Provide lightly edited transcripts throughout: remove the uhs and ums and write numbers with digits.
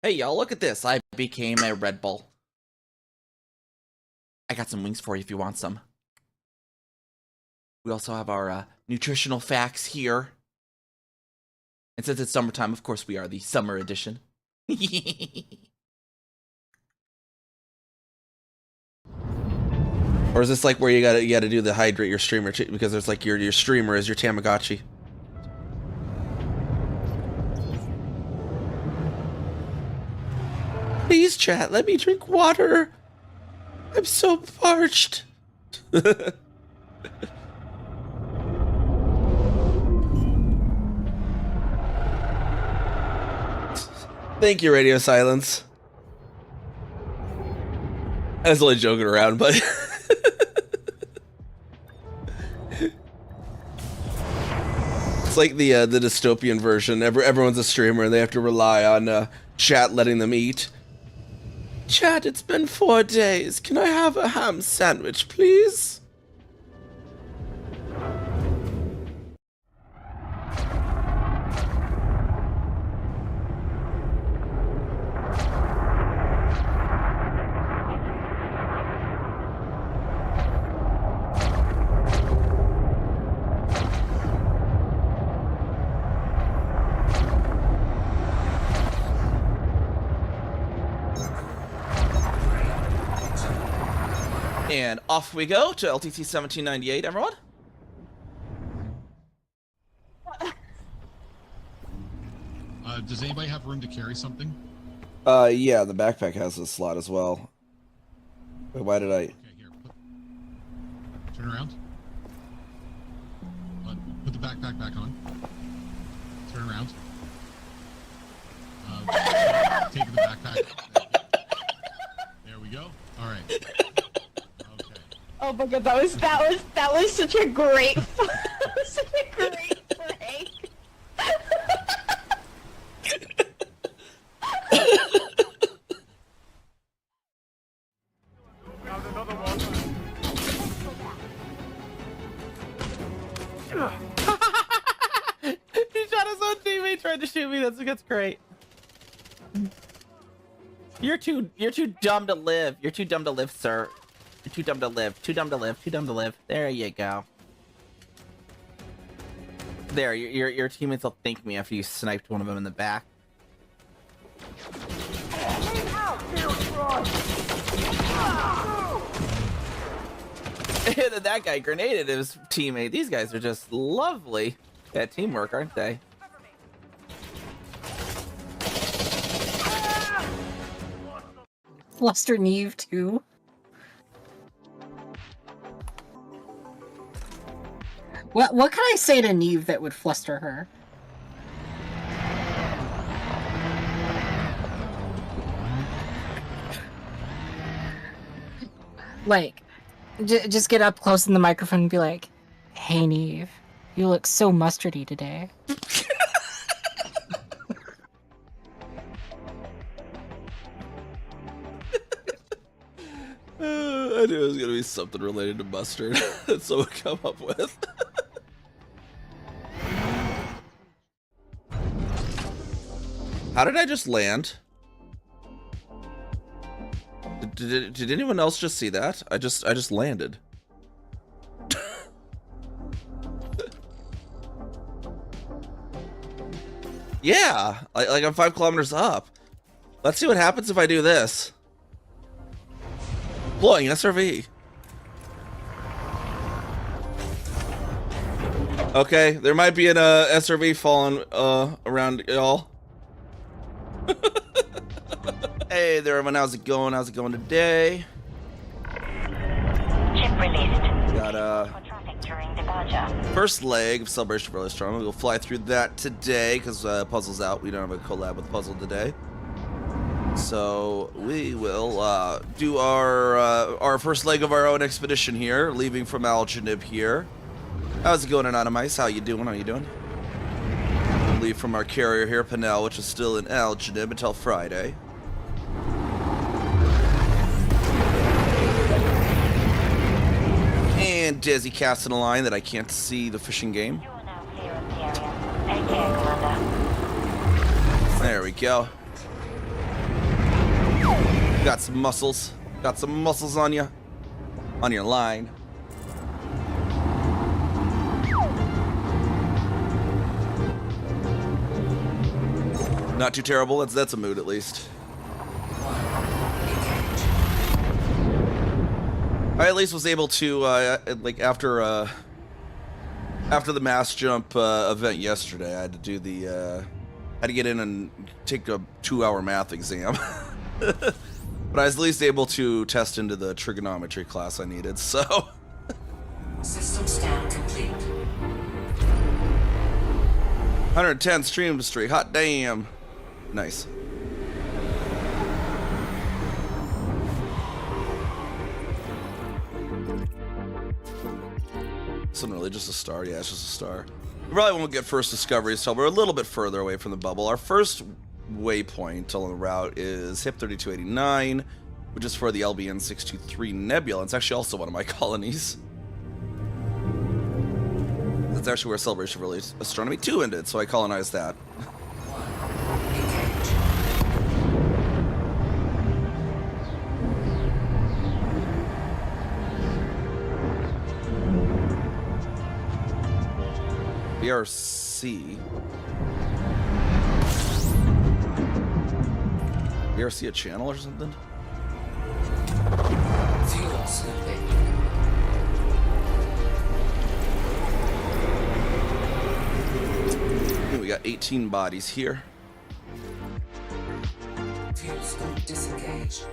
Hey y'all, look at this. I became a Red Bull. I got some wings for you if you want some. We also have our nutritional facts here. And since it's summertime, of course we are the summer edition. Or is this like where you gotta do the hydrate your streamer because there's like your streamer is your Tamagotchi? Please, chat, let me drink water. I'm so parched. Thank you, Radio Silence. I was only joking around, but it's like the dystopian version. Everyone's a streamer and they have to rely on chat letting them eat. Chat, it's been 4 days. Can I have a ham sandwich, please? And off we go to LTT 1798, everyone. Does anybody have room to carry something? Yeah, the backpack has a slot as well. Wait, why did I? Okay, here. Turn around. Put the backpack back on. Turn around. Take the backpack. There we go. All right. Okay. Oh my god, that was such a great that was such a great prank. He shot his own teammate, tried to shoot me. That's great. You're too dumb to live. You're too dumb to live, sir. You're too dumb to live. Too dumb to live. Too dumb to live. There you go. There, your teammates will thank me after you sniped one of them in the back. And then that guy grenaded his teammate. These guys are just lovely at teamwork, aren't they? Fluster Neve too. What can I say to Neve that would fluster her? Like, just get up close in the microphone and be like, "Hey Neve, you look so mustardy today." I knew it was gonna be something related to mustard that someone come up with. How did I just land? Did anyone else just see that? I just landed. Yeah, like I'm 5 kilometers up. Let's see what happens if I do this. Deploying SRV. Okay, there might be an SRV falling around y'all. Hey there, everyone. How's it going? How's it going today? Chip released. Got For traffic during departure. first leg of Celebration for Astronomy. We'll fly through that today because Puzzle's out. We don't have a collab with Puzzle today. So we will do our first leg of our own expedition here, leaving from Algenib here. How's it going, Anonymous? How you doing? How you doing? We'll leave from our carrier here, Panel, which is still in Algenib until Friday. And Desi casting a line that I can't see the fishing game. You are now clear of the area. AK, Commander. There we go. Got some muscles. Got some muscles on you. On your line. Not too terrible. That's a mood at least. I at least was able to like after the mass jump event yesterday, I had to do the had to get in and take a 2-hour math exam. But I was at least able to test into the trigonometry class I needed, so. System scan complete. 110 stream streak, hot damn. Nice. This isn't really just a star. Yeah, it's just a star. We probably won't get first discoveries until we're a little bit further away from the bubble. Our first waypoint on the route is HIP 3289, which is for the LBN 623 Nebula. It's actually also one of my colonies. That's actually where Celebration of Early Astronomy 2 ended, so I colonized that. BRC. BRC a channel or something? Fuel slipping. We got 18 bodies here. Fuel scope disengaged.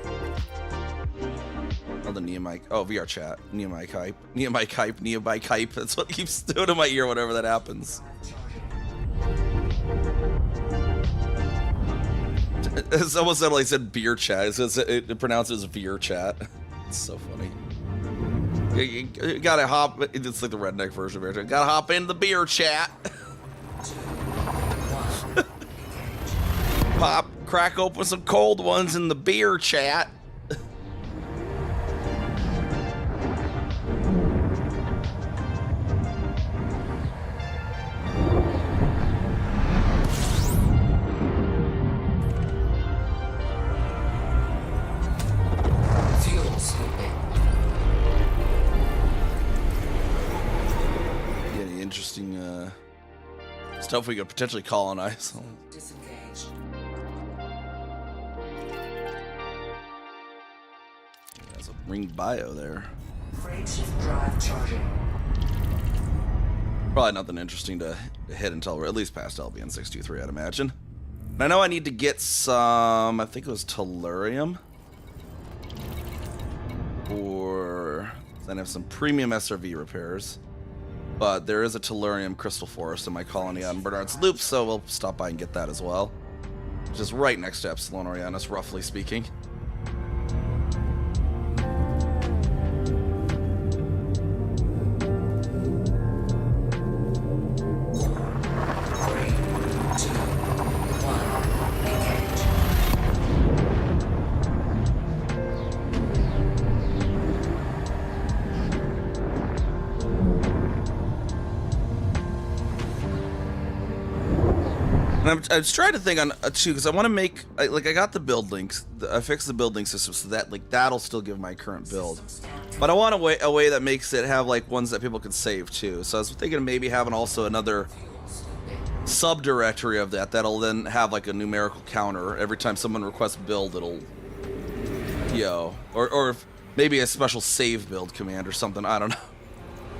Oh, the Niamh. Oh, VR chat. NiamhKami. NiamhKami. That's what keeps doing in my ear whenever that happens. Someone said, like, said beer chat. It pronounces beer chat. It's so funny. You gotta hop. It's like the redneck version of beer chat. Gotta hop in the beer chat. Crack open some cold ones in the beer chat. Stuff we could potentially colonize. Disengaged. There's a ring bio there. Frameshift drive charging. Probably nothing interesting to hit until we're at least past LBN 623, I'd imagine. And I know I need to get some, I think it was tellurium. Or then I have some premium SRV repairs. But there is a tellurium crystal forest in my colony on Bernard's Loop, so we'll stop by and get that as well. Which is right next to Epsilon Orionis, roughly speaking. I'm just trying to think on too, because I want to make I got the build links. I fixed the build link system so that that'll still give my current build. But I want a way that makes it have like ones that people can save too. So I was thinking of maybe having also another subdirectory of that'll then have like a numerical counter every time someone requests build. It'll or if maybe a special save build command or something. I don't know.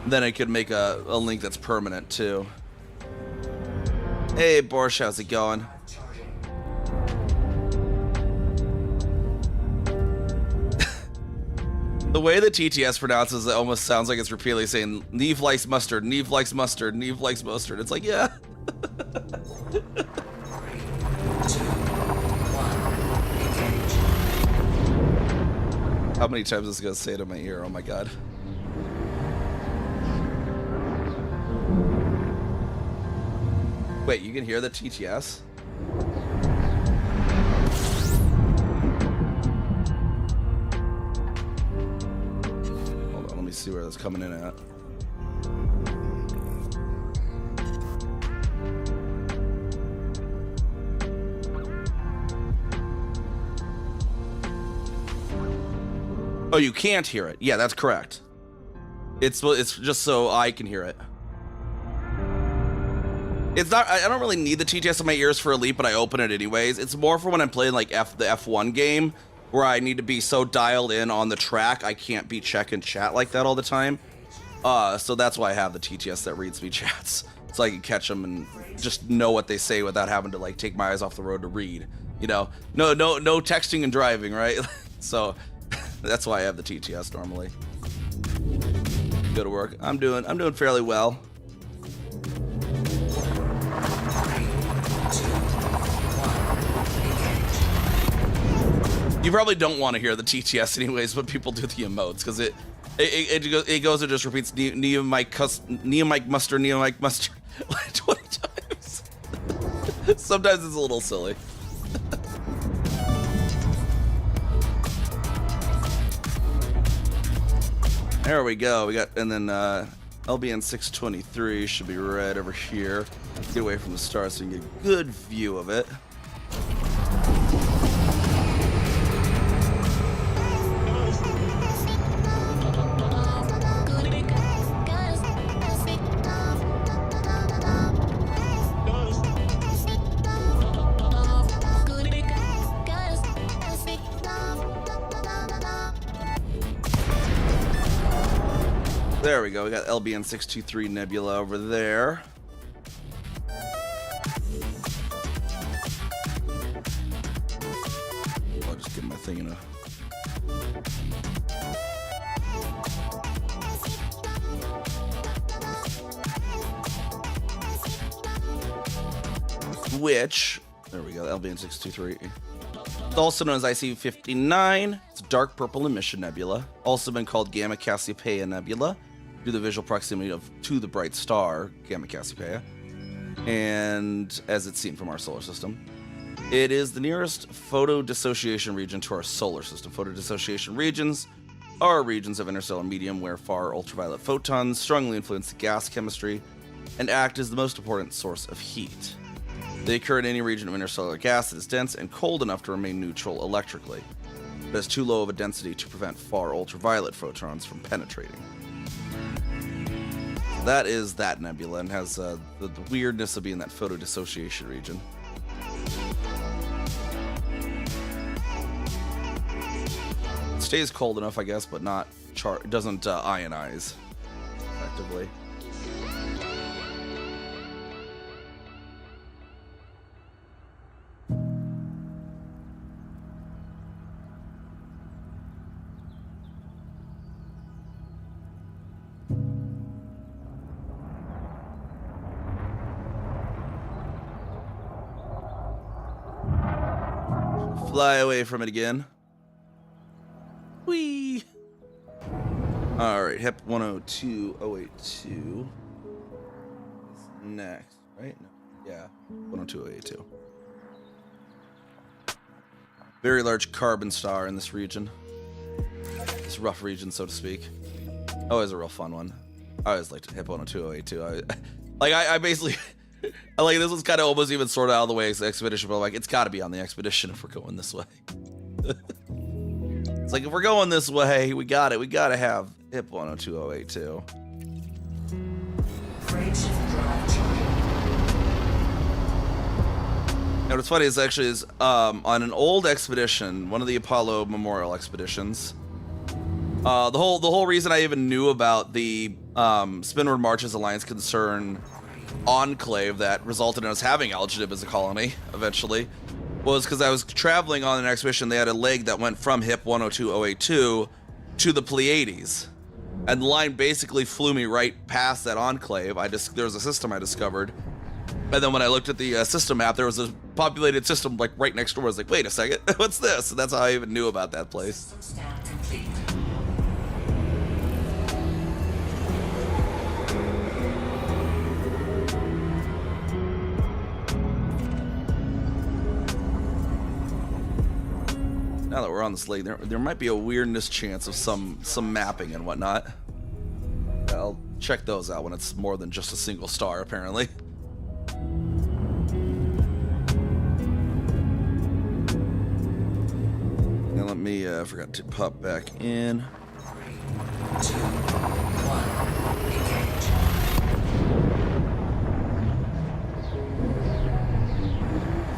Then I could make a link that's permanent too. Hey, Borsch, how's it going? The way the TTS pronounces it almost sounds like it's repeatedly saying, Neve likes mustard, Neve likes mustard, Neve likes mustard. It's like, yeah. 3, 2, 1, engage. How many times is this going to say it in my ear? Oh my god. Wait, you can hear the TTS? Hold on, let me see where that's coming in at. Oh, you can't hear it. Yeah, that's correct. It's just so I can hear it. It's not. I don't really need the TTS in my ears for Elite, but I open it anyways. It's more for when I'm playing like the F1 game, where I need to be so dialed in on the track I can't be checking chat like that all the time. So that's why I have the TTS that reads me chats, so I can catch them and just know what they say without having to like take my eyes off the road to read. You know, no texting and driving, right? So that's why I have the TTS normally. Go to work. I'm doing fairly well. You probably don't want to hear the TTS anyways, but people do the emotes because it goes and just repeats Mike Muster 20 times. Sometimes it's a little silly. There we go. We got, and then LBN 623 should be right over here. Get away from the stars so you can get a good view of it. There we go. We got LBN 623 Nebula over there. I'll just get my thing in a. Which, there we go, LBN 623. It's also known as IC59. It's a dark purple emission nebula, also been called Gamma Cassiopeia Nebula, due to the visual proximity to the bright star Gamma Cassiopeia, and as it's seen from our solar system. It is the nearest photodissociation region to our solar system. Photodissociation regions are regions of interstellar medium where far ultraviolet photons strongly influence the gas chemistry and act as the most important source of heat. They occur in any region of interstellar gas that is dense and cold enough to remain neutral electrically, but has too low of a density to prevent far ultraviolet photons from penetrating. That is that nebula and has the weirdness of being that photodissociation region. It stays cold enough, I guess, but not it doesn't ionize effectively. Fly away from it again. Whee! Alright, HIP 102082 is next, right? No. Yeah, 102082. Very large carbon star in this region. This rough region, so to speak. Always a real fun one. I always liked HIP 102082. I basically... like, this was kind of almost even sorted out of the way as the expedition, but I'm like, it's got to be on the expedition if we're going this way. It's like, if we're going this way, we got it. We got to have HIP 102082. And what's funny is actually on an old expedition, one of the Apollo Memorial expeditions, the whole reason I even knew about the Spinward Marches Alliance concern enclave that resulted in us having Algenib as a colony eventually was because I was traveling on an expedition. They had a leg that went from HIP 102082 to the Pleiades, and the line basically flew me right past that enclave. There was a system I discovered, and then when I looked at the system map, there was a populated system like right next door. I was like, wait a second, what's this? And that's how I even knew about that place. Stand complete. Now that we're on this lake, there might be a weirdness chance of some mapping and whatnot. I'll check those out when it's more than just a single star, apparently. And let me, forgot to pop back in. 2, 1, engage.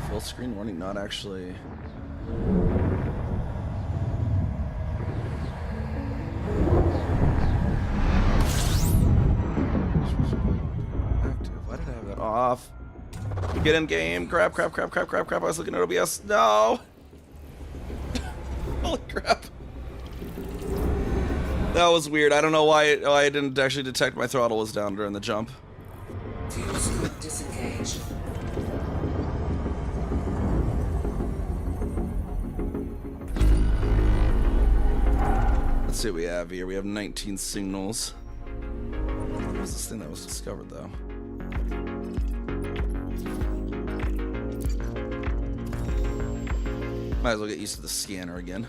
Full screen warning, not actually. Active. Why did I have that off? Get in game. Crap. I was looking at OBS. No. Holy crap. That was weird. I don't know why I didn't actually detect my throttle was down during the jump. Fuel scoop disengaged. Let's see what we have here. We have 19 signals. What was this thing that was discovered, though? Might as well get used to the scanner again.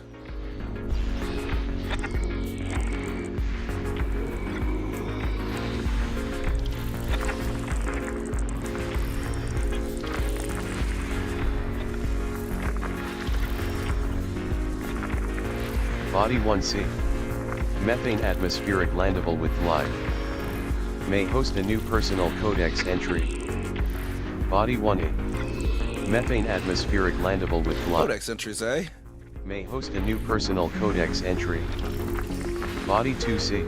Body 1C. Methane atmospheric landable with life. May host a new personal codex entry. Body 1A. Methane atmospheric landable with life. Codex entries, eh? May host a new personal codex entry. Body 2C.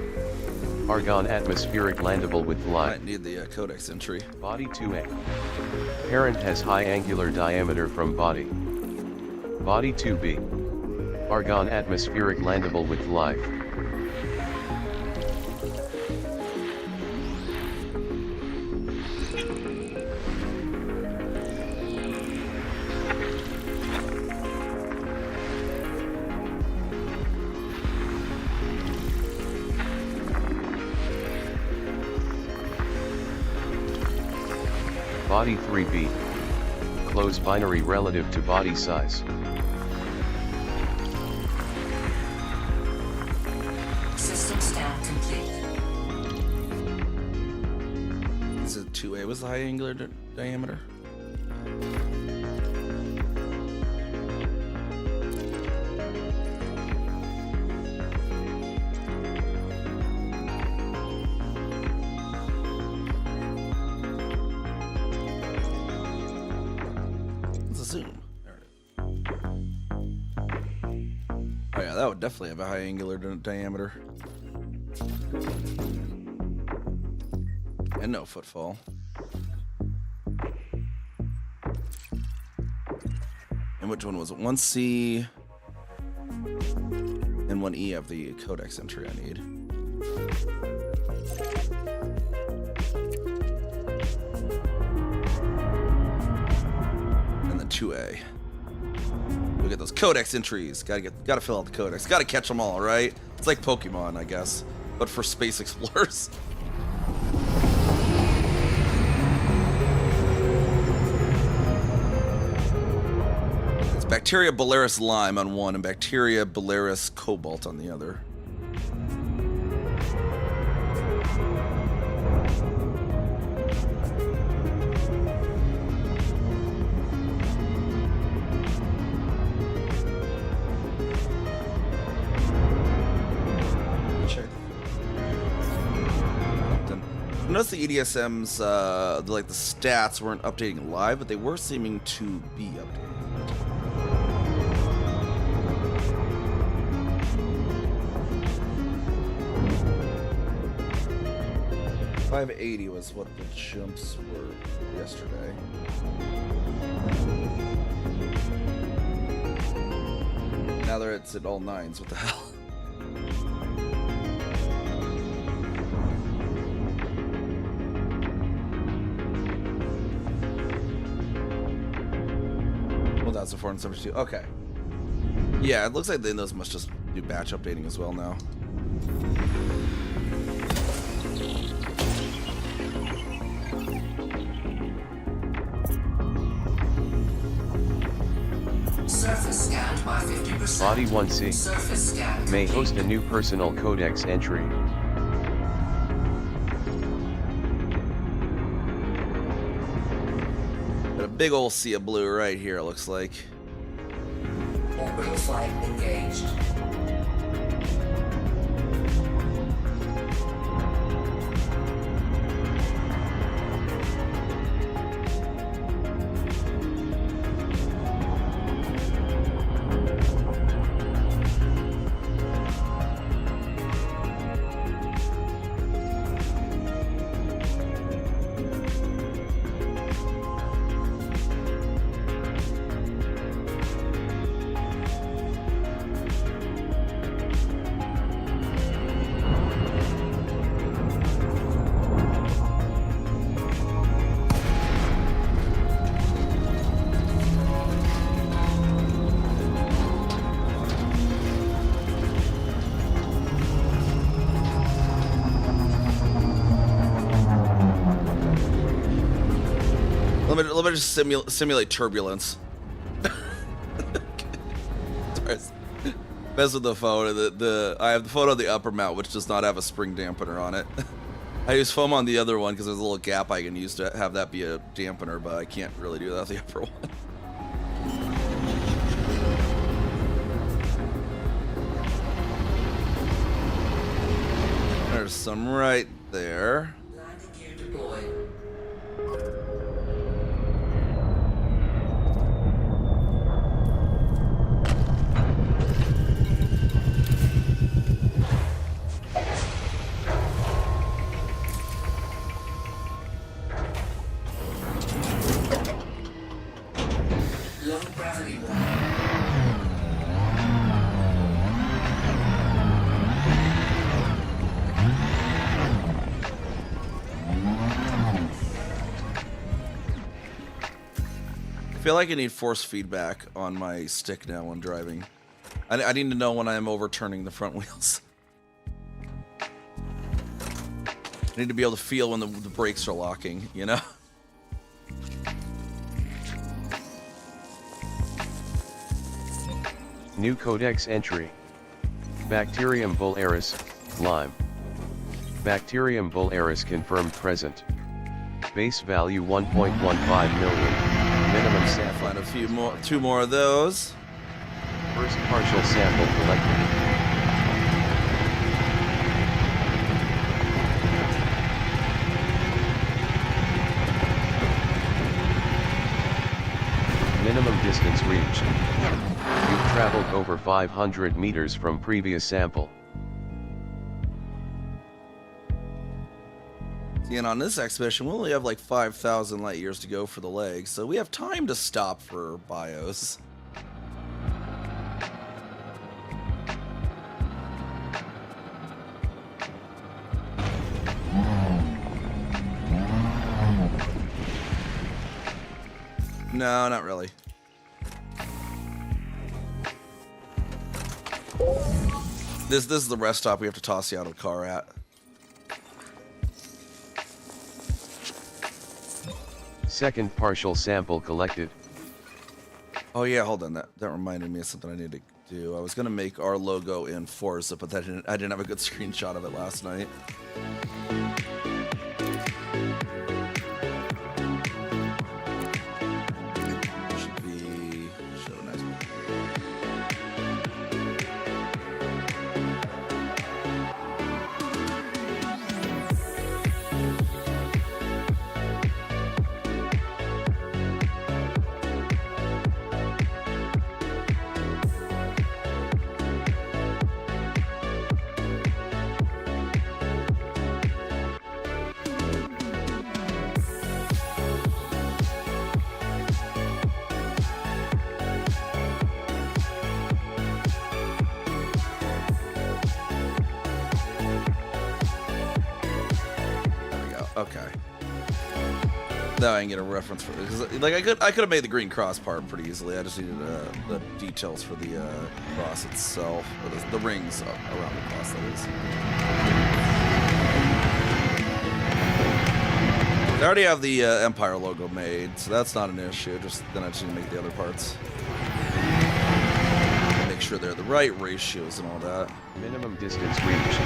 Argon atmospheric landable with life. Might need the codex entry. Body 2A. Parent has high angular diameter from body. Body 2B. Argon atmospheric landable with life. Body 3B. Close binary relative to body size. System scan complete. Is it 2A was the high angular diameter? Let's assume. There it is. Oh yeah, that would definitely have a high angular diameter. And no footfall. And which one was it? 1C and 1E have the codex entry I need. And then 2A. Look at those codex entries. Gotta fill out the codex. Gotta catch them all, right? It's like Pokemon, I guess, but for space explorers. It's Bacteria Bolaris Lime on one and Bacteria Bolaris Cobalt on the other. Notice the EDSM's like the stats weren't updating live, but they were seeming to be updating. 580 was what the jumps were yesterday. Now it's at all nines. What the hell? That's a 472. Okay. Yeah, it looks like those must just do batch updating as well now. Surface scanned by 50%. Body 1C. Surface scan May complete. host a new personal codex entry. Got a big old sea of blue right here, it looks like. Orbital flight engaged. Let me just simulate turbulence. Sorry. Mess with the phone. I have the phone on the upper mount, which does not have a spring dampener on it. I use foam on the other one because there's a little gap I can use to have that be a dampener, but I can't really do that with the upper one. There's some right there. Landing gear deployed. Low gravity warning. I feel like I need force feedback on my stick now when driving. I need to know when I am overturning the front wheels. I need to be able to feel when the brakes are locking, you know? New codex entry. Bacterium vulgaris, Lyme. Bacterium vulgaris confirmed present. Base value 1.15 million. Minimum sample. Find two more of those. First partial sample collected. Minimum distance reached. You've traveled over 500 meters from previous sample. See, and on this expedition, we only have like 5,000 light years to go for the legs, so we have time to stop for bios. No, not really. This is the rest stop we have to toss you out of the car at. Second partial sample collected. Oh yeah, hold on. That reminded me of something I need to do. I was gonna make our logo in Forza, but I didn't have a good screenshot of it last night. Should be show a nice one. Okay. Now I can get a reference for it, because like I could have made the green cross part pretty easily. I just needed the details for the cross itself, or the rings around the cross. That is. I already have the Empire logo made, so that's not an issue. Just then I just need to make the other parts. Make sure they're the right ratios and all that. Minimum distance reached.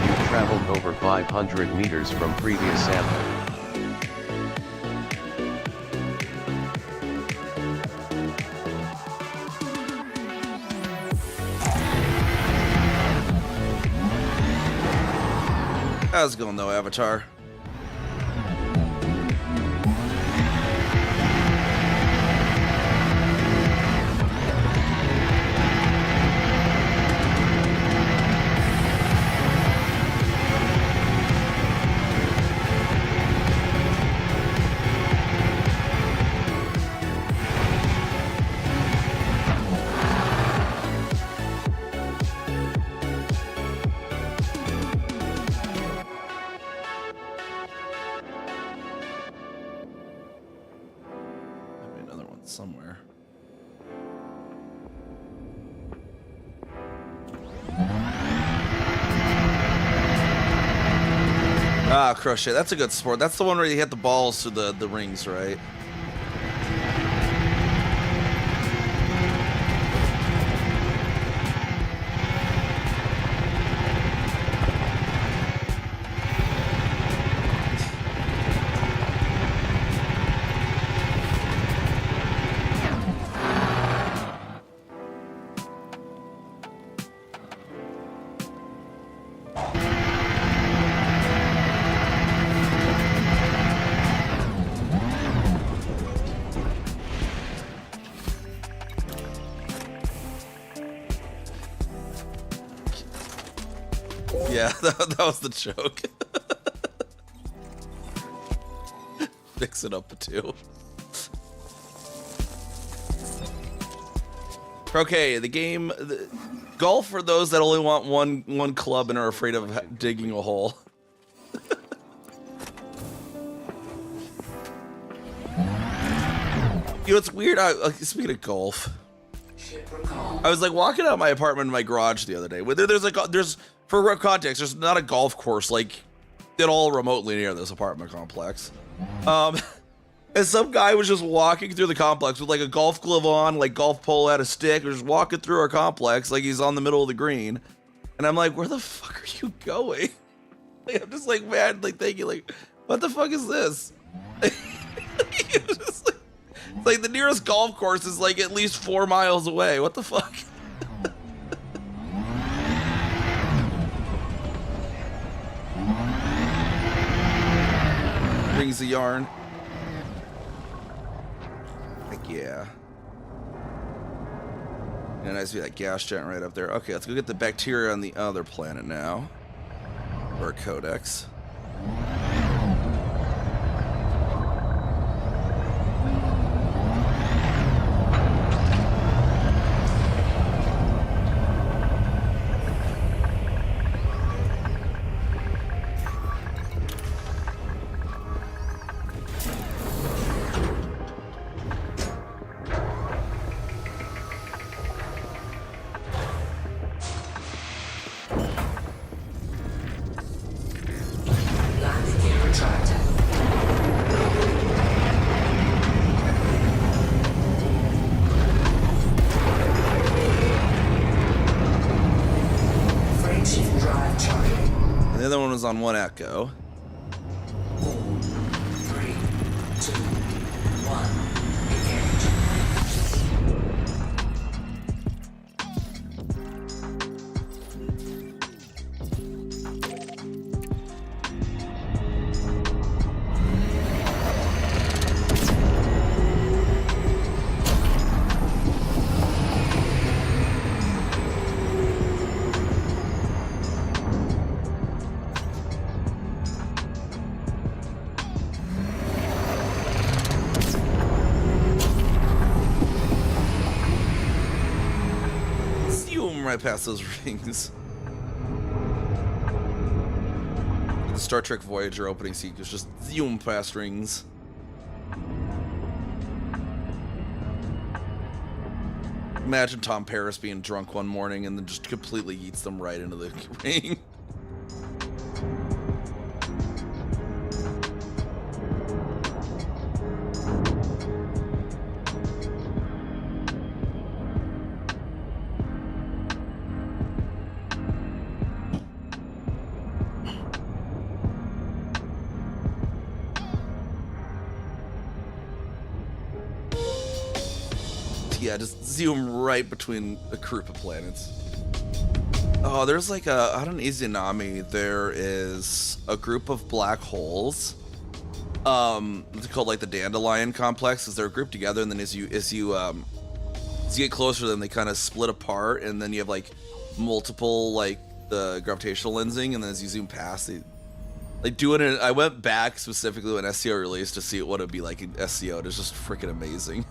You've traveled over 500 meters from previous sample. How's it going though, Avatar? Somewhere. Ah, crochet. That's a good sport. That's the one where you hit the balls through the rings, right? Yeah, that was the joke. Mix it up the two. Okay, the game, golf for those that only want one club and are afraid of digging a hole. You know, it's weird. Speaking of golf, I was like walking out of my apartment in my garage the other day. There's for context, there's not a golf course like at all remotely near this apartment complex. And some guy was just walking through the complex with like a golf glove on, like golf pole at a stick, or just walking through our complex like he's on the middle of the green. And I'm like, where the fuck are you going? Like, I'm just like, man, like thinking like, what the fuck is this? It's just like the nearest golf course is like at least 4 miles away. What the fuck? Brings the yarn. Heck yeah. And I see that gas giant right up there. Okay, let's go get the bacteria on the other planet now. Or Codex. On one echo. 3, 2, 1, engage. Right past those rings. The Star Trek Voyager opening sequence just zoom past rings. Imagine Tom Paris being drunk one morning and then just completely eats them right into the ring. Yeah, just zoom right between a group of planets. Oh, there's like out on Izanami, there is a group of black holes. It's called like the Dandelion Complex, because they're grouped together, and then as you get closer to them, they kind of split apart, and then you have like multiple like the gravitational lensing, and then as you zoom past, they like doing it. I went back specifically when SCO released to see what it'd be like in SCO. It's just freaking amazing.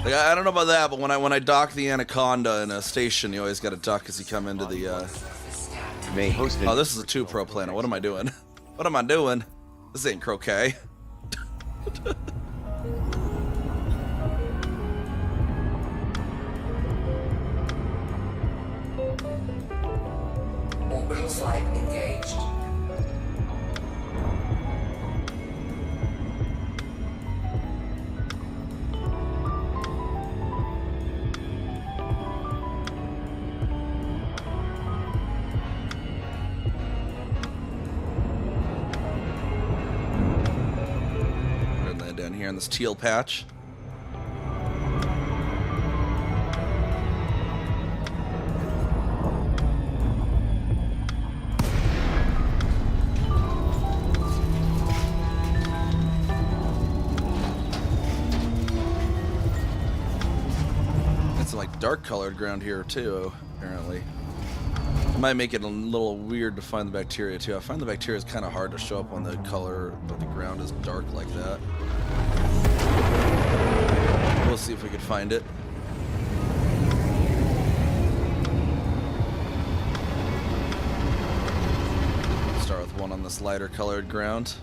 Like, I don't know about that, but when I dock the Anaconda in a station, you always got to duck as you come into the. May host Oh, this is a 2 Pro planet. What am I doing? What am I doing? This ain't croquet. Orbital flight engaged. And then down here in this teal patch. It's like dark colored ground here too, apparently. It might make it a little weird to find the bacteria too. I find the bacteria is kind of hard to show up when the color of the ground is dark like that. We'll see if we can find it. Start with one on this lighter colored ground.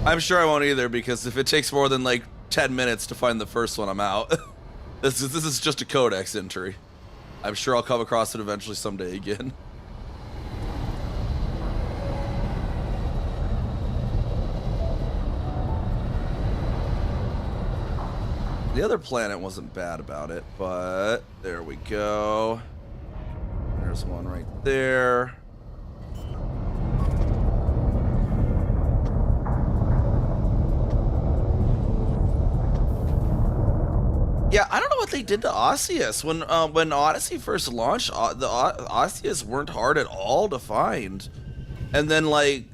I'm sure I won't either, because if it takes more than like 10 minutes to find the first one, I'm out. This is just a codex entry. I'm sure I'll come across it eventually someday again. The other planet wasn't bad about it, but there we go. There's one right there. Yeah, I don't know what they did to Osseous. When Odyssey first launched, the Osseous weren't hard at all to find. And then, like,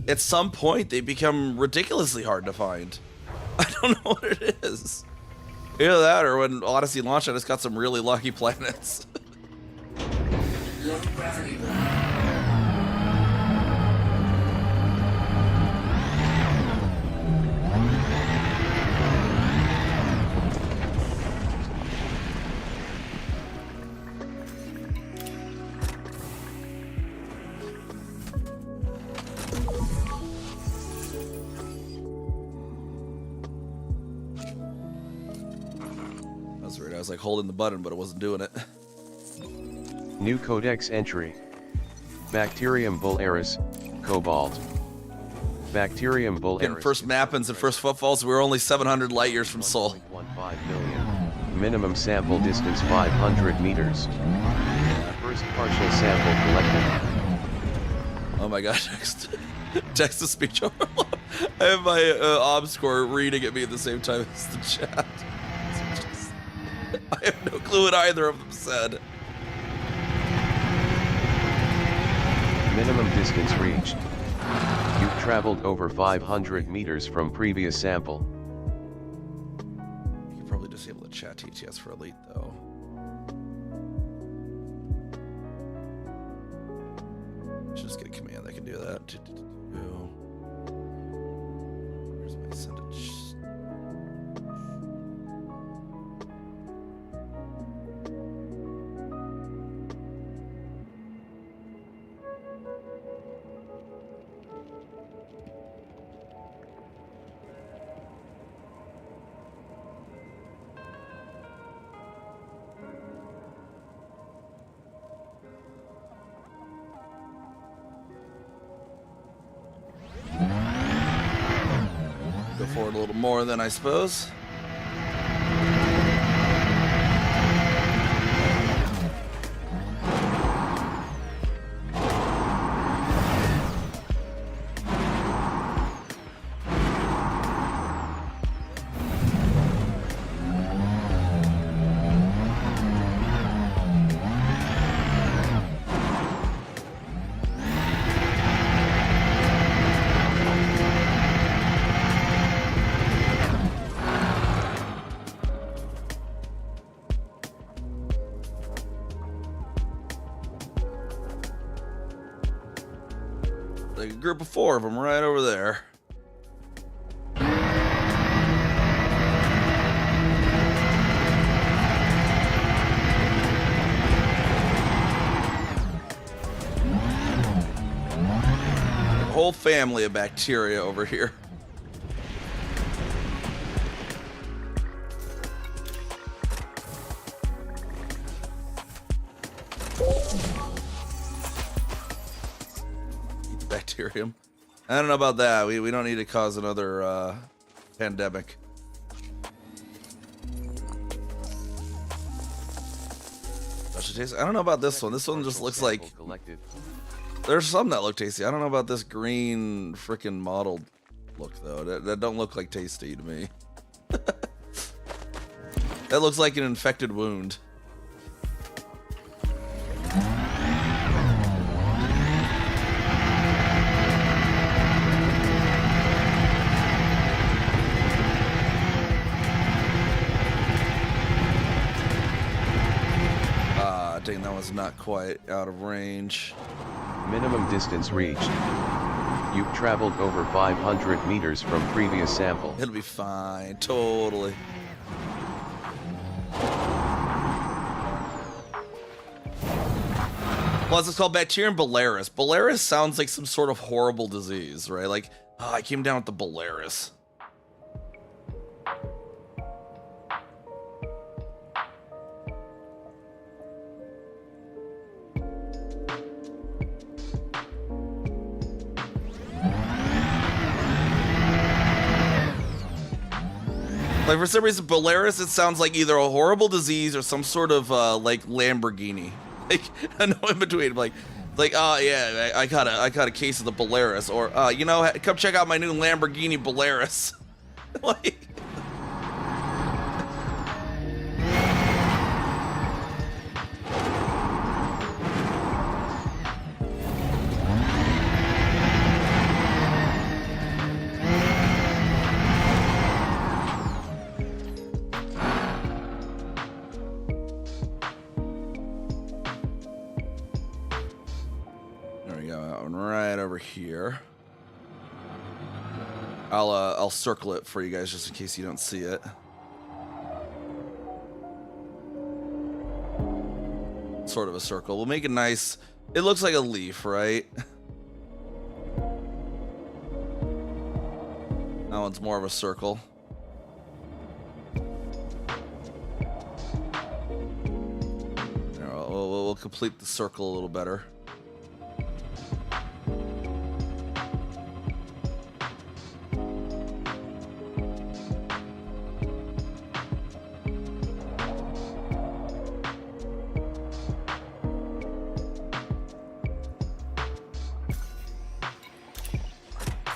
at some point, they become ridiculously hard to find. I don't know what it is. Either that, or when Odyssey launched, I just got some really lucky planets. Low gravity. That's weird. I was like holding the button, but it wasn't doing it. New codex entry. Bacterium bulgaris, cobalt. Bacterium bulgaris. Getting first mappings and first footfalls. We were only 700 light years from Sol. 1.15 million. Minimum sample distance 500 meters. First partial sample collected. Oh my gosh, text to speech overload. I have my obscore reading at me at the same time as the chat. I have no clue what either of them said. Minimum distance reached. You've traveled over 500 meters from previous sample. You could probably disable the chat TTS for Elite though. Should just get a command that can do that. Where's my send it? a little more then, I suppose. Like a group of 4 of them right over there. A whole family of bacteria over here. Bacterium. I don't know about that. We don't need to cause another pandemic. Special taste. I don't know about this one. This one just looks like there's some that look tasty. I don't know about this green freaking mottled look though. That don't look like tasty to me. That looks like an infected wound. Dang, that was not quite out of range. Minimum distance reached. You've traveled over 500 meters from previous sample. It'll be fine, totally. Plus, it's called Bacterium Bularis. Bularis sounds like some sort of horrible disease, right? Like, oh, I came down with the Bularis. Like, for some reason, Bularis, it sounds like either a horrible disease or some sort of, like, Lamborghini. Like, I know in between, like, oh, yeah, I caught a case of the Bularis. Or, you know, come check out my new Lamborghini Bularis. Like... right over here. I'll circle it for you guys just in case you don't see it. Sort of a circle. We'll make it nice. It looks like a leaf, right? That one's more of a circle. There, we'll complete the circle a little better.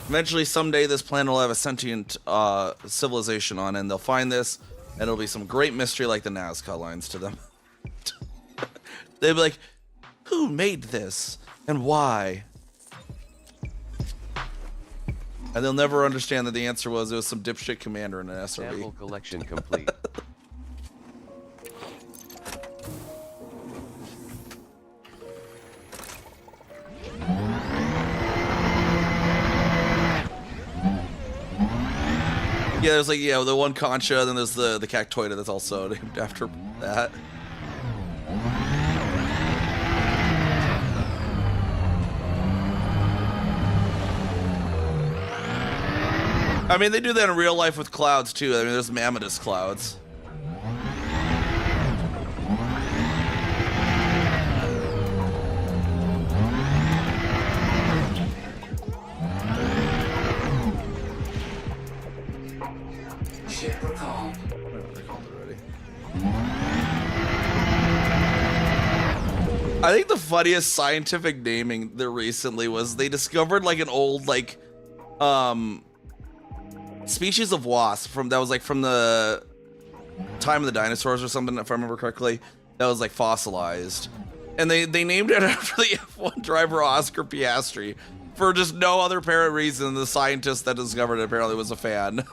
Eventually, someday, this planet will have a sentient civilization on, and they'll find this, and it'll be some great mystery like the Nazca lines to them. They'll be like, who made this, and why? And they'll never understand that the answer was it was some dipshit commander in an SRB. Sample collection complete. Yeah, there's like, yeah, the one concha, then there's the cactoida that's also named after that. I mean, they do that in real life with clouds too. I mean, there's mammatus clouds. I think the funniest scientific naming there recently was they discovered like an old like species of wasp from the time of the dinosaurs or something, if I remember correctly, that was like fossilized. And they named it after the F1 driver Oscar Piastri for just no other apparent reason. The scientist that discovered it apparently was a fan.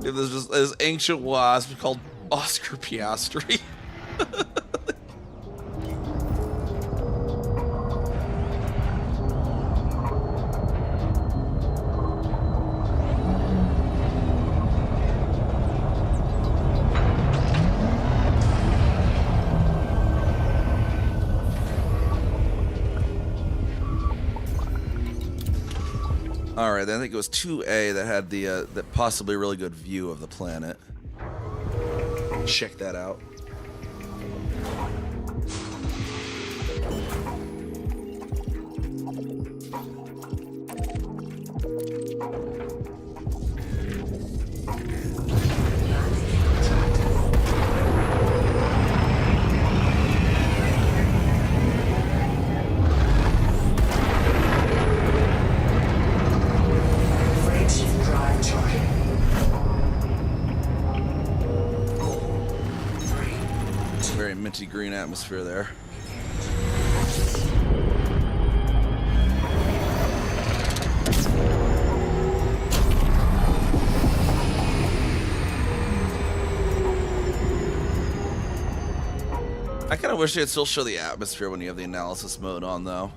There's just this ancient wasp called Oscar Piastri. All right, then I think it was 2A that had the that possibly really good view of the planet. Check that out. Frameshift drive charging. 4, 3, Very minty green atmosphere there. I kind of wish they'd still show the atmosphere when you have the analysis mode on, though.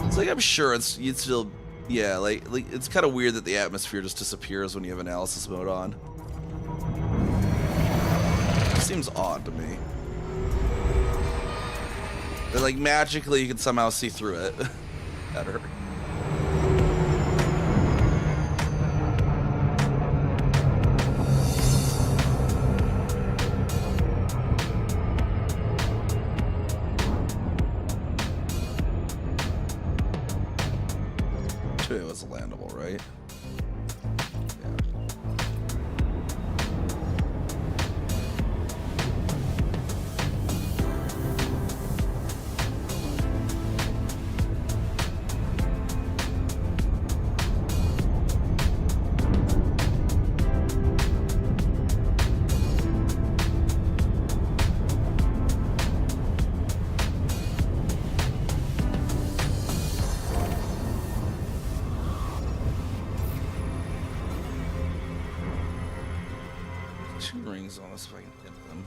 It's like, I'm sure you'd still, yeah, like it's kind of weird that the atmosphere just disappears when you have analysis mode on. It seems odd to me. That like magically you can somehow see through it better. It was landable, right? Two rings on us if I can hit them.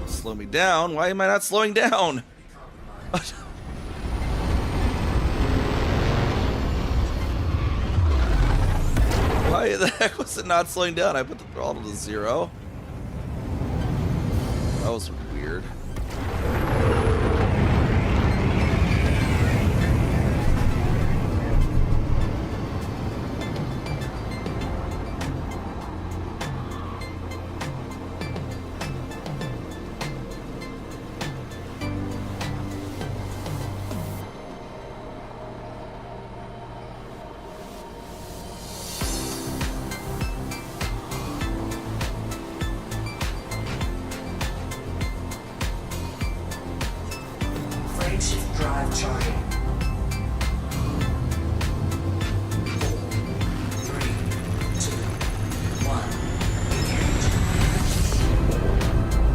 Slow me down? Why am I not slowing down? Why the heck was it not slowing down? I put the throttle to 0. That was weird. Frameshift drive charging. 4, 3, 2, 1.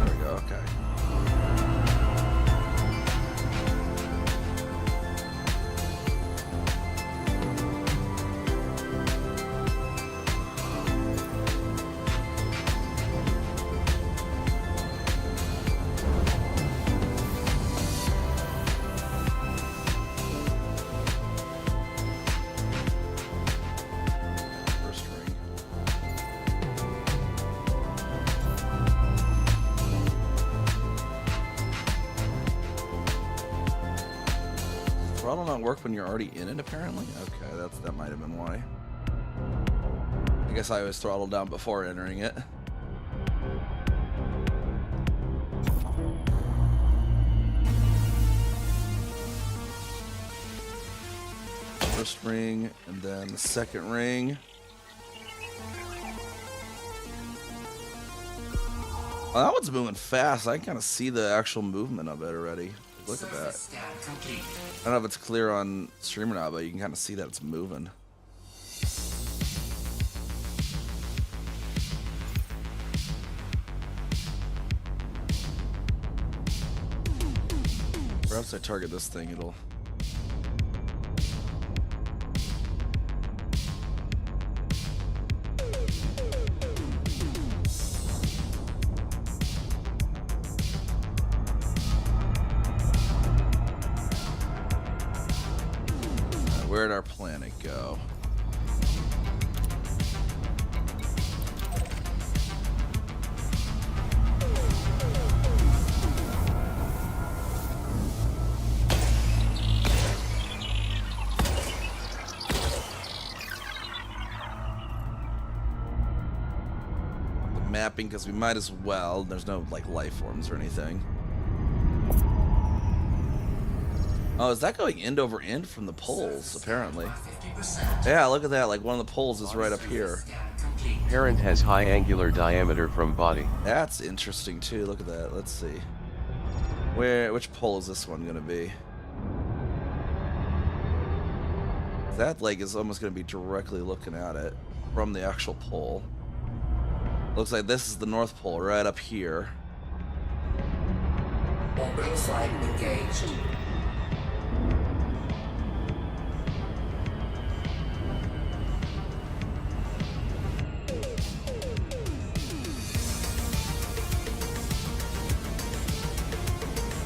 There we go, okay. First ring. Throttle not work when you're already in it, apparently? Okay, that might have been why. I guess I always throttle down before entering it. first ring and then the second ring. Well, that one's moving fast. I can kind of see the actual movement of it already. Look at that. Scan complete. I don't know if it's clear on stream or not, but you can kind of see that it's moving. Perhaps I target this thing, it'll... Where'd our planet go? Mapping, because we might as well. There's no like life forms or anything. Oh, is that going end over end from the poles, apparently? 50%. Yeah, look at that. Like one of the poles is right up here. Scan complete. Parent has high angular diameter from body. That's interesting too. Look at that. Let's see. Which pole is this one going to be? That leg is almost going to be directly looking at it from the actual pole. Looks like this is the North Pole right up here. Orbital flight engaged.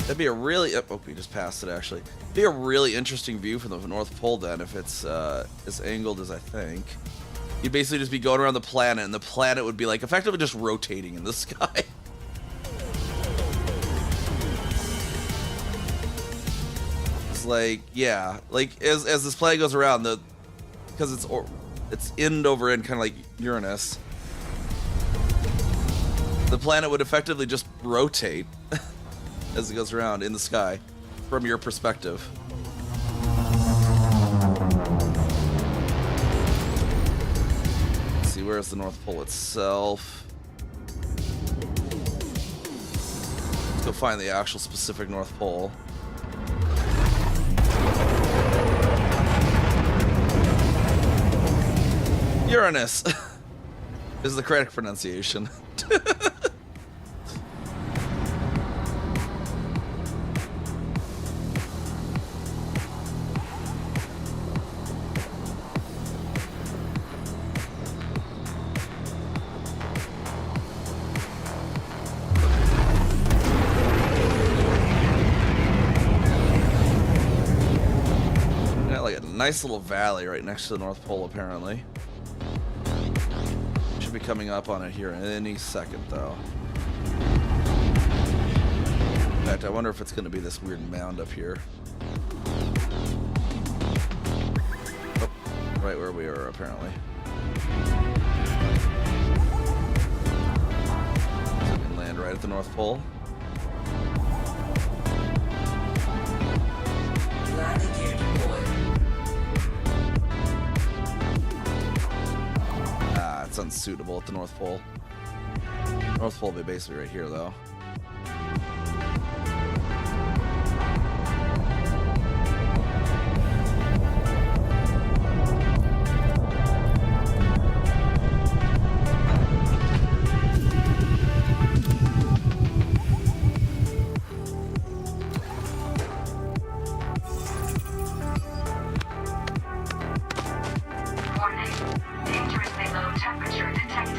That'd be a really... Oh, we just passed it, actually. Be a really interesting view from the North Pole, then, if it's as angled as I think. You'd basically just be going around the planet, and the planet would be, like, effectively just rotating in the sky. It's like, yeah. Like, as this planet goes around, because it's end over end, kind of like Uranus, the planet would effectively just rotate as it goes around in the sky from your perspective. Let's see, where's the North Pole itself? Let's go find the actual specific North Pole. Uranus is the correct pronunciation. Nice little valley right next to the North Pole, apparently. Should be coming up on it here any second, though. In fact, I wonder if it's going to be this weird mound up here. Oh, right where we are, apparently. So we can land right at the North Pole. Landing gear deployed. It's unsuitable at the North Pole. North Pole will be basically right here, though.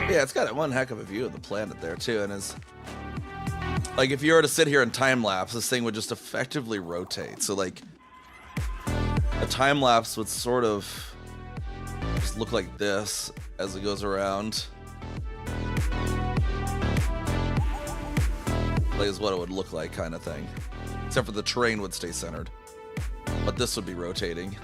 Yeah, it's got one heck of a view of the planet there too, and is like if you were to sit here and time lapse, this thing would just effectively rotate. So like a time lapse would sort of just look like this as it goes around. Like is what it would look like, kind of thing. Except for the terrain would stay centered, but this would be rotating.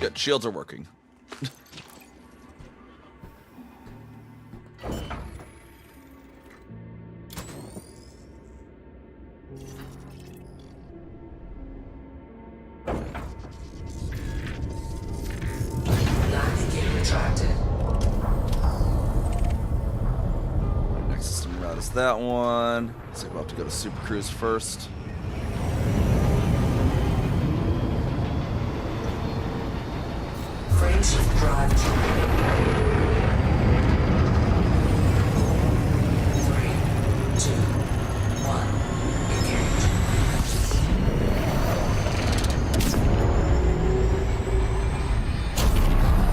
Good, shields are working. Landing gear retracted. Next system route is that one. So we'll have to go to Super Cruise first. Frameshift drive terminated. 3, 2, 1. Engage.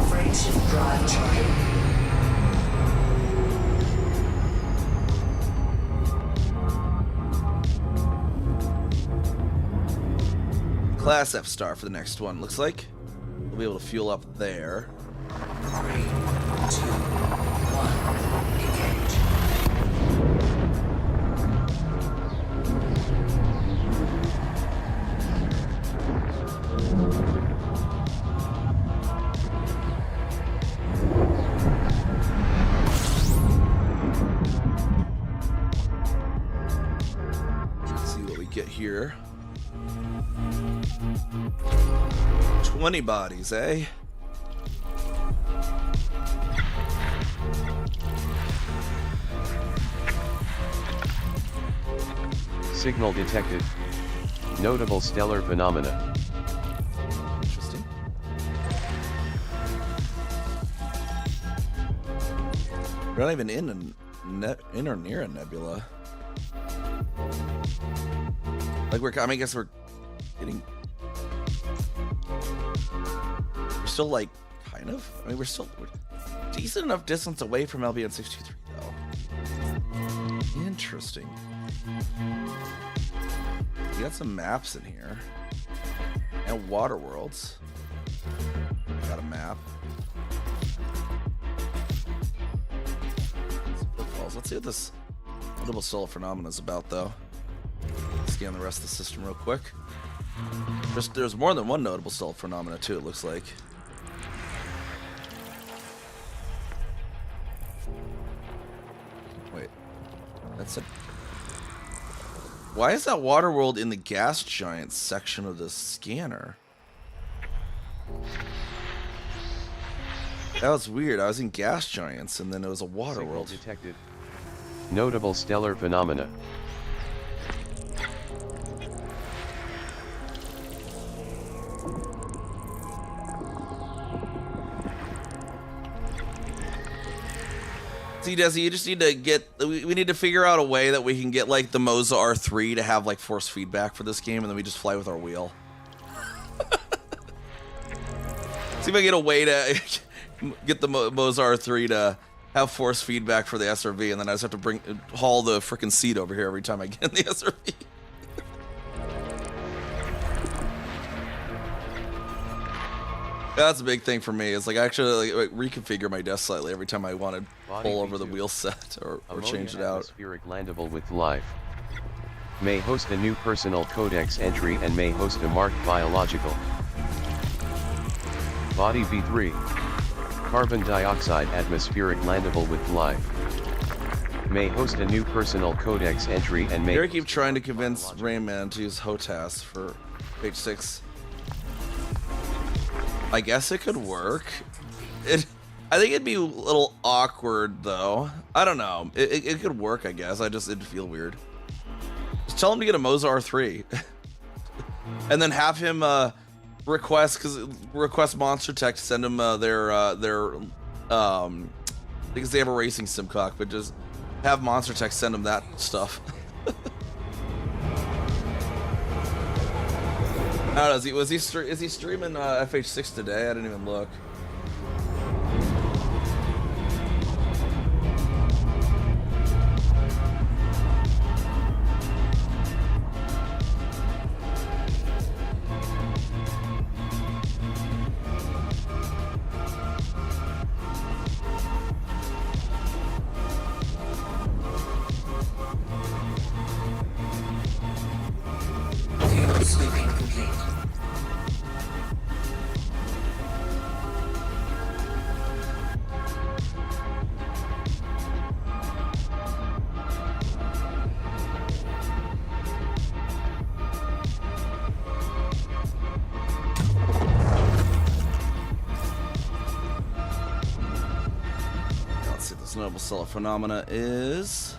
Frameshift drive charging. Class F star for the next one, looks like. We'll be able to fuel up there. 3, 2, 1. Engage. Let's see what we get here. 20 bodies, eh? Signal detected. Notable stellar phenomena. Interesting. We're not even in or near a nebula. Like I guess we're getting. We're still like, kind of. I mean, we're decent enough distance away from LBN 623 though. Interesting. We got some maps in here. And water worlds. Got a map. Let's see what this notable solar phenomena is about though. Scan the rest of the system real quick. There's more than one notable solar phenomena too, it looks like. Wait. That's it. Why is that water world in the gas giants section of the scanner? That was weird. I was in gas giants and then it was a water Signal world. detected. Notable stellar phenomena. See, Desi, you just need to get. We need to figure out a way that we can get like the Moza R3 to have like force feedback for this game, and then we just fly with our wheel. See if I get a way to get the Moza R3 to have force feedback for the SRV, and then I just have to haul the freaking seat over here every time I get in the SRV. That's a big thing for me. It's like I actually like reconfigure my desk slightly every time I want to pull over the wheel set or change it out. Atmospheric landable with life. May host a new personal codex entry and may host a marked biological. Body V3. Carbon dioxide atmospheric landable with life. May host a new personal codex entry and may. Here I keep trying to convince Rayman to use HOTAS for page 6. I guess it could work. I think it'd be a little awkward though. I don't know. It could work, I guess. It'd feel weird. Just tell him to get a Moza R3. And then have him request Monster Tech to send him their because they have a racing sim cockpit, just have Monster Tech send him that stuff. I don't know, is he streaming FH6 today? I didn't even look. Fuel sweeping complete. notable stellar phenomena is...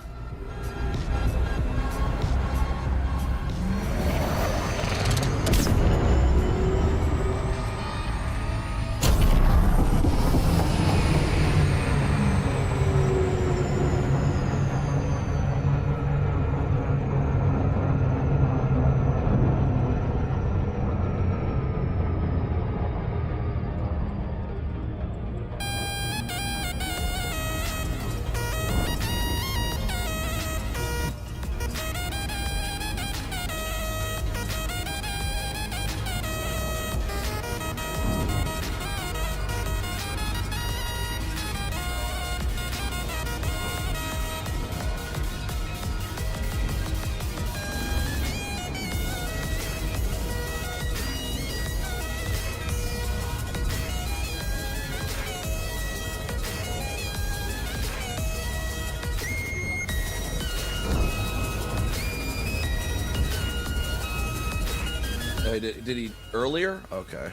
Did he earlier? Okay.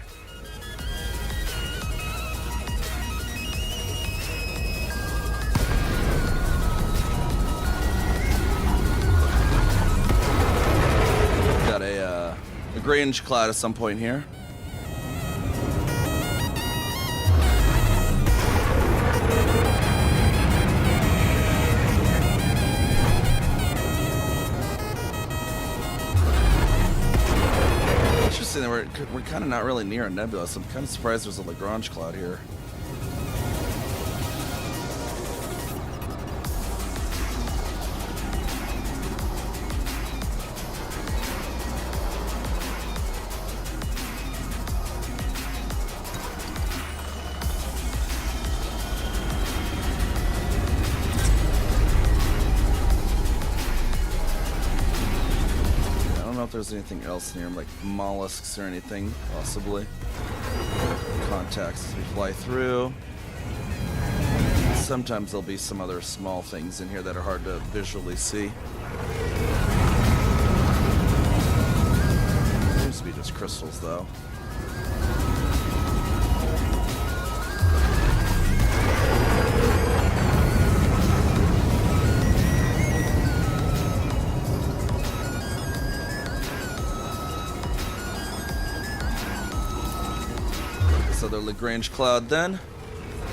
Got a Lagrange cloud at some point here. We're kind of not really near a nebula, so I'm kind of surprised there's a Lagrange cloud here. If there's anything else near him, like mollusks or anything, possibly. Contacts as we fly through. Sometimes there'll be some other small things in here that are hard to visually see. Seems to be just crystals, though. Other Lagrange cloud then.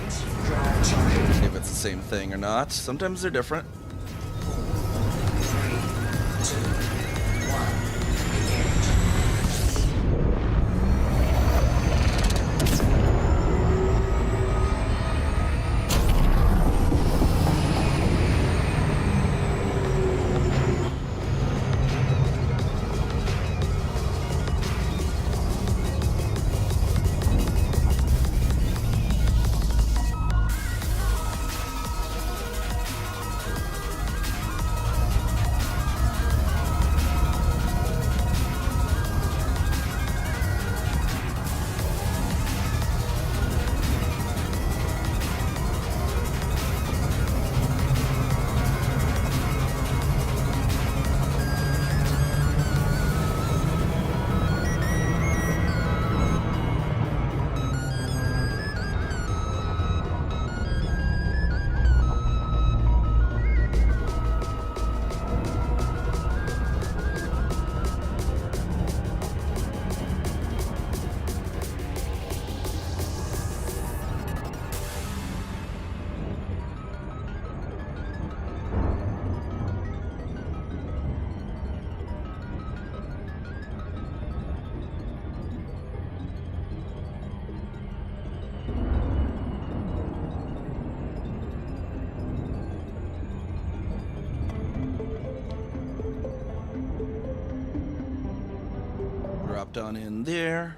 See if it's the same thing or not. Sometimes they're different. 3, 2, 1. Drop down in there.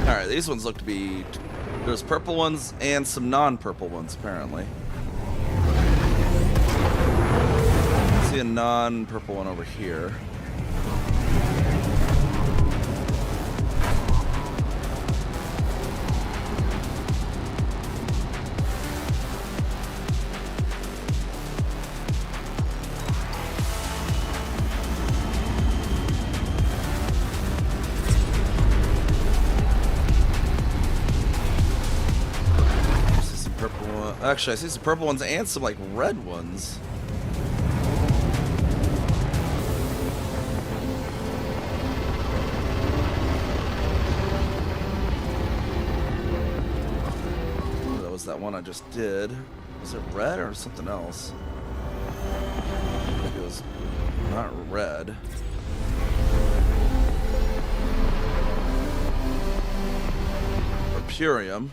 Alright, these ones look to be... There's purple ones and some non-purple ones, apparently. I see a non-purple one over here. Actually, I see some purple ones and some like red ones. That was that one I just did. Was it red or something else? I think it was not red. Or Purium.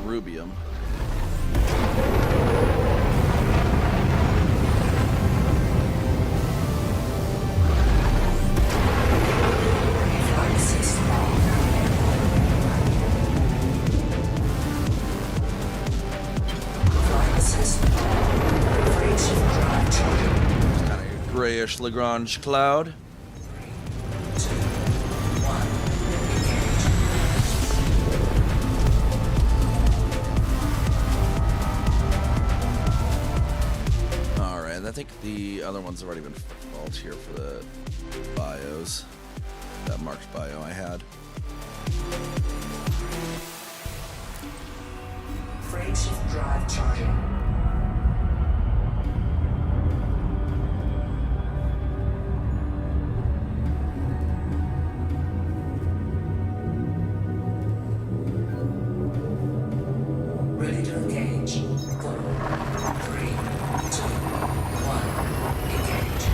Rubium. Flight system on. Flight system on. Frameshift drive charging. Kind of a grayish Lagrange cloud. 2, 1. Engage. Alright, I think the other one's already been fault here for the bios. That marked bio I had. Frameshift drive charging. Ready to engage. 4, 3, 2, 1. Engage.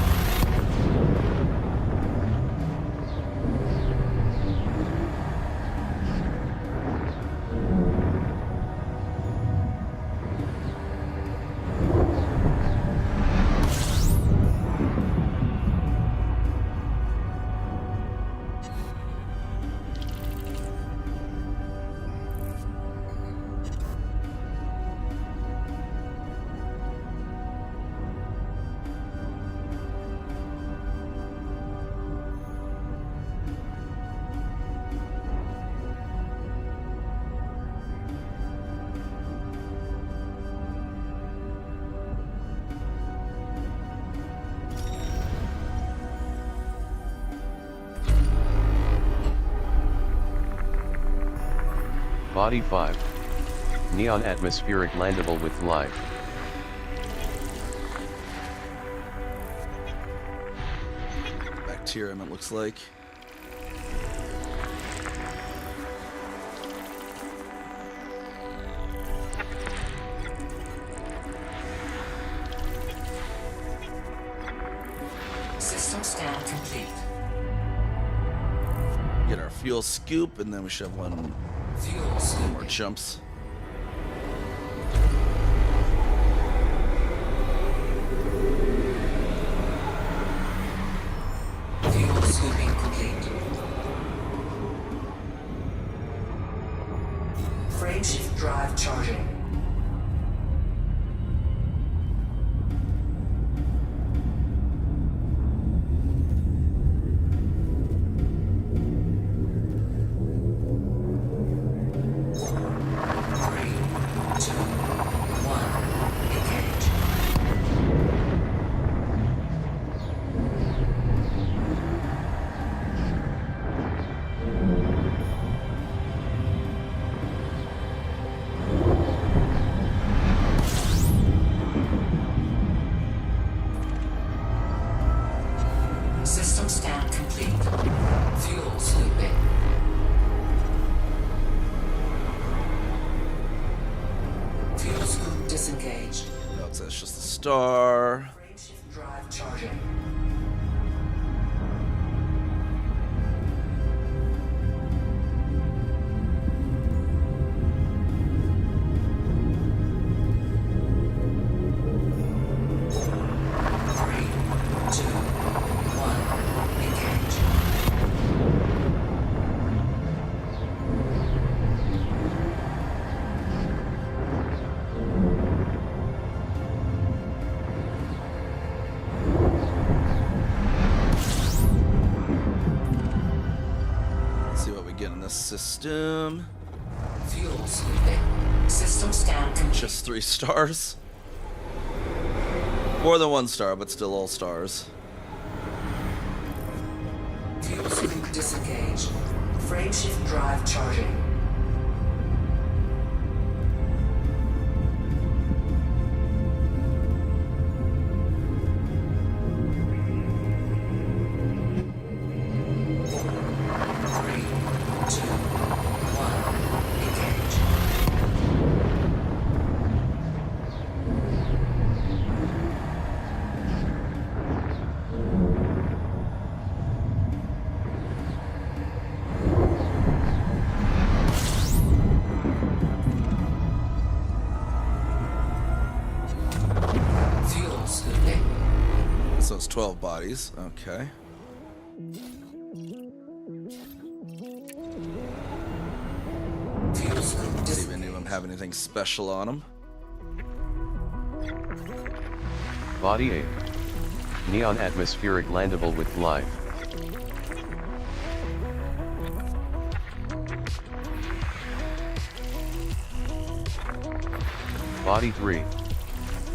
Body 5. Neon atmospheric landable with life. Bacterium, it looks like. System scan complete. Get our fuel scoop, and then we should have one Fuel more scooping. jumps. Fuel scooping complete. Frameshift drive charging. Three, two, one, engage. System scan complete. Fuel scooping. Fuel scoop disengaged. No, it's just a star. Frameshift drive charging. Three, two, one, engage. Let's see what we get in this system. Fuel scooping. System scan complete. Just 3 stars. More than one star, but still all stars. Fuel scoop disengaged. Frameshift drive charging. Three, two, one, engage. Fuel scooping. So it's 12 bodies. Okay. Fuel scoop See if disengaged. any of them have anything special on them. Body 8. Neon atmospheric landable with life. Body 3.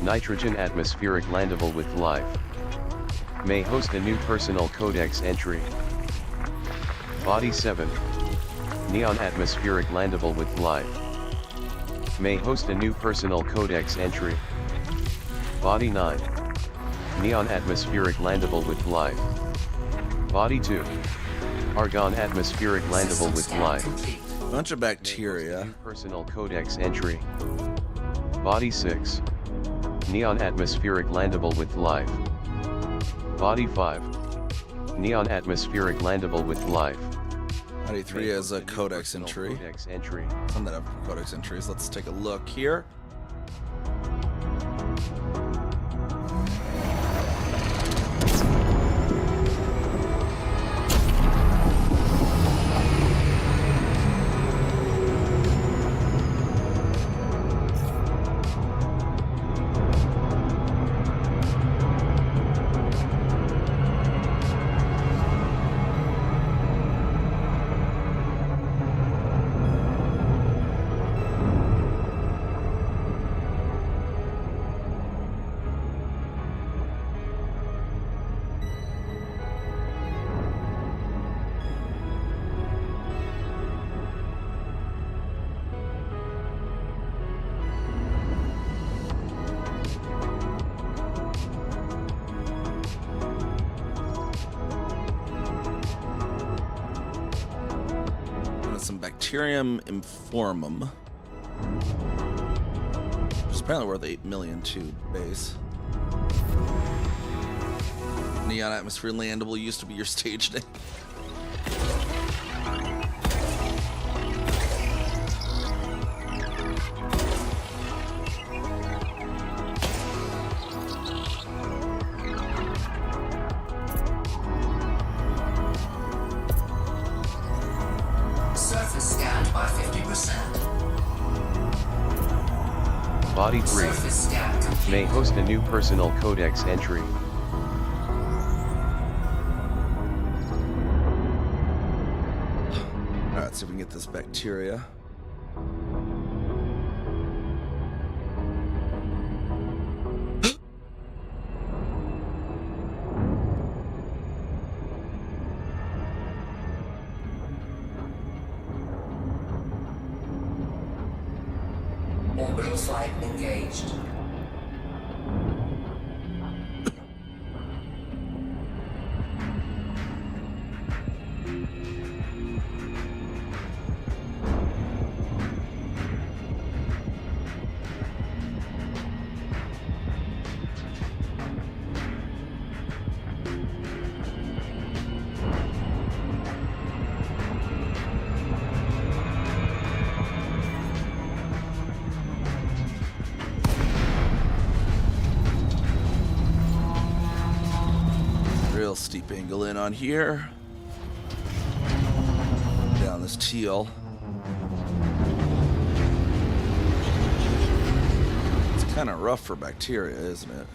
Nitrogen atmospheric landable with life. May host a new personal codex entry. Body 7. Neon atmospheric landable with life. May host a new personal codex entry. Body 9. Neon atmospheric landable with life. Body 2. Argon atmospheric landable with life. Complete. Bunch of May host a bacteria. new personal codex entry. Body 6. Neon atmospheric landable with life. Body 5. Neon atmospheric landable with life. Body 3 has a codex entry. Codex entry. Some that have codex entries. Let's take a look here. Some bacterium informum, which is apparently worth 8 million to base. Neon atmosphere landable used to be your stage name. Surface scanned by 50%. Body 3. Surface scan complete. May host a new personal codex entry. Alright, see if we can get this bacteria. Orbital flight engaged. Real steep angle in on here. Down this teal. It's kind of rough for bacteria, isn't it?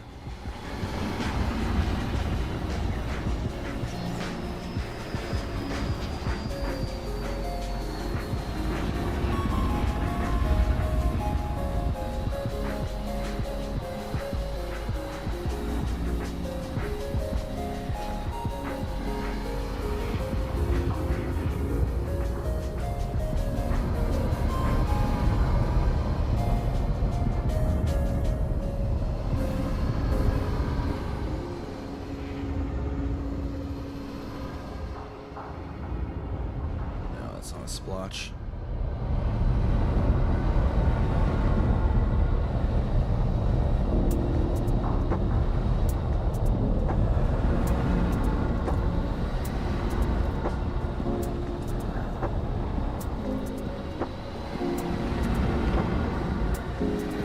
splotch.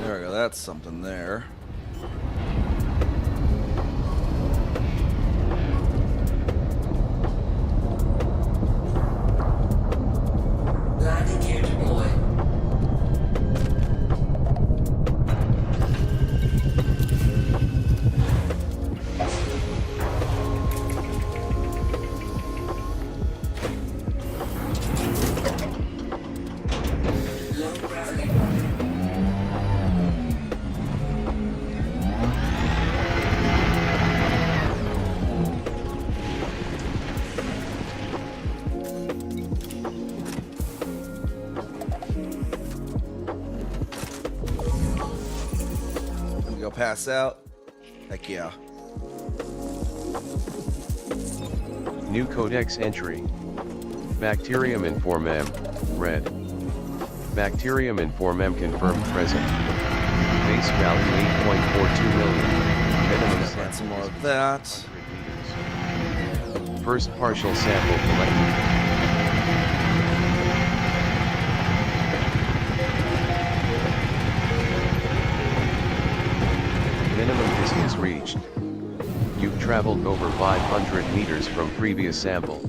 There we go, that's something there. Landing gear deployed. Low gravity. Gonna go pass out. Heck yeah. New codex entry. Bacterium informem, red. Bacterium informem confirmed present. Base value 8.42 million. Minimum Find sample some more is of that. 100 meters. First partial sample collected. Minimum distance reached. You've traveled over 500 meters from previous sample.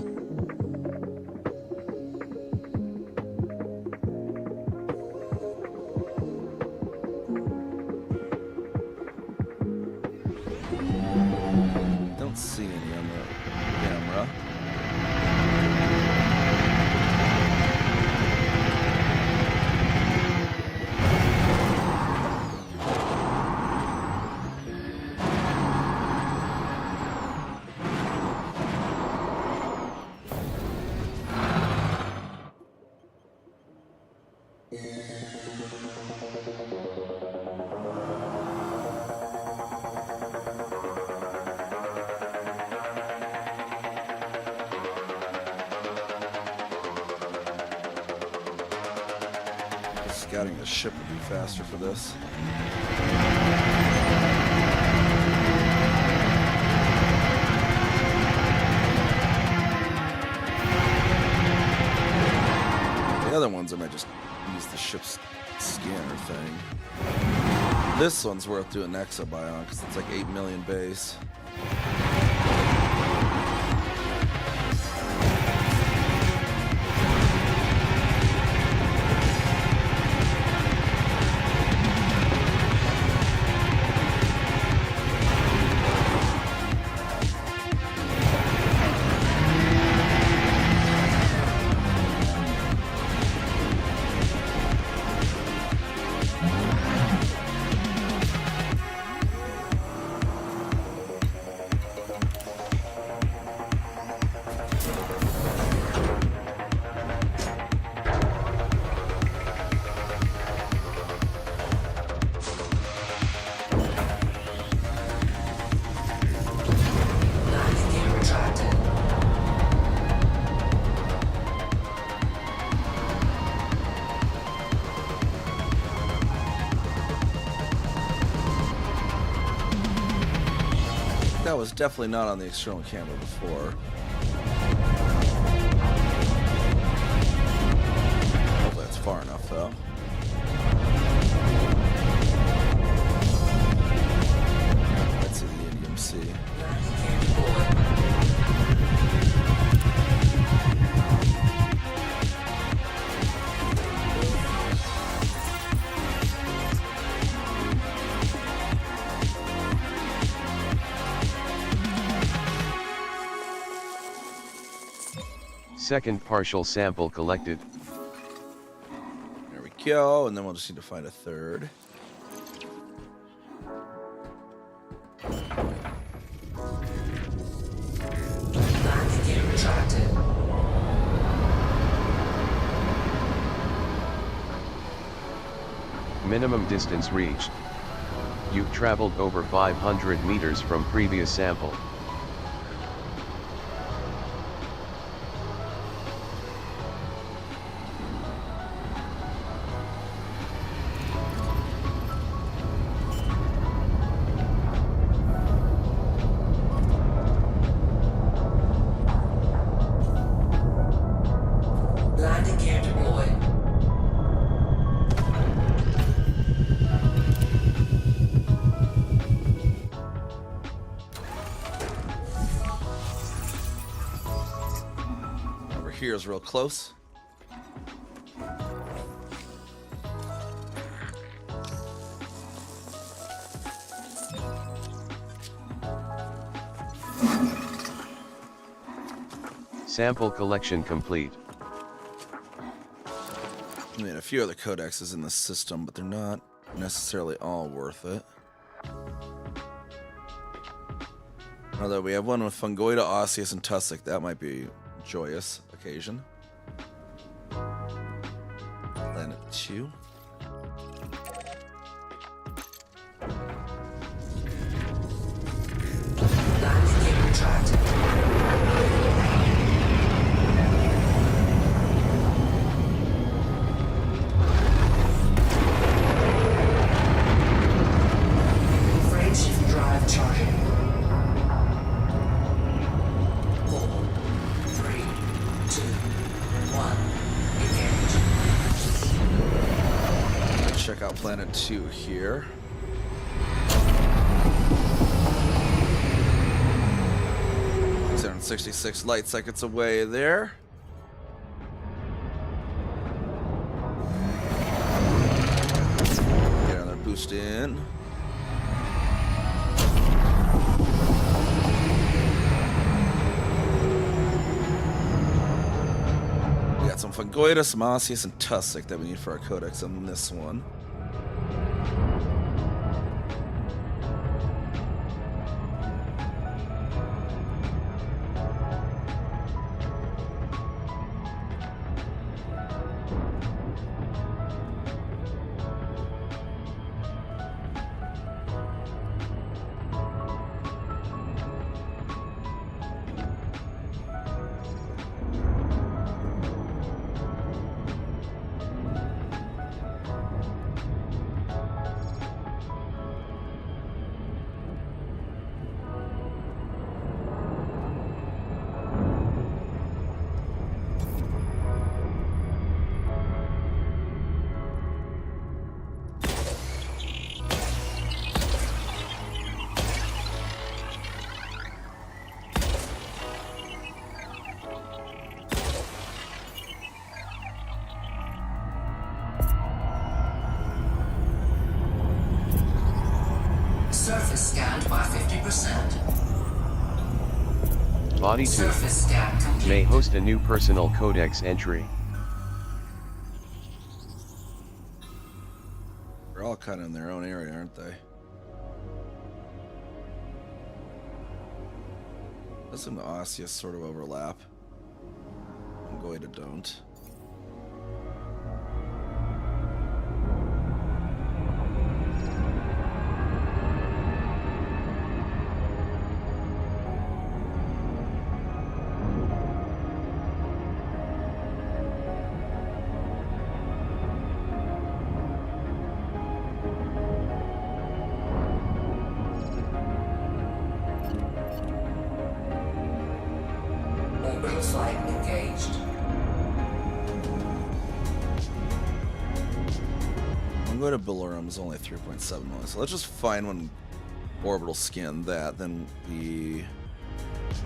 Don't see any on the camera. Scouting the ship would be faster for this. The other ones I might just use the ship's scanner thing. This one's worth doing an exobuy on because it's like 8 million base. Landing gear retracted. That was definitely not on the external camera before. Hopefully that's far enough though. Let's see the Indium Sea. Landing gear deployed. Second partial sample collected. There we go, and then we'll just need to find a third. Landing gear retracted. Minimum distance reached. You've traveled over 500 meters from previous sample. gear deployed. Over here is real close. Sample collection complete. I mean, a few other codexes in the system, but they're not necessarily all worth it. Although we have one with Fungoida, Osseous, and Tussock. That might be a joyous occasion. Planet 2. Lines gear retracted. Frameshift drive charging. 4, 3, 2, 1. Engage. Check out Planet 2 here. .66 light seconds away there. Get another boost in. We got some Fungoida, some Osseous, and Tussock that we need for our codex on this one. Surface scanned by 50%. Body 2 Surface scan complete. may host a new personal codex entry. They're all kind of in their own area, aren't they? Doesn't the Osseous sort of overlap? Fungoida don't. Orbital flight engaged. Fungoida Billorum is only 3.7 million, so let's just find one orbital scan that. Then the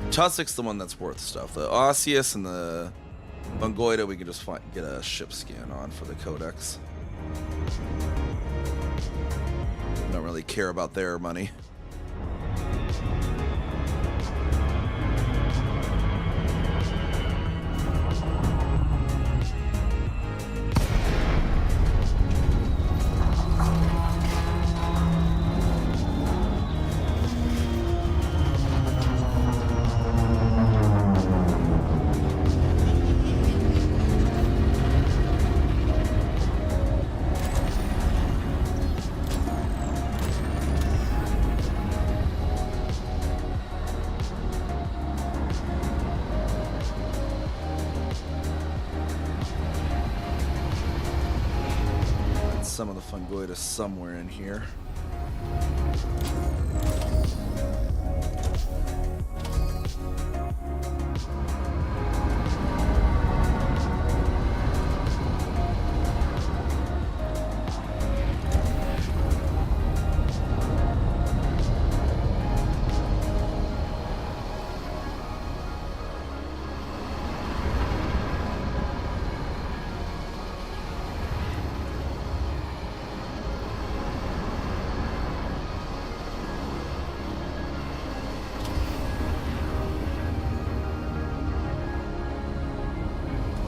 Tussock's the one that's worth stuff. The Osseous and the Fungoida we can just get a ship scan on for the codex. Don't really care about their money. Some of the Fungoida somewhere in here.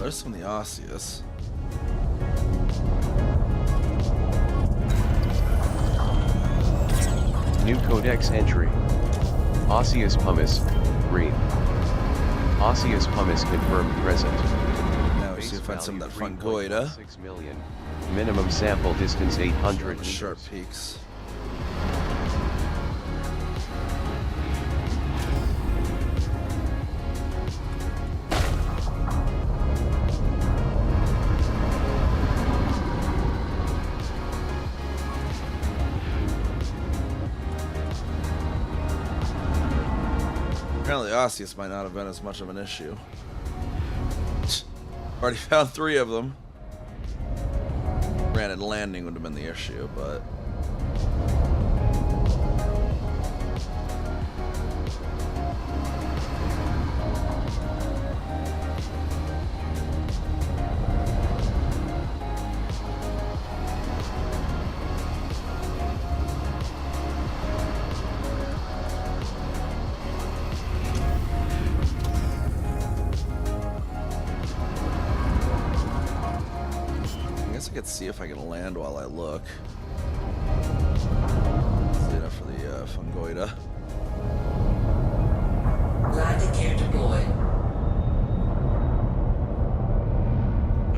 there's some of the osseous. New codex entry. Osseous pumice, green. Osseous pumice confirmed present. Now we see if we find some of that fungoida. 6 million. Minimum sample distance 800 meters. Sharp peaks. Apparently osseous might not have been as much of an issue. Already found 3 of them. Granted, landing would have been the issue, but... Let's see if I can land while I look. See enough for the fungoida. Landing gear deployed.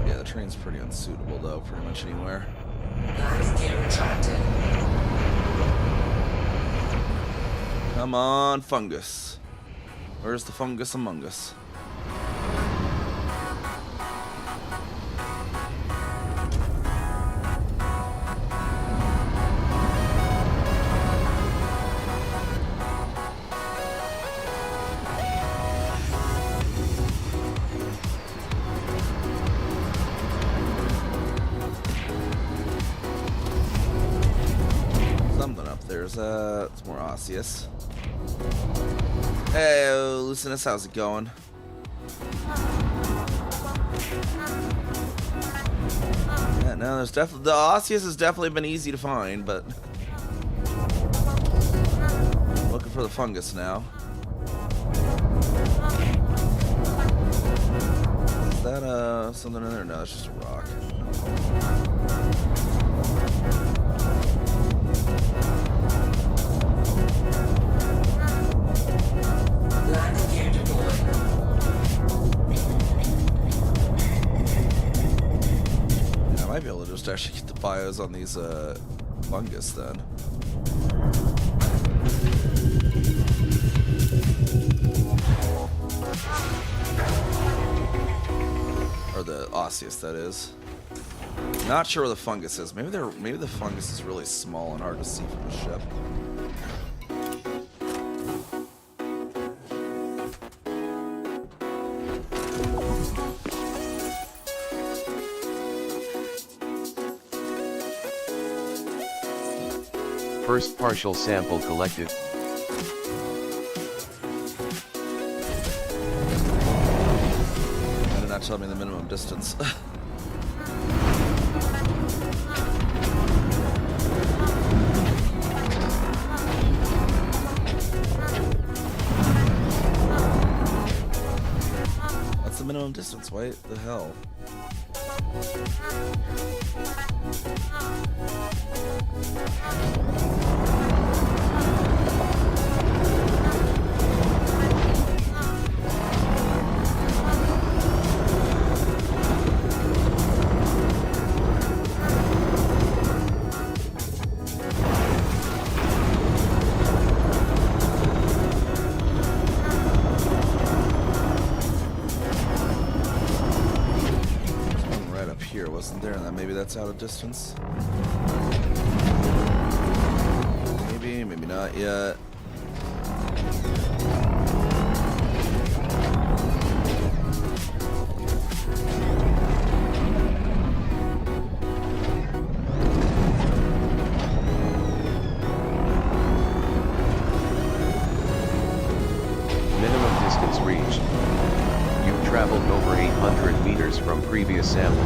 Yeah, the train's pretty unsuitable though, pretty much anywhere. Landing gear retracted. Come on, fungus. Where's the fungus among us? It's more osseous. Hey, Lucinus, how's it going? Yeah, no, there's definitely the osseous has definitely been easy to find, but looking for the fungus now. Is that something in there? No, it's just a rock. Landing gear deployed. Yeah, I might be able to just actually get the bios on these fungus then. Or the osseous, that is. Not sure where the fungus is. Maybe the fungus is really small and hard to see from the ship. First partial sample collected. Why did not tell me the minimum distance? What's the minimum distance? Why the hell? Wasn't there, and then maybe that's out of distance. Maybe not yet. Minimum distance reached. You've traveled over 800 meters from previous sample.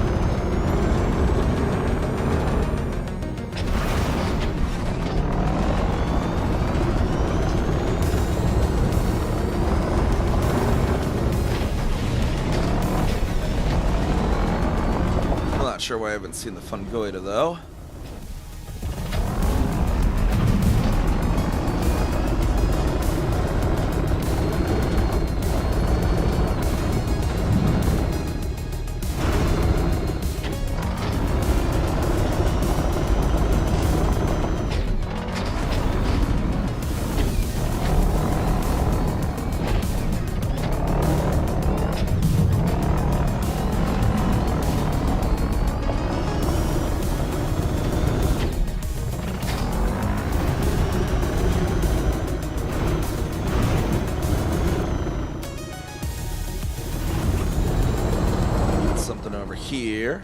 Not sure why I haven't seen the Fungoida though. Something over here.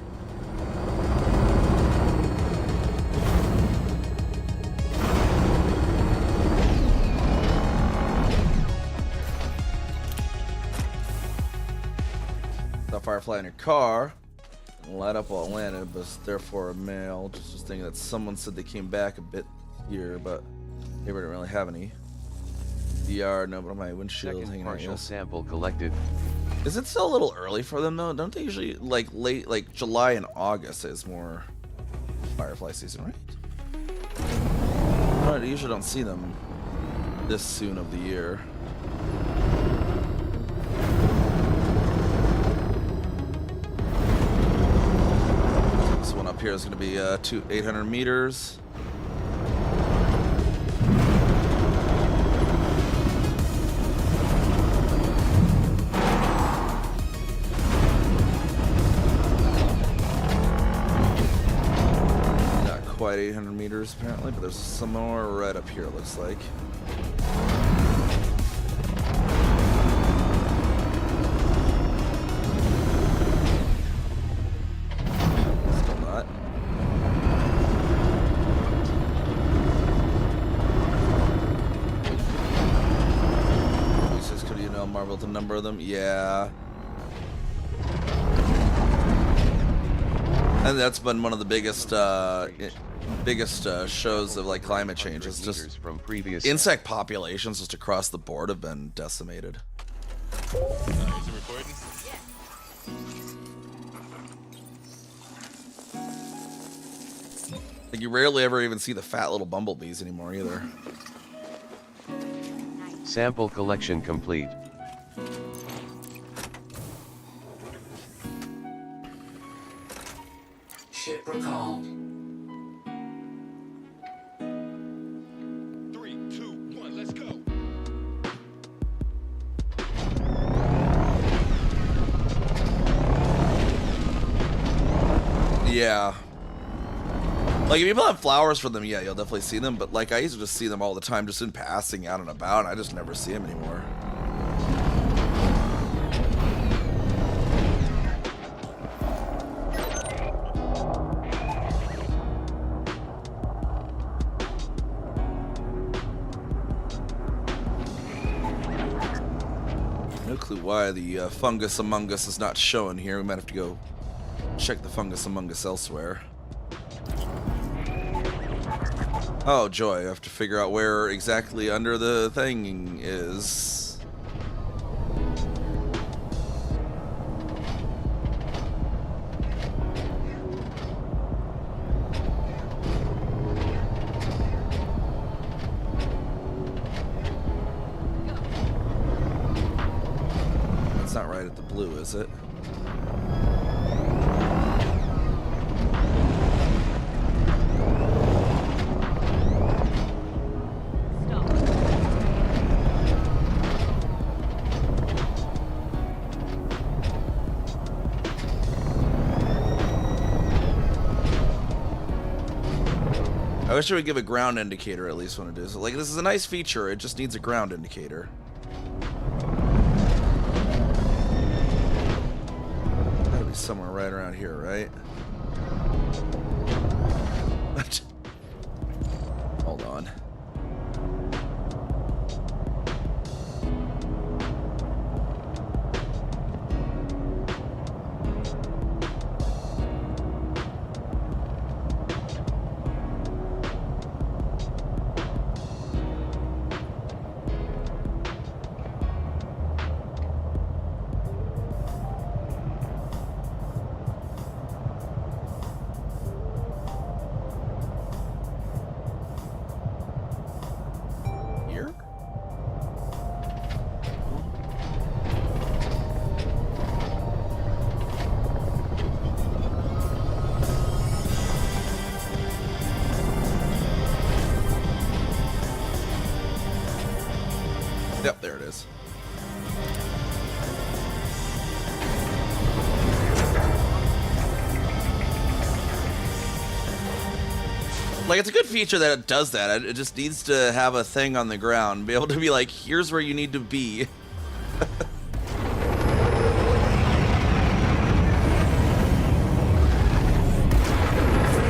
The Firefly in your car. Light up while it landed, but it's therefore a male. Just thinking that someone said they came back a bit here, but they didn't really have any. DR, no, but on my windshield Second hanging out. partial Yes. sample collected. Is it still a little early for them though? Don't they usually like late, like July and August is more Firefly season, right? I usually don't see them this soon of the year. This one up here is going to be 800 meters. Quite 800 meters apparently, but there's some more right up here, it looks like. Still not. He says, could you know marvel the number of them? Yeah. And that's been one of the biggest shows of like climate change. It's just From previous insect populations just across the board have been decimated. Is it recording? Like you rarely ever even see the fat little bumblebees anymore either. sample collection complete. Ship recalled. 3, 2, 1, let's go. Yeah. Like, if people have flowers for them, yeah, you'll definitely see them. But, like, I used to just see them all the time just in passing out and about, and I just never see them anymore. No clue why the fungus among us is not showing here. We might have to go check the fungus among us elsewhere. Oh, joy. I have to figure out where exactly under the thing is. It's not right at the blue, is it? I wish it would give a ground indicator at least when it is. Like, this is a nice feature, it just needs a ground indicator. Gotta be somewhere right around here, right? Hold on. Like, it's a good feature that it does that. It just needs to have a thing on the ground, be able to be like, here's where you need to be.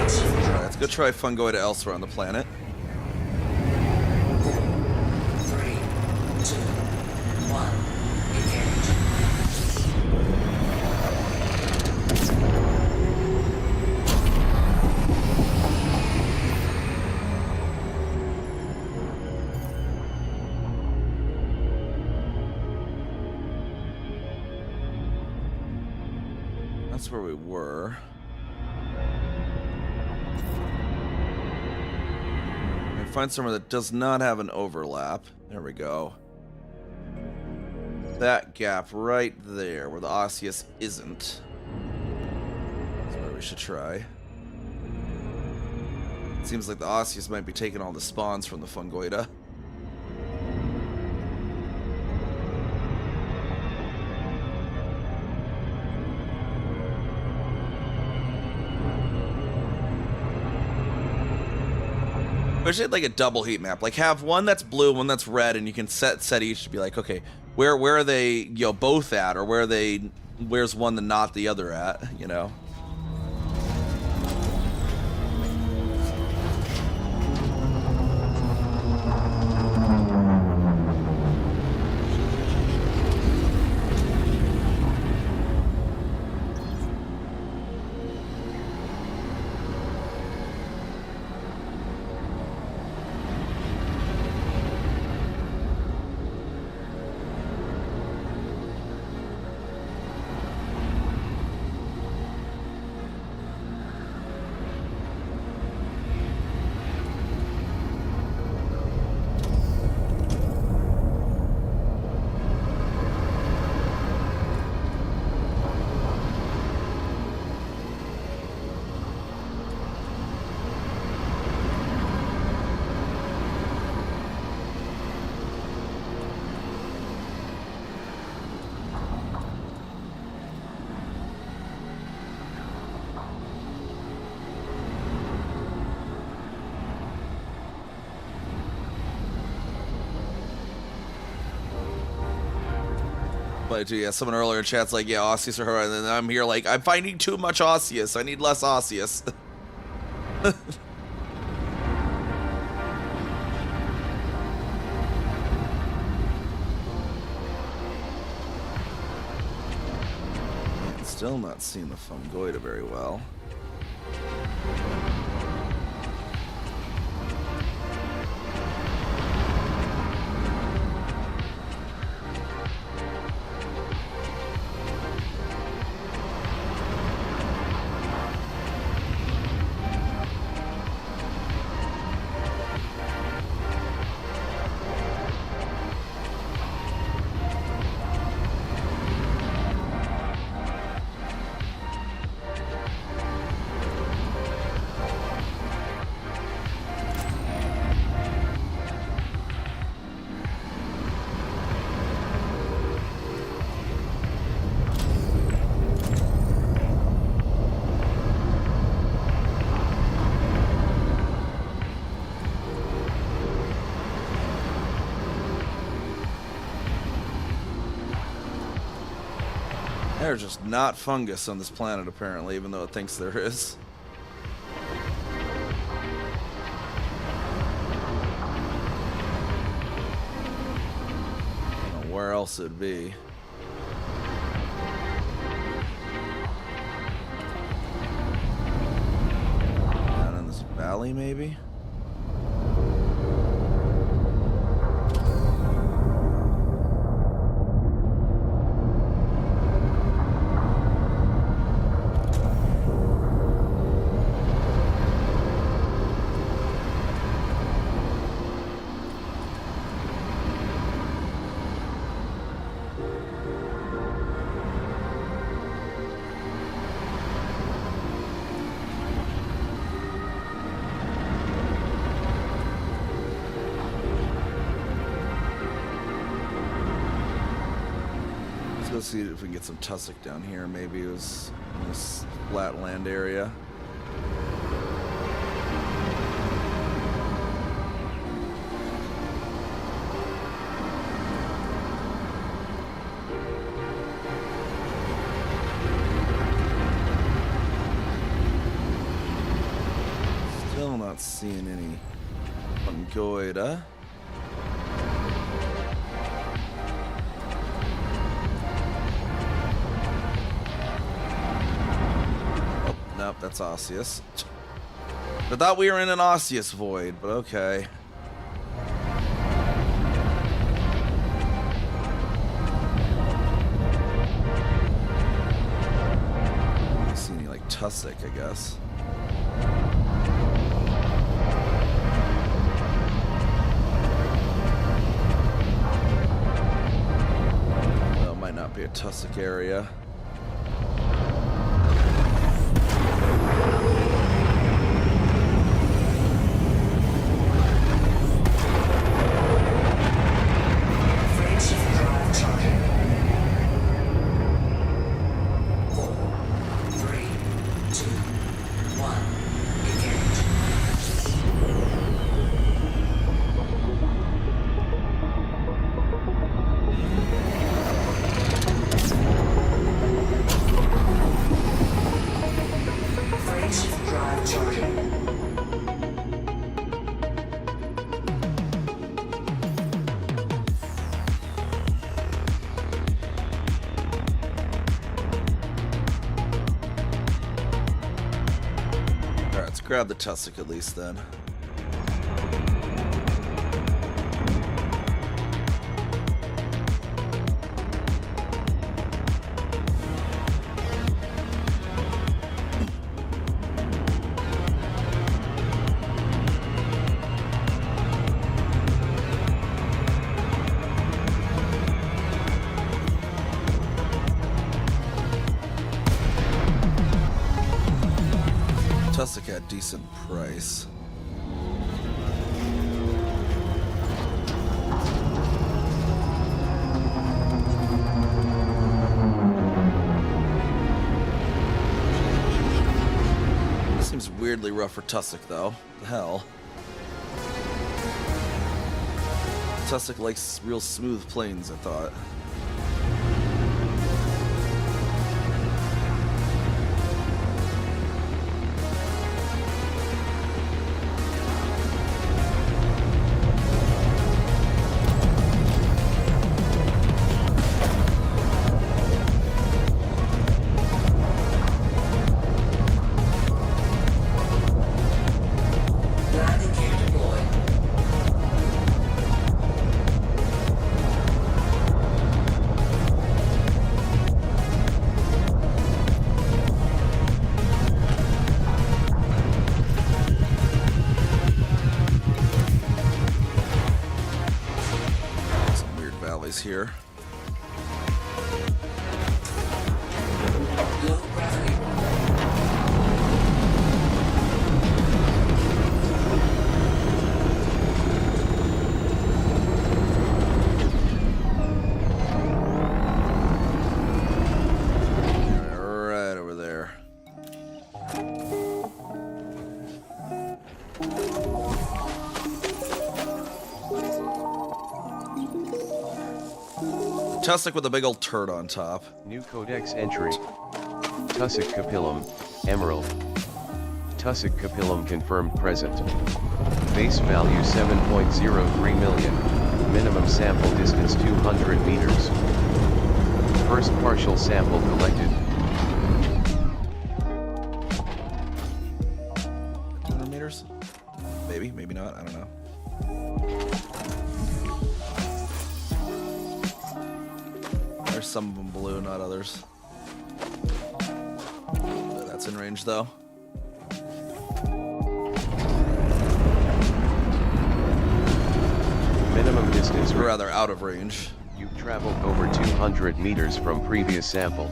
Alright, let's go try Fungoida elsewhere on the planet. 3, 2, 1. Engage. That's where we were. And find somewhere that does not have an overlap. There we go. That gap right there, where the osseous isn't. That's where we should try. Seems like the osseous might be taking all the spawns from the Fungoida. Wish it had like a double heat map. Like have one that's blue, one that's red, and you can set each to be like, okay, where are they, you know, both at, or where's one and not the other at, you know? But yeah, someone earlier in chat's like, yeah, osseous are her, and then I'm here like, I'm finding too much osseous. I need less osseous. Still not seeing the Fungoida very well. There's just not fungus on this planet, apparently, even though it thinks there is. I don't know where else it'd be. Down in this valley, maybe? Let's see if we can get some tussock down here. Maybe it was in this flat land area. Still not seeing any fungoida. Oh, nope, that's osseous. I thought we were in an osseous void, but okay. See any like tussock, I guess. Well, it might not be a tussock area. Grab the tussock at least then. Tussock had decent price. Seems weirdly rough for tussock though. The hell. Tussock likes real smooth plains, I thought. Here. Right over there. Tussock with a big old turd on top. New codex entry. Tussock capillum, emerald. Tussock capillum confirmed present. Base value 7.03 million. Minimum sample distance 200 meters. First partial sample collected. 200 meters? Maybe, maybe not, I don't know. There's some of them blue, not others. That's in range though. Minimum distance, or rather out of range. You've traveled over 200 meters from previous sample.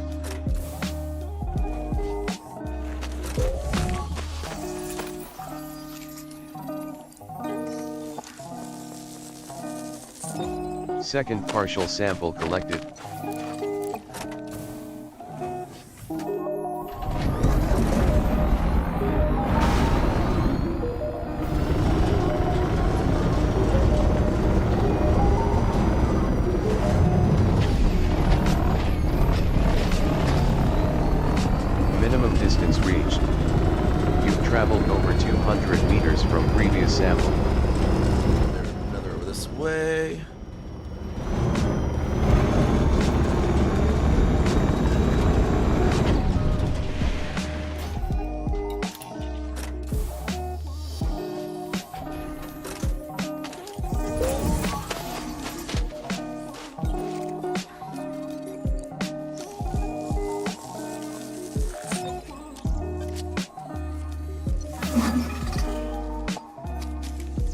Second partial sample collected. Minimum distance reached. You've traveled over 200 meters from previous sample. There's another over this way.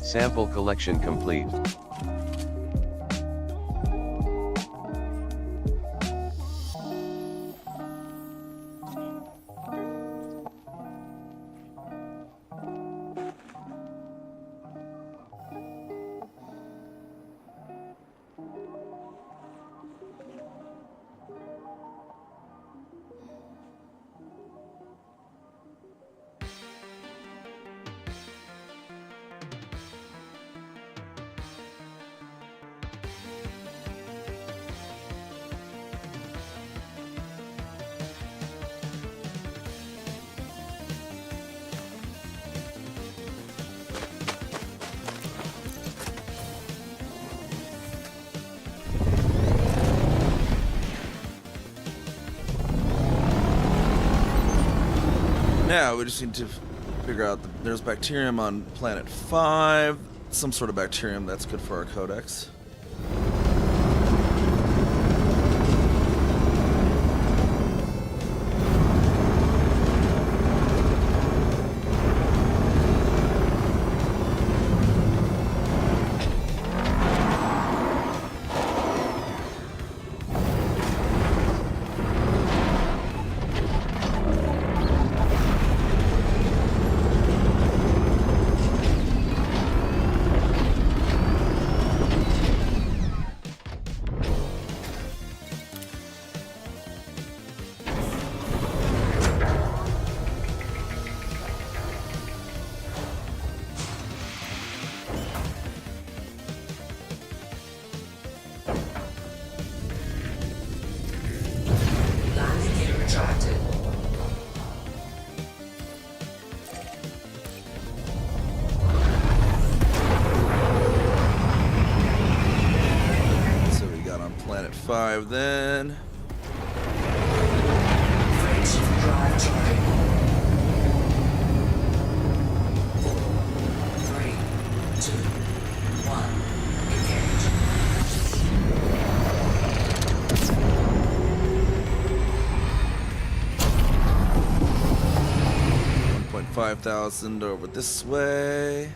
Sample collection complete. Now we just need to figure out there's bacterium on planet 5, some sort of bacterium that's good for our codex. Landing gear retracted. So we got on planet 5 then. Freight drive charging. 3, 2, 1. Engage. 5,000 over this way.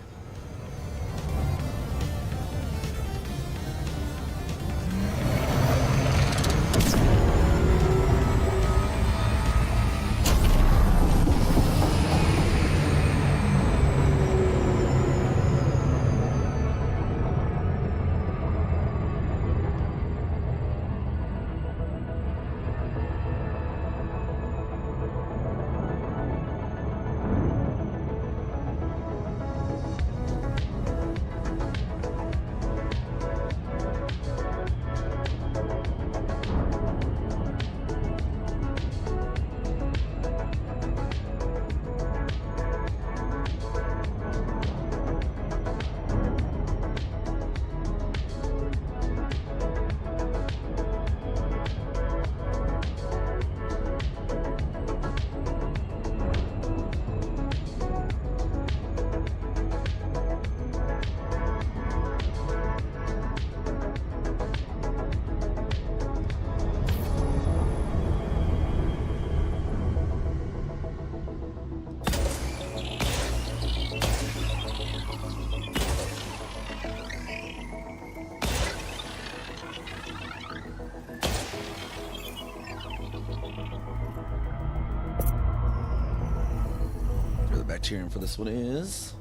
Where the bacterium for this one is.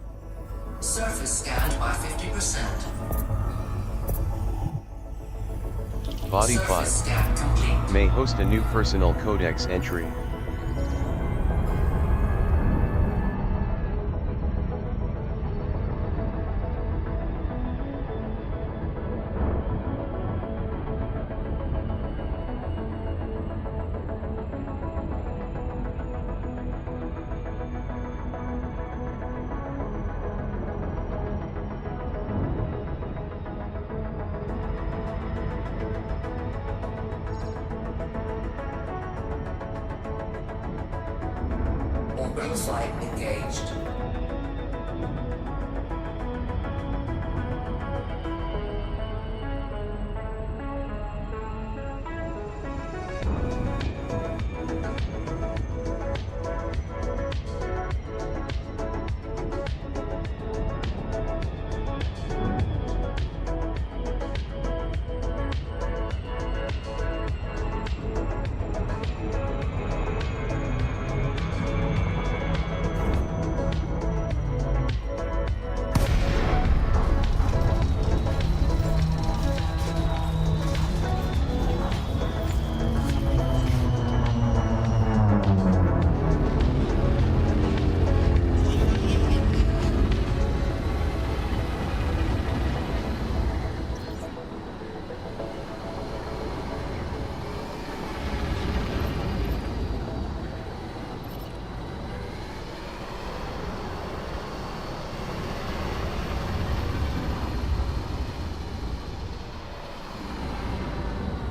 Surface scanned by 50%. Body Surface 5 scan complete. may host a new personal codex entry. Lowering flight engaged.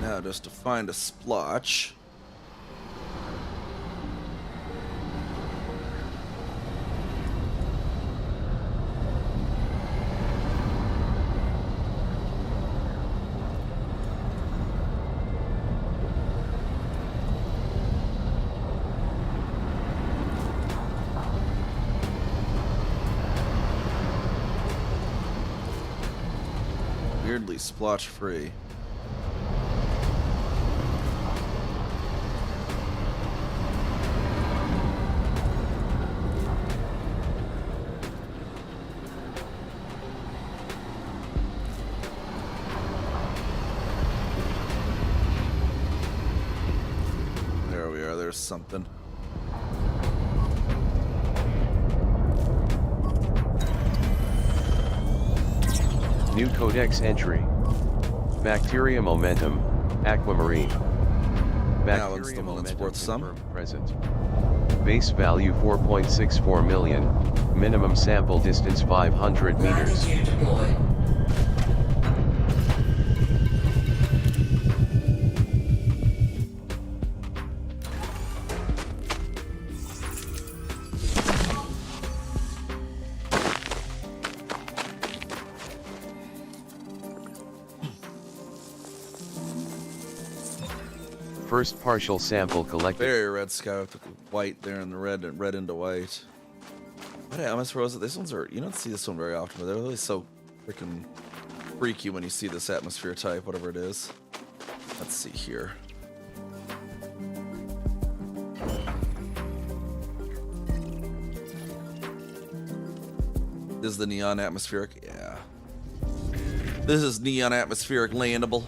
Now just to find a splotch. Weirdly splotch free. There we are, there's something. New codex entry. Bacteria momentum, aquamarine. Now it's the Bacteria one that's momentum worth some. confirmed present. Base value 4.64 million. Minimum sample distance 500 meters. Gravity deployed. First partial sample collected. Very red sky with the white there and the red and red into white. What atmosphere was it? These ones are, you don't see this one very often, but they're really so freaking freaky when you see this atmosphere type, whatever it is. Let's see here. This is the neon atmospheric, yeah. This is neon atmospheric landable.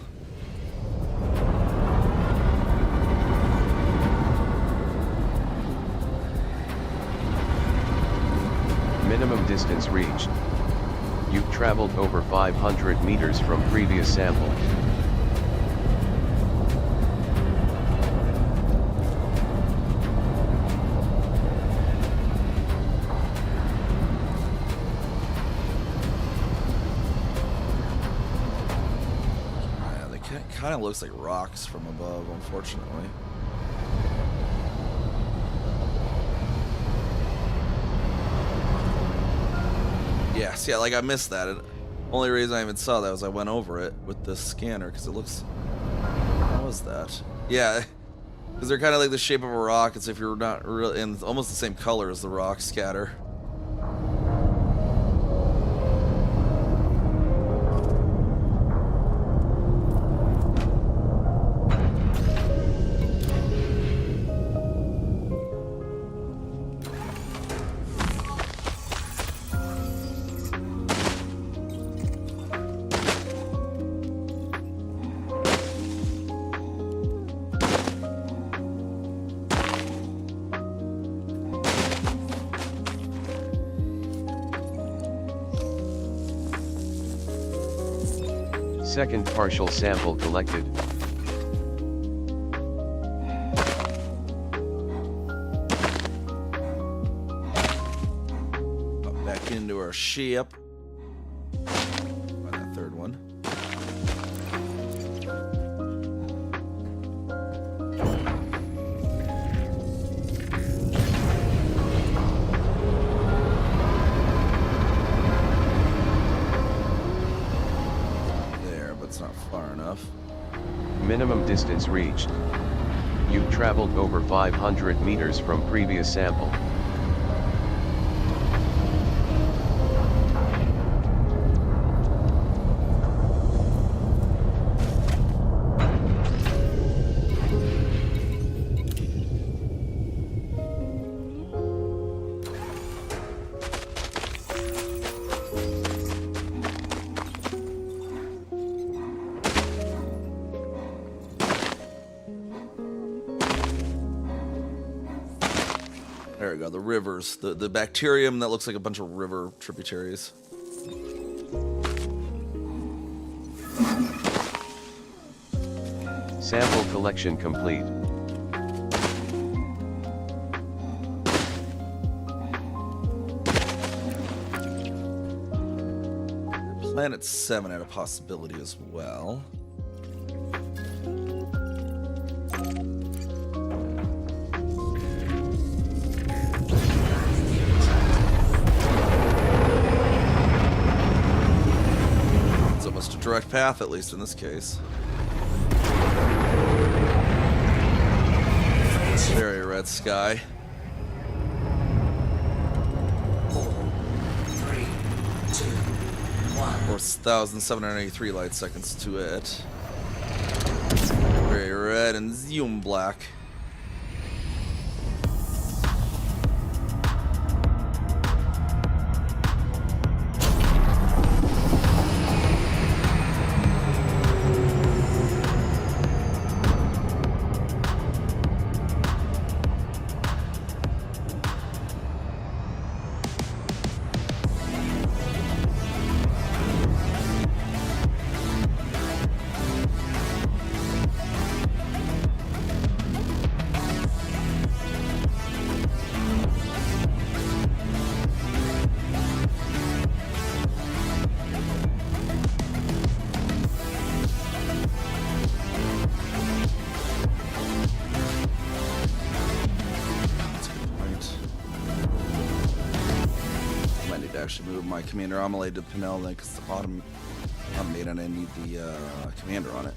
Minimum distance reached. You've traveled over 500 meters from previous sample. Yeah, they kind of looks like rocks from above, unfortunately. Yes, yeah, like I missed that. And only reason I even saw that was I went over it with the scanner because it looks. What was that? Yeah, because they're kind of like the shape of a rock. It's if you're not really, and almost the same color as the rock scatter. Second partial sample collected. Up back into our ship. Find that third one. Minimum distance reached. You've traveled over 500 meters from previous sample. There we go, the rivers. The bacterium that looks like a bunch of river tributaries. Sample collection complete. Planet 7 had a possibility as well. It's almost a direct path, at least in this case. Very red sky. 4, 3, 2, 1. 4,783 light seconds to it. Very red and zoom black. Actually move my commander Amelie to Pinel then, because the automate and I need the commander on it.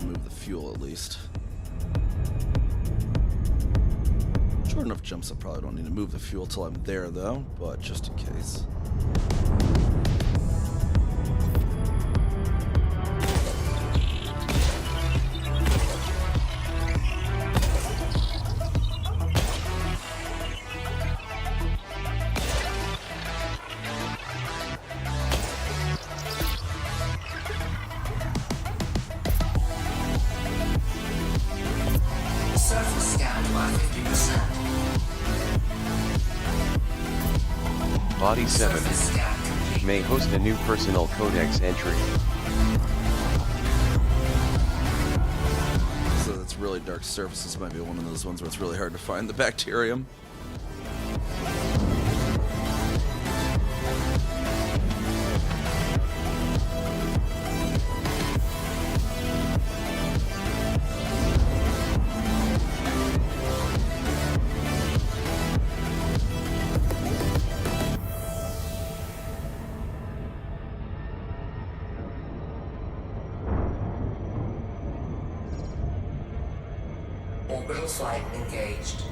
Move the fuel at least. Short enough jumps, I probably don't need to move the fuel till I'm there though, but just in case. Surface scanned by 50%. Body 7 Surface scan complete. may host a new personal codex entry. So that's really dark surfaces. Might be one of those ones where it's really hard to find the bacterium. Orbital flight engaged.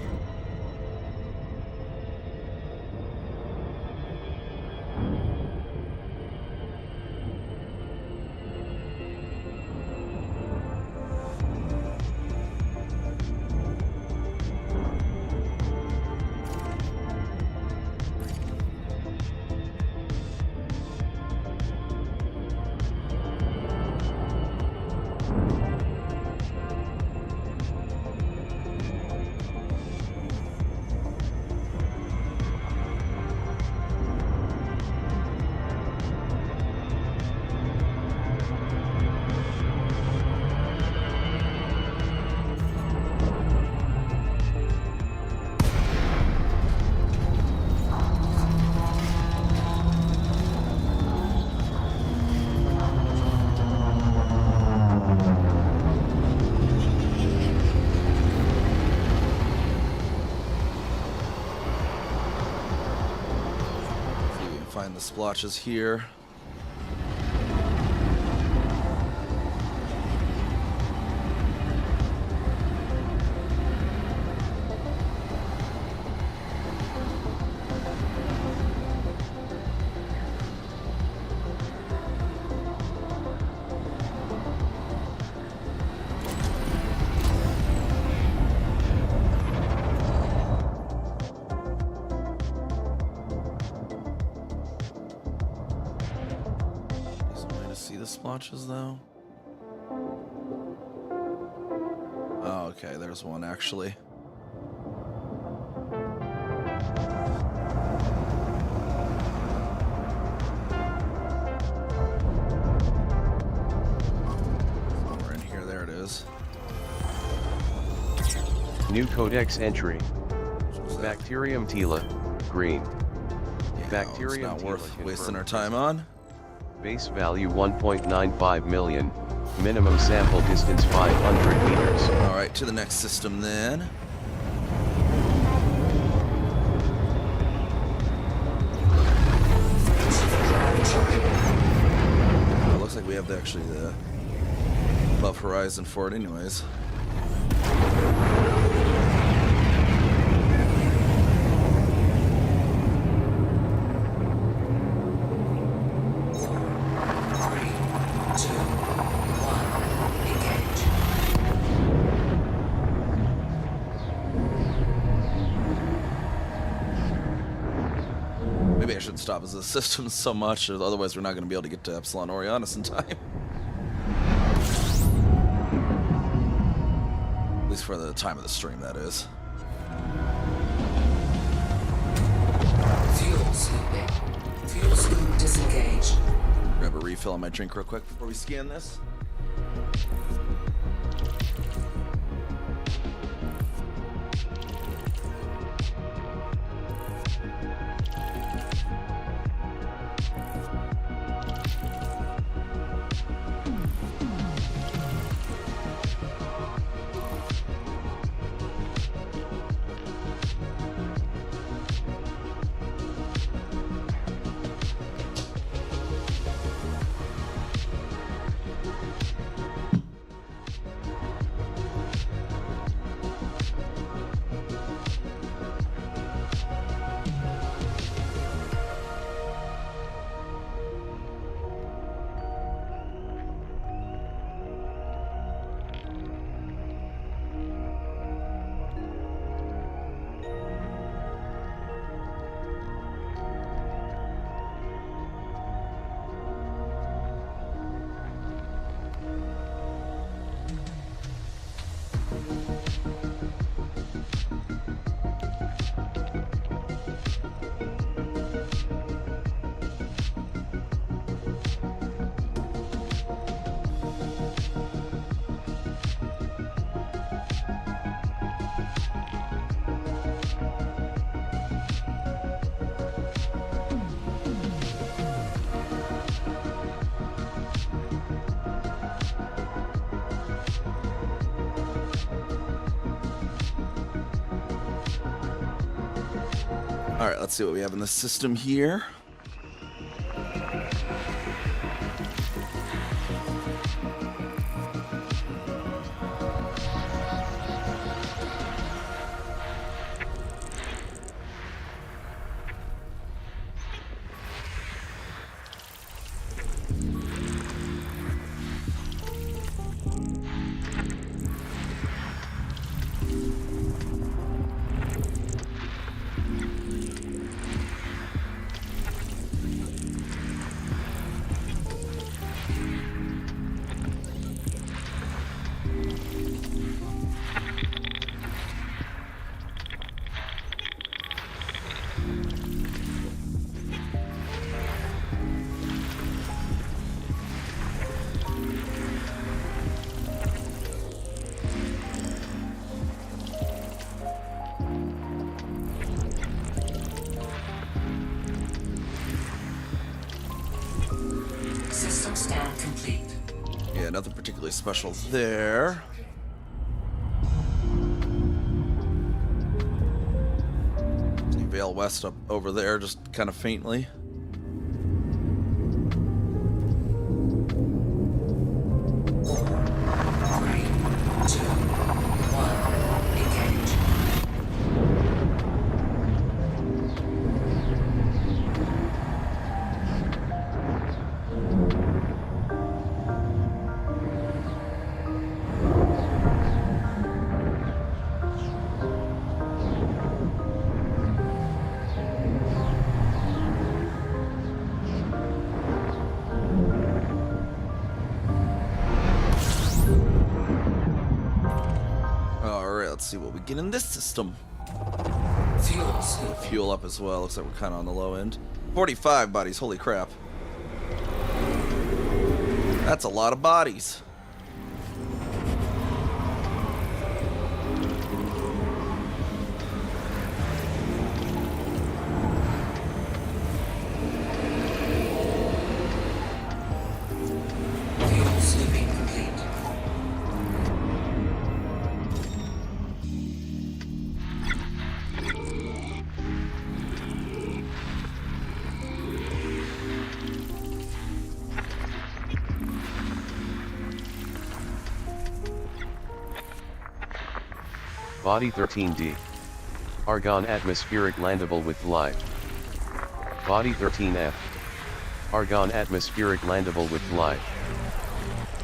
find the splotches here. See the splotches though? Oh, okay, there's one actually. Somewhere in here, there it is. New codex entry. What was that? Bacterium tela, green. Yeah, Bacterium it's not tela worth wasting confirmed. our time on. Base value 1.95 million. Minimum sample distance 500 meters. All right, to the next system then. It looks like we have actually the above horizon for it anyways. Three, two, one, engage. Maybe I shouldn't stop as the system so much, or otherwise we're not going to be able to get to Epsilon Orionis in time. At least for the time of the stream, that is. Fuel scooping. Fuel scoop disengaged. Grab a refill on my drink real quick before we scan this. All right, let's see what we have in the system here. System scan complete. Yeah, nothing particularly special there. See Vale West up over there, just kind of faintly. let's see what we get in this system. Fuel scooping. Fuel up as well. Looks like we're kind of on the low end. 45 bodies. Holy crap. That's a lot of bodies. Fuel scooping complete. Body 13D. Argon atmospheric landable with life. Body 13F. Argon atmospheric landable with life.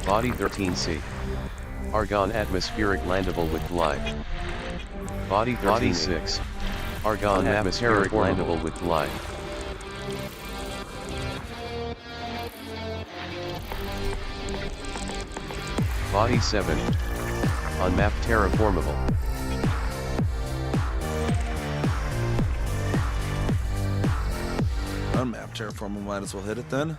Body 13C. Argon atmospheric landable with life. Body 13-6. Argon atmospheric landable with life. Body 7. Unmapped terraformable. Unmapped terraforming, might as well hit it then.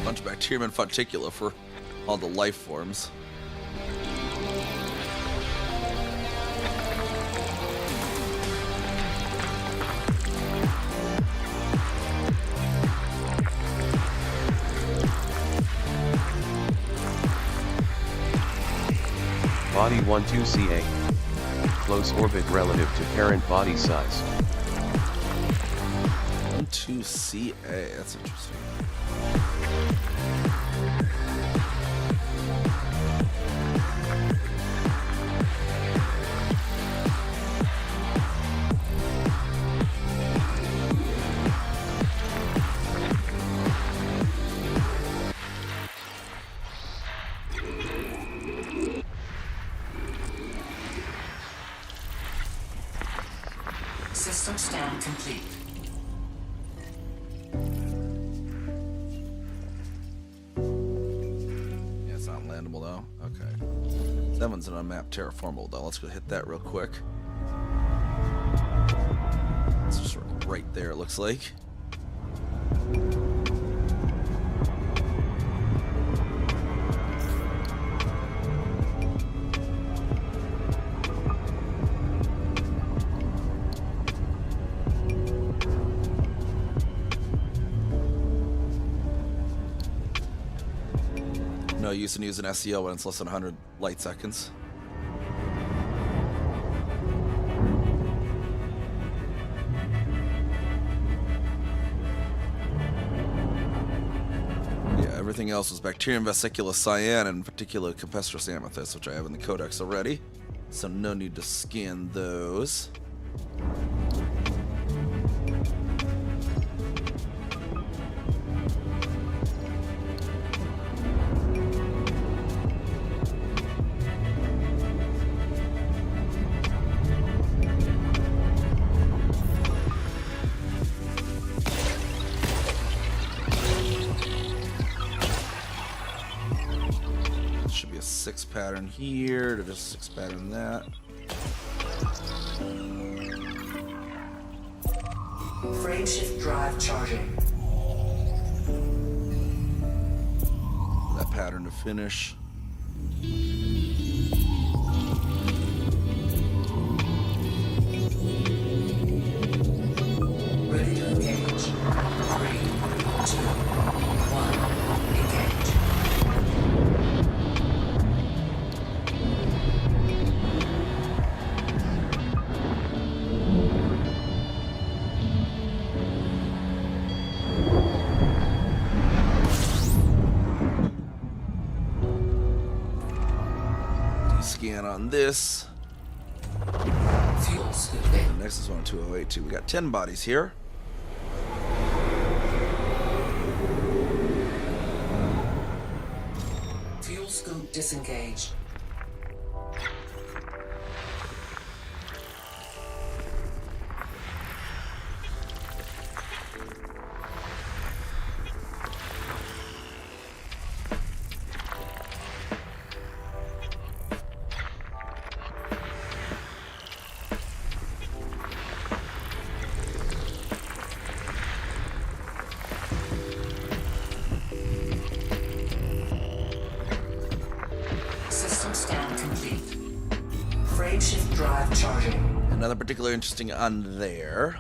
Bunch of bacterium and fonticula for all the life forms. Body 12CA. Close orbit relative to parent body size. 12CA, that's interesting. System scan complete. Yeah, it's not landable though. Okay. That one's an unmapped terraformable though. Let's go hit that real quick. It's just right there, it looks like. No use in using SEO when it's less than 100 light seconds. Yeah, everything else was bacterium, vesiculus, cyan, and particular capestrous amethyst, which I have in the codex already. So no need to scan those. Should be a 6 pattern here to just 6 pattern that. Frameshift drive charging. That pattern to finish. Ready to engage. 3, 2, 1, engage. scan on this. Fuel scooping. Next is one on 2082. We got 10 bodies here. Fuel scoop disengaged. System scan complete. Frameshift drive charging. Another particular interesting on there.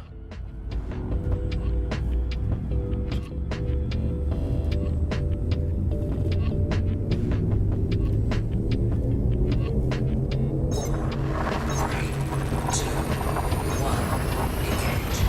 Three, two, one. Engage.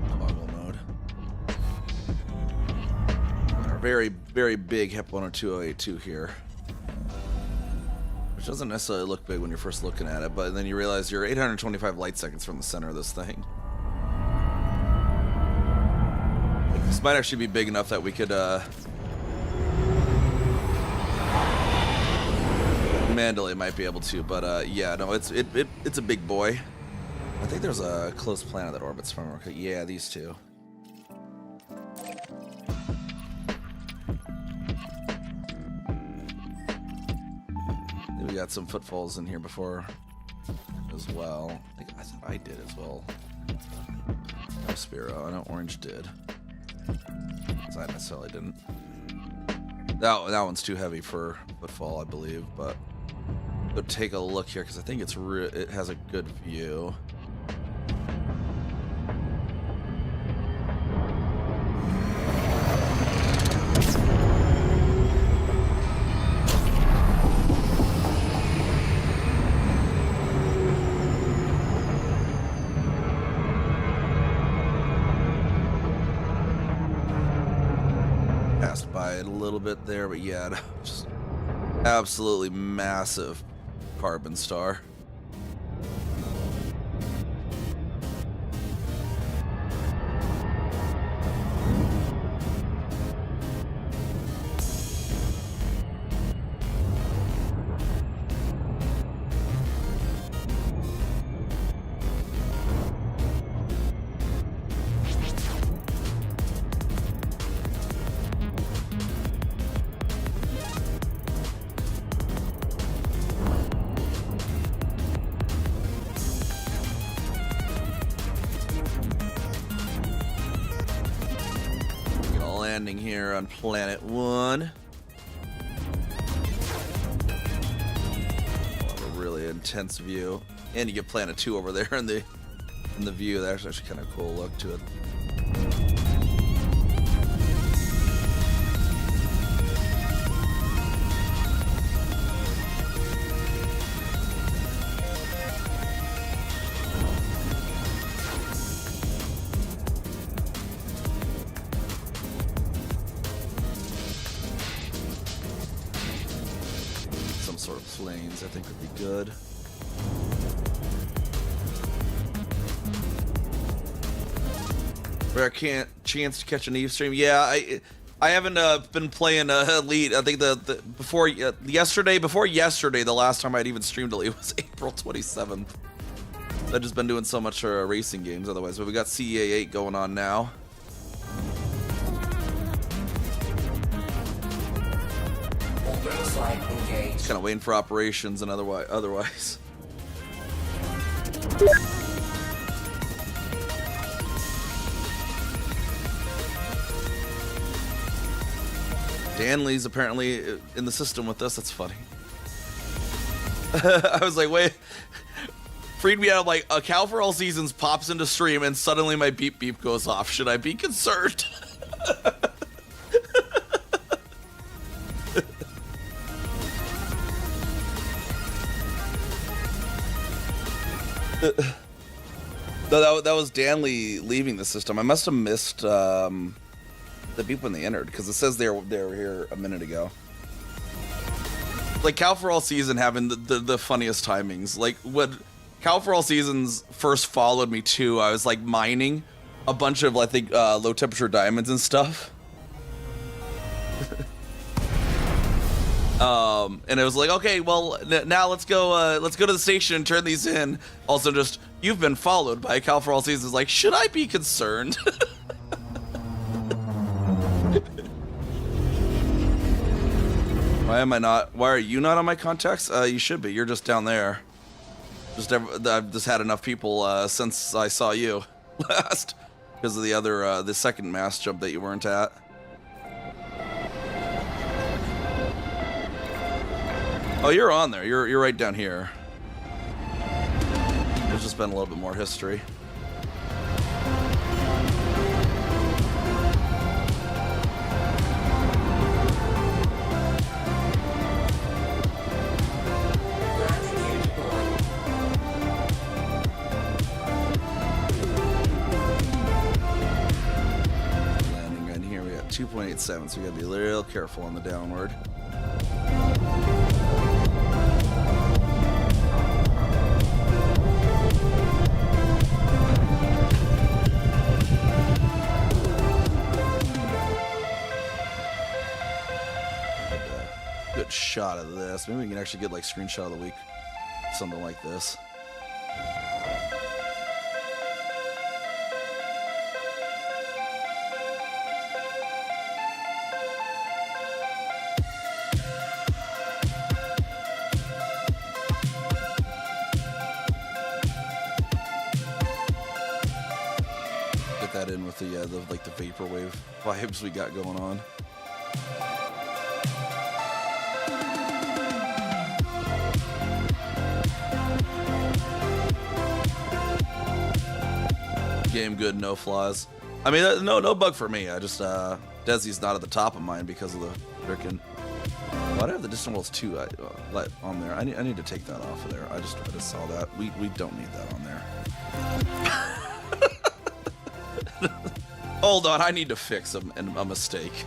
Toggle mode. Our very, very big HEP 102082 here. Which doesn't necessarily look big when you're first looking at it, but then you realize you're 825 light seconds from the center of this thing. This might actually be big enough that we could, Mandalay might be able to, but yeah, no, it's a big boy. I think there's a close planet that orbits from her. Yeah, these two. We got some footfalls in here before as well. I thought I did as well. No, Spiro. I know Orange did. So I necessarily didn't. That one's too heavy for footfall, I believe, but go take a look here because I think it has a good view. Passed by it a little bit there, but yeah, just absolutely massive carbon star. Landing here on planet 1. We'll have a really intense view, and you get planet 2 over there in the view. That's actually kind of a cool look to it. Sort of planes, I think would be good. Rare chance to catch an Eve stream. Yeah, I haven't been playing Elite. I think before yesterday, the last time I'd even streamed Elite was April 27th. I've just been doing so much racing games otherwise. But we got CEA 8 going on now. Kind of waiting for operations and otherwise. Danley's apparently in the system with us. That's funny. I was like, wait. Freed me out. Like, a Cow for All Seasons pops into stream and suddenly my beep beep goes off. Should I be concerned? No, that was Danley leaving the system. I must have missed the beep when they entered, because it says they were here a minute ago. Like, Cal for All Season having the funniest timings. Like, when Cal for All Seasons first followed me too, I was like mining a bunch of, I think, low temperature diamonds and stuff. And it was like, okay, well, now let's go to the station and turn these in. Also, just, you've been followed by Cal for All Seasons. Like, should I be concerned? Why are you not on my contacts? You should be. You're just down there. I've just had enough people since I saw you last, because of the second mass jump that you weren't at. Oh, you're on there. You're right down here. There's just been a little bit more history. Landing right here. We got 2.87, so we gotta be real careful on the downward. Good shot of this. Maybe we can actually get like screenshot of the week, something like this. Get that in with the like the vaporwave vibes we got going on. Game good, no flaws. I mean, no bug for me. I just Desi's not at the top of mine because of the frickin'. Why do I have the distant worlds 2 on there? I need to take that off of there. I just saw that. We don't need that on there. Hold on, I need to fix a mistake.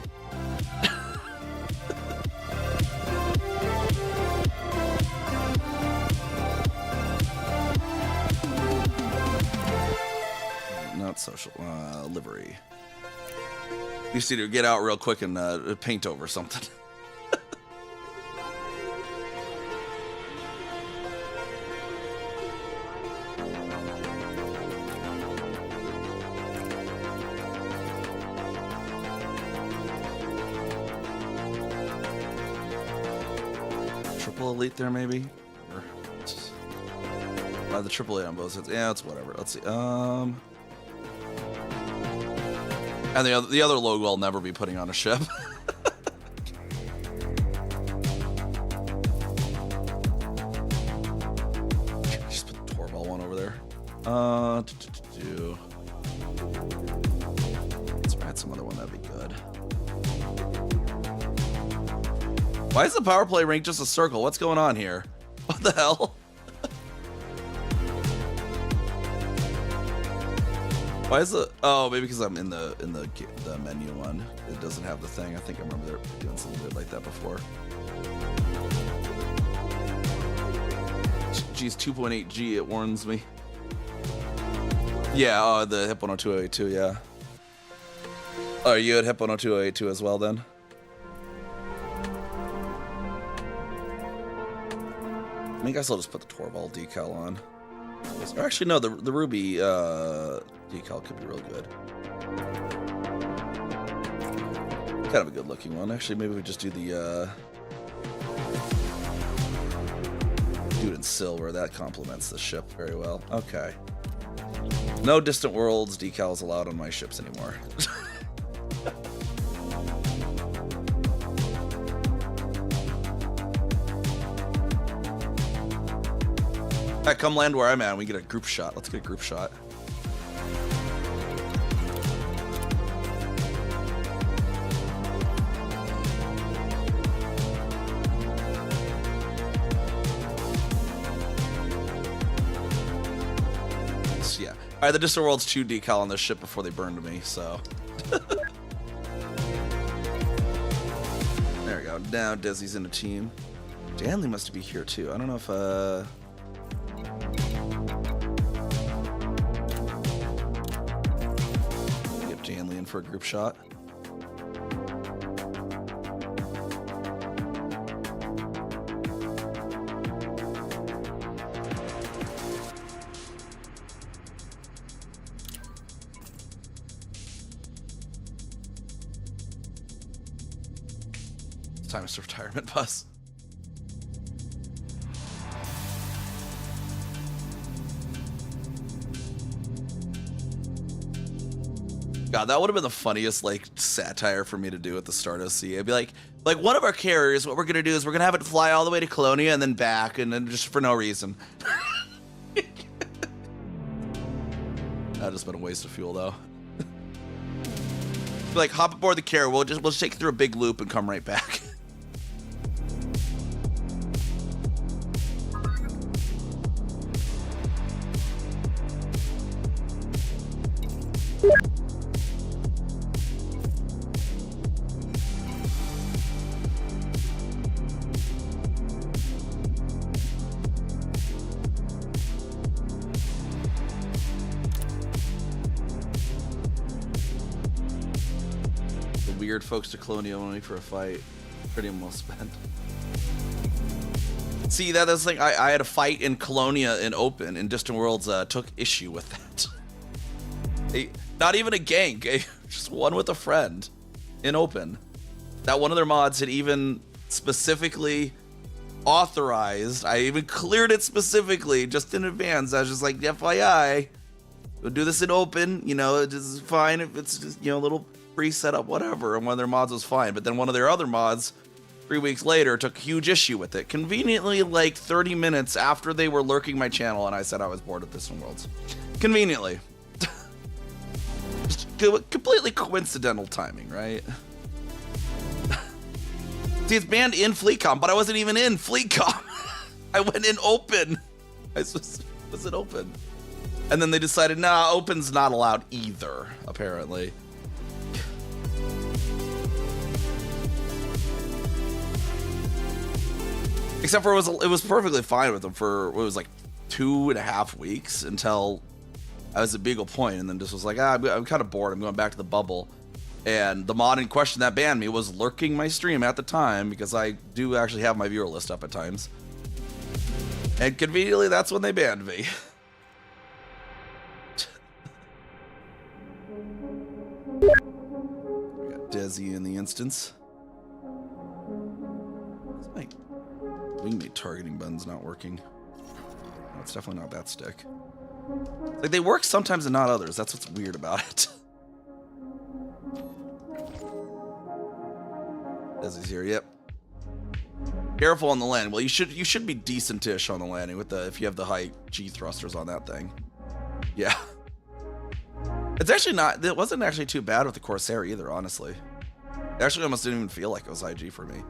Not social. Livery. You see to get out real quick and paint over something. Triple elite there, maybe? Or the triple A on both sides. Yeah, it's whatever. Let's see. And the other logo I'll never be putting on a ship. Just put the Torball one over there. Let's add some other one, that'd be good. Why is the power play rank just a circle? What's going on here? What the hell? Why is it? Oh, maybe because I'm in the menu one. It doesn't have the thing. I think I remember doing something good like that before. Geez, 2.8G, it warns me. Yeah, the HIP 102.082, yeah. Oh, are you at HIP 102.082 as well then? I guess I'll just put the Torball decal on. Or actually, no, the Ruby decal could be real good. Kind of a good looking one. Actually, maybe we just do the do it in silver. That complements the ship very well. Okay. No distant worlds decals allowed on my ships anymore. Heck, come land where I'm at and we get a group shot. Let's get a group shot. Alright, the Distant Worlds 2 decal on this ship before they burned me, so. There we go. Now Desi's in a team. Danley must be here too. I don't know if get Danley in for a group shot. Time is retirement bus. God, that would have been the funniest like satire for me to do at the start of C. I'd be like one of our carriers, what we're gonna do is we're gonna have it fly all the way to Colonia and then back, and then just for no reason. That'd just been a waste of fuel though. Be like, hop aboard the carrier, we'll just take you through a big loop and come right back. Weird folks to Colonial only for a fight. Pretty well spent. See, that's the thing. I had a fight in Colonia in Open, and Distant Worlds took issue with that. Not even a gank, just one with a friend in Open. That one of their mods had even specifically authorized. I even cleared it specifically just in advance. I was just like, FYI, we'll do this in Open. You know, it's just fine if it's just, you know, a little pre-setup, whatever, and one of their mods was fine, but then one of their other mods 3 weeks later took huge issue with it, conveniently like 30 minutes after they were lurking my channel and I said I was bored of Distant Worlds. Conveniently. Just completely coincidental timing, right? See, it's banned in FleetCom, but I wasn't even in FleetCom. I went in Open. I was in Open. And then they decided, nah, Open's not allowed either, apparently. Except for it was perfectly fine with them for, it was like 2.5 weeks until I was at Beagle Point, and then just was like, I'm kind of bored, I'm going back to the bubble. And the mod in question that banned me was lurking my stream at the time, because I do actually have my viewer list up at times. And conveniently, that's when they banned me. We got Desi in the instance. Like, wingmate targeting button's not working. No, it's definitely not that stick. Like, they work sometimes and not others. That's what's weird about it. Desi's here. Yep. Careful on the landing. Well, you should be decent-ish on the landing with the, if you have the high G thrusters on that thing. Yeah. It's actually not. It wasn't actually too bad with the Corsair either, honestly. It actually almost didn't even feel like it was high G for me.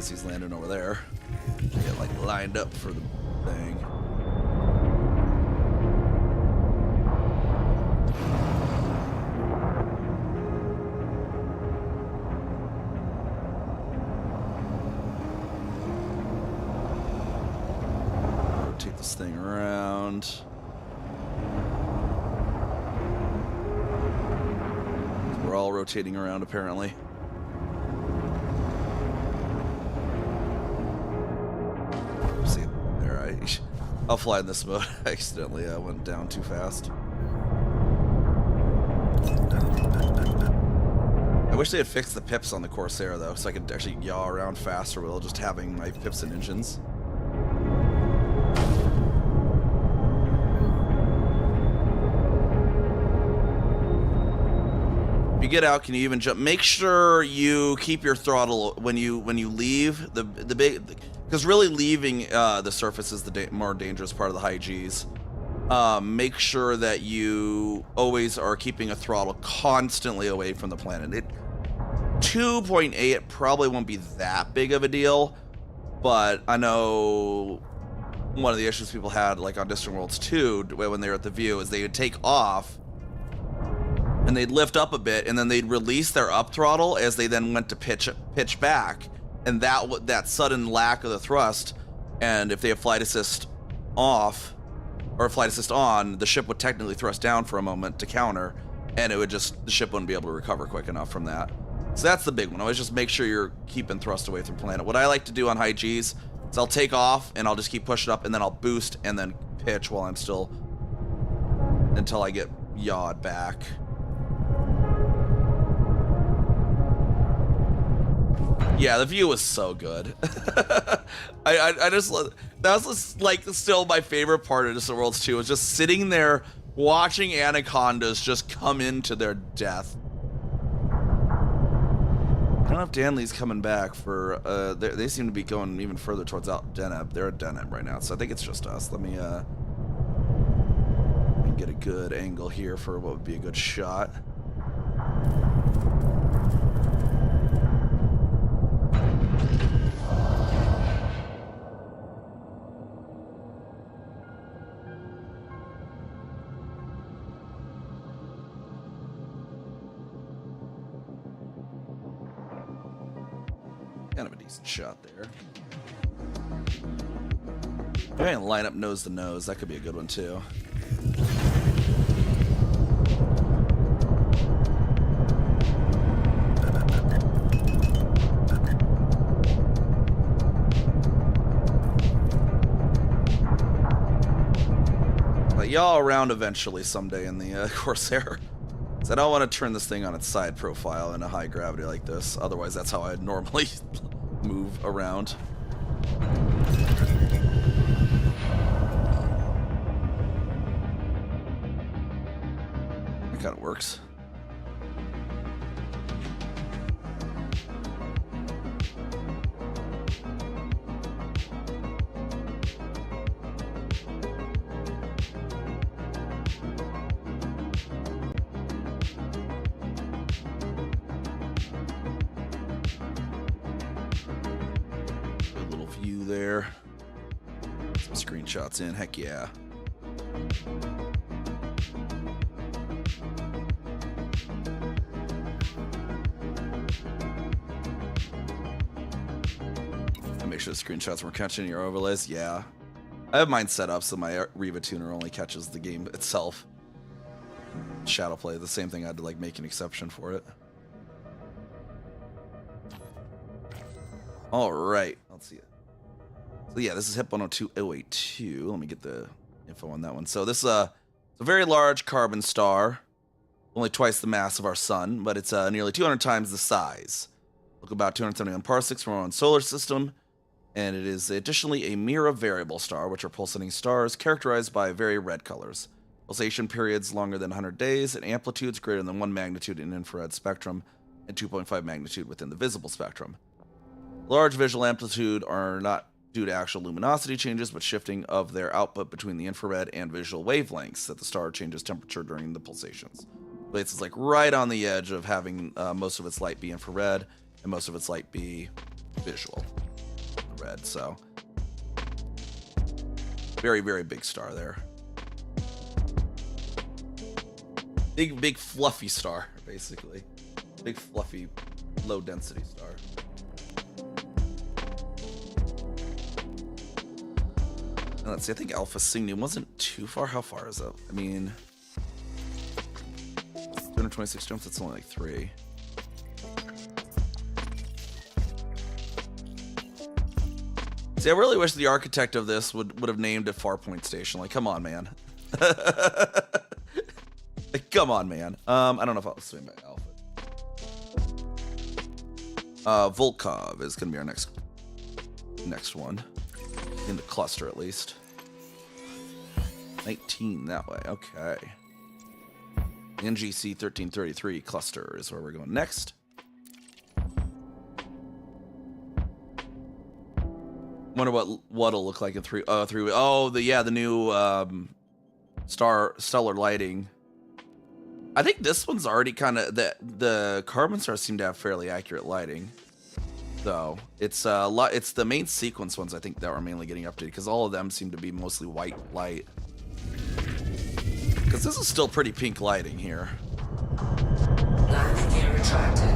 He's landing over there. Get like lined up for the thing. Rotate this thing around. We're all rotating around apparently. I'll fly in this mode. I accidentally went down too fast. I wish they had fixed the pips on the Corsair though, so I could actually yaw around faster while just having my pips and engines. Be get out, can you even jump? Make sure you keep your throttle when you leave the big, because really leaving the surface is the more dangerous part of the high Gs. Make sure that you always are keeping a throttle constantly away from the planet. 2.8, it probably won't be that big of a deal, but I know one of the issues people had, like on Distant Worlds 2, when they were at the view, is they would take off and they'd lift up a bit, and then they'd release their up throttle as they then went to pitch back, and that sudden lack of the thrust, and if they have flight assist off or flight assist on, the ship would technically thrust down for a moment to counter, and the ship wouldn't be able to recover quick enough from that. So that's the big one. Always just make sure you're keeping thrust away from planet. What I like to do on high Gs is I'll take off and I'll just keep pushing up, and then I'll boost and then pitch while I'm still, until I get yawed back. Yeah, the view was so good. I just, that was like still my favorite part of Distant Worlds 2, was just sitting there watching anacondas just come into their death. I don't know if Danley's coming back for, they seem to be going even further towards out Deneb. They're at Deneb right now, so I think it's just us. Let me get a good angle here for what would be a good shot. Kind of a decent shot there. Go ahead and line up nose to nose. That could be a good one too. But y'all around eventually someday in the Corsair. I don't want to turn this thing on its side profile in a high gravity like this. Otherwise, that's how I normally move around. That kind of works. There. Some screenshots in, heck yeah. And make sure the screenshots were catching your overlays, yeah. I have mine set up so my Riva tuner only catches the game itself. Shadowplay, the same thing, I had to like make an exception for it. Alright, let's see it. So yeah, this is HIP 102082. Let me get the info on that one. So this is a very large carbon star, only twice the mass of our sun, but it's nearly 200 times the size. Look, about 271 parsecs from our own solar system, and it is additionally a Mira variable star, which are pulsating stars characterized by very red colors, pulsation periods longer than 100 days, and amplitudes greater than 1 magnitude in infrared spectrum and 2.5 magnitude within the visible spectrum. Large visual amplitude are not due to actual luminosity changes, but shifting of their output between the infrared and visual wavelengths that the star changes temperature during the pulsations. But it's like right on the edge of having most of its light be infrared and most of its light be visual red. So very, very big star there. Big fluffy star, basically. Big fluffy low density star. Let's see, I think Alpha Cygni wasn't too far. How far is it? I mean, 226 jumps, that's only like 3. See, I really wish the architect of this would have named it Farpoint Station. Like, come on, man. Like, come on, man. I don't know if I'll swing by Alpha. Volkov is going to be our next one. In the cluster, at least. 19 that way, okay. NGC 1333 cluster is where we're going next. Wonder what'll look like in three. Oh, the new stellar lighting. I think this one's already kind of the carbon stars seem to have fairly accurate lighting, though. It's it's the main sequence ones I think that are mainly getting updated because all of them seem to be mostly white light. Because this is still pretty pink lighting here. Landing gear retracted.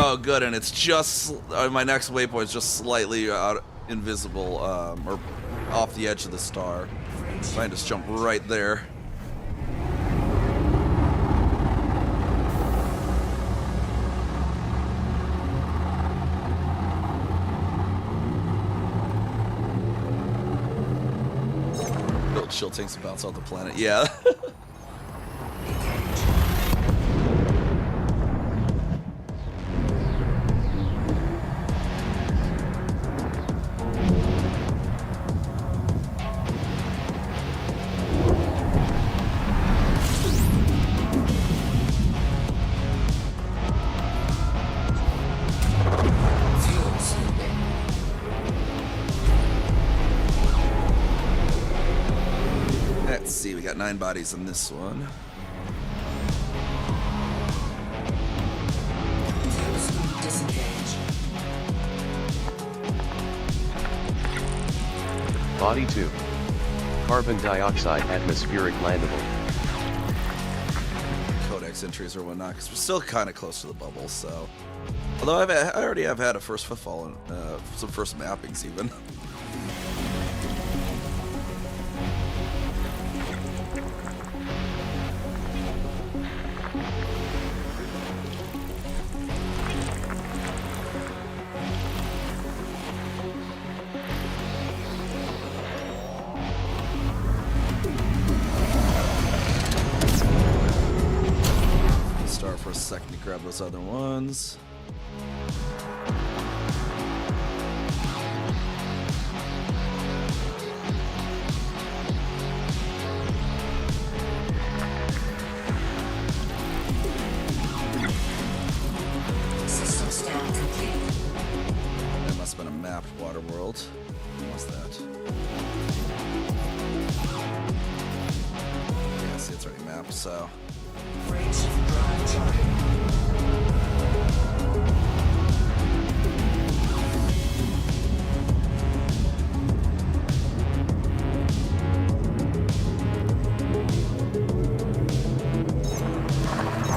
Oh, good, and it's just my next waypoint is just slightly invisible or off the edge of the star. So I just jump right there. Little chill tanks bounce off the planet. Yeah. Fuel sweeping. Let's see, we got 9 bodies in this one. Fuel scoop disengaged. Body 2. Carbon dioxide atmospheric landable. Codex entries or whatnot, because we're still kind of close to the bubble, so. Although I already have had a first footfall and some first mappings even. Start for a second to grab those other ones. System scan complete. That must have been a mapped water world. What's that? Yeah, see, it's already mapped, so. Frameshift drive charging.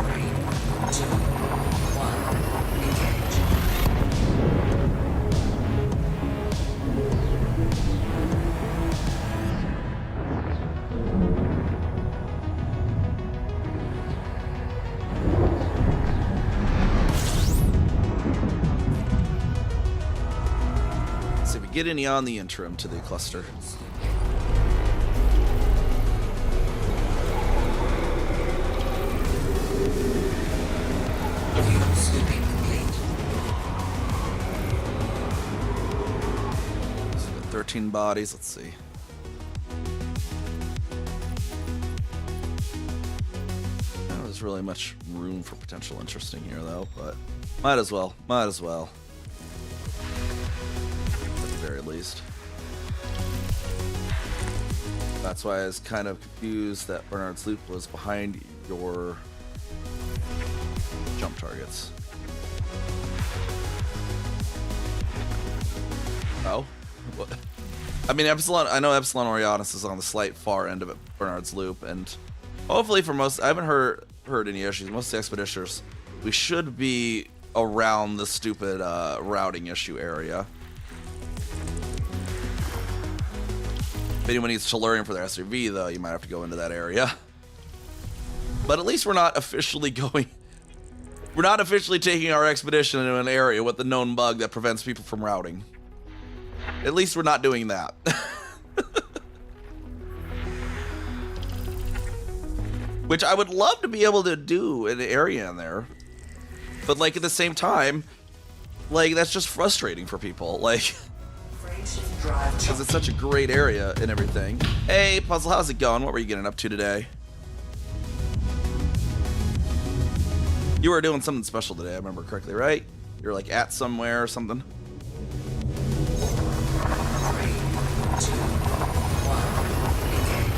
Three, two, one, engage. Let's see if we get any on the interim to the cluster. Fuel scooping complete. So we got 13 bodies, let's see. Not there's really much room for potential interesting here though, but might as well. At the very least. That's why I was kind of confused that Bernard's Loop was behind your jump targets. Oh? What? I mean, I know Epsilon Orialis is on the slight far end of it, Bernard's Loop, and hopefully for most, I haven't heard any issues. Most of the expeditors, we should be around the stupid routing issue area. If anyone needs tellurium for their SUV, though, you might have to go into that area. But at least we're not officially going... We're not officially taking our expedition into an area with the known bug that prevents people from routing. At least we're not doing that. Which I would love to be able to do an area in there. But like at the same time, like that's just frustrating for people. Like, Frameshift drive because charging. it's such a great area and everything. Hey, Puzzle, how's it going? What were you getting up to today? You were doing something special today, I remember correctly, right? You were like at somewhere or something. 3, 2, 1, engage.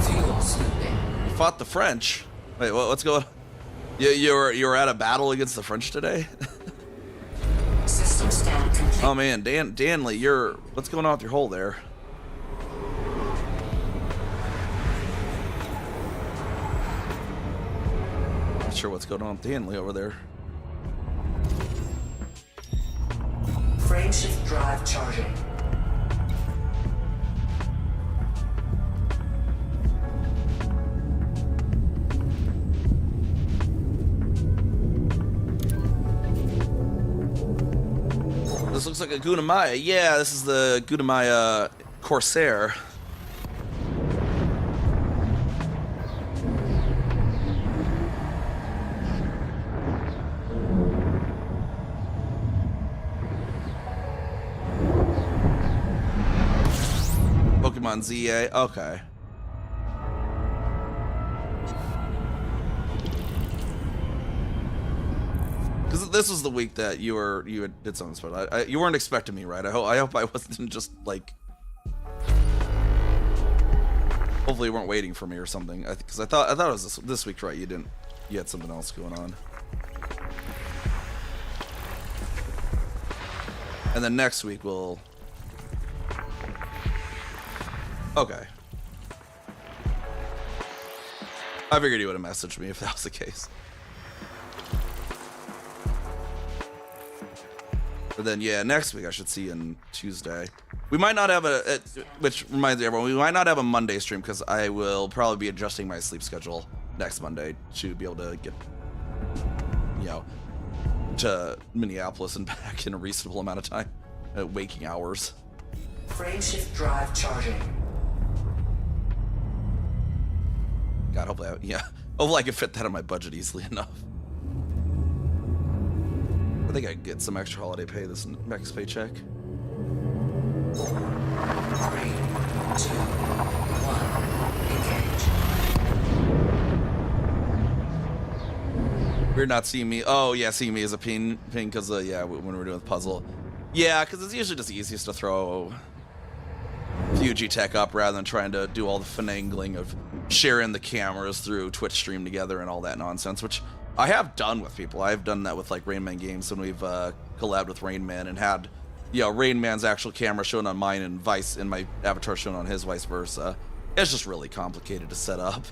Fuel snooping. You fought the French. Wait, what's going on? You were at a battle against the French today? System scan complete. Oh man, Danley, what's going on with your hole there? Not sure what's going on with Danley over there. Frameshift drive charging. This looks like a Gunamaya. Yeah, this is the Gunamaya Corsair. Pokemon ZA. Okay. Because this was the week that you did something special. You weren't expecting me, right? I hope I wasn't just like. Hopefully you weren't waiting for me or something. Because I thought it was this week, right? You had something else going on. And then next week we'll. Okay. I figured you would have messaged me if that was the case. But then, yeah, next week I should see you on Tuesday. We might not have which reminds everyone, we might not have a Monday stream because I will probably be adjusting my sleep schedule next Monday to be able to get, to Minneapolis and back in a reasonable amount of time, waking hours. Frameshift drive charging. God, hopefully I can fit that in my budget easily enough. I think I can get some extra holiday pay this next paycheck. 3, 2, 1, engage. We're not seeing me. Oh yeah, seeing me as a ping because when we're doing the puzzle. Yeah, because it's usually just easiest to throw Fuji Tech up rather than trying to do all the finagling of sharing the cameras through Twitch stream together and all that nonsense, which I have done with people. I've done that with like Rain Man games when we've collabed with Rain Man and had, Rain Man's actual camera shown on mine and my avatar shown on his, vice versa. It's just really complicated to set up,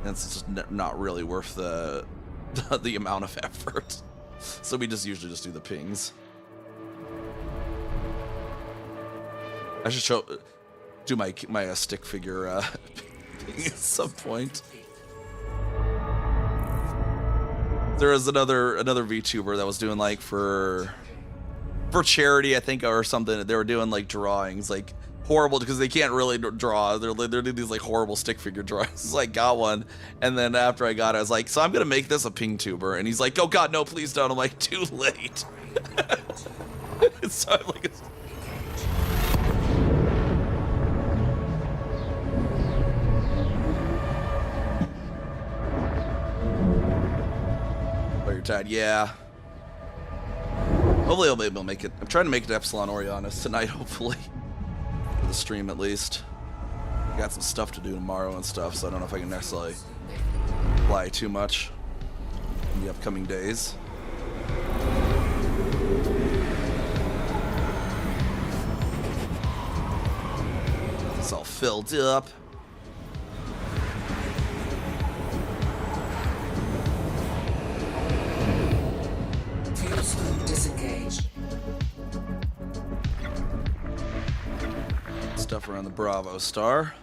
and it's just not really worth the amount of effort. So we usually just do the pings. I should do my stick figure ping at some point. There was another VTuber that was doing like for charity, I think, or something. They were doing like drawings, like horrible because they can't really draw. They're doing these like horrible stick figure drawings. So I got one, and then after I got it, I was like, so I'm gonna make this a ping tuber, and he's like, oh God, no, please don't. I'm like, too late. So I'm like. Tired. Yeah. Hopefully I'll be able to make it. I'm trying to make it to Epsilon Orionis tonight, hopefully. For the stream, at least. Got some stuff to do tomorrow and stuff, so I don't know if I can necessarily fly too much in the upcoming days. It's all filled up. Disengaged. Stuff around the Bravo star.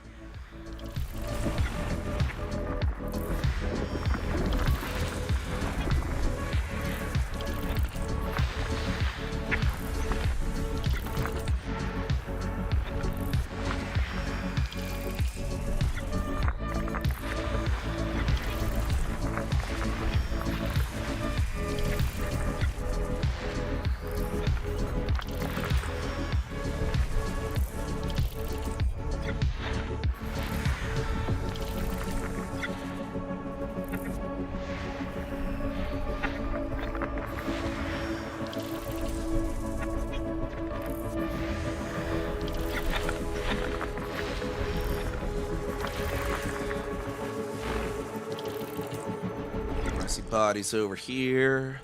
bodies over here.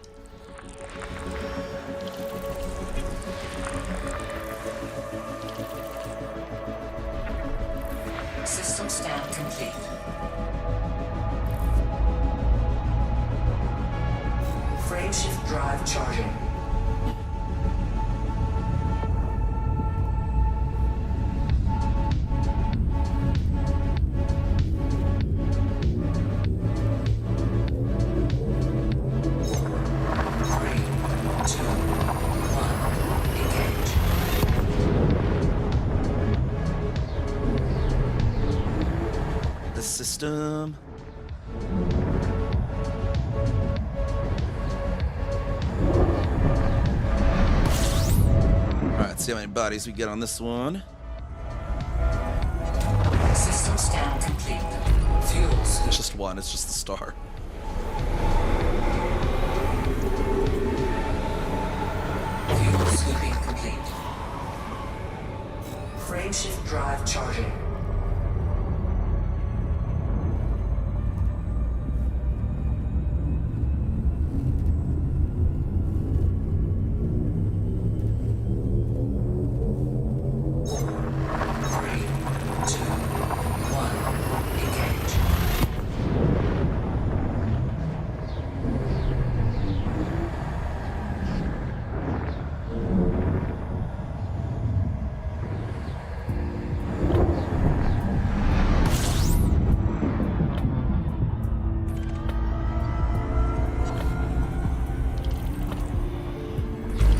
System scan complete. Frameshift drive charging. Three, two, one, engage. The system. Alright, see how many bodies we get on this one. System scan complete. Fuels. It's just one, it's just the star. Fuel scooping complete. Frameshift drive charging. Three, two, one, engage.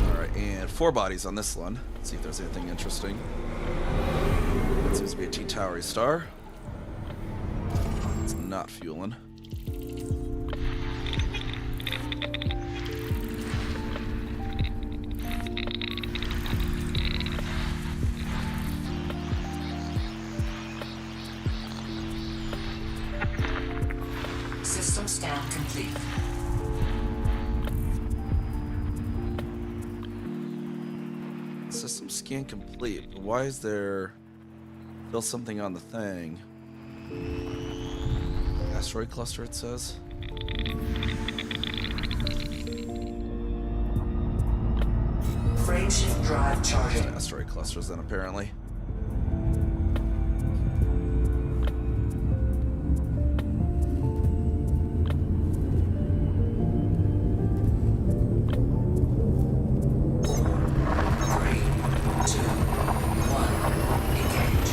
Alright, and 4 bodies on this one. Let's see if there's anything interesting. Seems to be a T-Towery star. It's not fueling. System scan complete. System scan complete. But why is there still something on the thing? Asteroid cluster, it says. Frameshift drive charging. Asteroid clusters then, apparently. Three, two, one, engage.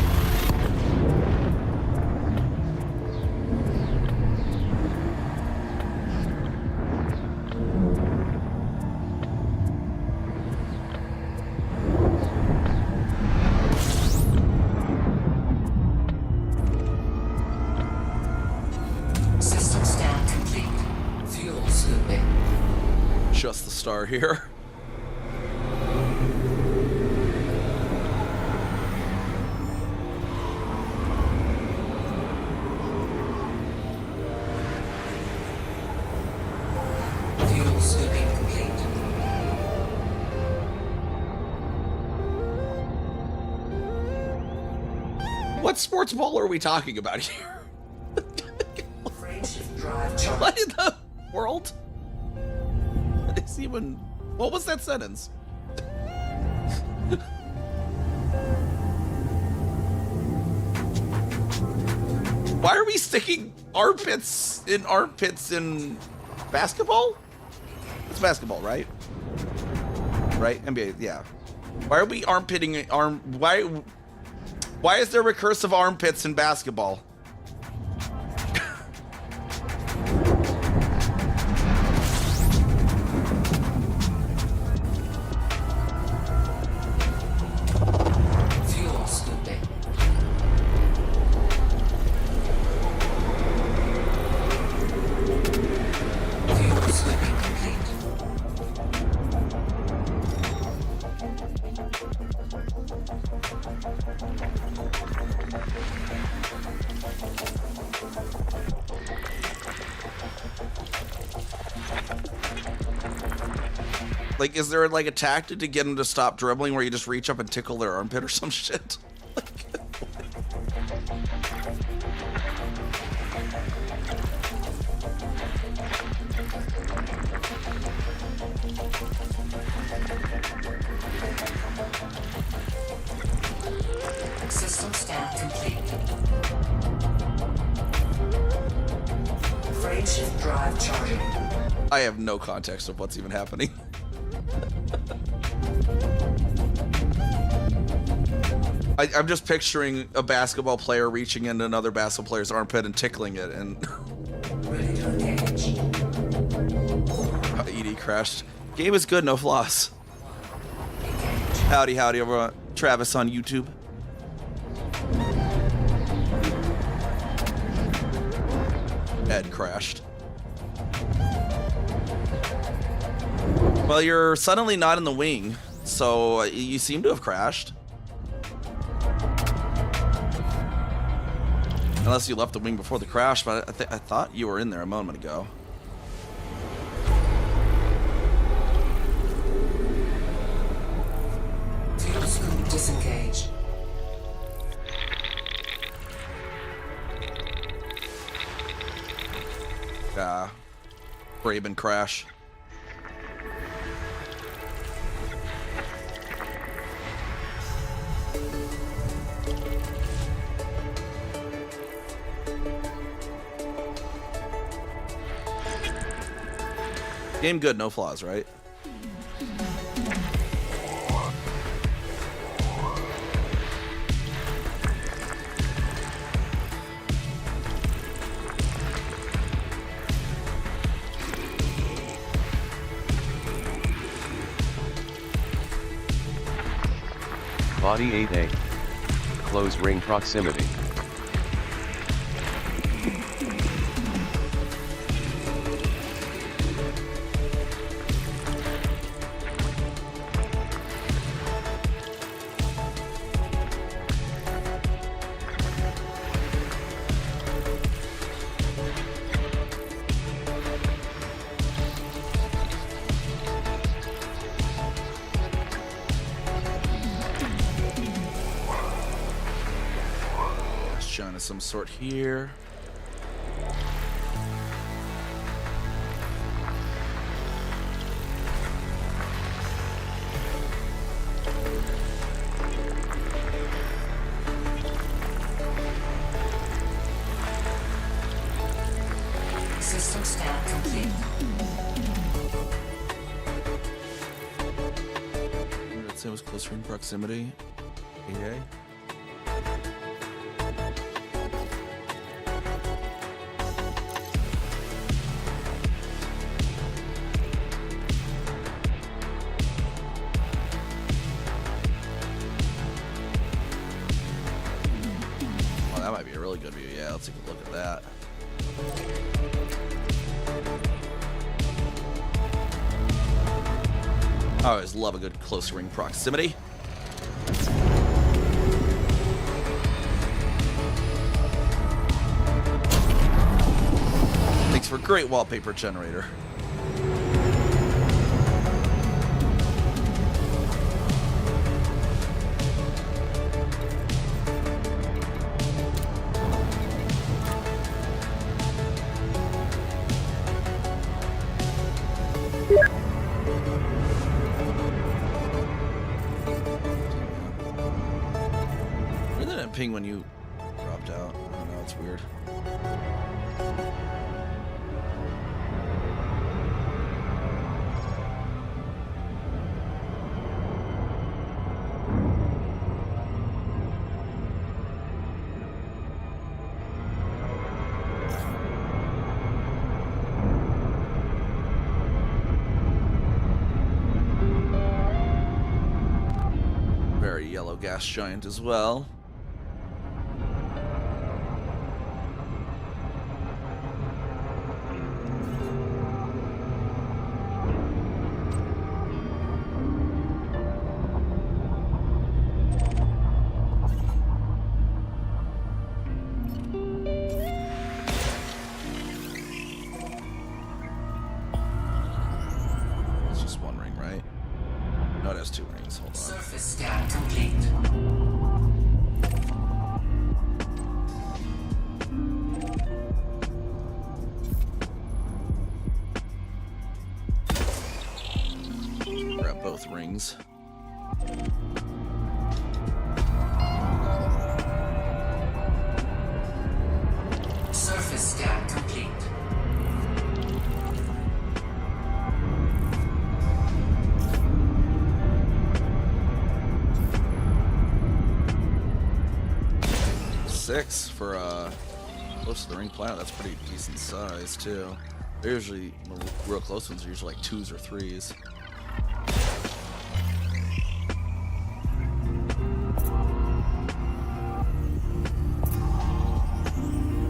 System scan complete. Fuel scooping. Just the star here. Fuel scooping complete. What sports ball are we talking about here? Frameshift drive charging. What in the world? It's even. What was that sentence? Why are we sticking armpits in basketball? It's basketball, right? Right? NBA, yeah. Why are we armpitting why is there recursive armpits in basketball? Fuel scooping. Fuel scooping complete. Like, is there like a tactic to get them to stop dribbling where you just reach up and tickle their armpit or some shit? System scan complete. Frameshift drive charging. I have no context of what's even happening. I'm just picturing a basketball player reaching into another basketball player's armpit and tickling it, and Ready to engage. ED crashed. Game is good, no flaws. Engage. Howdy, howdy, everyone. Travis on YouTube. Ed crashed. Well, you're suddenly not in the wing, so you seem to have crashed. Unless you left the wing before the crash, but I thought you were in there a moment ago. Fuel scoop disengaged. Braben crash. Game good, no flaws, right? Body 8A. Close ring proximity. Shine of some sort here. System scan complete. I'd say it was closer in proximity. AA. Oh, that might be a really good view. Yeah, let's take a look at that. I always love a good close ring proximity. Thanks for a great wallpaper generator. Where did that ping when you dropped out? I don't know, it's weird. Very yellow gas giant as well. It's just one ring, right? No, it has two rings. Hold on. Surface scan complete. Grab both rings. 6 for close to the ring planet. That's pretty decent size too. They're usually, the real close ones are usually like 2s or 3s.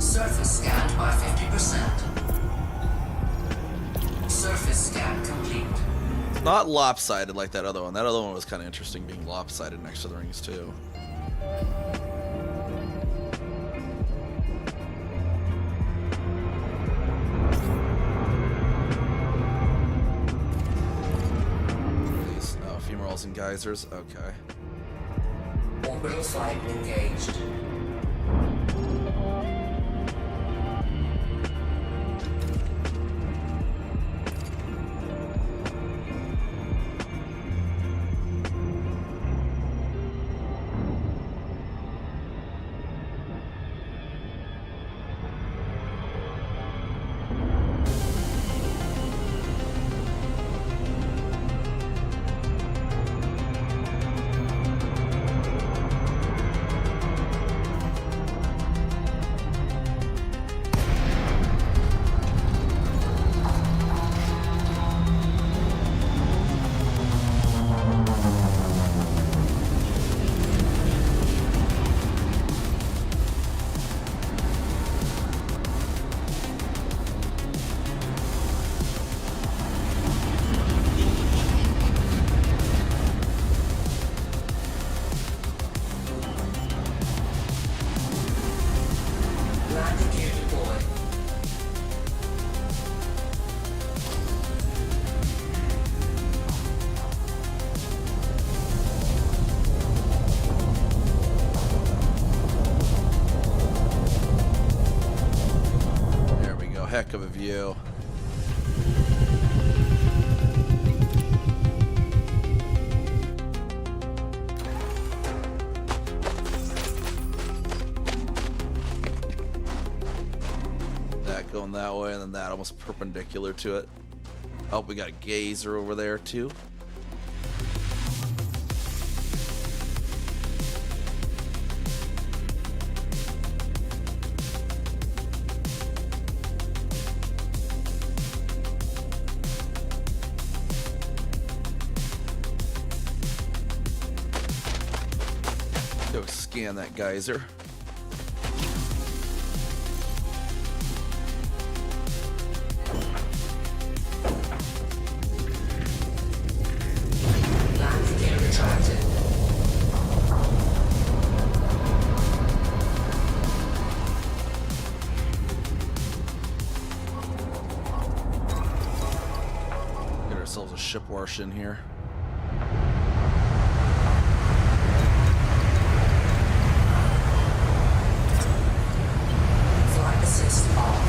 Surface scanned by 50%. Surface scan complete. It's not lopsided like that other one. That other one was kind of interesting, being lopsided next to the rings too. These fumaroles and geysers. Okay. Orbital flight engaged. Landing gear deployed. There we go. Heck of a view. That going that way, and then that almost perpendicular to it. Oh, we got a gazer over there too. Go scan that geyser. Landing gear retracted. Get ourselves a ship wash in here. Flight assist off.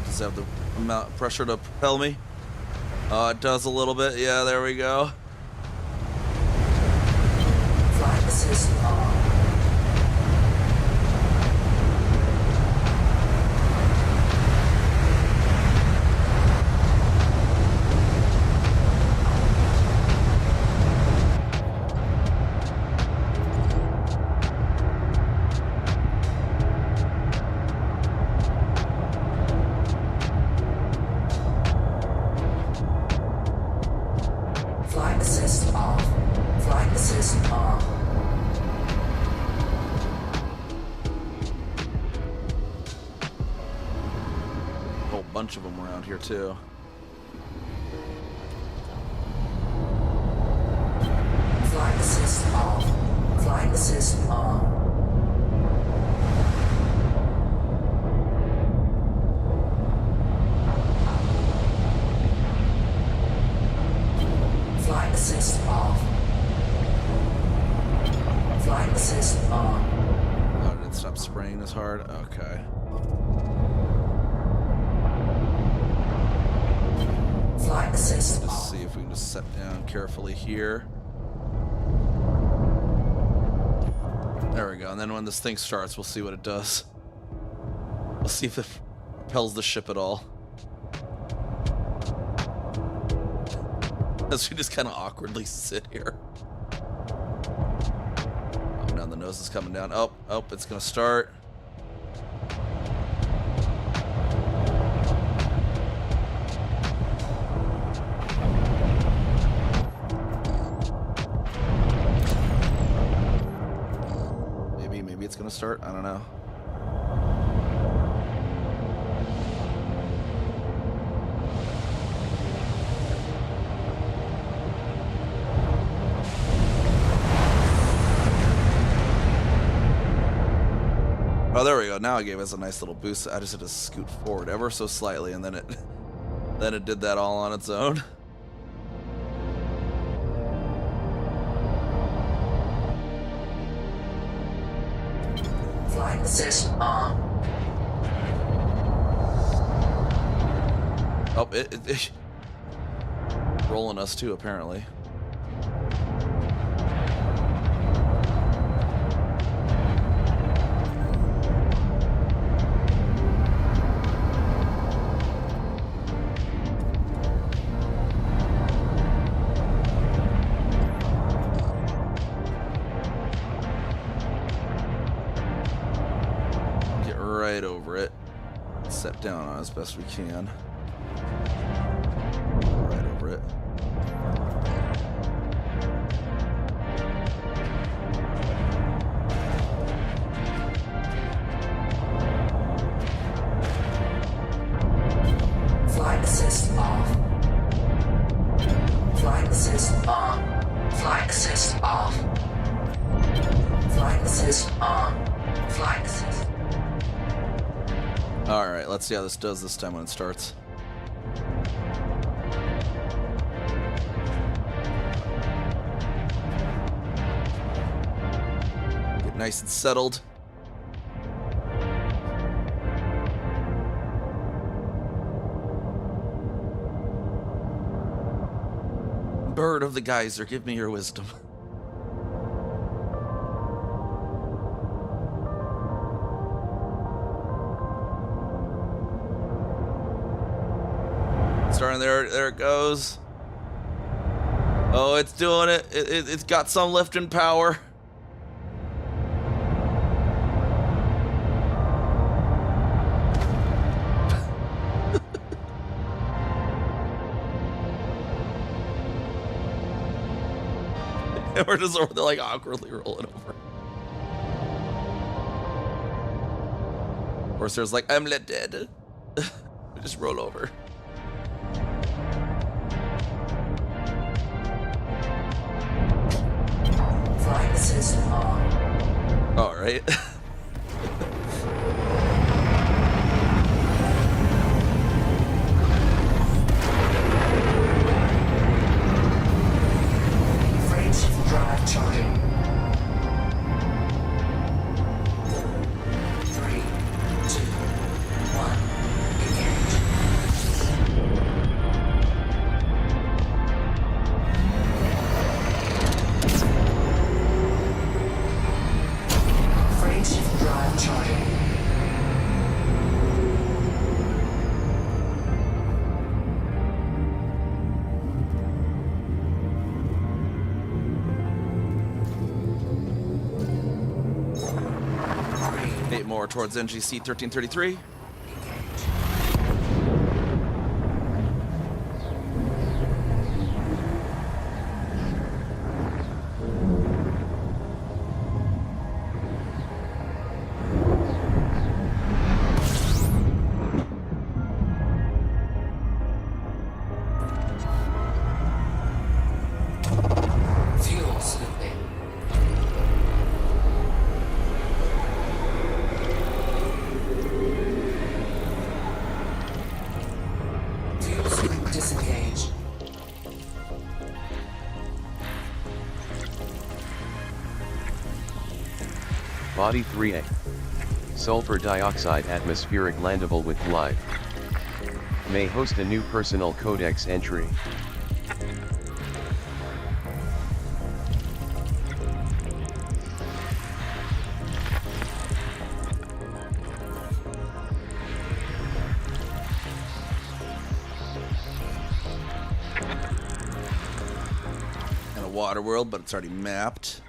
Does it have the amount of pressure to propel me? Oh, it does a little bit. Yeah, there we go. Flight assist on. Flight assist off. Flight assist on. A whole bunch of them around here too. Flight assist off. Flight assist on. Flight assist off. Flight assist on. Oh, did it stop spraying this hard? Okay. Flight assist Just off. see if we can just set down carefully here. There we go. And then when this thing starts, we'll see what it does. We'll see if it propels the ship at all. As we just kind of awkwardly sit here. Oh, now The nose is coming down. Oh, it's gonna start. Maybe it's gonna start. I don't know. Oh, there we go. Now it gave us a nice little boost. I just had to scoot forward ever so slightly, and then it did that all on its own. Flight assist on. Oh, it rolling us too, apparently. Right over it. Set down on as best we can. Right over it. Flight assist off. Flight assist on. Flight assist off. Flight assist on. Flight assist. Alright, let's see how this does this time when it starts. Get nice and settled. Bird of the geyser, give me your wisdom. Starting there it goes. Oh, it's doing it. It's got some lift and power. And we're just over there like awkwardly rolling over. Of course, there's like, I'm let dead. We just roll over. Flight assist on. All right. Frameshift drive charging. 3, 2, 1. Engage. Frameshift drive charging. Eight more towards NGC 1333. Fuel slipping. Fuel slip disengaged. Body 3A. Sulfur dioxide atmospheric landable with glide. May host a new personal codex entry. And a water world, but it's already mapped.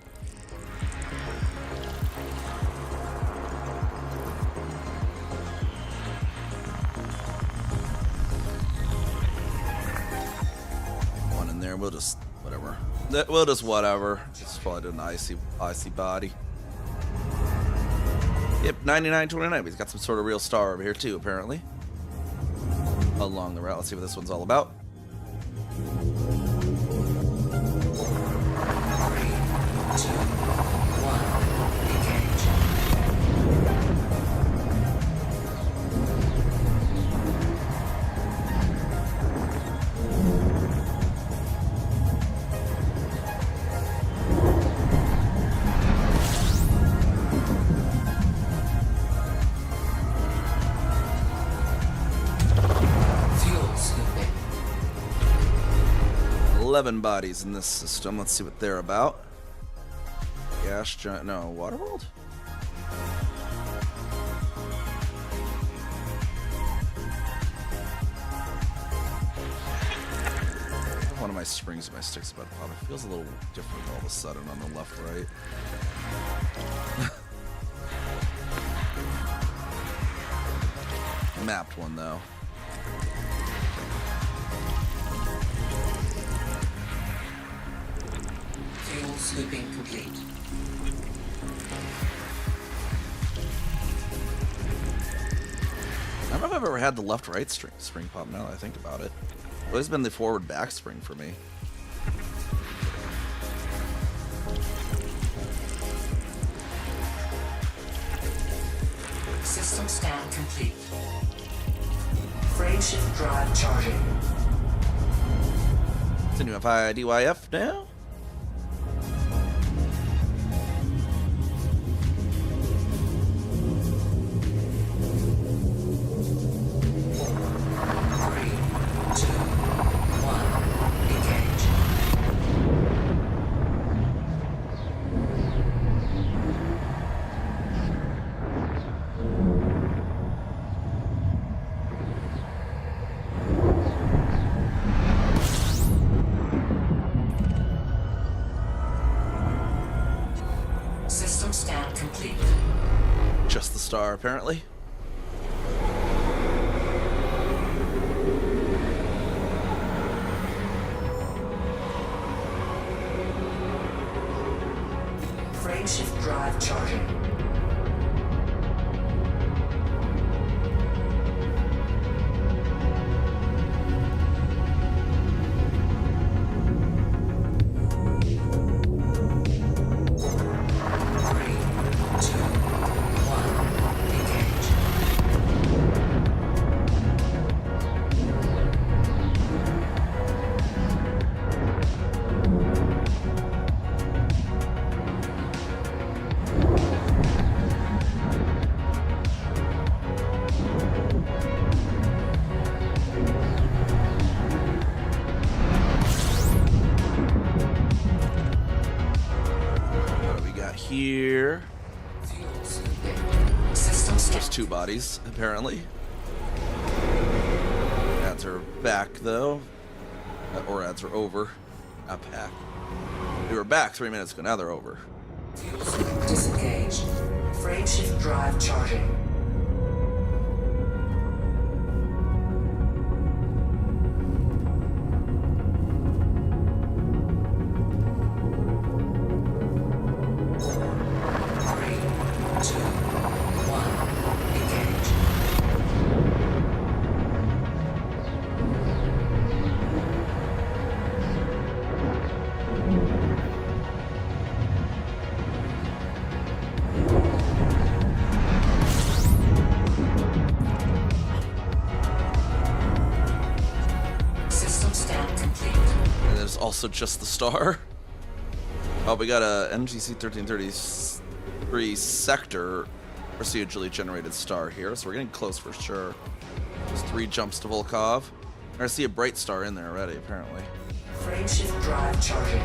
we'll just whatever. We'll just whatever. Just probably do an icy body. Yep, 99.29. He's got some sort of real star over here too, apparently. Along the route. Let's see what this one's all about. Fuel scooping. 11 bodies in this system. Let's see what they're about. Gas giant. No, Waterworld? One of my springs and my sticks about to pop. It feels a little different all of a sudden on the left, right. Mapped one though. Fuel scooping complete. I don't know if I've ever had the left-right spring pop now that I think about it. It's always been the forward-back spring for me. System scan complete. Frame shift drive charging. Continue FI DYF now. Three, two, one, engage. System scan complete. Just the star, apparently. Frame shift drive charging. Three, two, one, engage. What do we got here? Fuel scooping. System scan. There's two bodies, apparently. Ads are back, though. Or ads are over. Not back. They were back 3 minutes ago. Now they're over. Fuel scoop disengaged. Frame shift drive charging. Three, two, one, engage. System scan complete. And there's also just the star. Oh, we got a MGC 1333 sector procedurally generated star here, so we're getting close for sure. There's 3 jumps to Volkov. I see a bright star in there already, apparently. Frame shift drive charging.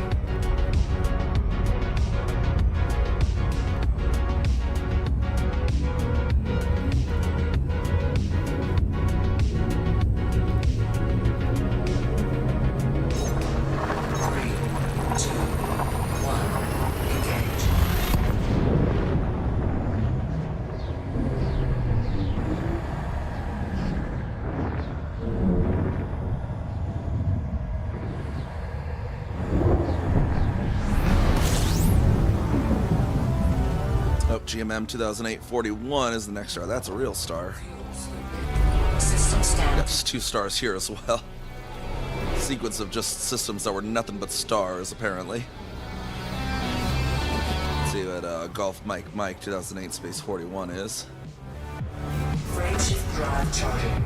Three, two, one, engage. Oh, GMM 2008-41 is the next star. That's a real star. System standard. Got 2 stars here as well. Sequence of just systems that were nothing but stars, apparently. Let's see what Golf Mike 2008 Space 41 is. Frameshift drive charging.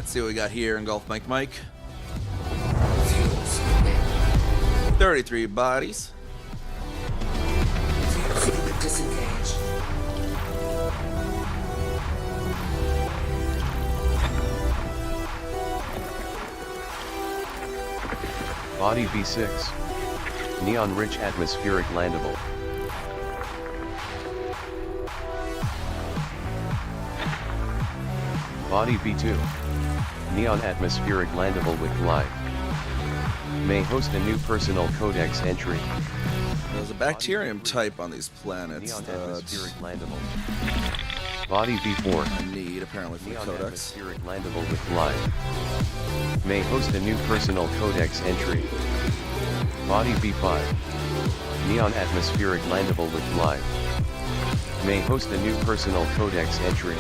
See what we got here in Golf Mike. Fuels. 33 bodies. Fuel disengaged. Body B6. Neon-rich atmospheric landable. Body B2. Neon atmospheric landable with glide. May host a new personal codex entry. There's a bacterium type on these planets Neon that atmospheric landable. Body B4. I need, apparently, for the Neon codex. atmospheric landable with glide. May host a new personal codex entry. Body B5. Neon atmospheric landable with glide. May host a new personal codex entry.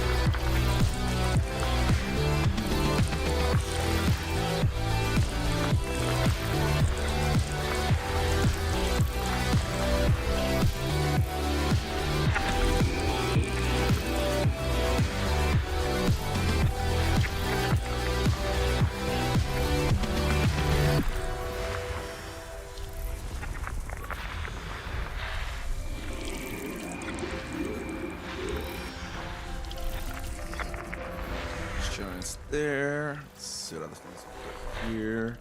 Giants there. Let's see what other things we got here.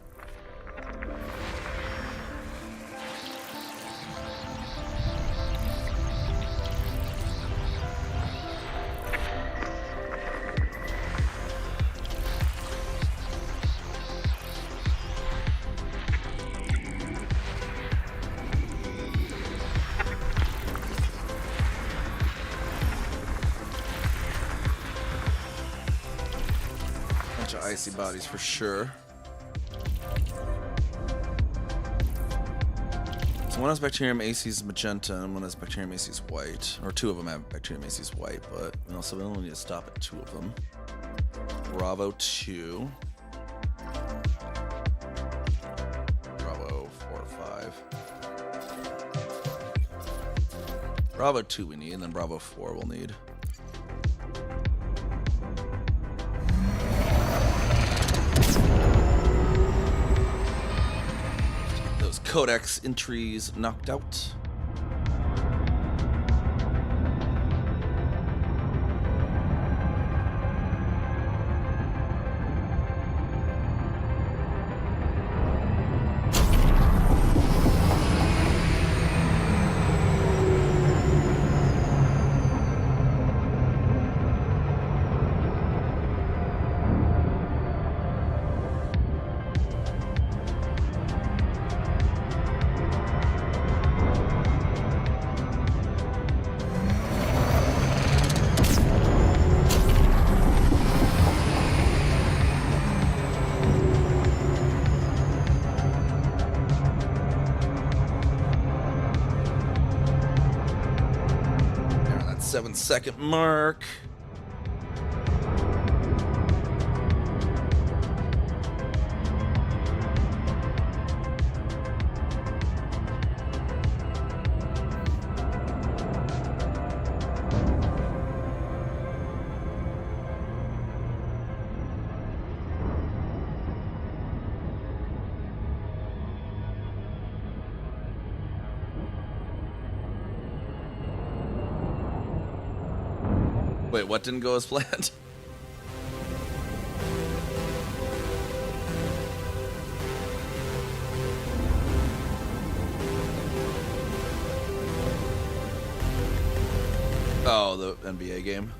Bunch of icy bodies for sure. So one has bacterium AC's magenta and one has bacterium AC's white. Or 2 of them have bacterium AC's white, but we only need to stop at 2 of them. Bravo 2. Bravo 4 or 5. Bravo 2 we need, and then Bravo 4 we'll need. Those codex entries knocked out. There, that 7-second mark. Wait, what didn't go as planned? Oh, the NBA game.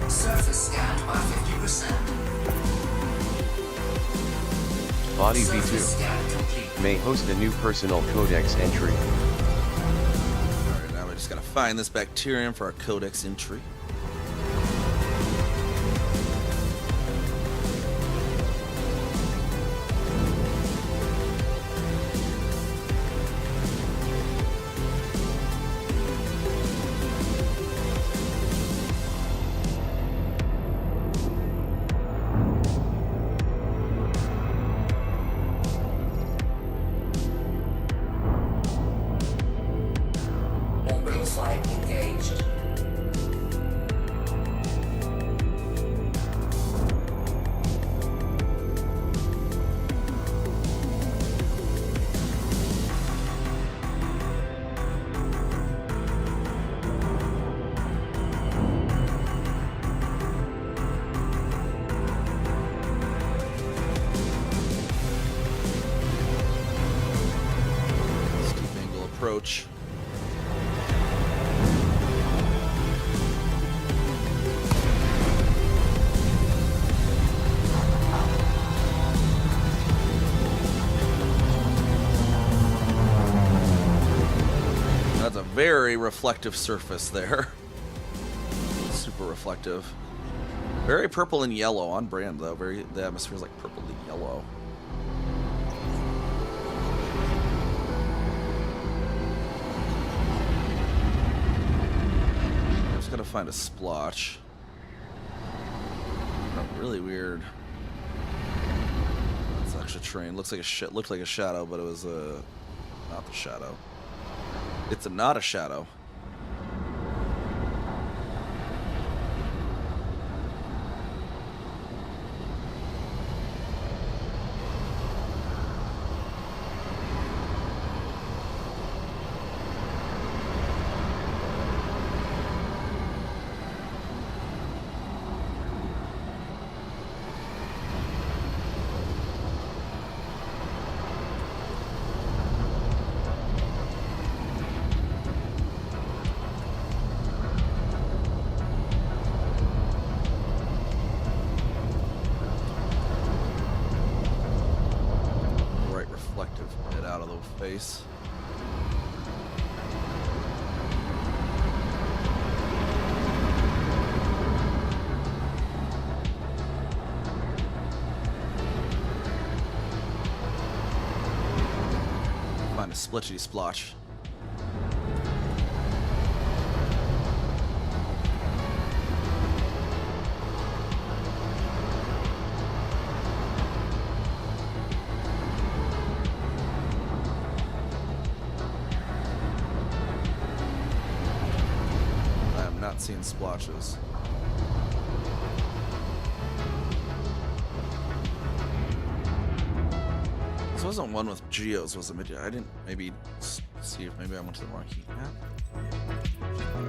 Surface scanned by 50%. Body Surface V2 scan complete. may host a new personal codex entry. Alright, now we just gotta find this bacterium for our codex entry. Orbital flight engaged. Steep angle approach. That's a very reflective surface there. Super reflective. Very purple and yellow on brand though. The atmosphere is like purple and yellow. I'm just gotta find a splotch. Oh, really weird. It's actually a train. Looked like a shadow, but it was not the shadow. It's not a shadow. Bright reflective bit out of the face. Find a splitchy splotch. I am not seeing splotches. This wasn't one with geos, was it? I didn't maybe see if maybe I went to the wrong heat map.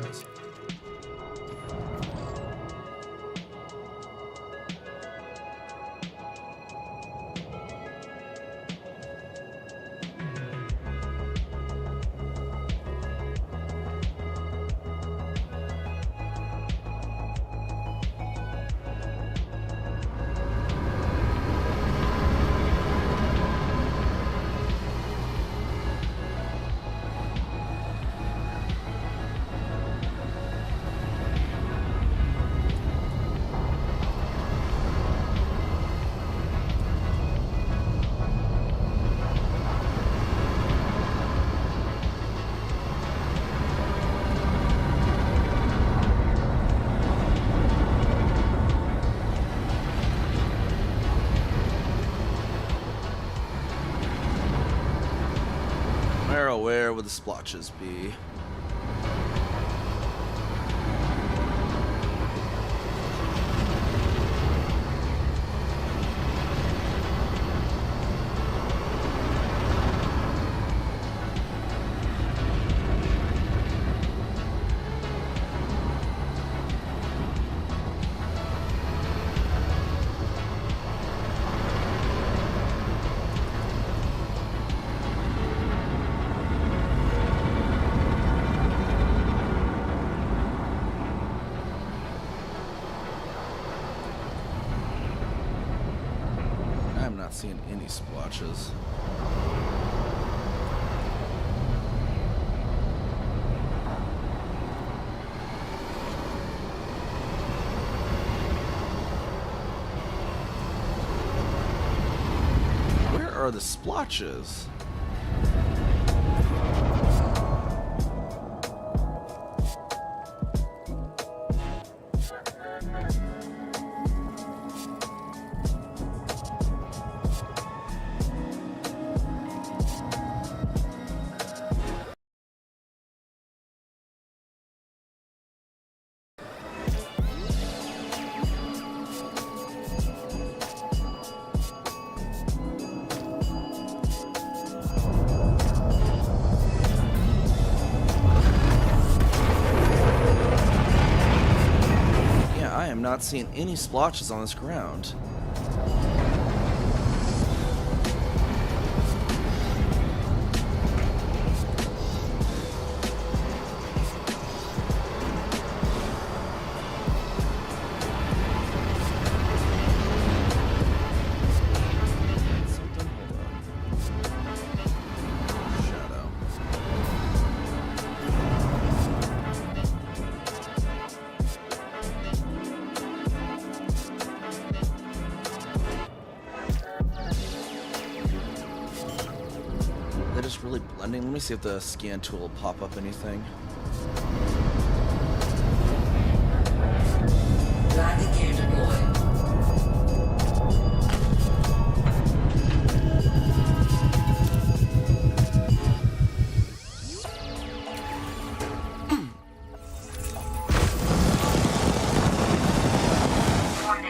Yes. Where would the splotches be? seeing any splotches. Where are the splotches? I am not seeing any splotches on this ground. Shadow. That is really blending. Let me see if the scan tool will pop up anything. Landing gear deployed.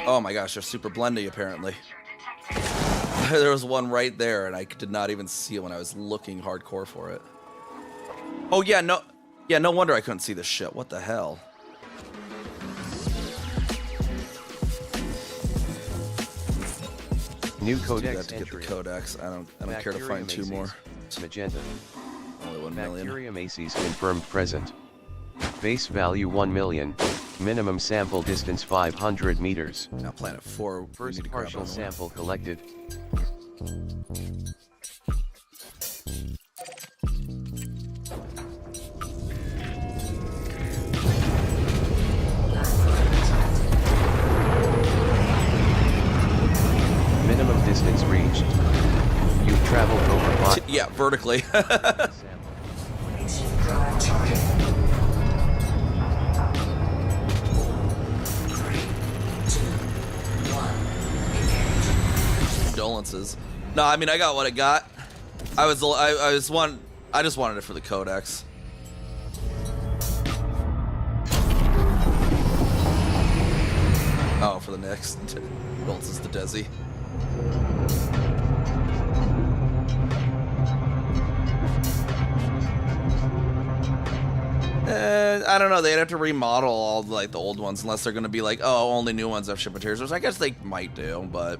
Oh my gosh, they're super blendy apparently. There was one right there and I did not even see it when I was looking hardcore for it. Oh yeah, no wonder I couldn't see the shit. What the hell? New Do codex that to get the entry. codex. I don't care to find two more. Magenta. Only 1 million. Bacterium aces confirmed present. Base value 1 million. Minimum sample distance 500 meters. Now planet 4. we First need to grab partial one more. sample collected. Minimum distance reached. You've traveled over 5. Yeah, vertically. Frameshift drive charging. 3, 2, 1. Engage. Condolences. No, I mean I got what I got. I just wanted it for the codex. Oh, for the next condolences to Desi. I don't know. They'd have to remodel all like the old ones, unless they're gonna be like, oh, only new ones have ship interiors. Which I guess they might do, but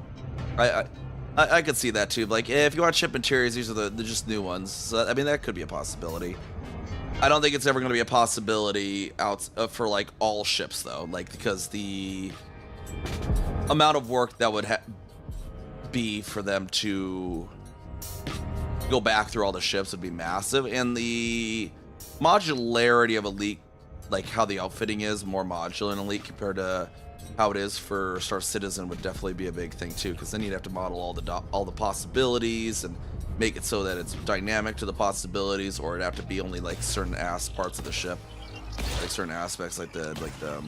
I could see that too. Like, if you want ship interiors, these are the just new ones. So I mean, that could be a possibility. I don't think it's ever gonna be a possibility out for like all ships though, like because the amount of work that would be for them to go back through all the ships would be massive, and the modularity of Elite, like how the outfitting is more modular in Elite compared to how it is for Star Citizen, would definitely be a big thing too, because then you'd have to model all the possibilities and make it so that it's dynamic to the possibilities, or it'd have to be only like certain parts of the ship, like certain aspects, like the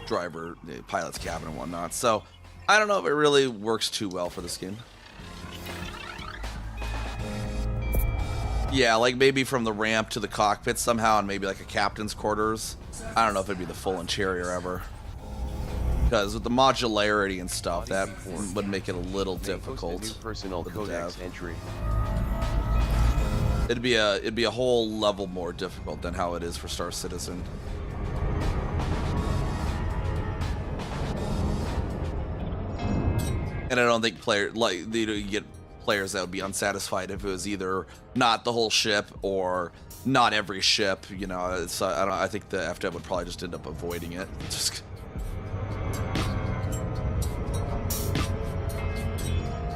driver, the pilot's cabin and whatnot. So I don't know if it really works too well for this game. Yeah, like maybe from the ramp to the cockpit somehow, and maybe like a captain's quarters. I don't know if it'd be the full interior ever, because with the modularity and stuff, that would make it a little difficult. New personal with codex dev. entry. It'd be a whole level more difficult than how it is for Star Citizen. And I don't think you get players that would be unsatisfied if it was either not the whole ship or not every ship. You know, so I think the FDev would probably just end up avoiding it. Just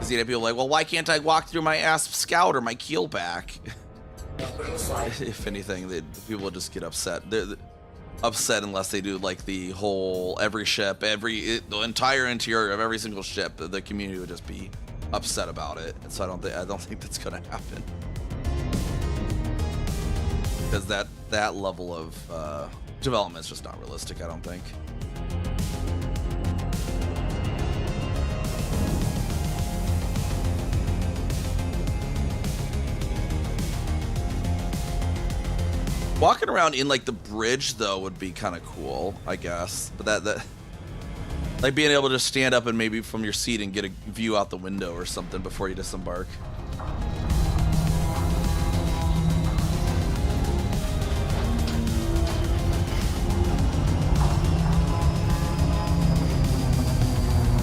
Because you know, people are like, well, why can't I walk through my ASP Scout or my Keelback? If anything, people will just get upset. They're upset unless they do like the whole the entire interior of every single ship. The community would just be upset about it. And so I don't think that's gonna happen. Because that level of development is just not realistic, I don't think. Walking around in like the bridge though would be kind of cool, I guess. But that like being able to just stand up and maybe from your seat and get a view out the window or something before you disembark.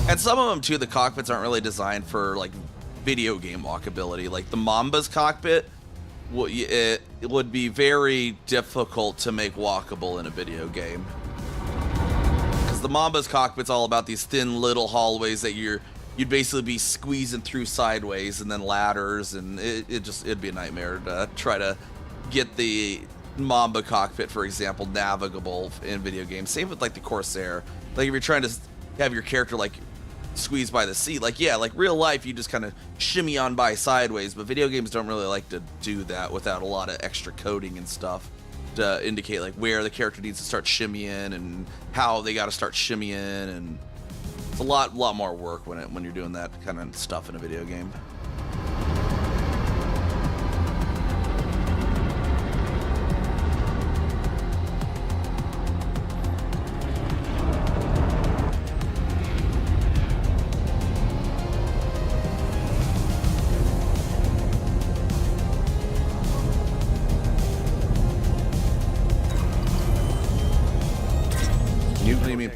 And some of them too, the cockpits aren't really designed for like video game walkability. Like the Mamba's cockpit, it would be very difficult to make walkable in a video game. Because the Mamba's cockpit's all about these thin little hallways that you'd basically be squeezing through sideways, and then ladders, and it'd be a nightmare to try to get the Mamba cockpit, for example, navigable in video games. Same with like the Corsair. Like if you're trying to have your character like squeezed by the seat, like yeah, like real life you just kind of shimmy on by sideways, but video games don't really like to do that without a lot of extra coding and stuff to indicate like where the character needs to start shimmying and how they got to start shimmying, and it's a lot more work when you're doing that kind of stuff in a video game.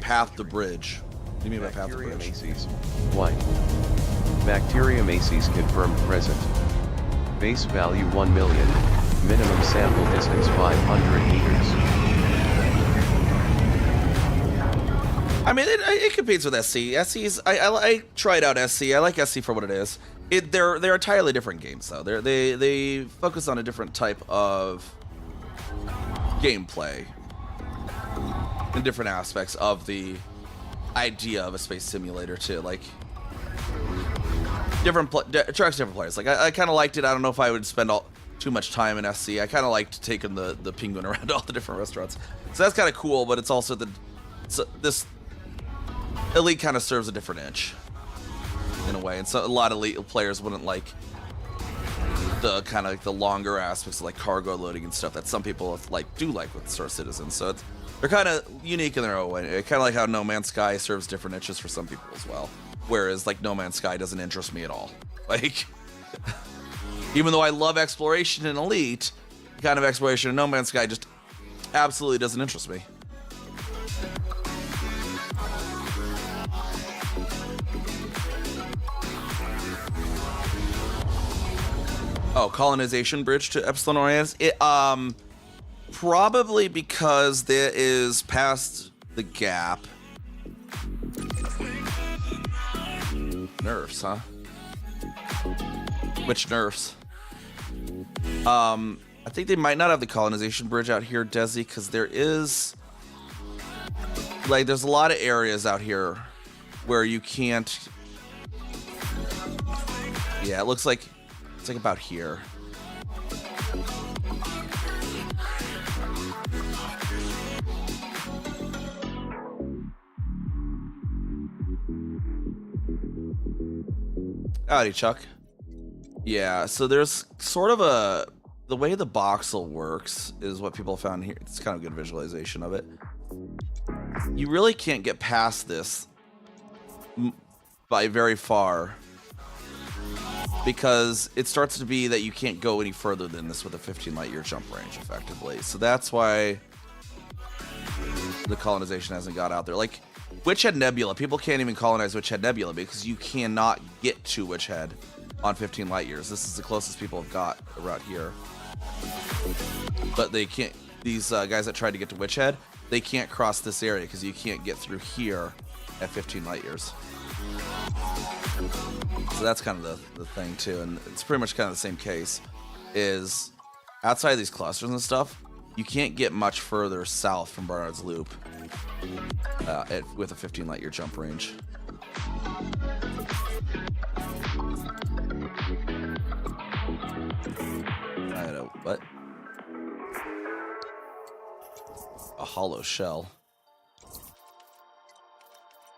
Path the bridge. What do you mean by path the bridge? Macy's. White. Bacteria Macy's confirmed present. Base value 1 million. Minimum sample distance 500 meters. I mean, it competes with SC. SC's. I tried out SC. I like SC for what it is. They're entirely different games though. They focus on a different type of gameplay. In different aspects of the idea of a space simulator too, like attracts different players. Like I kind of liked it. I don't know if I would spend too much time in SC. I kind of liked taking the penguin around all the different restaurants. So that's kind of cool, but it's also this Elite kind of serves a different niche in a way, and so a lot of Elite players wouldn't like the kind of like the longer aspects of like cargo loading and stuff that some people do like with Star Citizen. So they're kind of unique in their own way. Kind of like how No Man's Sky serves different niches for some people as well. Whereas like No Man's Sky doesn't interest me at all. Like, even though I love exploration in Elite, the kind of exploration in No Man's Sky just absolutely doesn't interest me. Oh, colonization bridge to Epsilon Orientis. Probably because that is past the gap. Nerfs, huh? Which nerfs? I think they might not have the colonization bridge out here, Desi, because there's a lot of areas out here where you can't. Yeah, it looks like it's like about here. Howdy, Chuck. Yeah, so there's sort of the way the voxel works is what people found here. It's kind of a good visualization of it. You really can't get past this by very far because it starts to be that you can't go any further than this with a 15 light year jump range effectively. So that's why the colonization hasn't got out there. Like Witchhead Nebula, people can't even colonize Witchhead Nebula because you cannot get to Witchhead on 15 light years. This is the closest people have got around here. But they can't, these guys that tried to get to Witchhead, they can't cross this area because you can't get through here at 15 light years. So that's kind of the thing too, and it's pretty much kind of the same case. Is outside of these clusters and stuff, you can't get much further south from Barnard's Loop with a 15 light year jump range. I know what? A hollow shell. I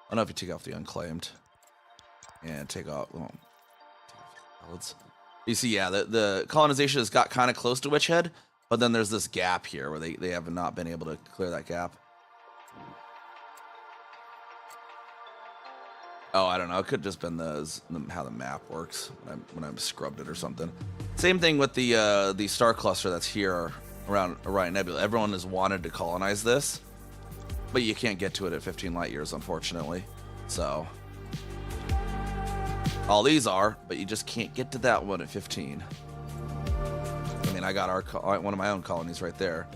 don't know if you take off the unclaimed and take off. Well, you see, yeah, the colonization has got kind of close to Witch Head, but then there's this gap here where they have not been able to clear that gap. Oh, I don't know. It could just been how the map works when I scrubbed it or something. Same thing with the star cluster that's here around Orion Nebula. Everyone has wanted to colonize this, but you can't get to it at 15 light years, unfortunately. So all these are, but you just can't get to that one at 15. I mean, I got one of my own colonies right there.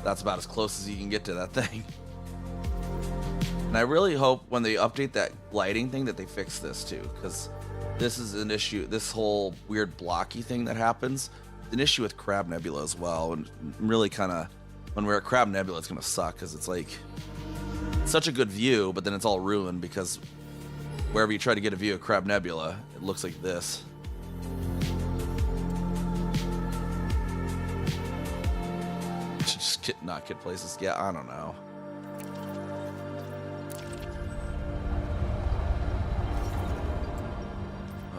That's about as close as you can get to that thing. And I really hope when they update that lighting thing that they fix this too, because this is an issue. This whole weird blocky thing that happens, it's an issue with Crab Nebula as well. And really kind of, when we're at Crab Nebula, it's going to suck because it's like such a good view, but then it's all ruined because wherever you try to get a view of Crab Nebula, it looks like this. Just not get places. Yeah, I don't know.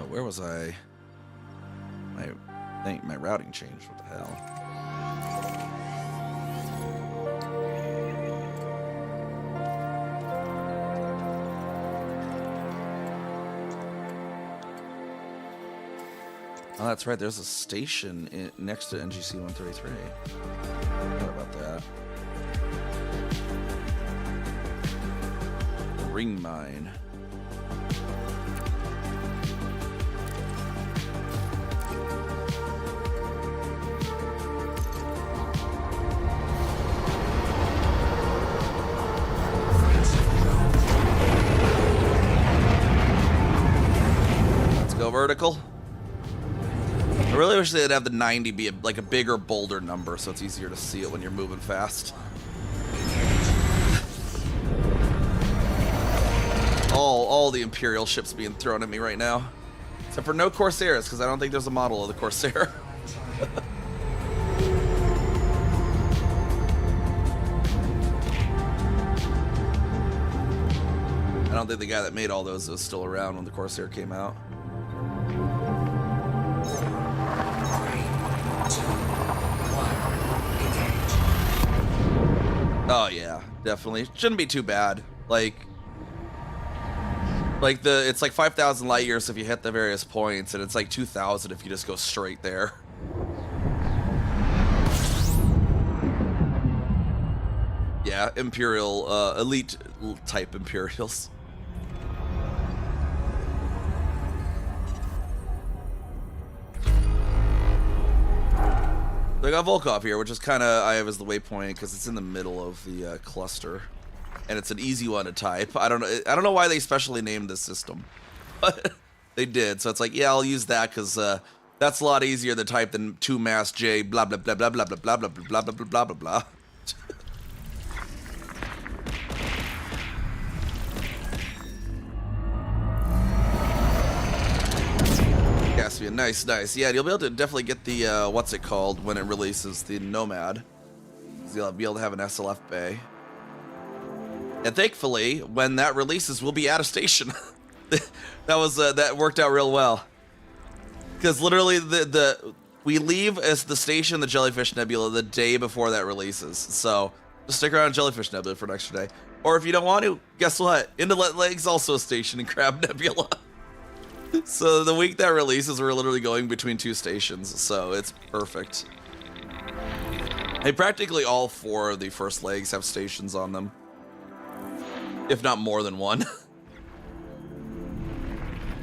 Where was I? My routing changed. What the hell? Oh, that's right. There's a station next to NGC 133. What about that? Ring mine. Vertical. I really wish they'd have the 90 be like a bigger, bolder number so it's easier to see it when you're moving fast. All the Imperial ships being thrown at me right now. Except for no Corsairs, because I don't think there's a model of the Corsair. I don't think the guy that made all those was still around when the Corsair came out. 3, 2, 1, engage. Oh yeah, definitely. Shouldn't be too bad. Like it's like 5,000 light years if you hit the various points, and it's like 2,000 if you just go straight there. Yeah, Imperial, elite type Imperials. I got Volkov here, which is kind of I have as the waypoint because it's in the middle of the cluster, and it's an easy one to type. I don't know why they specially named this system, but they did. So it's like, yeah, I'll use that because that's a lot easier to type than 2 mass J blah blah blah blah blah blah blah blah blah blah blah blah blah blah. Caspian, nice. Yeah, you'll be able to definitely get the, what's it called when it releases, the Nomad. You'll be able to have an SLF bay. And thankfully, when that releases, we'll be at a station. That worked out real well. Because literally, we leave as the station, the Jellyfish Nebula, the day before that releases. So, just stick around Jellyfish Nebula for an extra day. Or if you don't want to, guess what? Inlet Leg's also a station in Crab Nebula. So the week that releases, we're literally going between 2 stations, so it's perfect. And practically all 4 of the first legs have stations on them, if not more than one.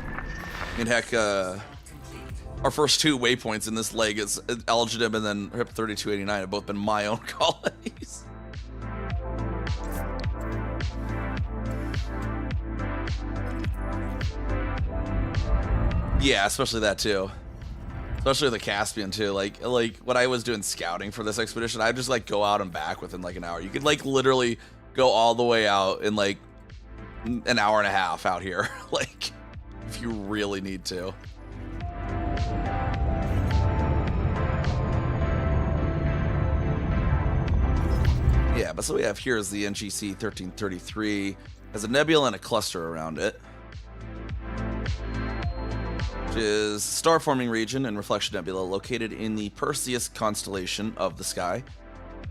I mean, heck, our first 2 waypoints in this leg is Algedim and then HIP 3289 have both been my own colonies. Yeah, especially that too. Especially the Caspian too. Like when I was doing scouting for this expedition, I'd just like go out and back within like an hour. You could like literally go all the way out in like an hour and a half out here, like if you really need to. Yeah, but so we have here is the NGC 1333, has a nebula and a cluster around it, which is star-forming region and reflection nebula located in the Perseus constellation of the sky.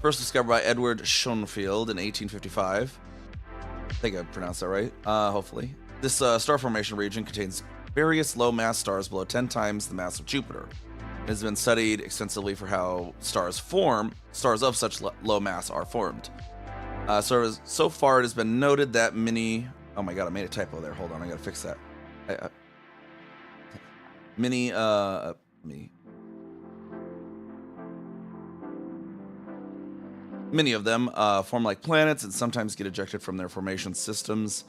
First discovered by Edward Schoenfeld in 1855. I think I pronounced that right, hopefully. This star formation region contains various low-mass stars below 10 times the mass of Jupiter. It has been studied extensively for how stars form. Stars of such low mass are formed. So far, it has been noted that many... Oh my god, I made a typo there. Hold on, I gotta fix that. Many of them form like planets and sometimes get ejected from their formation systems.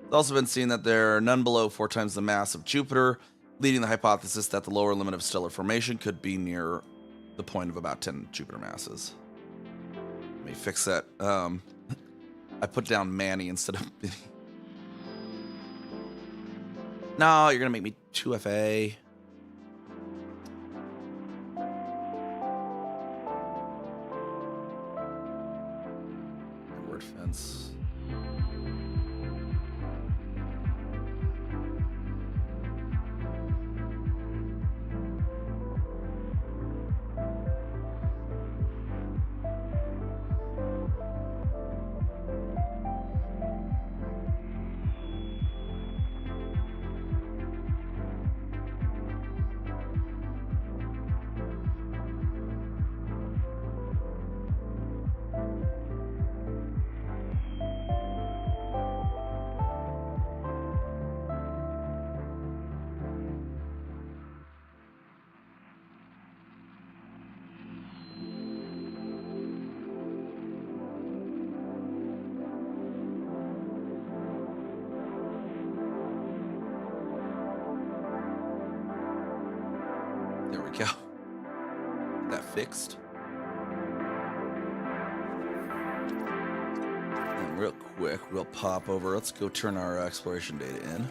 It's also been seen that there are none below 4 times the mass of Jupiter, leading the hypothesis that the lower limit of stellar formation could be near the point of about 10 Jupiter masses. Let me fix that. I put down Manny instead of Minnie. No, you're gonna make me 2FA. Word fence. There we go. That fixed. And real quick, we'll pop over. Let's go turn our exploration data in.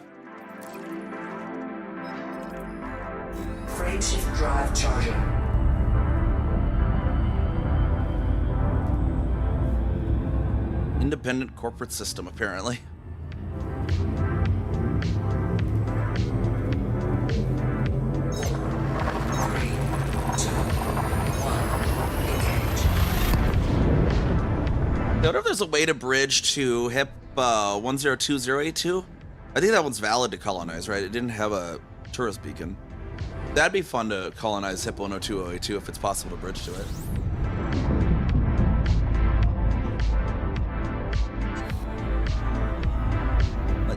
Frameshift drive charging. Independent corporate system, apparently. I wonder if there's a way to bridge to HIP 102082. I think that one's valid to colonize, right? It didn't have a tourist beacon. That'd be fun to colonize HIP 102082 if it's possible to bridge to it.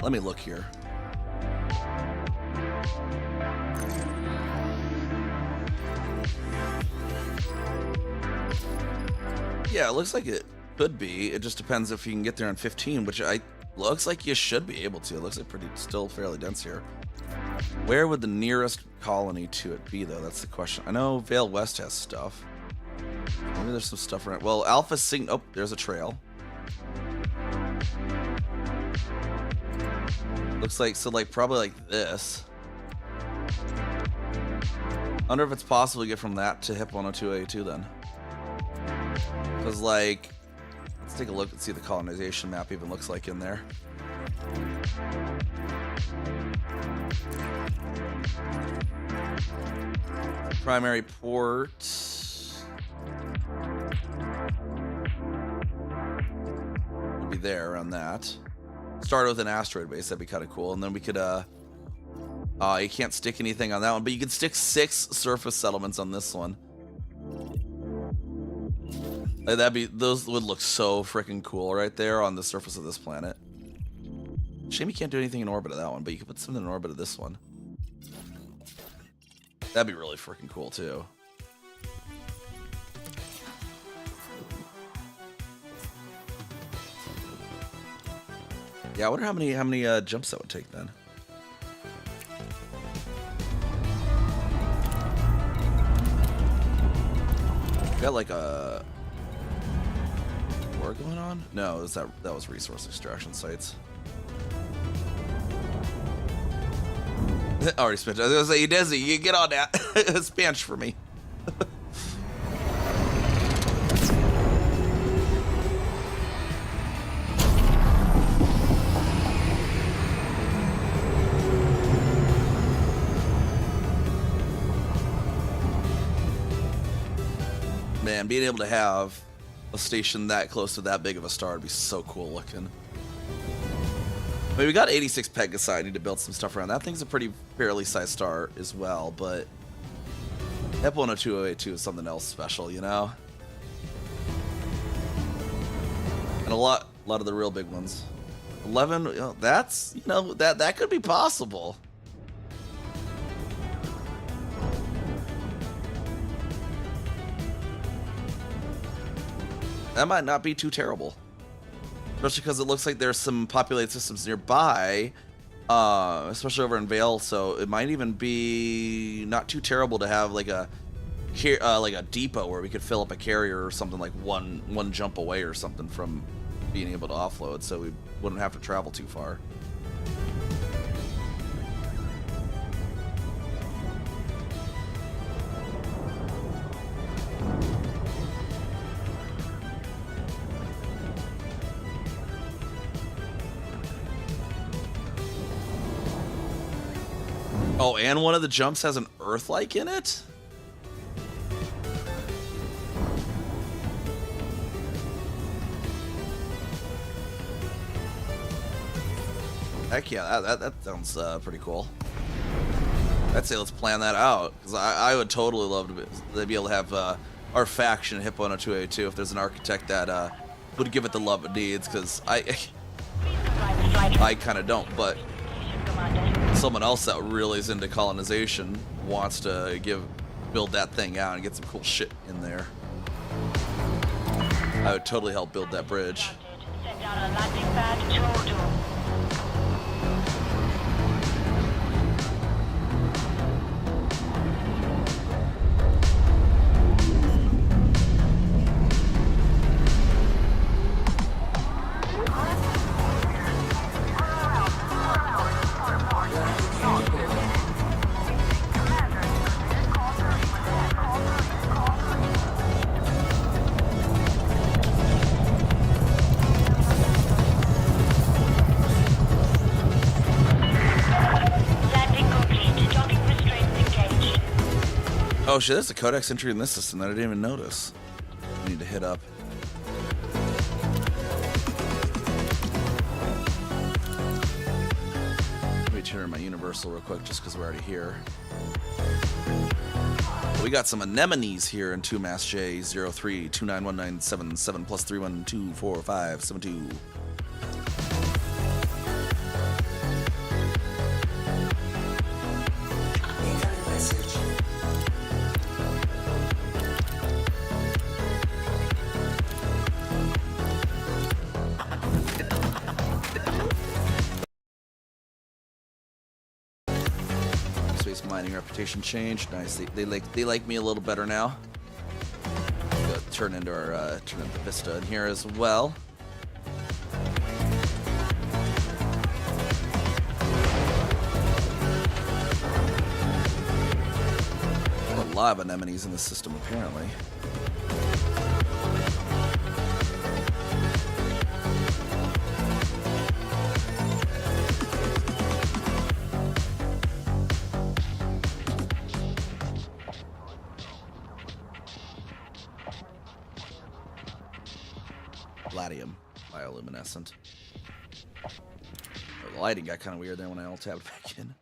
Let me look here. Yeah, it looks like it could be. It just depends if you can get there in 15, which looks like you should be able to. It looks like still fairly dense here. Where would the nearest colony to it be, though? That's the question. I know Vale West has stuff. Maybe there's some stuff around. Well, Alpha Sign. Oh, there's a trail. Looks like, so like probably like this. I wonder if it's possible to get from that to HIP 10282 then. Because like, let's take a look and see what the colonization map even looks like in there. Primary port. Would be there around that. Start with an asteroid base, that'd be kind of cool. And then we could, you can't stick anything on that one, but you can stick 6 surface settlements on this one. Like those would look so freaking cool right there on the surface of this planet. Shame you can't do anything in orbit of that one, but you can put something in orbit of this one. That'd be really freaking cool too. Yeah, I wonder how many jumps that would take then. Got like a war going on? No, that was resource extraction sites. Already spent. I was gonna say, Desi, you get on that. Spanish for me. Man, being able to have a station that close to that big of a star would be so cool looking. I mean, we got 86 Pegasi. I need to build some stuff around. That thing's a pretty fairly sized star as well, but Ep 102082 is something else special, you know? And a lot of the real big ones. 11, you know, that's, you know, that could be possible. That might not be too terrible. Especially because it looks like there's some populated systems nearby, especially over in Vale, so it might even be not too terrible to have like a depot where we could fill up a carrier or something, like one jump away or something from being able to offload, so we wouldn't have to travel too far. Oh, and one of the jumps has an Earth-like in it? Heck yeah, that sounds pretty cool. I'd say let's plan that out, because I would totally love to be able to have our faction hit 10282 if there's an architect that would give it the love it needs, because I kind of don't, but someone else that really is into colonization wants to build that thing out and get some cool shit in there. I would totally help build that bridge. Send out a landing pad to Odo. Oh shit, there's a codex entry in this system that I didn't even notice. I need to hit up. Let me turn on my universal real quick just because we're already here. We got some anemones here in 2 Mass J 03 291977 plus 3124572. Incoming message. Space mining reputation changed. Nice. They like me a little better now. Go turn into Vista in here as well. A lot of anemones in the system apparently. Palladium, bioluminescent. Oh, the lighting got kind of weird there when I all tabbed back in.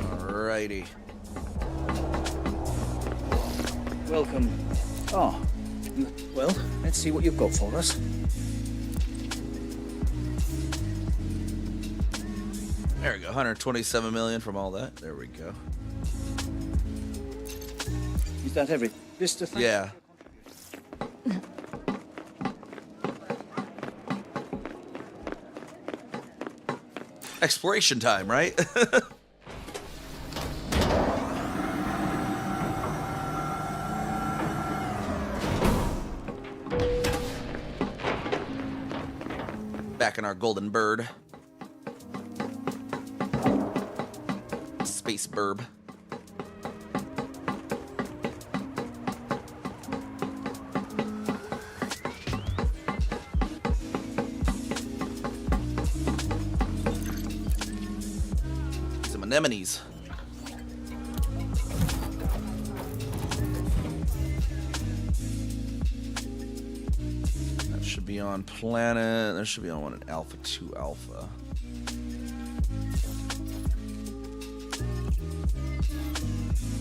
Alrighty. Welcome. Oh, well, let's see what you've got for us. There we go. 127 million from all that. There we go. Is that everything? Just thank Yeah. Exploration time, right? Back in our golden bird. Space burb. Some anemones. That should be on planet. There should be on one at Alpha 2 Alpha.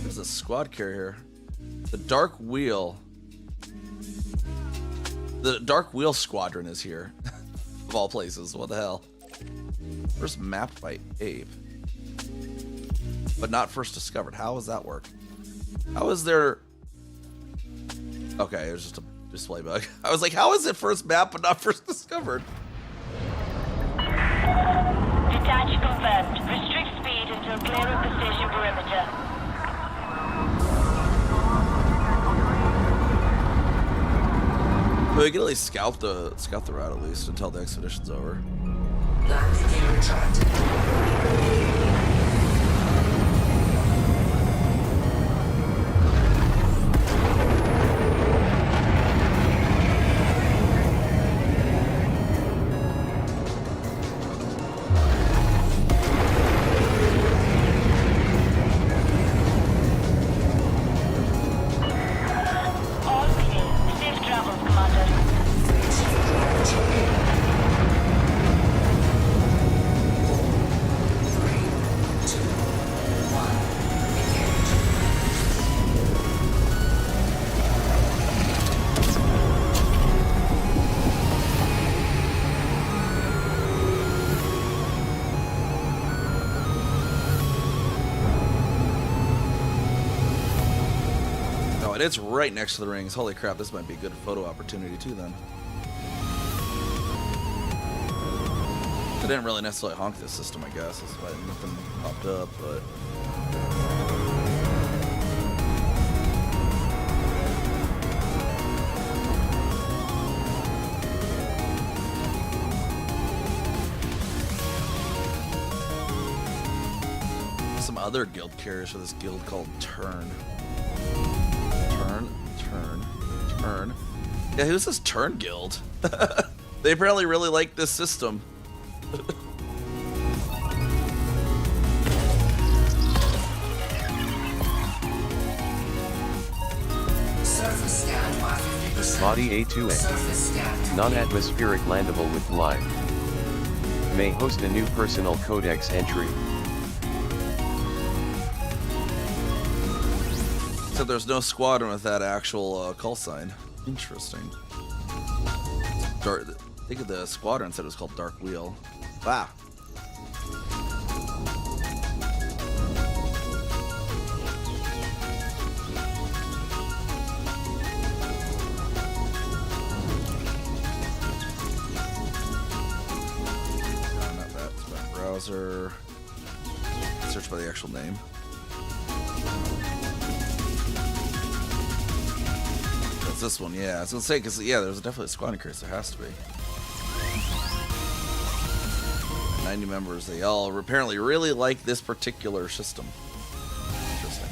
There's a squad carrier. The Dark Wheel. The Dark Wheel Squadron is here. Of all places. What the hell? First mapped by Abe. But not first discovered. How does that work? How is there... Okay, it was just a display bug. I was like, how is it first mapped but not first discovered? Detach confirmed. Restrict speed until clear of the station perimeter. But we can at least scout the route at least until the expedition's over. Landing gear retracted. All clear. Safe travels, Commander. Frameshift drive charging. 3, 2, 1. Engage. Oh, and it's right next to the rings. Holy crap, this might be a good photo opportunity too then. I didn't really necessarily honk this system, I guess. That's why nothing popped up, but... Some other guild carriers for this guild called Turn. Turn. Yeah, who's this Turn guild? They apparently really like this system. Surface scanned by 50%. Body A2A. Surface scanned. Non-atmospheric landable with life. May host a new personal codex entry. So there's no squadron with that actual call sign. Interesting. I think of the squadron said it was called Dark Wheel. Wow. No, not that. It's my browser. Search by the actual name. That's this one, yeah. I was gonna say, because, yeah, there's definitely a squadron carrier, so there has to be. 90 members, they all apparently really like this particular system. Interesting.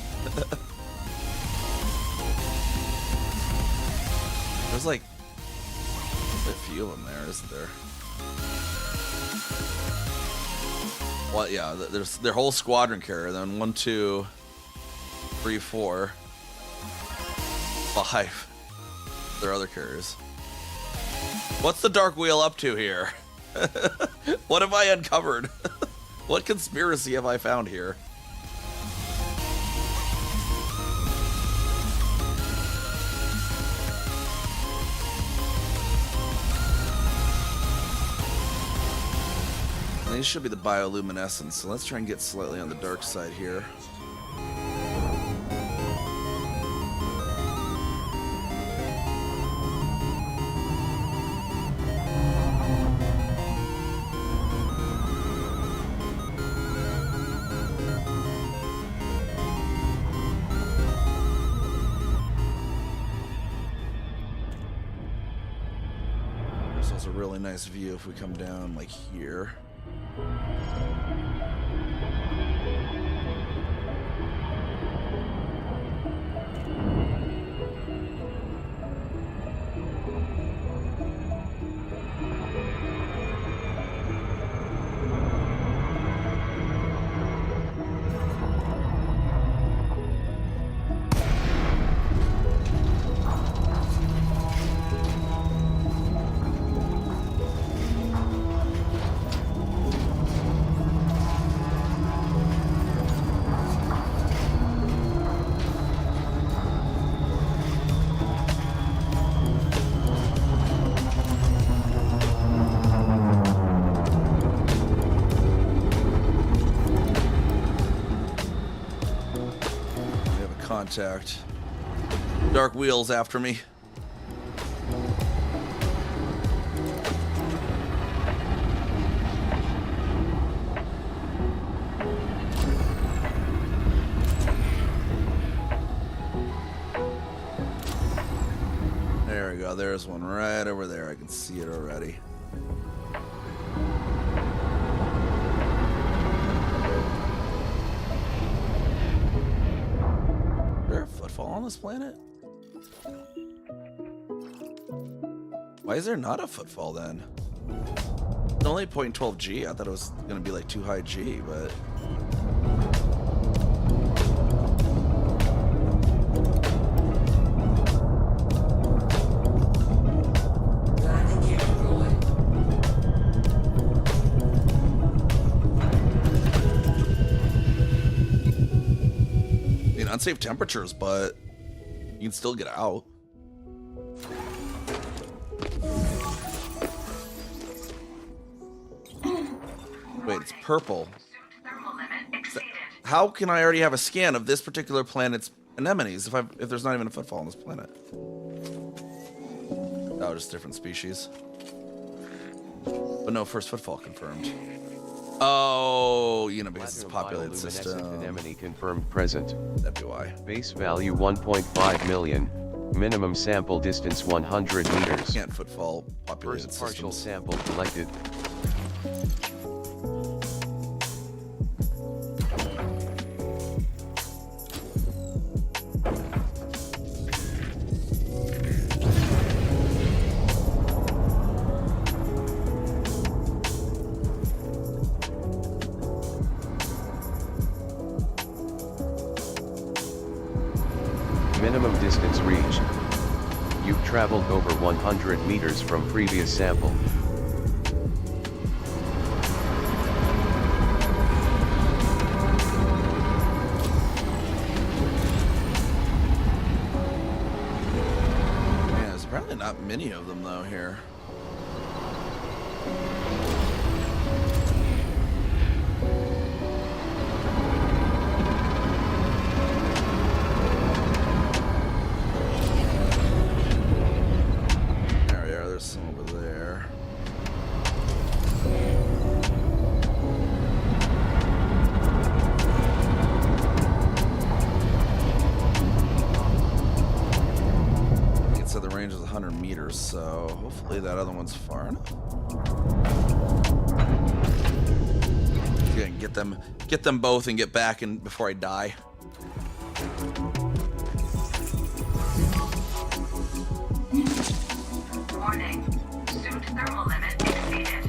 There's like a few of them there, isn't there? Well, yeah, there's their whole squadron carrier, then 1, 2, 3, 4, 5. Their other carriers. What's the Dark Wheel up to here? What have I uncovered? What conspiracy have I found here? these should be the bioluminescence, so let's try and get slightly on the dark side here. This is a really nice view if we come down like here. Contact. Dark wheels after me. There we go. There's one right over there. I can see it already. On this planet? Why is there not a footfall then? It's only 0.12 G. I thought it was gonna be like too high G, but unsafe temperatures, but you can still get out. Wait, it's purple. How can I already have a scan of this particular planet's anemones if there's not even a footfall on this planet? Oh, just different species. But no first footfall confirmed. Oh, you know, because it's a populated system. Anemone confirmed present. That'd be why. Base value 1.5 million. Minimum sample distance 100 meters. Can't footfall populated First partial systems. sample collected. Minimum distance reached. You've traveled over 100 meters from previous sample. Yeah, there's apparently not many of them though here. So hopefully that other one's far enough. Yeah, get them both and get back in before I die. Warning. Suit thermal limit exceeded.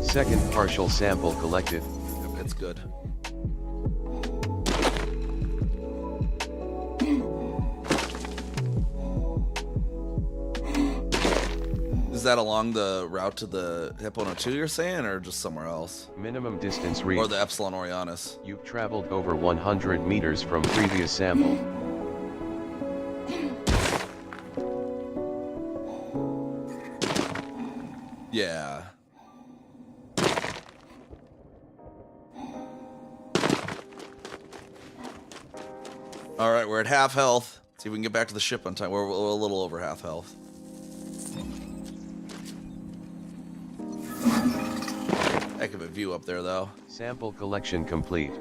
Second partial sample collected. It's good. Is that along the route to the Hippo 2 you're saying, or just somewhere else? Minimum distance reached. Or the Epsilon Orionis? You've traveled over 100 meters from previous sample. Yeah. All right, we're at half health. See if we can get back to the ship on time. We're a little over half health. Heck of a view up there, though. Sample collection complete.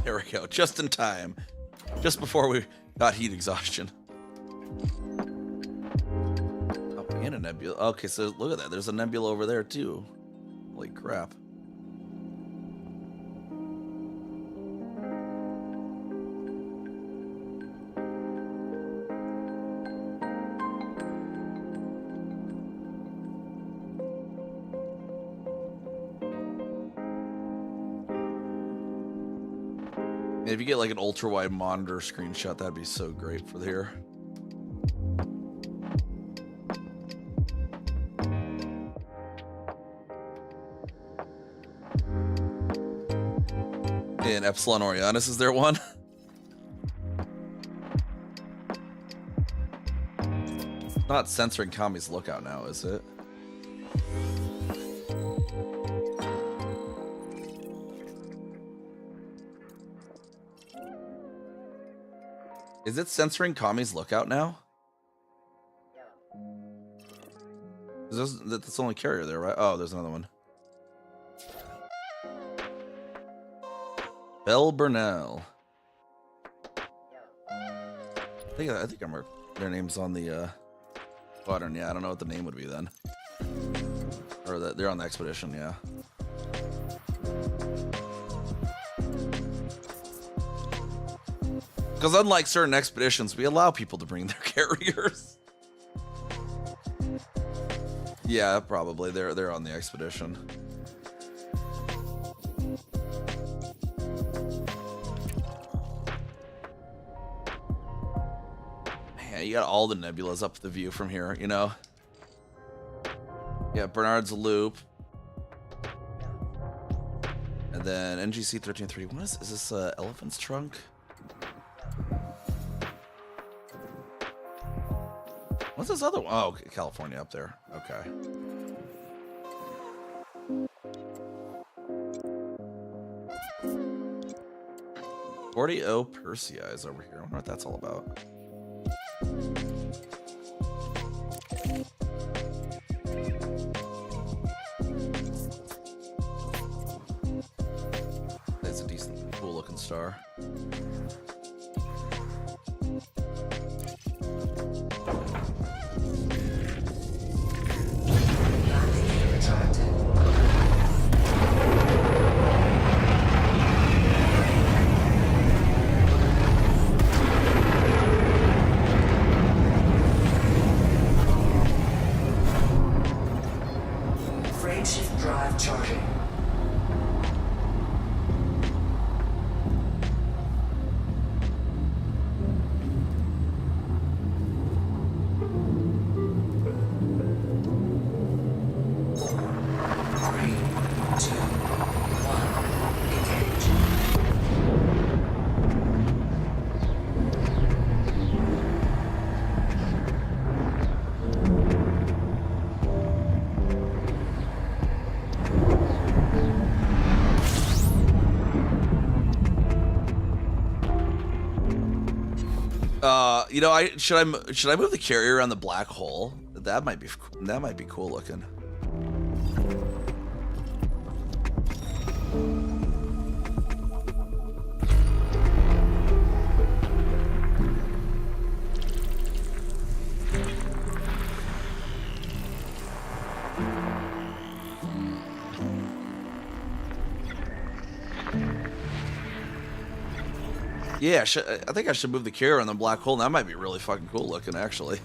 There we go, just in time. Just before we got heat exhaustion. Oh, and a nebula. Okay, so look at that. There's a nebula over there, too. Holy crap. If you get like an ultra wide monitor screenshot, that'd be so great for here. And Epsilon Orionis, is there one? Not censoring Kami's lookout now, is it? Is it censoring Kami's lookout now? That's the only carrier there, right? Oh, there's another one. Belle Burnell. I think their name's on the squadron. Yeah, I don't know what the name would be then. Or that they're on the expedition. Yeah. Because unlike certain expeditions, we allow people to bring their carriers. Yeah, probably. They're on the expedition. Man, you got all the nebulas up the view from here, you know? Yeah, Bernard's Loop. And then NGC 1330. What is this Elephant's Trunk? What's this other one? Oh, California up there. Okay. O Persei is over here. I wonder what that's all about. That's a decent, cool looking star. Frameshift drive charging. You know, should I move the carrier around the black hole? That might be cool looking. Yeah, I think I should move the carrier on the black hole. That might be really fucking cool looking, actually.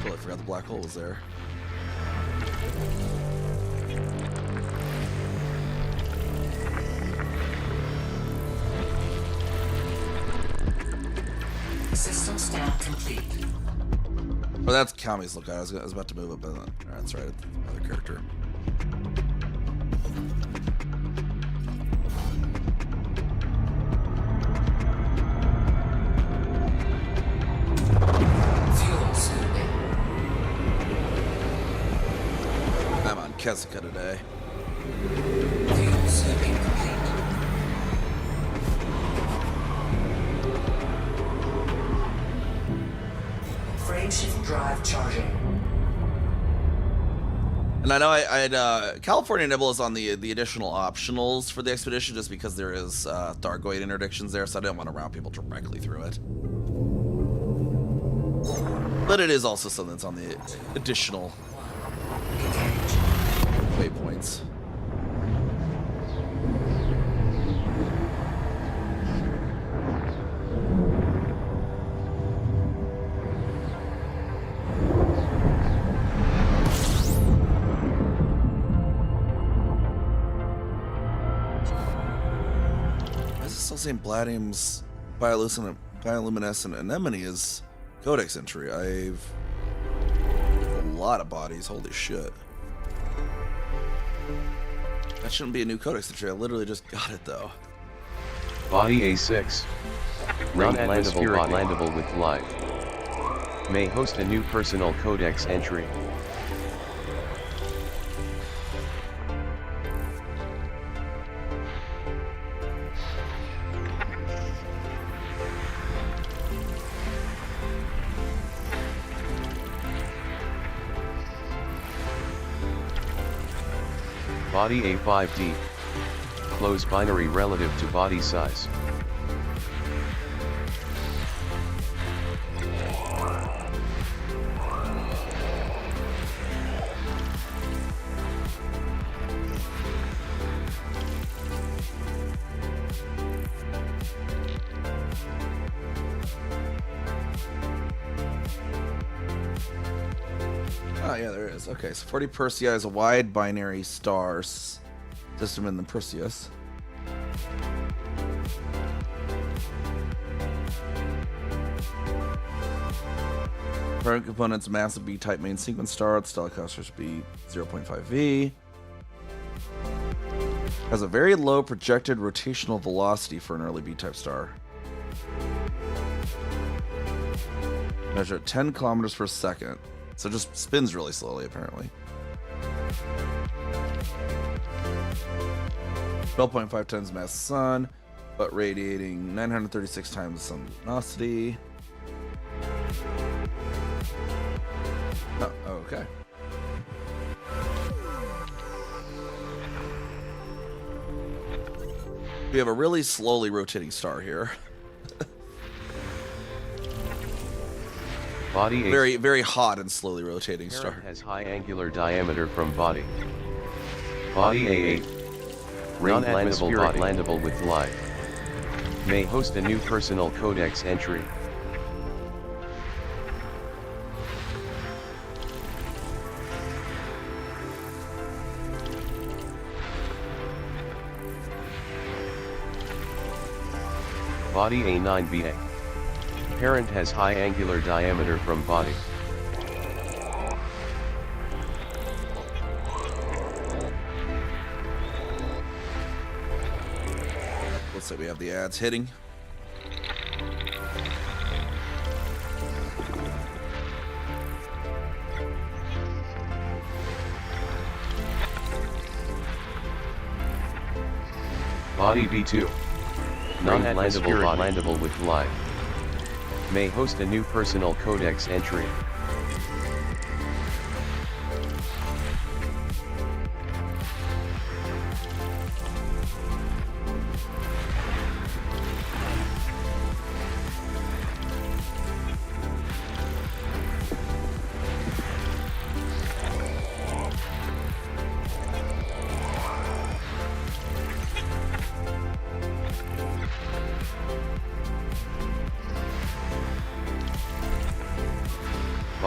Totally forgot the black hole was there. System scan complete. Oh, that's Kami's lookout. I was about to move it, but that's right. It's the other character. Fuel scooping. I'm on Kessica today. Fuel scooping complete. Frameshift drive charging. And I know I had California Nibble is on the additional optionals for the expedition just because there is Thargoid interdictions there, so I didn't want to route people directly through it. But it is also something that's on the additional waypoints. Saying Bladium's bioluminescent anemone is codex entry. I've a lot of bodies. Holy shit. That shouldn't be a new codex entry. I literally just got it though. Body A6. Non-atmospheric landable with life. May host a new personal codex entry. Body A5D. Close binary relative to body size. Oh yeah, there is. Okay, so 40 Persei is a wide binary star system in the Perseus. Current components: massive B-type main sequence star. The stellar cluster should be 0.5V. Has a very low projected rotational velocity for an early B-type star. Measure at 10 kilometers per second. So it just spins really slowly, apparently. 12.5 times mass sun, but radiating 936 times the sun luminosity. Oh, okay. We have a really slowly rotating star here. Body A Very, very hot and slowly rotating star. has high angular diameter from body. Body A8. Non-atmospheric landable with life. May host a new personal codex entry. Body A9BA. Parent has high angular diameter from body. Looks like we have the ads hitting. Body B2. Non-atmospheric landable with life. May host a new personal codex entry.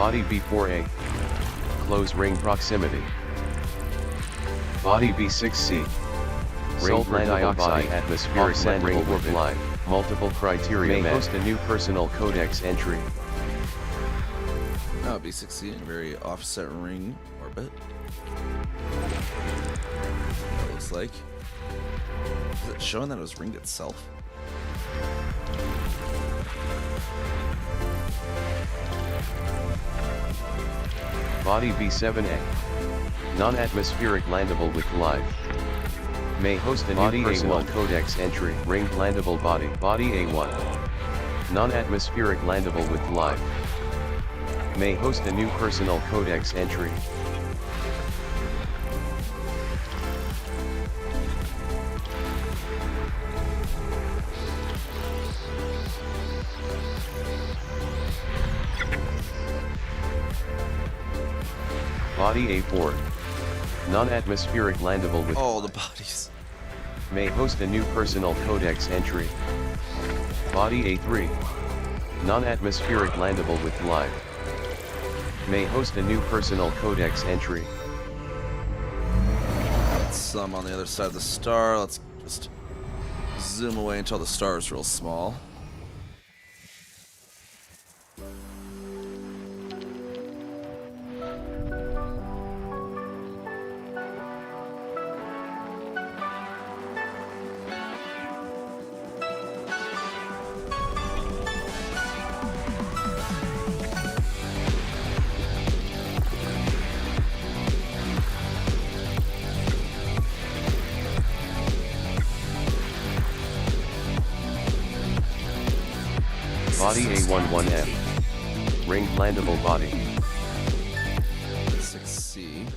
Body B4A. Close ring proximity. Body B6C. Sulfur dioxide atmospheric landable with live. Multiple criteria may host a new personal codex entry. Oh, B6C in a very offset ring orbit. That looks like. Is it showing that it was ringed itself? Body B7A. Non-atmospheric landable with live. May host a new personal codex entry. Ringed landable body. Body A1. Non-atmospheric landable with live. May host a new personal codex entry. Body A4. Non-atmospheric landable with Oh, the bodies. may host a new personal codex entry. Body A3. Non-atmospheric landable with live. May host a new personal codex entry. Some on the other side of the star. Let's just zoom away until the star is real small. Body A11M. Ringed landable body. 6C.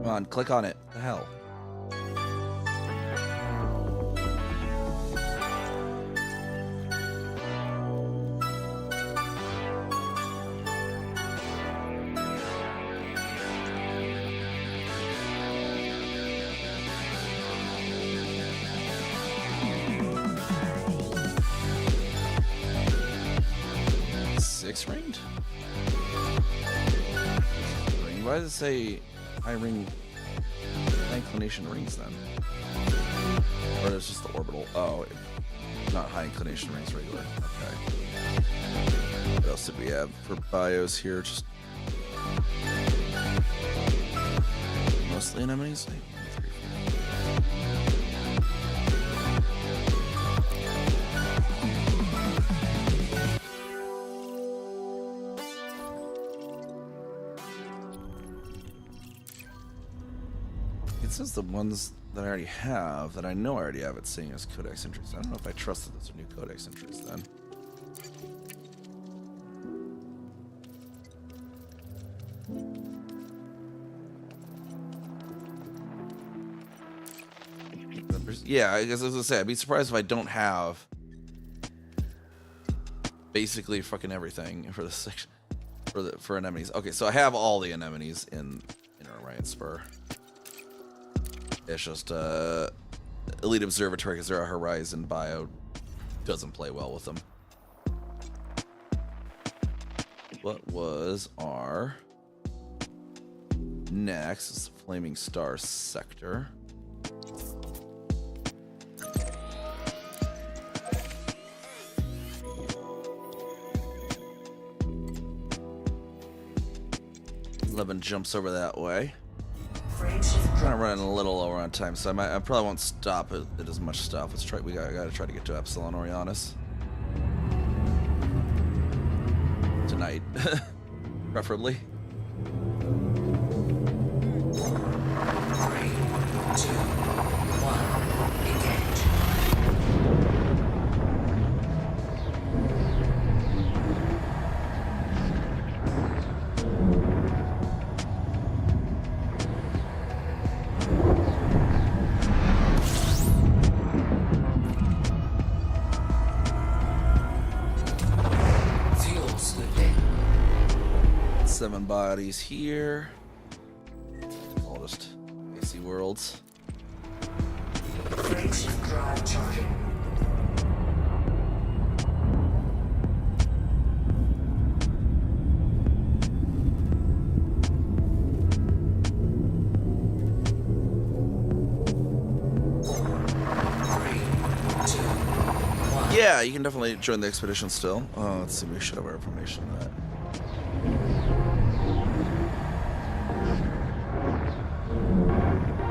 Come on, click on it. The hell. Six ringed? Why does it say high ring, high inclination rings then? Or it's just the orbital? Oh, not high inclination rings, regular. Okay. What else did we have for bios here? Just mostly anemones. It says the ones that I already have, that I know I already have, it's saying as codex entries. I don't know if I trust that those are new codex entries then. Yeah, I guess I was gonna say, I'd be surprised if I don't have basically fucking everything for this section, for anemones. Okay, so I have all the anemones in Orion Spur. It's just Elite Observatory, because their Horizon bio doesn't play well with them. What was our next? Is the Flaming Star sector. Levin jumps over that way. I'm trying to run a little lower on time, so I probably won't stop at as much stuff. Let's try. We gotta try to get to Epsilon Orionis tonight, preferably. 3, 2, 1, engage. 7 bodies here. All just AC worlds. Frameshift drive charging. Yeah, you can definitely join the expedition still. Let's see, we should have our information on that.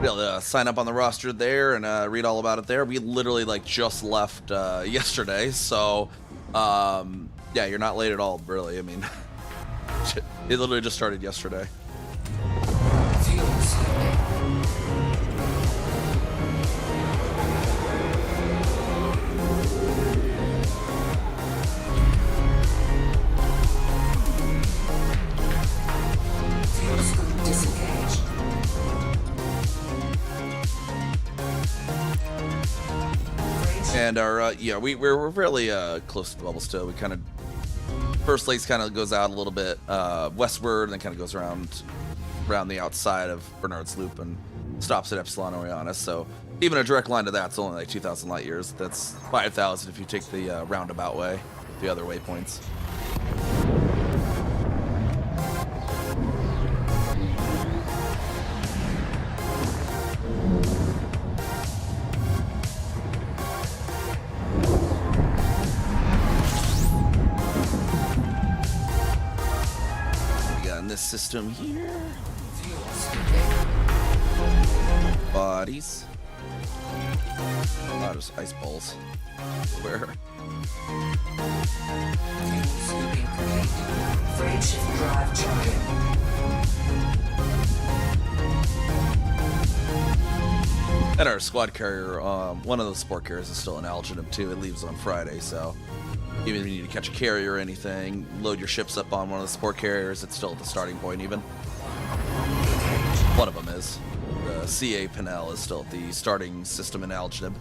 Be able to sign up on the roster there and read all about it there. We literally like just left yesterday, so yeah, you're not late at all, really. I mean, it literally just started yesterday. Fuel scooping. Fuel scoop disengaged. And our yeah, we're fairly close to the bubble still. We kind of first lake's kind of goes out a little bit westward, and then kind of goes around the outside of Bernard's Loop and stops at Epsilon Orionis. So even a direct line to that's only like 2,000 light years. That's 5,000 if you take the roundabout way, the other waypoints. We got in this system here. Fuel scooping. Bodies. A lot of ice balls. Where? Fuel scooping complete. Frameshift drive charging. And our squad carrier, one of those sport carriers is still in Alginum too. It leaves on Friday, so even if you need to catch a carrier or anything, load your ships up on one of the sport carriers, it's still at the starting point even. One of them is. The CA Pinel is still at the starting system in Alginum.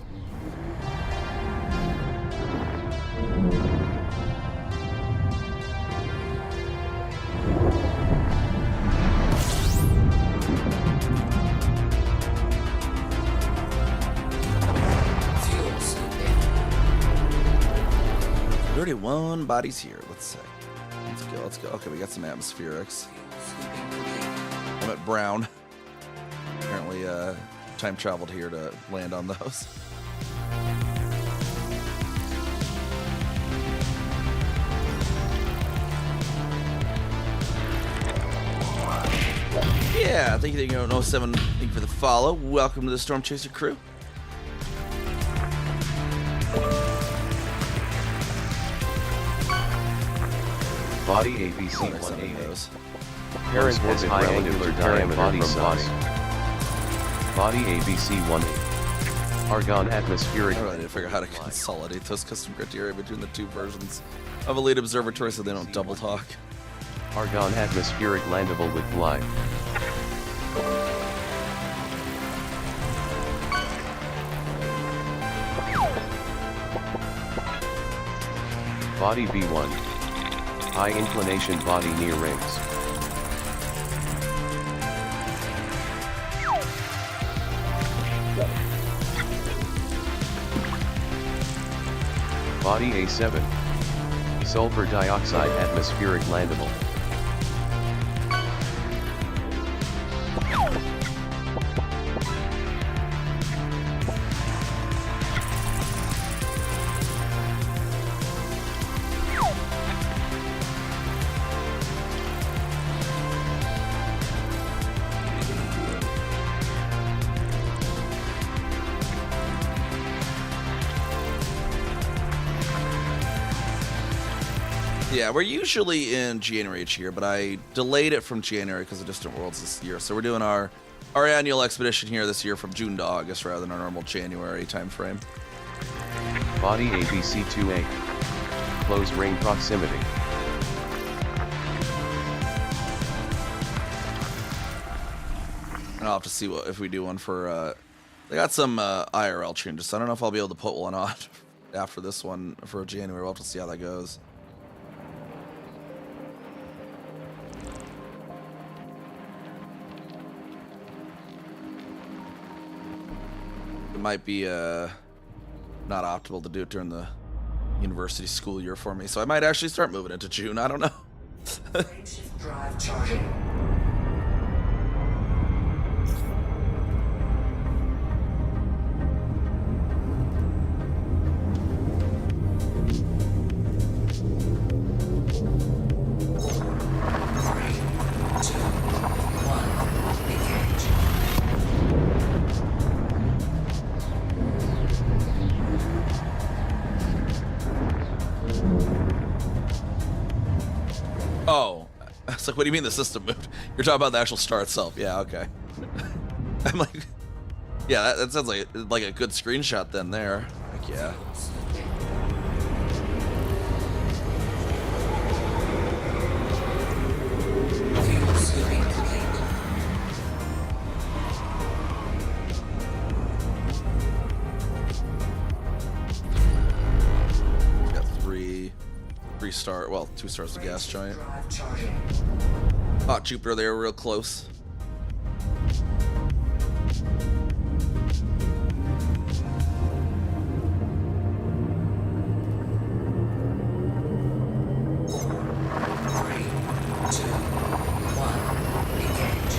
Fuel scooping. 31 bodies here, let's see. Let's go. Okay, we got some atmospherics. Scooping complete. I'm at Brown. Apparently, time traveled here to land on those. Yeah, thank you, 07. Thank you for the follow. Welcome to the Storm Chaser crew. Body ABC 188. Parent has high angular diameter body size. Body ABC 18. Argon atmospheric. I really need to figure out how to consolidate those custom criteria between the two versions of Elite Observatory so they don't double talk. Argon atmospheric landable with glide. Body B1. High inclination body near rings. Body A7. Sulfur dioxide atmospheric landable. Yeah, we're usually in January each year, but I delayed it from January because of Distant Worlds this year. So we're doing our annual expedition here this year from June to August rather than our normal January time frame. Body ABC-2A. Close ring proximity. And I'll have to see if we do one for, they got some IRL changes, so I don't know if I'll be able to put one on after this one for January. We'll have to see how that goes. might be not optimal to do it during the university school year for me, so I might actually start moving into June. I don't know. Frameshift drive charging. Oh, I was like, what do you mean the system moved? You're talking about the actual star itself. Yeah, okay. I'm like, yeah, that sounds like a good screenshot then there. Like, yeah. Fuel scooping complete. Got three star, well, 2 stars of gas giant. Drive charging. Hot Jupiter there, real close. Three, two, one, engage.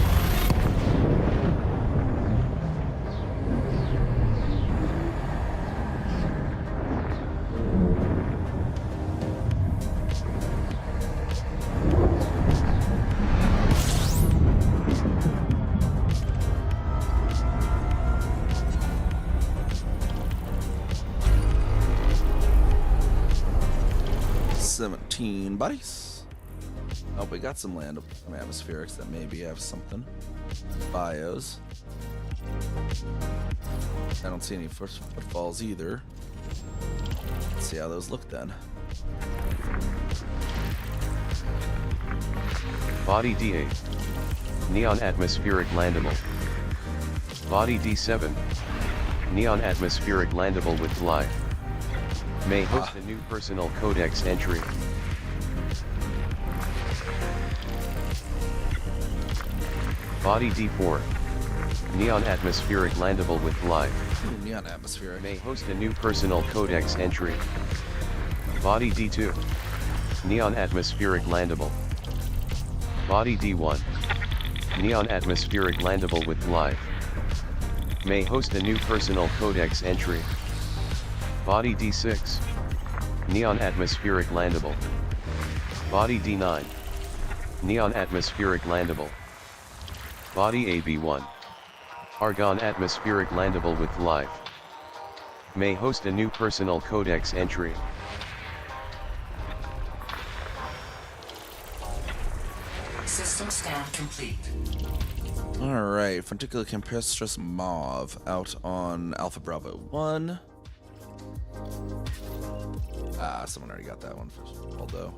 Buddies. Oh, we got some land, some atmospherics that maybe have something. Bios. I don't see any footfalls either. Let's see how those look then. Body D8. Neon atmospheric landable. Body D7. Neon atmospheric landable with life. May host a new personal codex entry. Body D4. Neon atmospheric landable with life. Neon atmospheric. May host a new personal codex entry. Body D2. Neon atmospheric landable. Body D1. Neon atmospheric landable with life. May host a new personal codex entry. Body D6. Neon atmospheric landable. Body D9. Neon atmospheric landable. Body AB1. Argon atmospheric landable with life. May host a new personal codex entry. System scan complete. Alright, Funicular Campestris Mauve out on Alpha Bravo 1. Someone already got that one first, although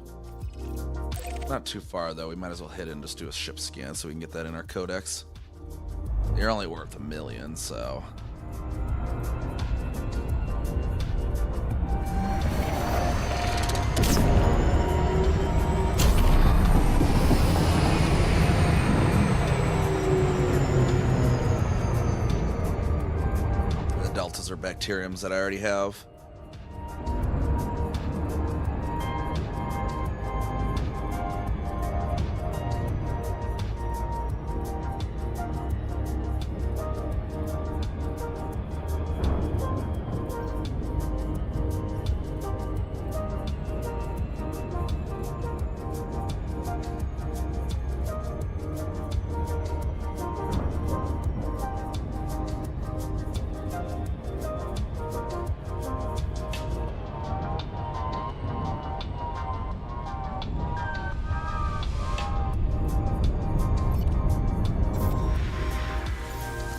not too far though. We might as well hit it and just do a ship scan so we can get that in our codex. You're only worth 1 million, so the deltas are bacteriums that I already have.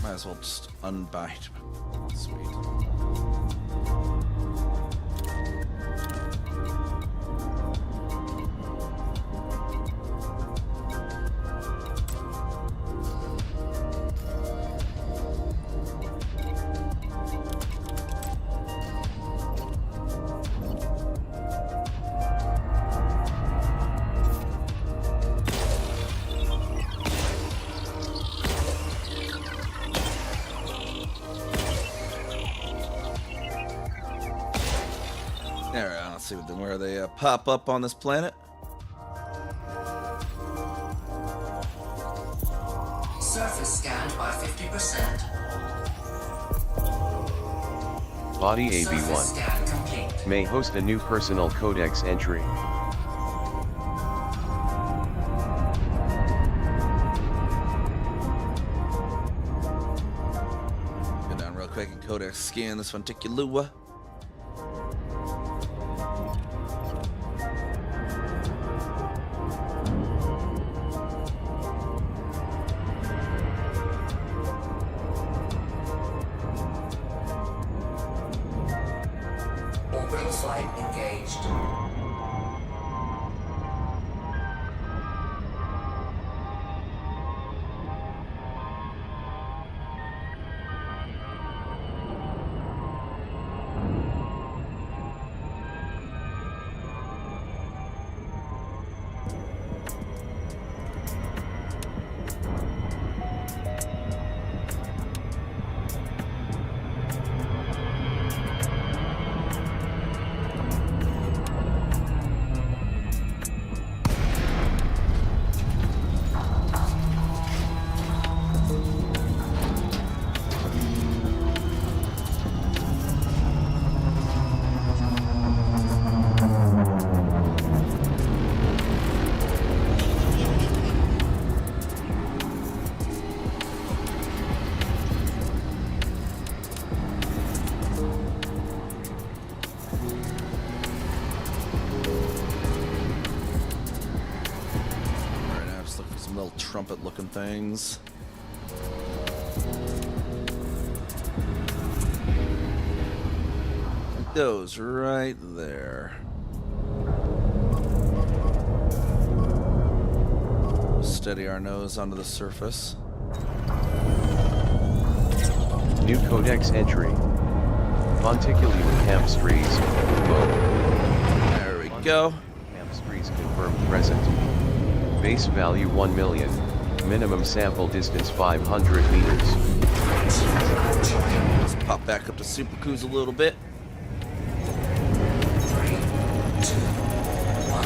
Might as well just unbind. Sweet. Let's see where they pop up on this planet. Surface scanned by 50%. Body Surface AB1 scan complete. may host a new personal codex entry. Go down real quick and codex scan this Funticulua. Orbital flight engaged. Alright, now just look for some little trumpet looking things. Like those right there. Steady our nose onto the surface. New codex entry. Fonticulua Campstrees. There we go. Campstrees confirmed present. Base value 1 million. Minimum sample distance 500 meters. Let's pop back up to Super Cruise a little bit. 3, 2, 1.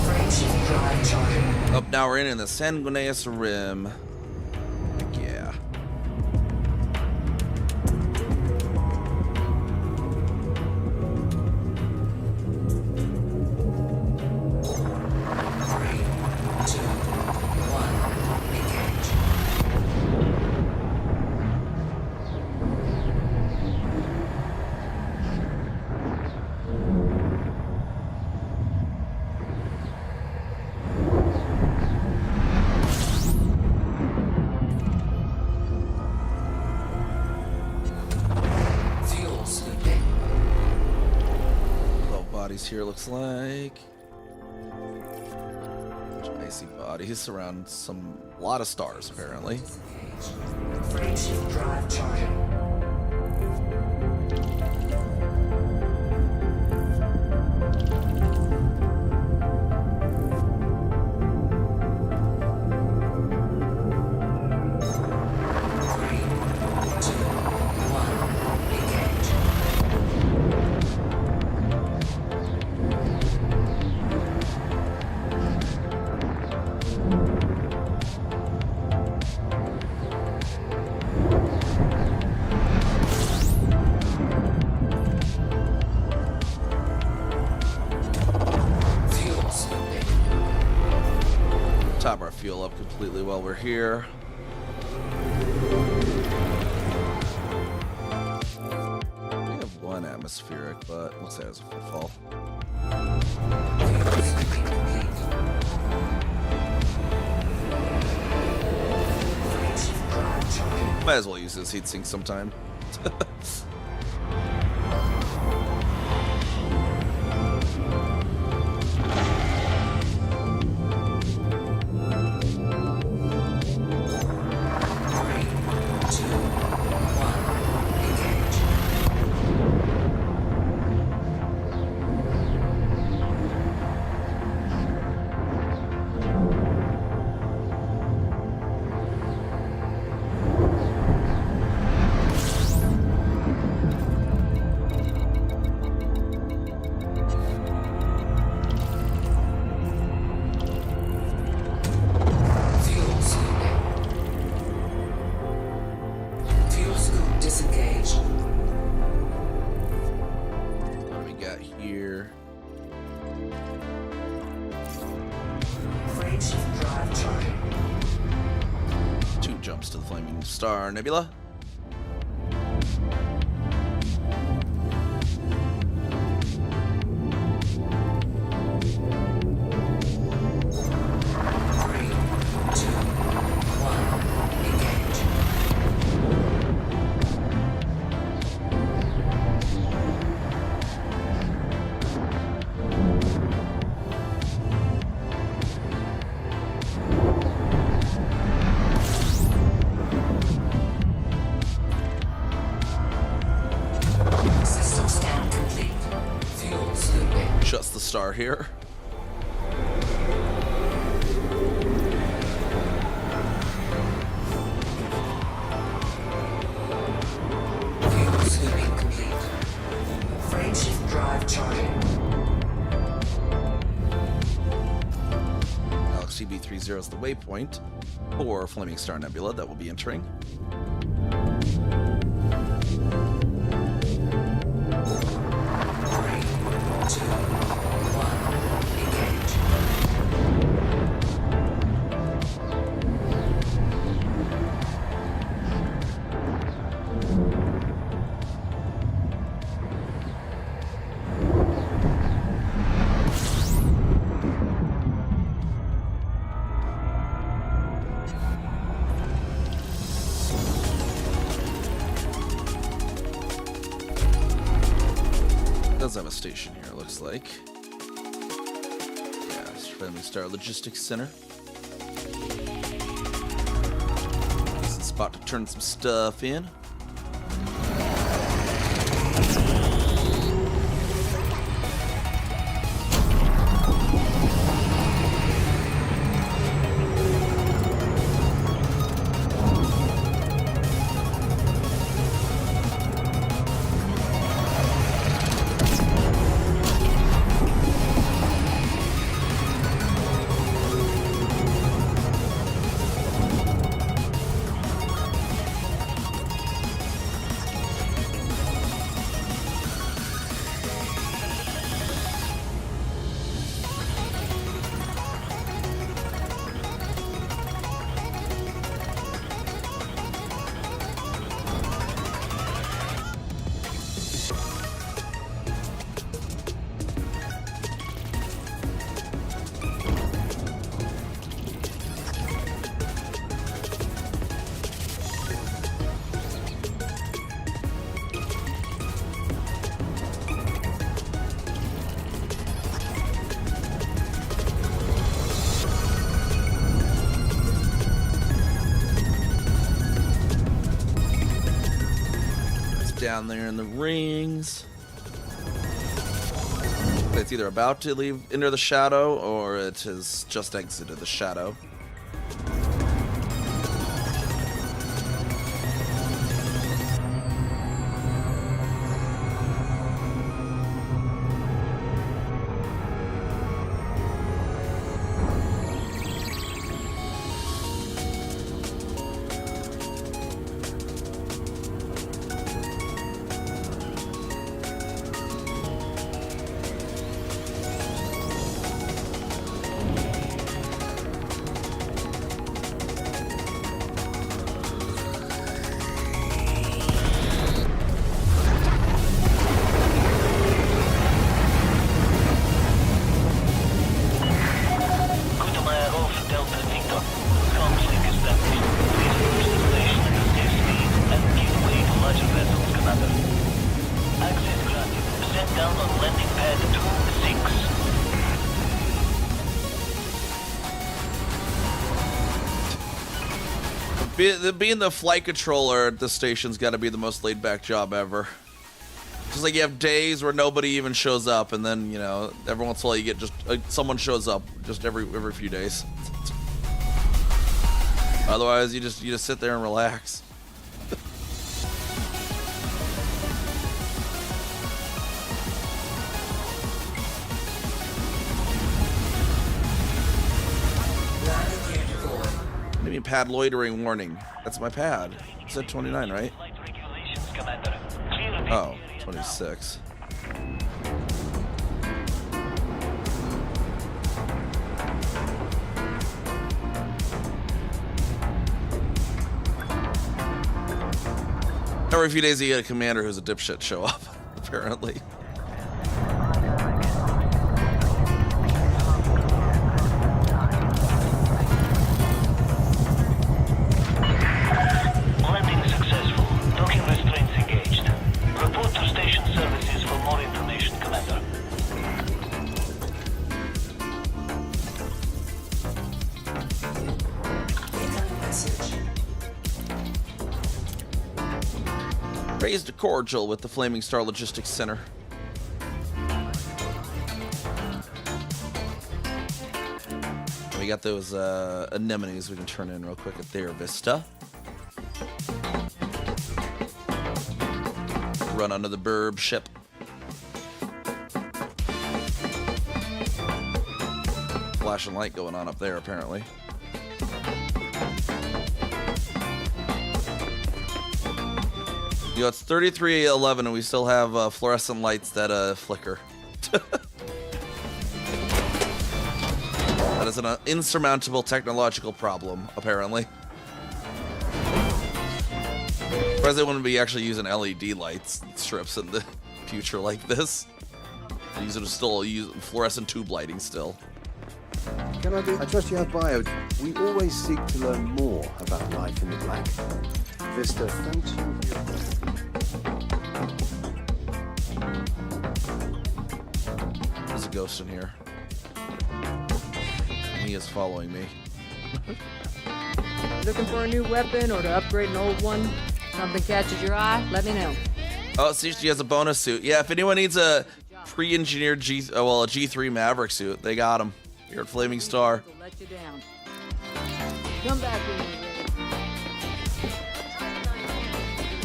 Frameshift drive charging. Up now we're in the Sanguineous Rim. Heck yeah. Three, two, one. Engage. Fuel scooping. Little bodies here looks like. Icy bodies around a lot of stars apparently. Frameshift drive charging. Three, two, one. Engage. Fuel scooping. Top our fuel up completely while we're here. We have one atmospheric, but looks like it's a footfall. Fuel scooping complete. Frameshift drive charging. Might as well use this heatsink sometime. Three, two, one. Engage. drops to the Flaming Star Nebula. System scan complete. Fuel scooping. Shuts the star here. Fuel scooping complete. Frameshift drive charging. Galaxy B30 is the waypoint for Flaming Star Nebula that we'll be entering. Does have a station here, it looks like. Yeah, it's Flaming Star Logistics Center. It's a spot to turn some stuff in. Down there in the rings. It's either about to leave into the shadow or it has just exited the shadow. Being the flight controller at this station's got to be the most laid-back job ever. Just like you have days where nobody even shows up, and then, you know, every once in a while you get just someone shows up just every few days. Otherwise, you just sit there and relax. Maybe pad loitering warning. That's my pad. It said 29, right? Oh, 26. Every few days you get a commander who's a dipshit show up, apparently. Landing successful. Docking restraints engaged. Report to station services for more information, Commander. Incoming message. Raised a cordial with the Flaming Star Logistics Center. We got those anemones we can turn in real quick at their Vista. Run under the burb ship. Flashing light going on up there, apparently. You know, it's 33:11 and we still have fluorescent lights that flicker. That is an insurmountable technological problem, apparently. Surprised they wouldn't be actually using LED lights strips in the future like this. They still use fluorescent tube lighting still. Can I trust you have bio. We always seek to learn more about life in the black. Vista, thanks you for your... There's a ghost in here. And he is following me. Looking for a new weapon or to upgrade an old one? Something catches your eye? Let me know. Oh, see, she has a bonus suit. Yeah, if anyone needs a pre-engineered a G3 Maverick suit, they got him here at Flaming Star. Let you down. Come back when you're ready.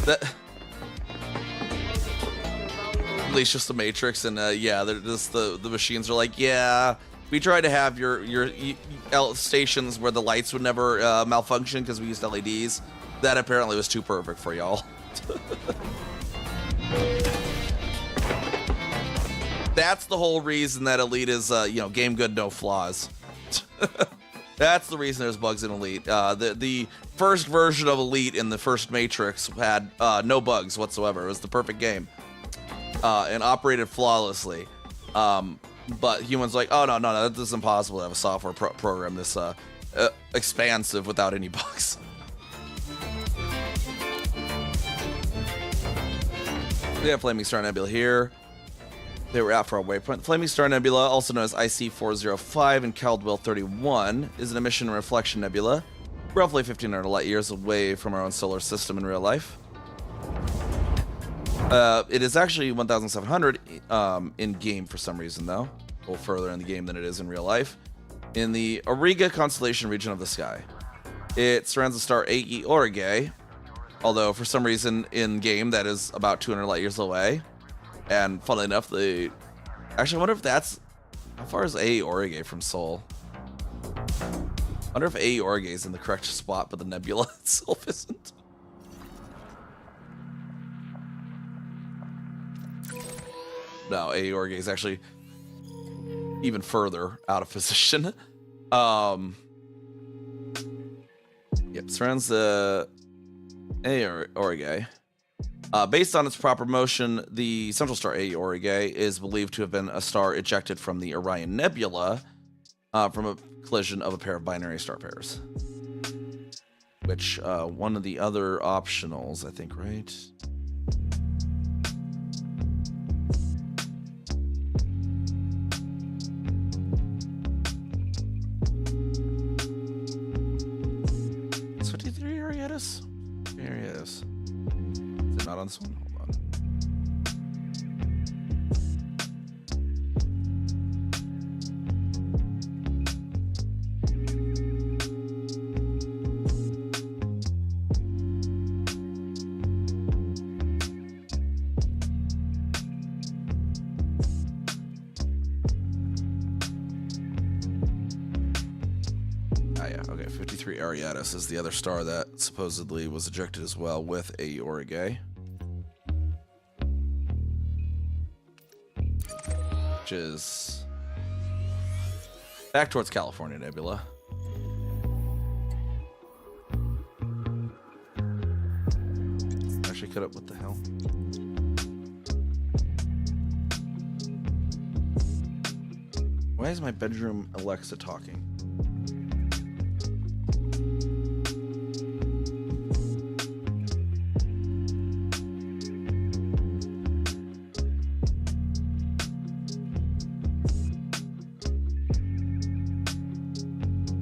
That at least just the Matrix, and yeah, they're just the machines are like, yeah, we tried to have your stations where the lights would never malfunction because we used LEDs. That apparently was too perfect for y'all. That's the whole reason that Elite is game good, no flaws. That's the reason there's bugs in Elite. The first version of Elite in the first Matrix had no bugs whatsoever. It was the perfect game and operated flawlessly. But humans like, oh no, that is impossible to have a software program this expansive without any bugs. We have Flaming Star Nebula here. They were out for a waypoint. Flaming Star Nebula, also known as IC405 and Caldwell 31, is an emission and reflection nebula, roughly 1,500 light years away from our own solar system in real life. It is actually 1,700 in game for some reason, though. A little further in the game than it is in real life. In the Auriga constellation region of the sky. It surrounds the star AE Aurigae, although for some reason in game that is about 200 light years away. And funnily enough, actually, I wonder if that's... How far is AE Aurigae from Sol? I wonder if AE Aurigae is in the correct spot, but the nebula itself isn't. No, AE Aurigae is actually even further out of position. Yep, surrounds the AE Aurigae. Based on its proper motion, the central star AE Aurigae is believed to have been a star ejected from the Orion Nebula from a collision of a pair of binary star pairs. Which, one of the other optionals, I think, right? Is 53 Ariadus? Ariadus. Not on this one. Hold on. Yeah, okay. 53 Ariadus is the other star that supposedly was ejected as well with AE Aurigae. Which is back towards California Nebula. Actually, pick it up. What the hell? Why is my bedroom Alexa talking?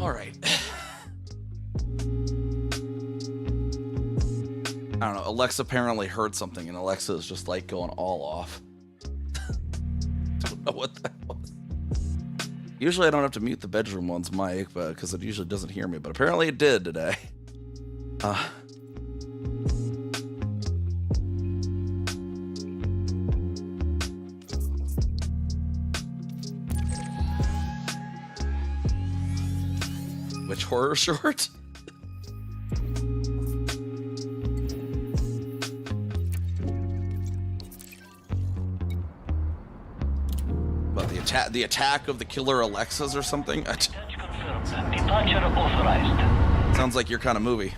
All right. I don't know. Alexa apparently heard something, and Alexa is just like going all off. Don't know what that was. Usually I don't have to mute the bedroom one's mic, but because it usually doesn't hear me, but apparently it did today. Which horror short? The attack of the killer Alexas or something? Departure authorized. Sounds like your kind of movie.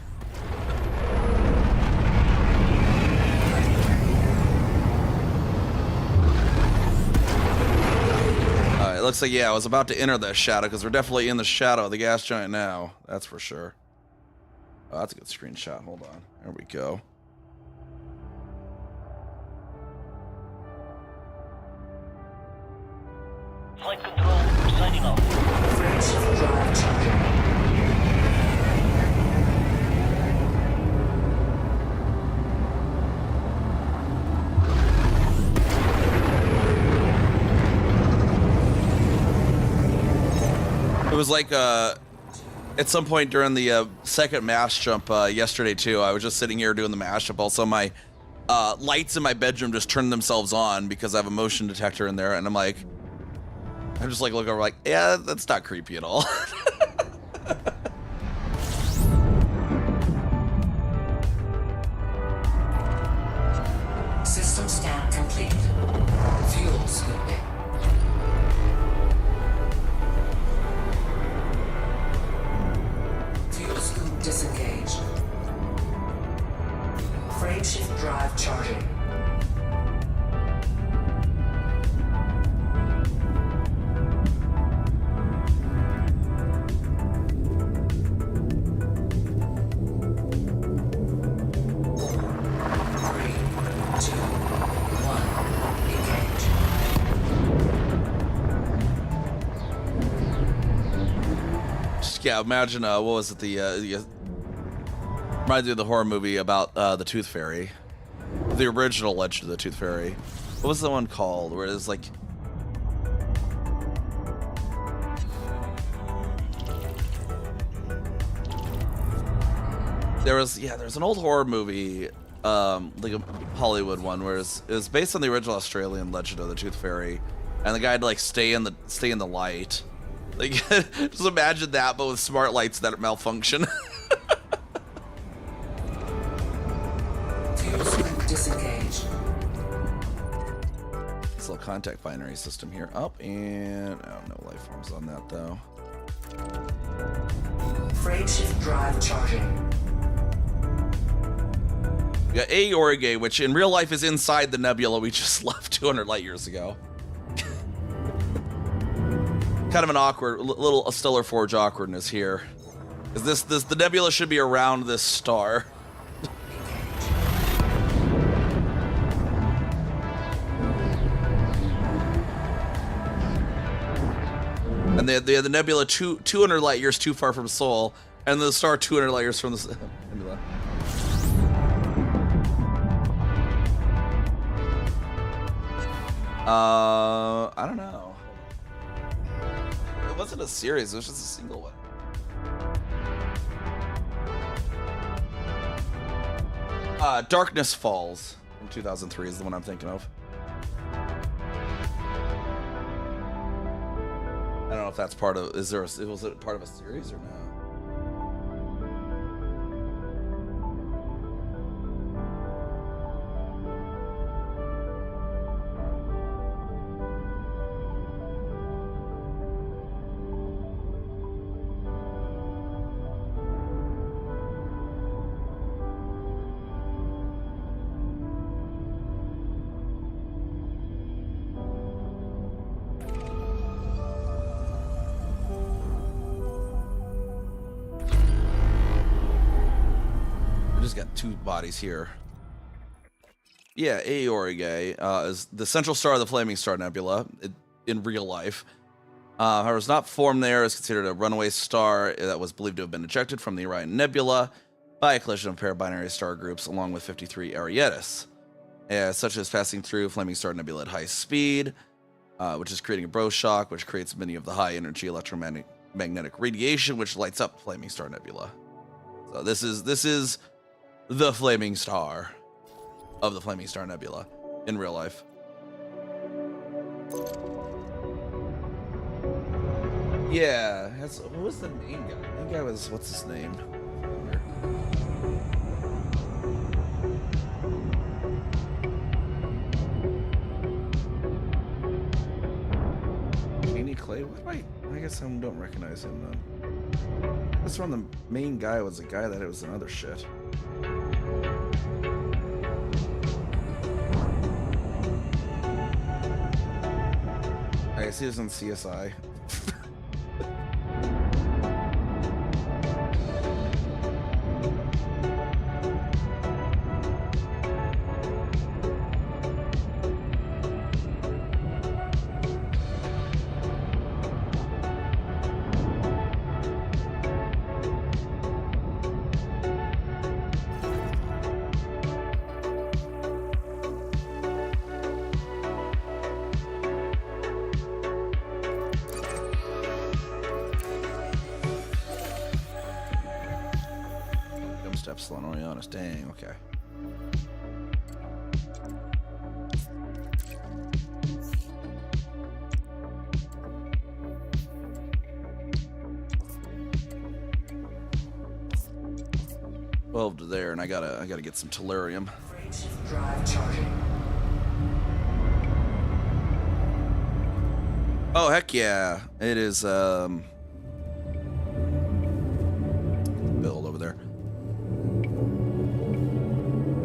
It looks like, yeah, I was about to enter the shadow, because we're definitely in the shadow of the gas giant now. That's for sure. Oh, that's a good screenshot. Hold on. There we go. Flight control, signing off. Frameshift drive charging. It was like at some point during the second mass jump yesterday too, I was just sitting here doing the mass jump. Also, my lights in my bedroom just turned themselves on because I have a motion detector in there, and I'm just like looking over like, yeah, that's not creepy at all. System scan complete. Fuel scooping. Fuel scoop disengaged. Frameshift drive charging. Yeah, imagine, what was it, reminded me of the horror movie about the Tooth Fairy. The original Legend of the Tooth Fairy. What was the one called? Where it was like... there's an old horror movie, like a Hollywood one, where it was based on the original Australian Legend of the Tooth Fairy, and the guy had to like stay in the light. Like, just imagine that, but with smart lights that malfunction. Fuel scoop disengaged. This little contact binary system here. Up and no life forms on that though. Frameshift drive charging. We got Aorige, which in real life is inside the nebula we just left 200 light years ago. Kind of an awkward, little Stellar Forge awkwardness here. Is the nebula should be around this star. And the nebula 200 light years too far from Sol, and the star 200 light years from the nebula. I don't know. It wasn't a series, it was just a single one. Darkness Falls from 2003 is the one I'm thinking of. I don't know if that's part of, was it part of a series or no? got two bodies here. Yeah, Aorigay is the central star of the Flaming Star Nebula in real life. However, it's not formed there. It's considered a runaway star that was believed to have been ejected from the Orion Nebula by a collision of pair-binary star groups along with 53 Arietis, such as passing through Flaming Star Nebula at high speed, which is creating a bro shock, which creates many of the high-energy electromagnetic radiation, which lights up Flaming Star Nebula. So this is the Flaming Star of the Flaming Star Nebula in real life. Yeah, who was the main guy? The main guy was, what's his name? Andy Clay? I guess I don't recognize him then. This one, the main guy was a guy that it was another shit. I guess he was in CSI. Epsilon Orionis, dang, okay. To there, and I gotta get some tellurium. Drive charging. Oh heck yeah! It is build over there.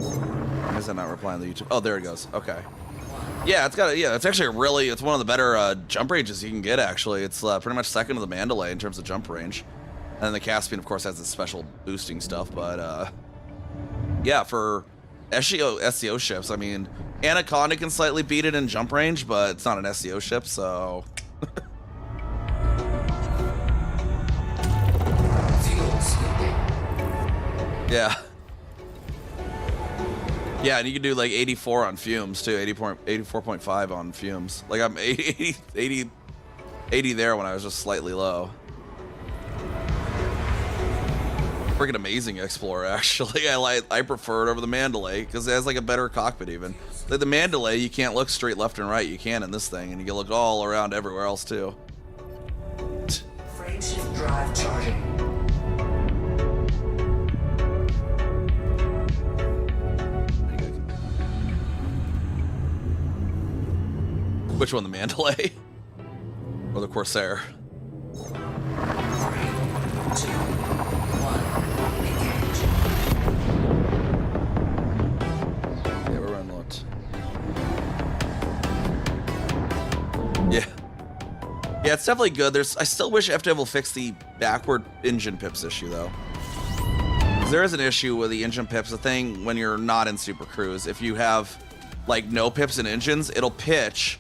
Why is that not replying to YouTube? Oh, there it goes. Okay. Yeah, it's actually it's one of the better jump ranges you can get. Actually, it's pretty much second to the Mandalay in terms of jump range. And then the Caspian, of course, has its special boosting stuff, but yeah, for SEO ships, I mean, Anaconda can slightly beat it in jump range, but it's not an SEO ship, so. Yeah. Yeah, and you can do like 84 on fumes too, 84.5 on fumes. Like I'm 80 there when I was just slightly low. Freaking amazing Explorer, actually. I prefer it over the Mandalay because it has like a better cockpit even. Like the Mandalay, you can't look straight left and right. You can in this thing, and you can look all around everywhere else too. Frameshift drive charging. Which one, the Mandalay or the Corsair? 3, 2, 1, Yeah, we're running low. Yeah. Yeah, it's definitely good. I still wish FDev will fix the backward engine pips issue though. There is an issue with the engine pips. The thing when you're not in Super Cruise, if you have like no pips in engines, it'll pitch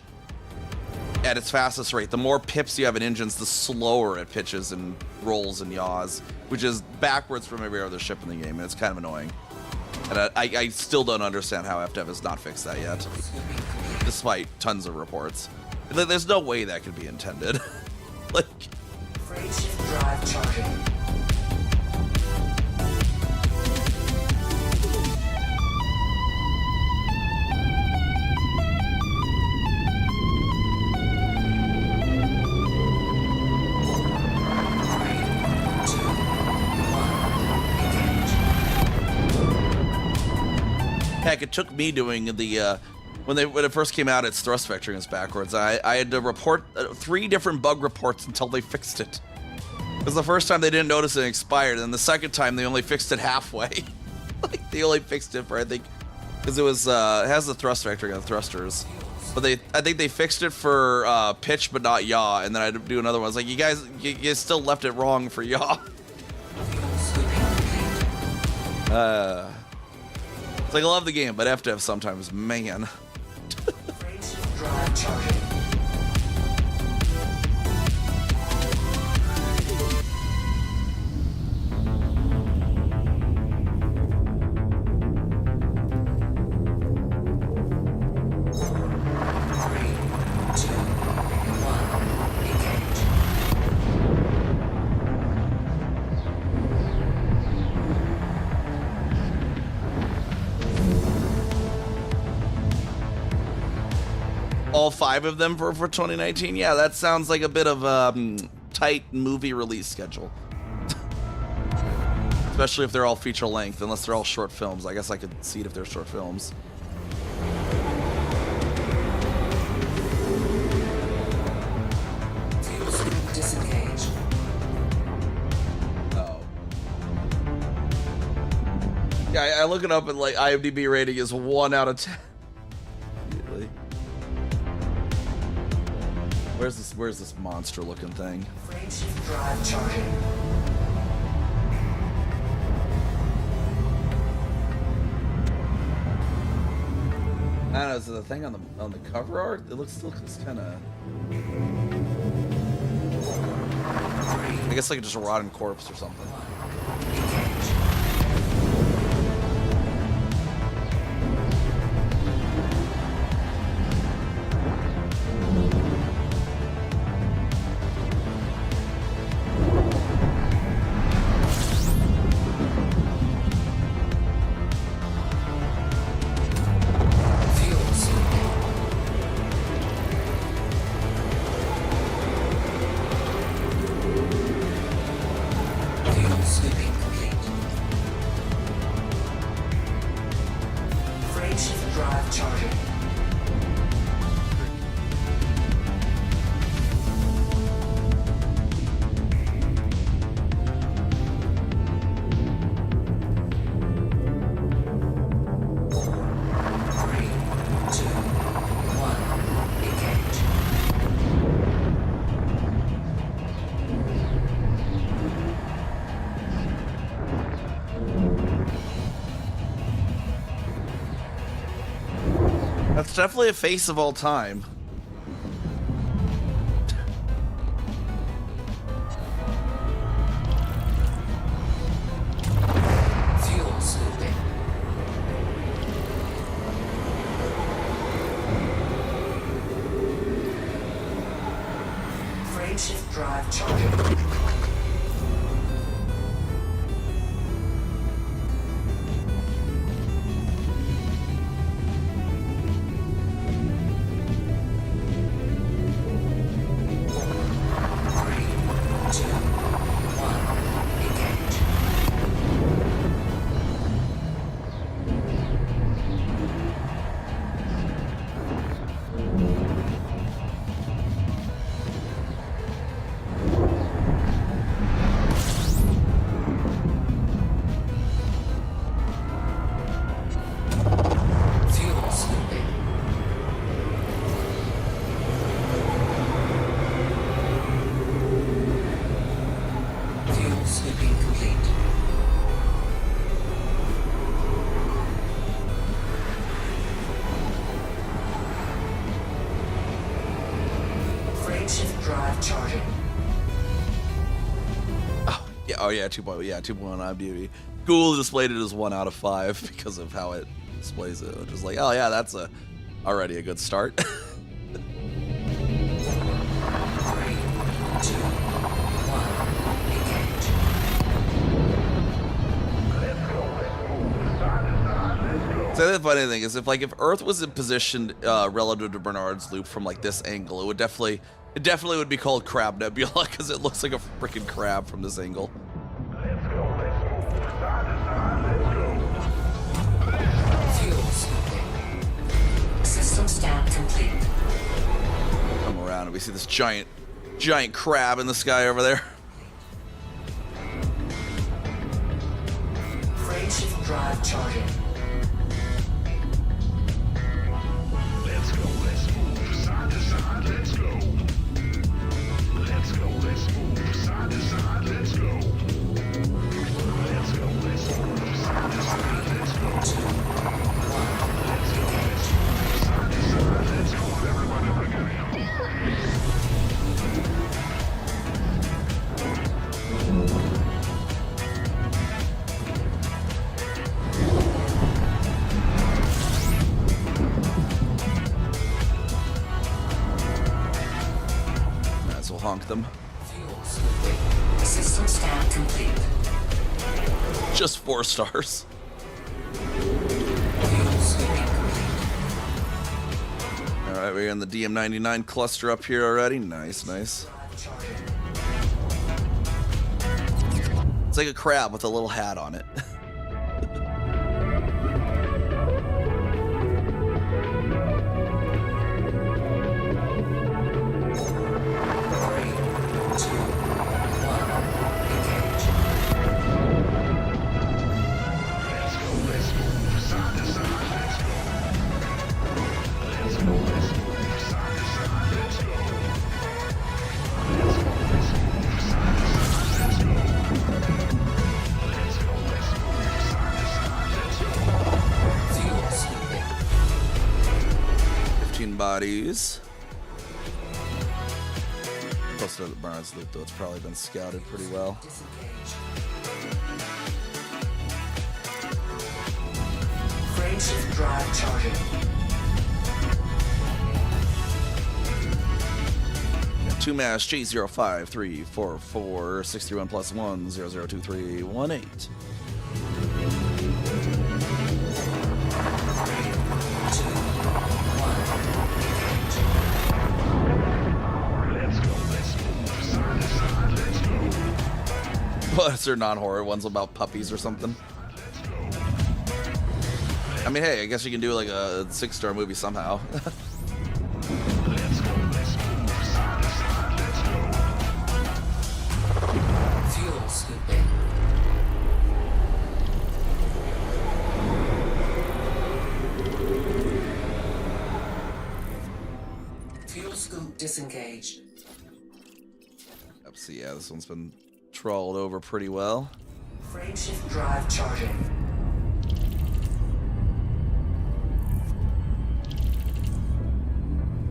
at its fastest rate. The more pips you have in engines, the slower it pitches and rolls and yaws, which is backwards from every other ship in the game, and it's kind of annoying. And I still don't understand how FDev has not fixed that yet, despite tons of reports. There's no way that could be intended. Like, frameshift drive charging. heck, it took me doing the when it first came out, its thrust vectoring is backwards. I had to report 3 different bug reports until they fixed it. Because the first time they didn't notice it expired, and the second time they only fixed it halfway. Like they only fixed it for, I think, because it was it has the thrust vectoring on the thrusters, but I think they fixed it for pitch but not yaw, and then I had to do another one. It's like you guys still left it wrong for yaw. It's like I love the game, but FDev sometimes, man. Frameshift drive charging. All 5 of them for 2019? Yeah, that sounds like a bit of a tight movie release schedule. Especially if they're all feature length, unless they're all short films. I guess I could see it if they're short films. Fuel scoop disengaged. Oh. Yeah, I look it up and like IMDb rating is 1 out of 10. Immediately. Where's this monster looking thing? Frameshift drive charging. I don't know, is it the thing on the cover art? It looks kind of. I guess like just a rotten corpse or something. That's definitely a face of all time. Fuel scooping. Frameshift drive charging. Frameshift drive charging. Oh yeah, 2.1. Yeah, 2.1 IMDb. Google displayed it as 1 out of 5 because of how it displays it. Which is like, oh yeah, that's already a good start. 3, 2, 1, engage. So the funny thing is, if Earth was positioned relative to Bernard's loop from like this angle, it definitely would be called Crab Nebula because it looks like a freaking crab from this angle. Fuel scooping. System scan complete. Come around and we see this giant crab in the sky over there. Frameshift drive charging. Let's go, let's move side to side, let's go. Let's go, let's move side to side, let's go. Let's go, let's move side to side, let's go. honk them. Fuel scooping. System scan complete. Just 4 stars. Fuel scooping complete. All right, we're in the DM99 cluster up here already. Nice, nice. It's like a crab with a little hat on it. Bodies. Close to the Barnes loop, though it's probably been scouted pretty well. Frameshift drive charging. Two mass G05344631 plus 1002318. What is there non-horror ones about puppies or something? I mean, hey, I guess you can do like a 6-star movie somehow. Fuel scooping. Fuel scoop disengaged. So yeah, this one's been trawled over pretty well. Frameshift drive charging.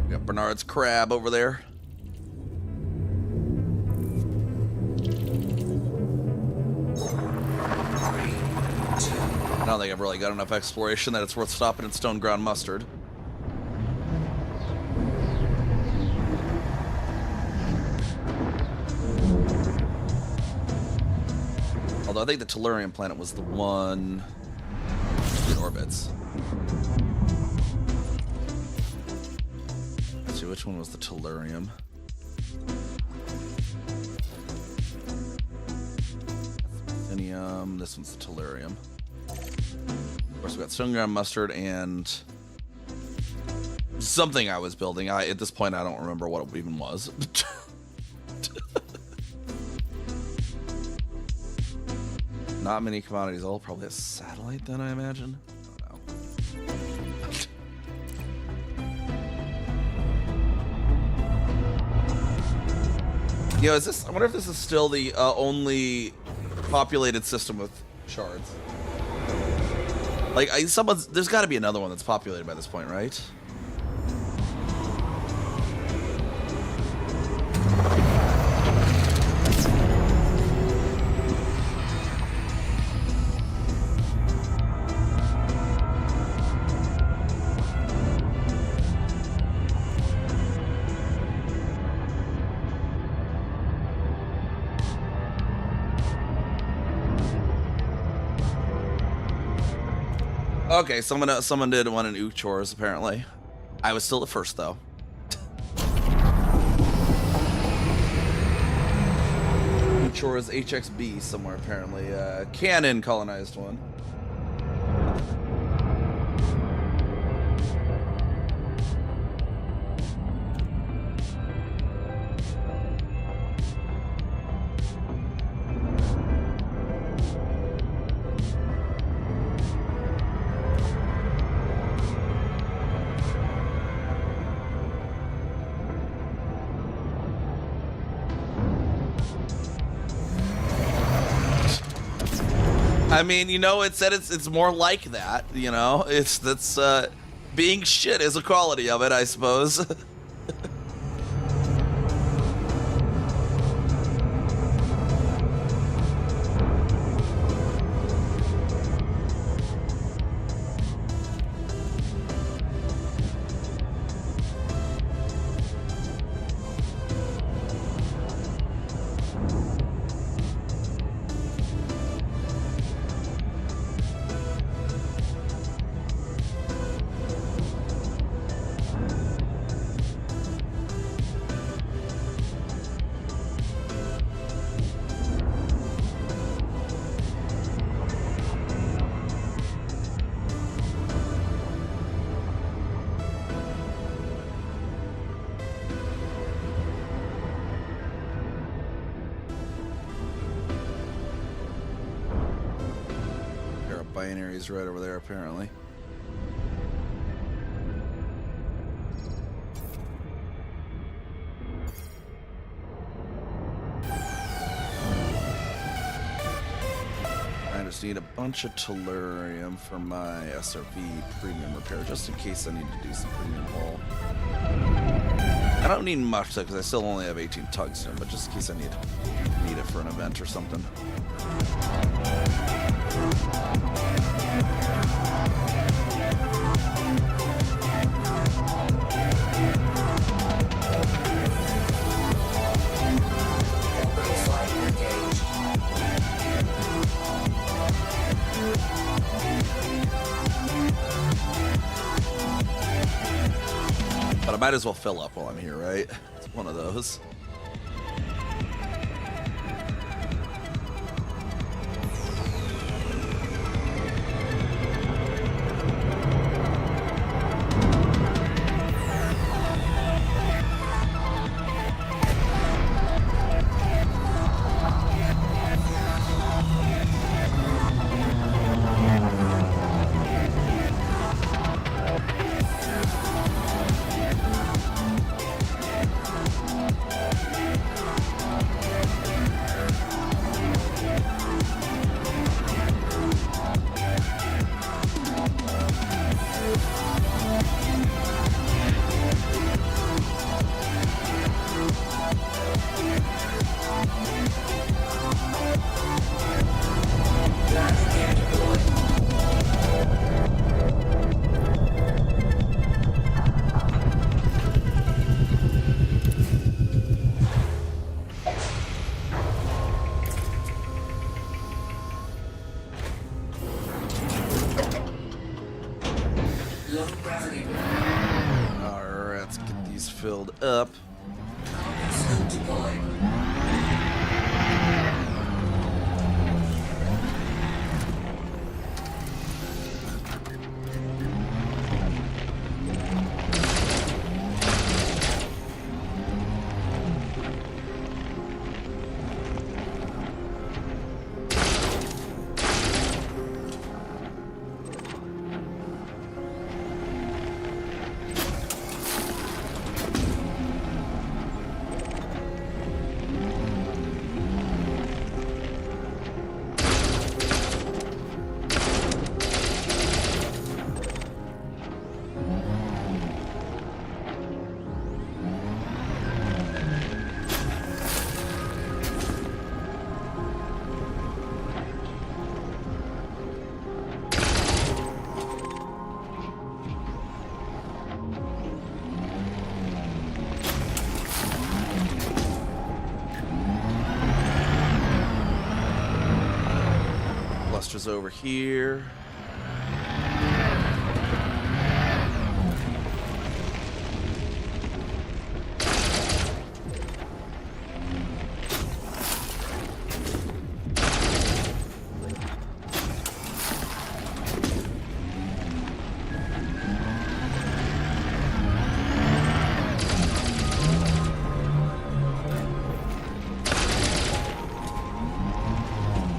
We got Bernard's crab over there. I don't think I've really got enough exploration that it's worth stopping at Stone Ground Mustard. Although I think the Tellurium planet was the one in orbits. Let's see, which one was the Tellurium? Athenium. This one's the Tellurium. Of course, we got Stone Ground Mustard and something I was building. At this point, I don't remember what it even was. Not many commodities. All probably a satellite then, I imagine. I don't know. Yo, is this? I wonder if this is still the only populated system with shards. Like, there's got to be another one that's populated by this point, right? Okay, someone did one in Uchors, apparently. I was still at first, though. Uchors HXB somewhere, apparently. Cannon colonized one. I mean, you know, it said it's more like that, you know? That's being shit is a quality of it, I suppose. binary is right over there, apparently. I just need a bunch of tellurium for my SRV premium repair, just in case I need to do some premium haul. I don't need much though, because I still only have 18 tungsten, but just in case I need it for an event or something. Orbital flight engaged. But I might as well fill up while I'm here, right? It's one of those. Landing gear deployed. Low gravity. Alright, let's get these filled up. Cargo suit deployed. Luster's over here.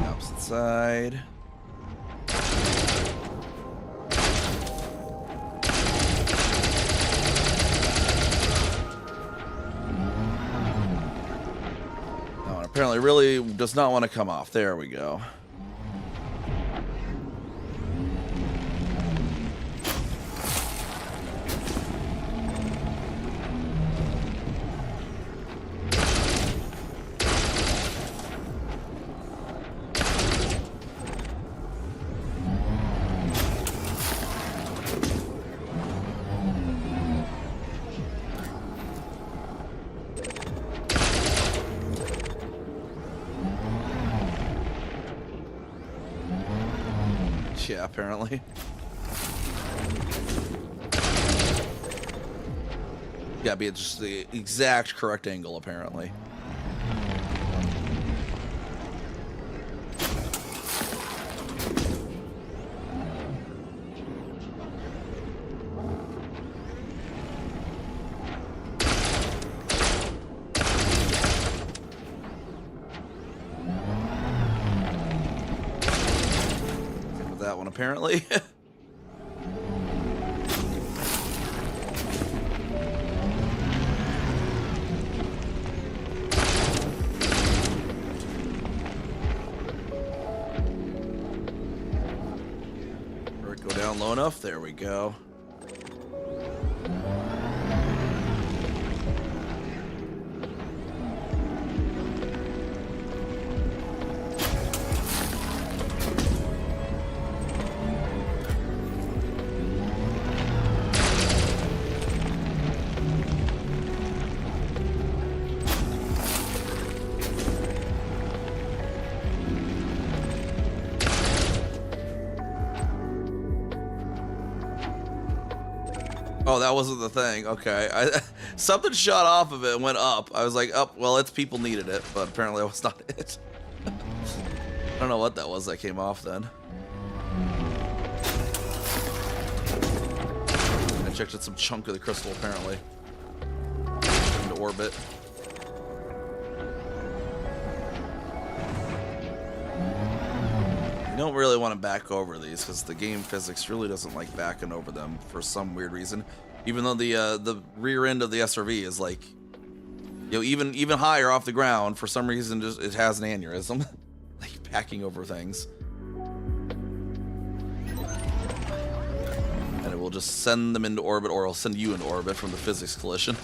Opposite side. Oh, and apparently really does not want to come off. There we go. Yeah, apparently. Yeah, be at just the exact correct angle, apparently. That one apparently. Go down low enough. There we go. Oh, that wasn't the thing. Okay. Something shot off of it and went up. I was like, oh, well, its people needed it, but apparently that was not it. I don't know what that was that came off then. I ejected some chunk of the crystal, apparently, into orbit. You don't really want to back over these because the game physics really doesn't like backing over them for some weird reason. Even though the rear end of the SRV is like, you know, even higher off the ground, for some reason just it has an aneurysm, like backing over things, and it will just send them into orbit, or it'll send you into orbit from the physics collision.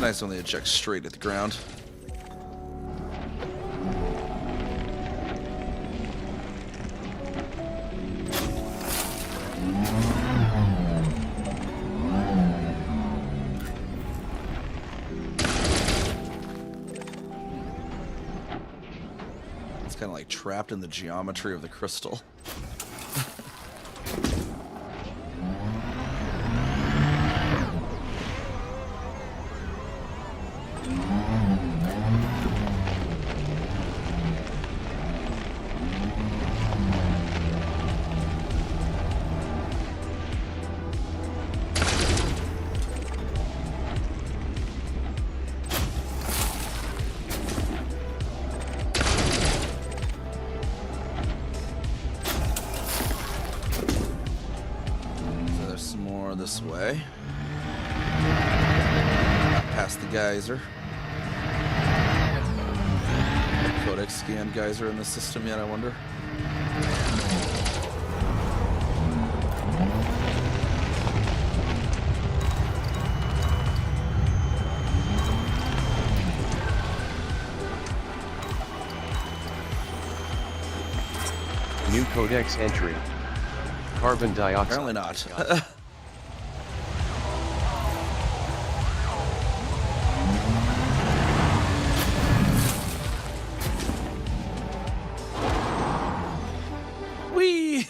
Nice when they eject straight at the ground. It's kind of like trapped in the geometry of the crystal. This way. Past the geyser. Codex scan geyser in the system yet, I wonder? New codex entry. Carbon dioxide. Apparently not. Whee!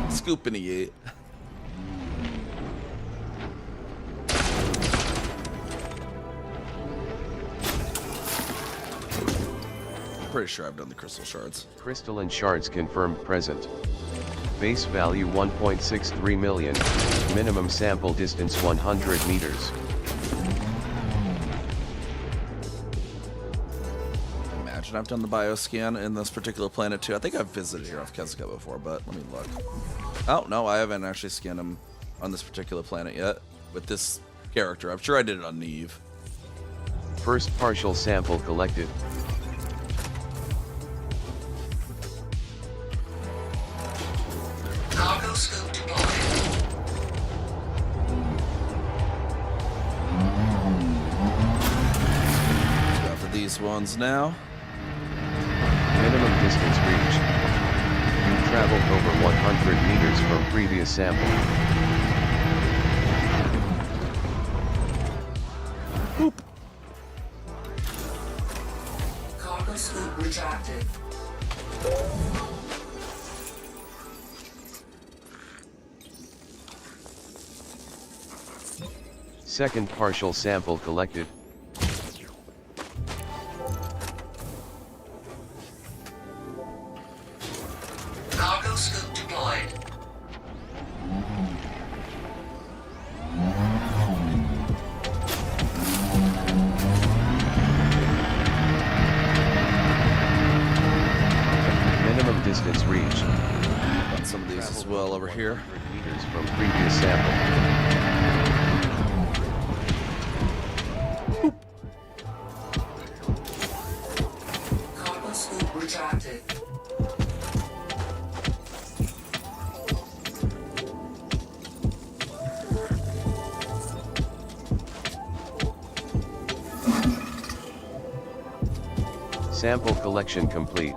Scooping it. Pretty sure I've done the crystal shards. Crystalline shards confirmed present. Base value 1.63 million. Minimum sample distance 100 meters. Imagine I've done the bioscan in this particular planet too. I think I've visited here off Kezka before, but let me look. Oh, no, I haven't actually scanned him on this particular planet yet with this character. I'm sure I did it on Neve. First partial sample collected. Cargo scope deployed. Go for these ones now. Minimum distance reached. Traveled over 100 meters from previous sample. Boop. Cargo scoop retracted. Second partial sample collected. Cargo scoop deployed. Minimum distance reached. Got some of these as well over here. 100 meters from previous sample. Cargo scoop retracted. Sample collection complete.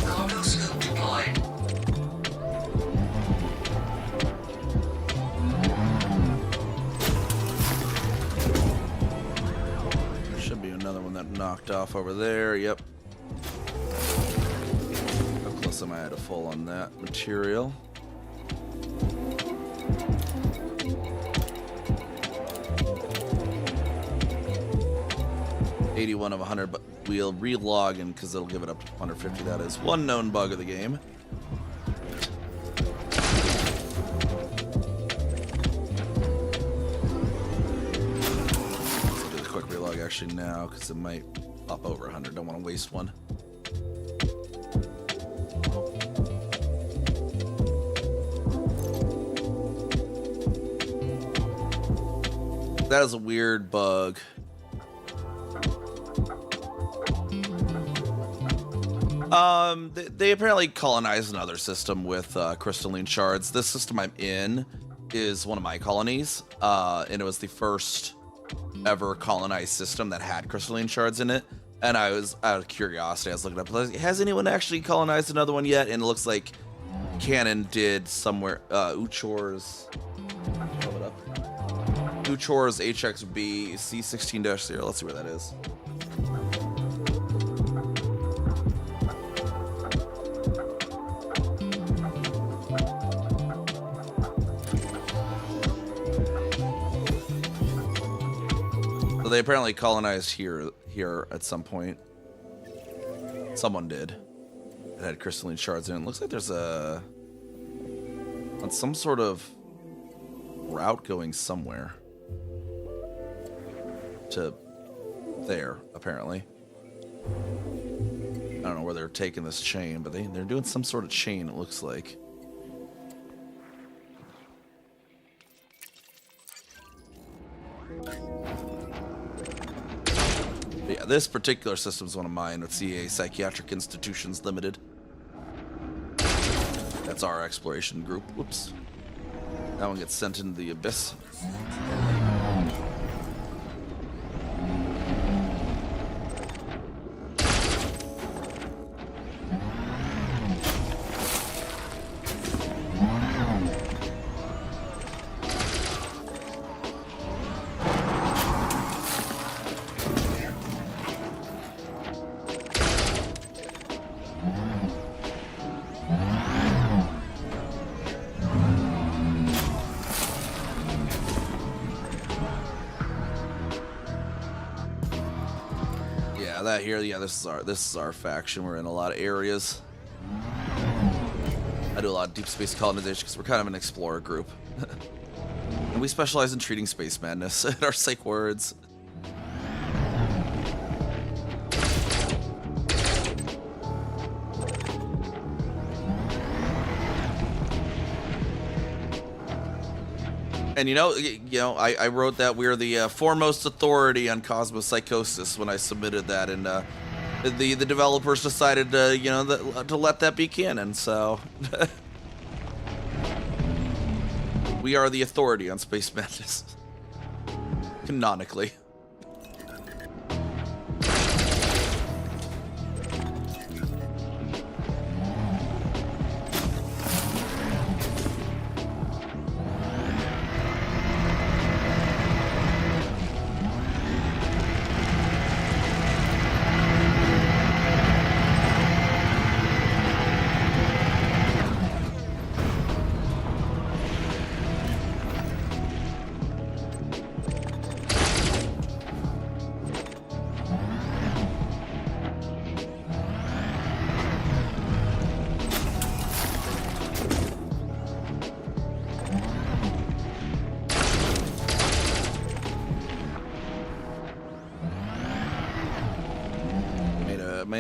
Cargo scoop deployed. There should be another one that knocked off over there. Yep. How close am I to full on that material? $81 of 100, but we'll re-log in because it'll give it up to 150. That is one known bug of the game. Let's do the quick relog actually now because it might up over 100. Don't want to waste one. That is a weird bug. They apparently colonized another system with crystalline shards. This system I'm in is one of my colonies, and it was the first ever colonized system that had crystalline shards in it. And I was, out of curiosity, I was looking up, like, has anyone actually colonized another one yet? And it looks like Canon did somewhere. Uchor's, Uchor's HXB C16-0. Let's see where that is. So they apparently colonized here at some point. Someone did. It had crystalline shards in it. It looks like there's on some sort of route going somewhere to there, apparently. I don't know where they're taking this chain, but they're doing some sort of chain, it looks like. But yeah, this particular system is one of mine with CA Psychiatric Institutions Limited. That's our exploration group. Whoops. That one gets sent into the abyss. That here, yeah, this is our faction. We're in a lot of areas. I do a lot of deep space colonization because we're kind of an explorer group. And we specialize in treating space madness in our psych words. And you know, I wrote that we're the foremost authority on cosmopsychosis when I submitted that, and the developers decided to, to let that be canon. So we are the authority on space madness, canonically.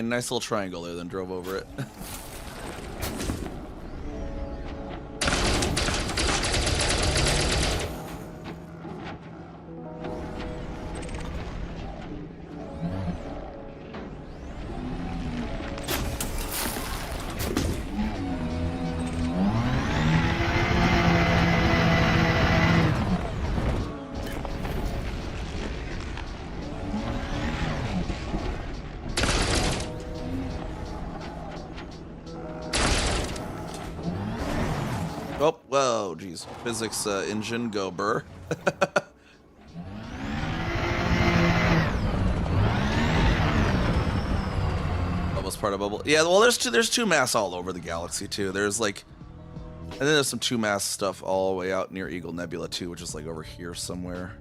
nice little triangle there, then drove over it. Oh, whoa, geez. Physics engine, go burr. Bubble's part of bubble. Yeah, well, there's two mass all over the galaxy too. There's like, I think there's some two mass stuff all the way out near Eagle Nebula too, which is like over here somewhere.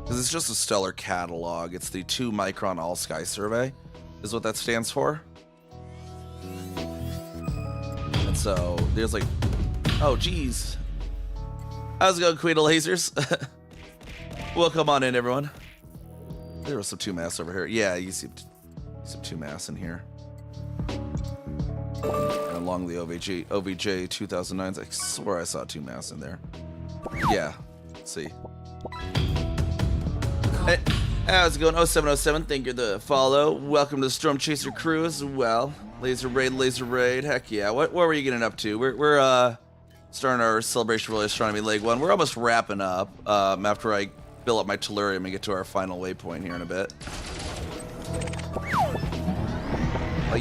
Because it's just a stellar catalog. It's the 2 Micron All Sky Survey, is what that stands for. And so there's like, oh geez, how's it going, Queen of Lasers? Welcome on in, everyone. There was some 2 mass over here. Yeah, you see some 2 mass in here. And along the OVJ 2009s, I swear I saw 2 mass in there. Yeah, let's see. Hey, how's it going? 0707, thank you for the follow. Welcome to the Storm Chaser crew as well. Laser raid, heck yeah. What were you getting up to? We're starting our celebration for Astronomy Leg 1. We're almost wrapping up after I fill up my tellurium and get to our final waypoint here in a bit.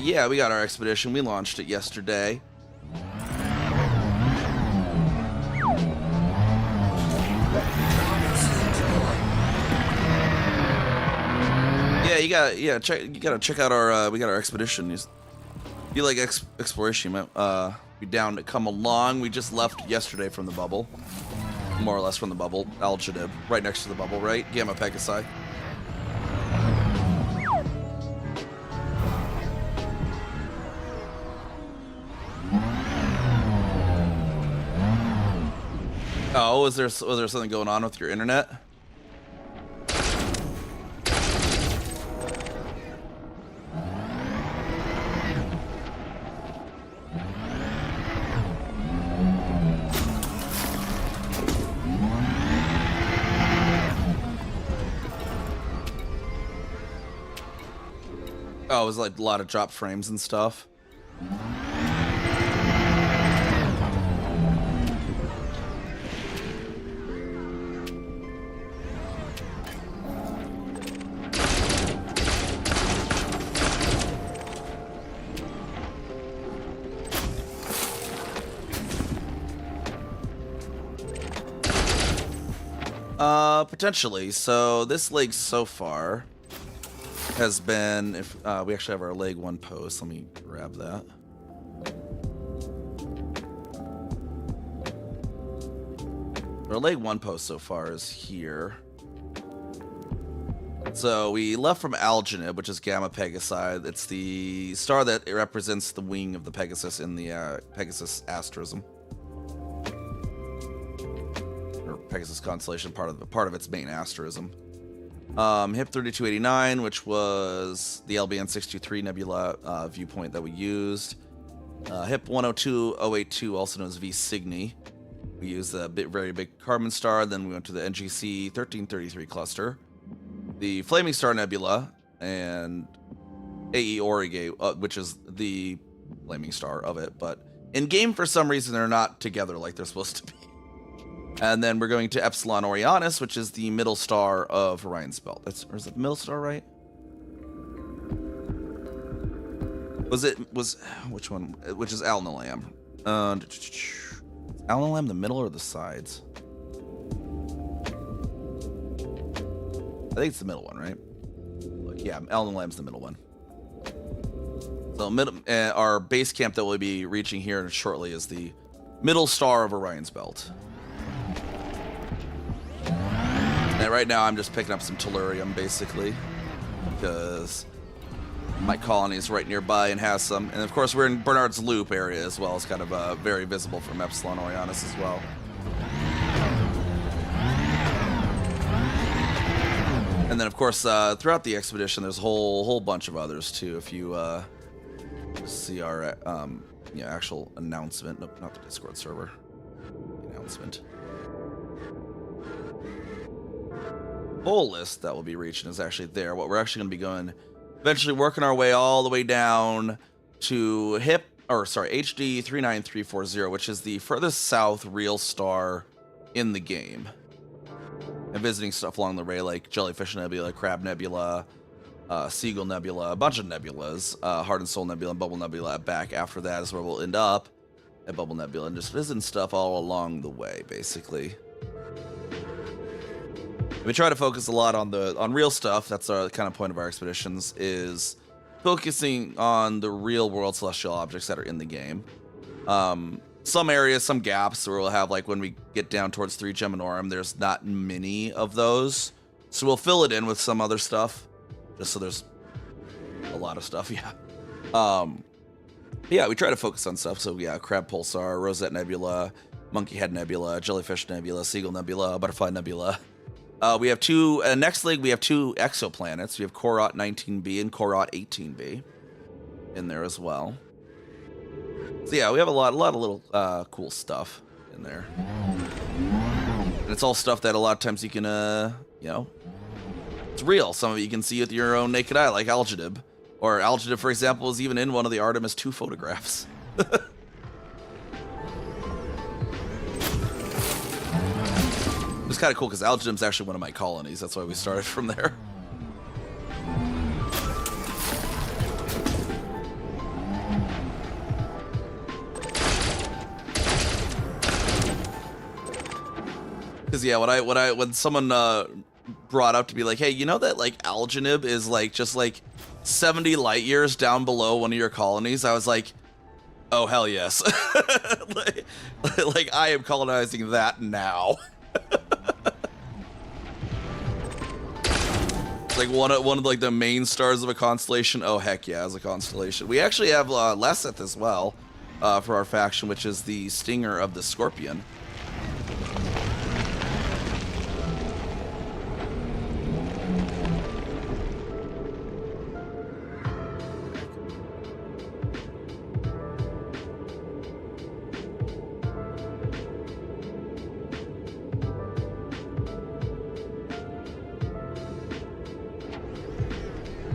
Yeah, we got our expedition. We launched it yesterday. Yeah, you gotta check out our we got our expedition. You like exploration, you might be down to come along. We just left yesterday from the bubble, more or less from the bubble. Algenib, right next to the bubble, right? Gamma Pegasi. Oh, was there something going on with your internet? Oh, it was like a lot of drop frames and stuff. Potentially. So this leg so far has been, if we actually have our leg 1 post. Let me grab that. Our leg 1 post so far is here. So we left from Algenib, which is Gamma Pegasi. It's the star that represents the wing of the Pegasus in the Pegasus asterism. Pegasus constellation, part of its main asterism. HIP 3289, which was the LBN 623 nebula viewpoint that we used. HIP 102082, also known as V Cygni. We used a very big carbon star. Then we went to the NGC 1333 cluster, the Flaming Star Nebula, and AE Aurigae, which is the flaming star of it. But in game, for some reason, they're not together like they're supposed to be. And then we're going to Epsilon Orionis, which is the middle star of Orion's belt. Or is it the middle star, right? Which one? Which is Alnilam. Alnilam the middle or the sides? I think it's the middle one, right? Look, yeah, Alnilam's the middle one. So our base camp that we'll be reaching here shortly is the middle star of Orion's belt. And right now I'm just picking up some tellurium, basically, because my colony is right nearby and has some. And of course we're in Bernard's Loop area as well. It's kind of very visible from Epsilon Orionis as well. And And then, of course, throughout the expedition, there's a whole bunch of others too. If you see our actual announcement, nope, not the Discord server. Announcement. Whole list that we'll be reaching is actually there. What we're actually going to be going, eventually working our way all the way down to HD 39340, which is the furthest south real star in the game. And visiting stuff along the way like Jellyfish Nebula, Crab Nebula, Seagull Nebula, a bunch of nebulas, Heart and Soul Nebula, and Bubble Nebula. Back after that is where we'll end up at Bubble Nebula, and just visiting stuff all along the way, basically. We try to focus a lot on real stuff. That's our kind of point of our expeditions, is focusing on the real world celestial objects that are in the game. Some areas, some gaps where we'll have, like when we get down towards 3 Geminorum, there's not many of those. So we'll fill it in with some other stuff, just so there's a lot of stuff, yeah. Yeah, we try to focus on stuff. So yeah, Crab Pulsar, Rosette Nebula, Monkey Head Nebula, Jellyfish Nebula, Seagull Nebula, Butterfly Nebula. We have two, next league, we have 2 exoplanets. We have Korot 19b and Korot 18b in there as well. So yeah, we have a lot of little cool stuff in there. And it's all stuff that a lot of times you can, it's real. Some of it you can see with your own naked eye, like Algidib. Or Algidib, for example, is even in one of the Artemis 2 photographs. It's kind of cool because Algidib's actually one of my colonies. That's why we started from there. Because yeah, when someone brought up to be like, hey, you know that like Alginib is like just like 70 light years down below one of your colonies, I was like, oh hell yes. like I am colonizing that now. Like one of like the main stars of a constellation. Oh heck yeah, as a constellation. We actually have Lesseth as well for our faction, which is the stinger of the Scorpion.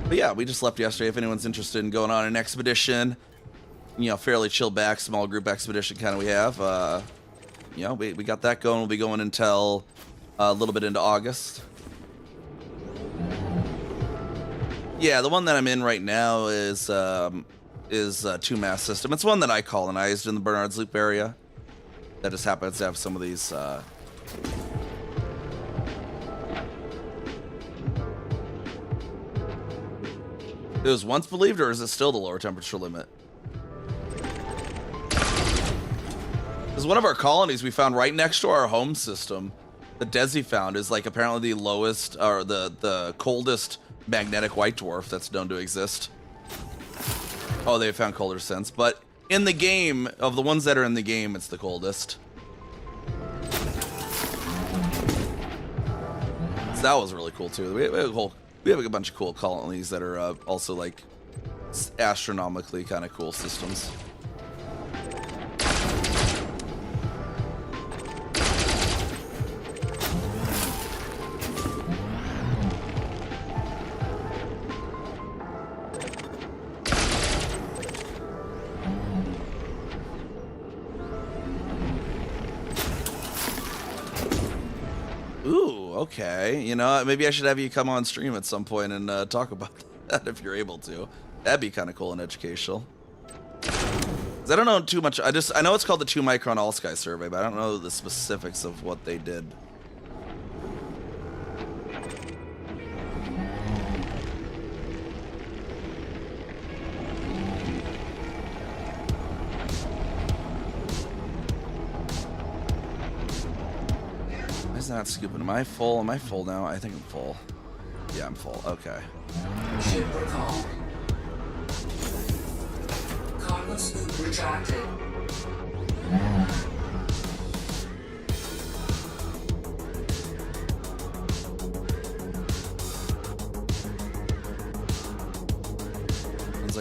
But yeah, we just left yesterday. If anyone's interested in going on an expedition, fairly chill back, small group expedition kind of we have. We got that going. We'll be going until a little bit into August. Yeah, the one that I'm in right now is 2 mass system. It's one that I colonized in the Bernard's Loop area. That just happens to have some of these. It was once believed, or is it still the lower temperature limit? Because one of our colonies we found right next to our home system, the Desi found, is like apparently the lowest, or the coldest magnetic white dwarf that's known to exist. Oh, they found colder since, but in the game, of the ones that are in the game, it's the coldest. So that was really cool too. We have a bunch of cool colonies that are also like astronomically kind of cool systems. Ooh, okay. Maybe I should have you come on stream at some point and talk about that if you're able to. That'd be kind of cool and educational. 'Cause I don't know too much. I know it's called the 2 Micron All Sky Survey, but I don't know the specifics of what they did. Not scooping. Am I full? Am I full now? I think I'm full. Yeah, I'm full. Okay. Ship recall. Cargo scoop retracted.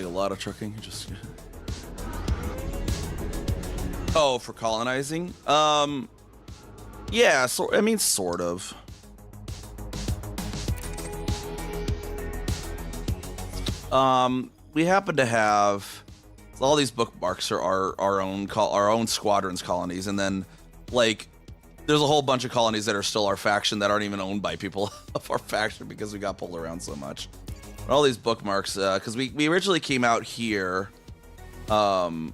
like a lot of trucking. Just oh, for colonizing. Yeah. So I mean, sort of. We happen to have all these bookmarks are our own squadrons colonies, and then like there's a whole bunch of colonies that are still our faction that aren't even owned by people of our faction because we got pulled around so much. But all these bookmarks, because we originally came out here to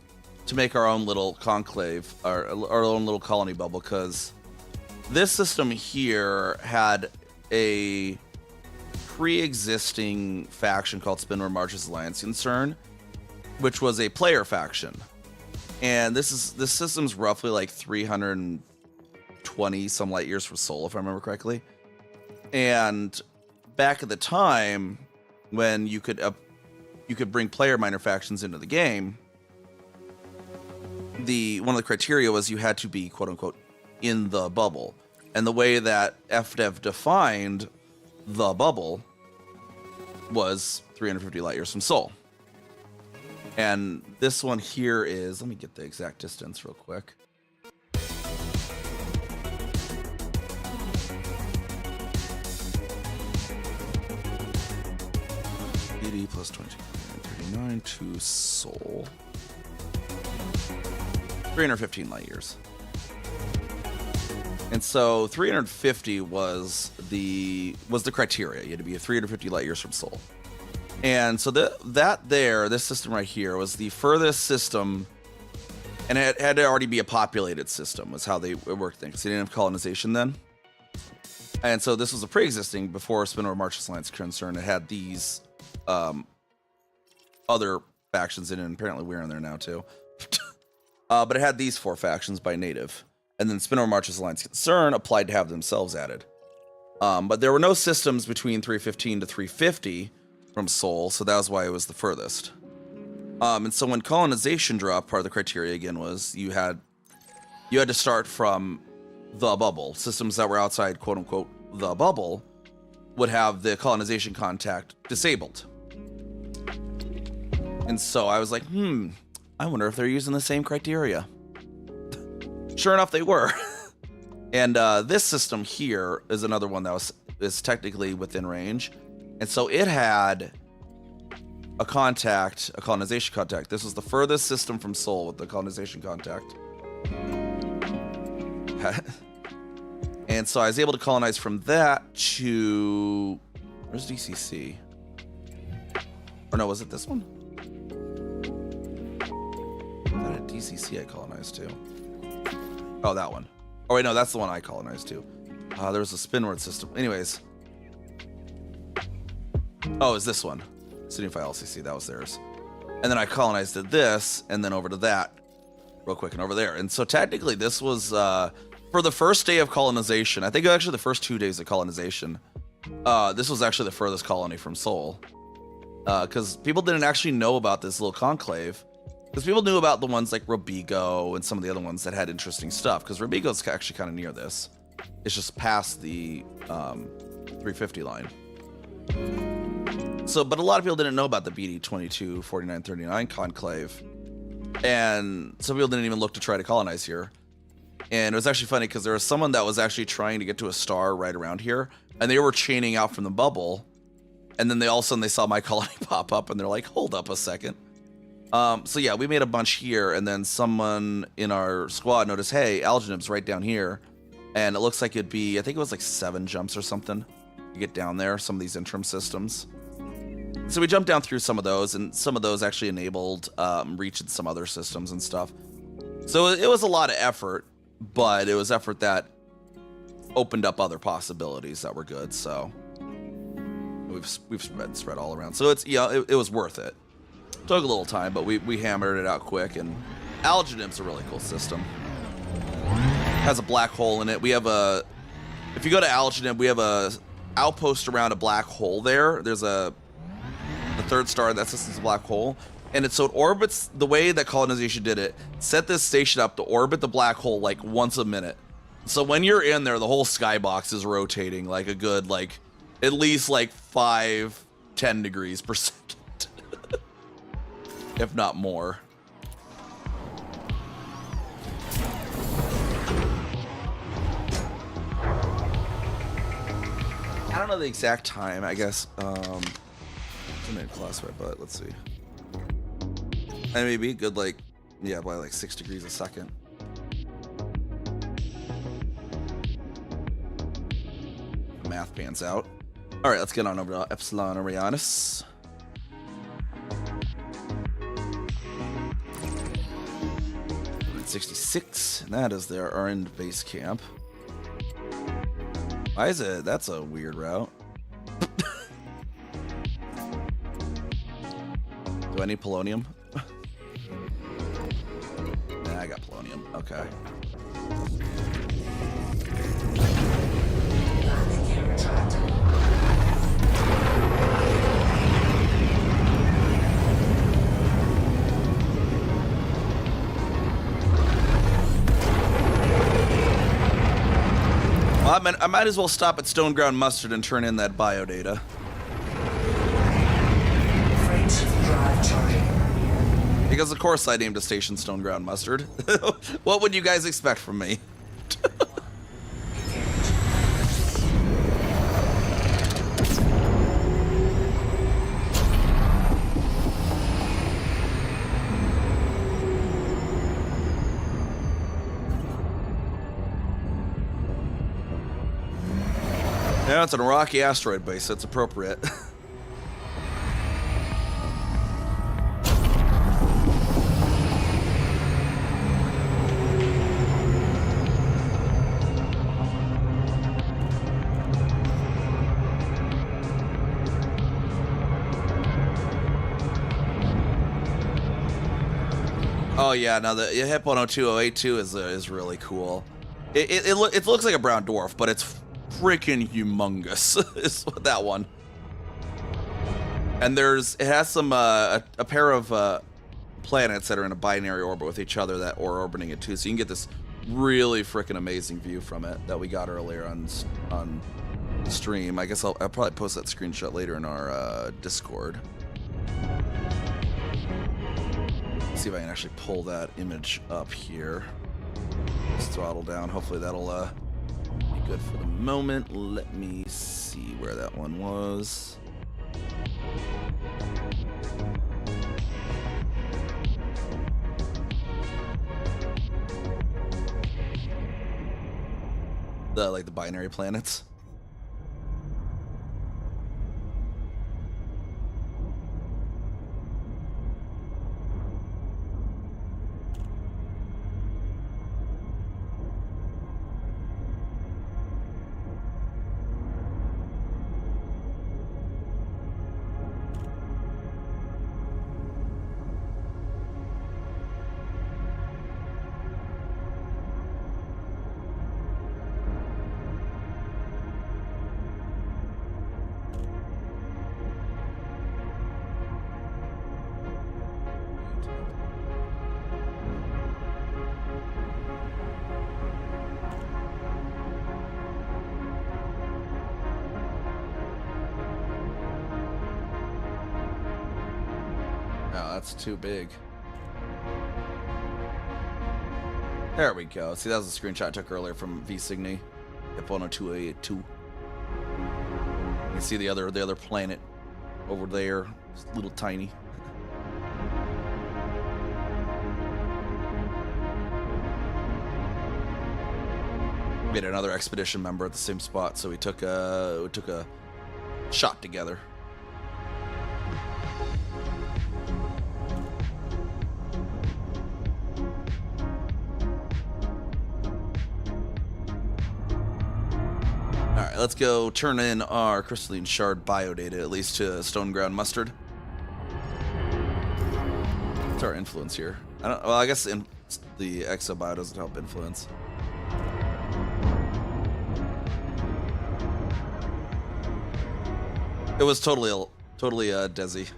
make our own little conclave, our own little colony bubble, because this system here had a pre-existing faction called Spinner March's Alliance Concern, which was a player faction, and this system's roughly like 320 some light years from Sol, if I remember correctly. And back at the time when you could bring player minor factions into the game, one of the criteria was you had to be quote unquote in the bubble, and the way that FDev defined the bubble was 350 light years from Sol. And this one here is, let me get the exact distance real quick. Plus 29 to Sol. 315 light years. And so 350 was the criteria. You had to be 350 light years from Sol. And so this system right here was the furthest system, and it had to already be a populated system was how they worked things. They didn't have colonization then. And so this was a pre-existing before Spinner March's Alliance Concern. It had these other factions in it, and apparently we're in there now too. But it had these 4 factions by native. And then Spinner March's Alliance Concern applied to have themselves added. But there were no systems between 315 to 350 from Sol, so that was why it was the furthest. And so when colonization dropped, part of the criteria again was you had to start from the bubble. Systems that were outside, quote unquote, the bubble would have the colonization contact disabled. And so I was like, I wonder if they're using the same criteria. Sure enough, they were. And this system here is another one that is technically within range. And so it had a colonization contact. This was the furthest system from Sol with the colonization contact. And so I was able to colonize from that to... Where's DCC? Or no, was it this one? Was that a DCC I colonized to? Oh, that one. Oh, wait, no, that's the one I colonized to. There was a spinward system. Anyways. Oh, is this one? Signify LCC, that was theirs. And then I colonized to this, and then over to that, real quick, and over there. And so technically this was, for the first day of colonization, I think actually the first 2 days of colonization, this was actually the furthest colony from Sol. Because people didn't actually know about this little conclave. Because people knew about the ones like Robigo and some of the other ones that had interesting stuff. Because Robigo's actually kind of near this. It's just past the 350 line. So, but a lot of people didn't know about the BD 224939 conclave. And some people didn't even look to try to colonize here. And it was actually funny because there was someone that was actually trying to get to a star right around here. And they were chaining out from the bubble. And then all of a sudden they saw my colony pop up and they're like, hold up a second. So yeah, we made a bunch here, and then someone in our squad noticed, hey, Algenib's right down here. And it looks like it'd be, I think it was like 7 jumps or something to get down there, some of these interim systems. So we jumped down through some of those, and some of those actually enabled reach in some other systems and stuff. So it was a lot of effort, but it was effort that opened up other possibilities that were good, so we've spread all around. So it's, yeah, it was worth it. Took a little time, but we hammered it out quick, and Algenib's a really cool system. Has a black hole in it. We have if you go to Algenib, we have a outpost around a black hole there. There's the 3rd star, that system's a black hole. And it orbits, the way that colonization did it, set this station up to orbit the black hole like once a minute. So when you're in there, the whole skybox is rotating like a good, like, at least like 5-10 degrees per second. if not more. I don't know the exact time, I guess. I made classified, but let's see. And maybe good, like, yeah, by like 6 degrees a second. Math pans out. All right, let's get on over to Epsilon Orionis. At 66, and that is their end base camp. Why is it? That's a weird route. Do I need polonium? Nah, I got polonium. Okay. Well, I might as well stop at Stone Ground Mustard and turn in that bio data. Because of course I named a station Stone Ground Mustard. What would you guys expect from me? Yeah, it's an rocky asteroid base. That's appropriate. Oh yeah, no, the HIP 102082 is really cool. It looks like a brown dwarf, but it's freaking humongous. Is that one. And it has some a pair of planets that are in a binary orbit with each other that are orbiting it too, so you can get this really freaking amazing view from it that we got earlier on stream. I guess I'll probably post that screenshot later in our Discord. See if I can actually pull that image up here. Just throttle down. Hopefully that'll be good for the moment. Let me see where that one was. The binary planets. That's too big. There we go. See, that was a screenshot I took earlier from V-Cygni. HIP 102082. You can see the other planet over there. It's a little tiny. We had another expedition member at the same spot, so we took a shot together. Alright, let's go turn in our crystalline shard biodata, at least to Stone Ground Mustard. What's our influence here? Well, I guess the exobio doesn't help influence. It was totally Desi.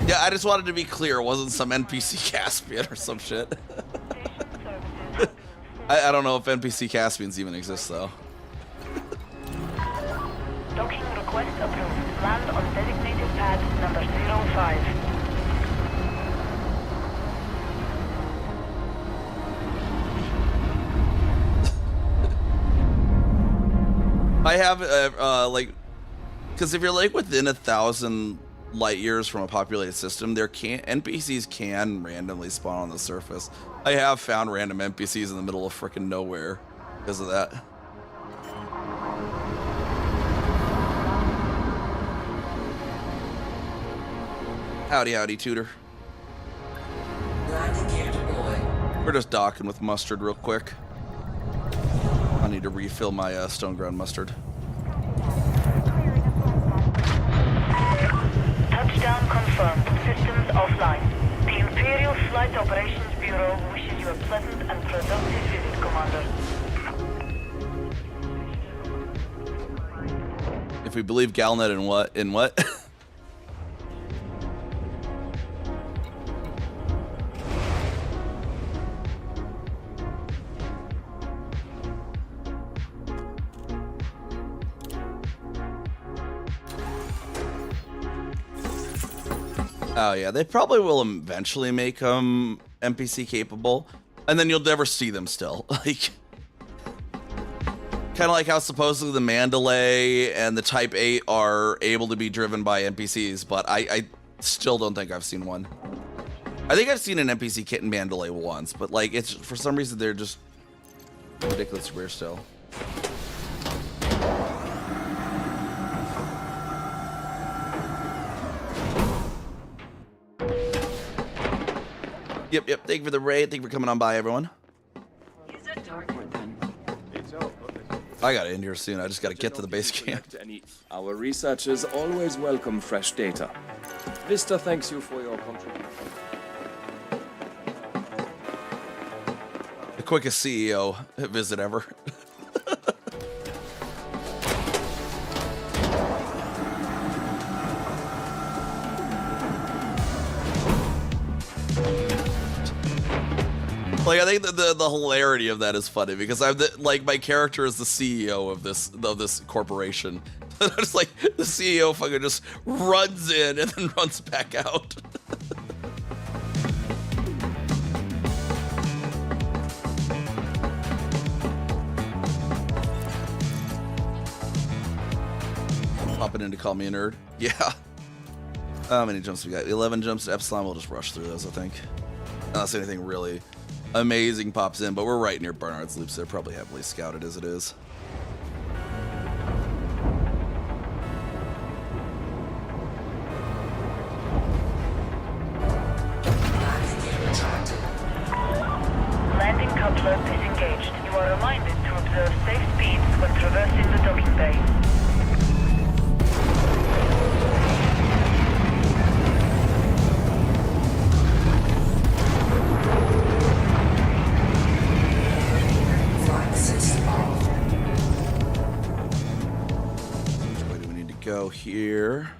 Yeah, I just wanted to be clear. It wasn't some NPC Caspian or some shit. I don't know if NPC Caspians even exist, though. Docking request approved. Land on designated pad number 05. I have, like, because if you're like within 1,000 light years from a populated system, NPCs can randomly spawn on the surface. I have found random NPCs in the middle of freaking nowhere because of that. Howdy, howdy, Tutor. Landing gear deployed. We're just docking with mustard real quick. I need to refill my stone ground mustard. Touchdown confirmed. Systems offline. The Imperial Flight Operations Bureau wishes you a pleasant and productive visit, Commander. If we believe Galnet in what? In what? Oh yeah, they probably will eventually make them NPC capable, and then you'll never see them still. Like, kind of like how supposedly the Mandalay and the Type 8 are able to be driven by NPCs, but I still don't think I've seen one. I think I've seen an NPC kit in Mandalay once, but like it's for some reason they're just ridiculously rare still. Yep. Thank you for the raid. Thank you for coming on by, everyone. I gotta end here soon. I just gotta get to the base camp. Our researchers always welcome fresh data. Vista thanks you for your contribution. The quickest CEO visit ever. Like, I think the hilarity of that is funny because like my character is the CEO of this corporation. And it's like the CEO fucking just runs in and then runs back out. Popping in to call me a nerd. Yeah. How many jumps we got? 11 jumps to Epsilon. We'll just rush through those, I think. Unless anything really amazing pops in, but we're right near Barnard's Loop, so they're probably heavily scouted as it is. Landing coupler disengaged. You are reminded to observe safe speeds when traversing the docking bay. Go here.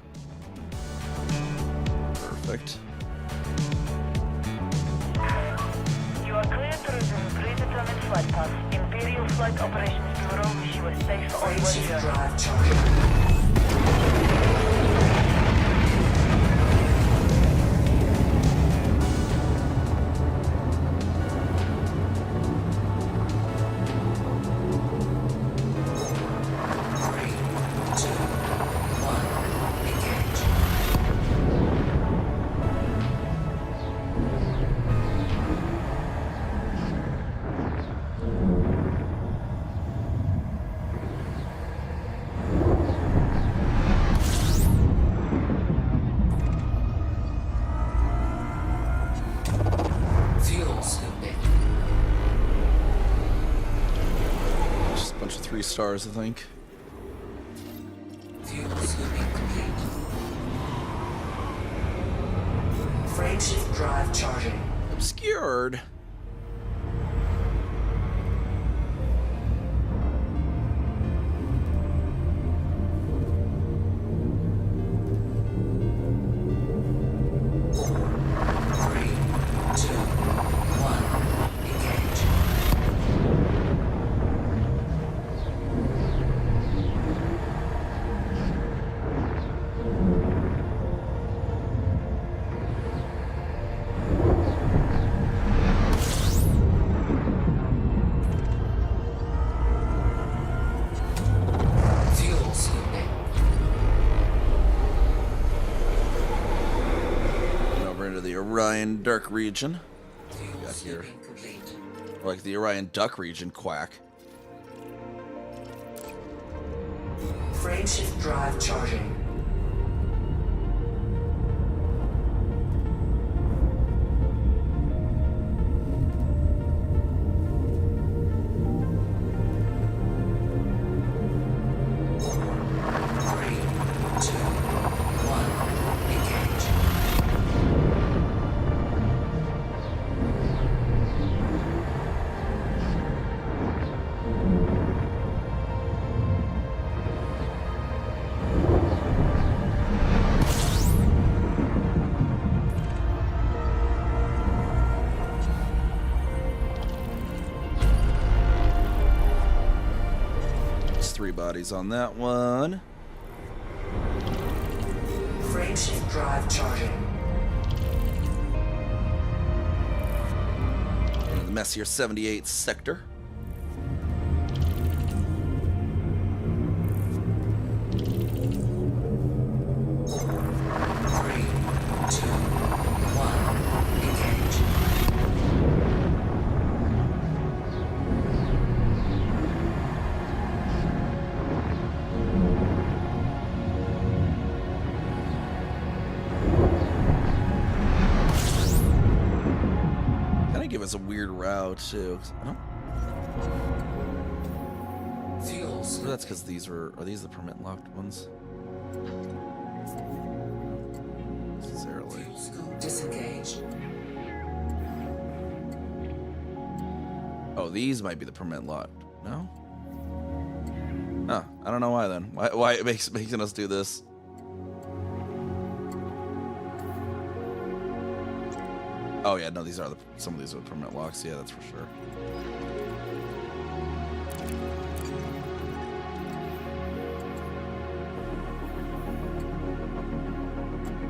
Perfect. You are clear to resume predetermined flight path. Imperial Flight Operations Bureau wish you a safe onward journey. Drive charging. Just a bunch of 3 stars, I think. Fuel scooping complete. Frameshift drive charging. Obscured. Orion Dark region. What we got here? Sweeping complete. Or like the Orion Duck region, quack. Frameshift drive charging. Three, two, one, engage. There's 3 bodies on that one. Frameshift drive charging. In the Messier 78 sector. Three, two, one, engage. Kind of give us a weird route too. 'Cause I don't. Fuels. Or that's because these are these the permit locked ones? Necessarily. Fuel scoop disengaged. Oh, these might be the permit locked. No? Huh. I don't know why then. Why it making us do this? Oh yeah, no, these are some of these are permit locks. Yeah, that's for sure.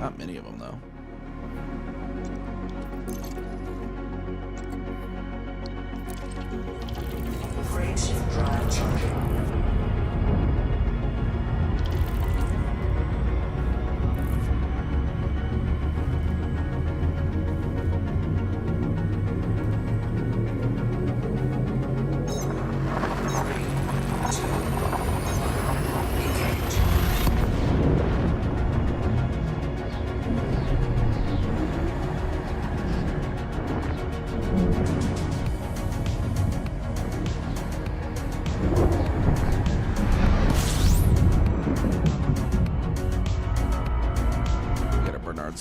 Not many of them though. Frameshift drive charging.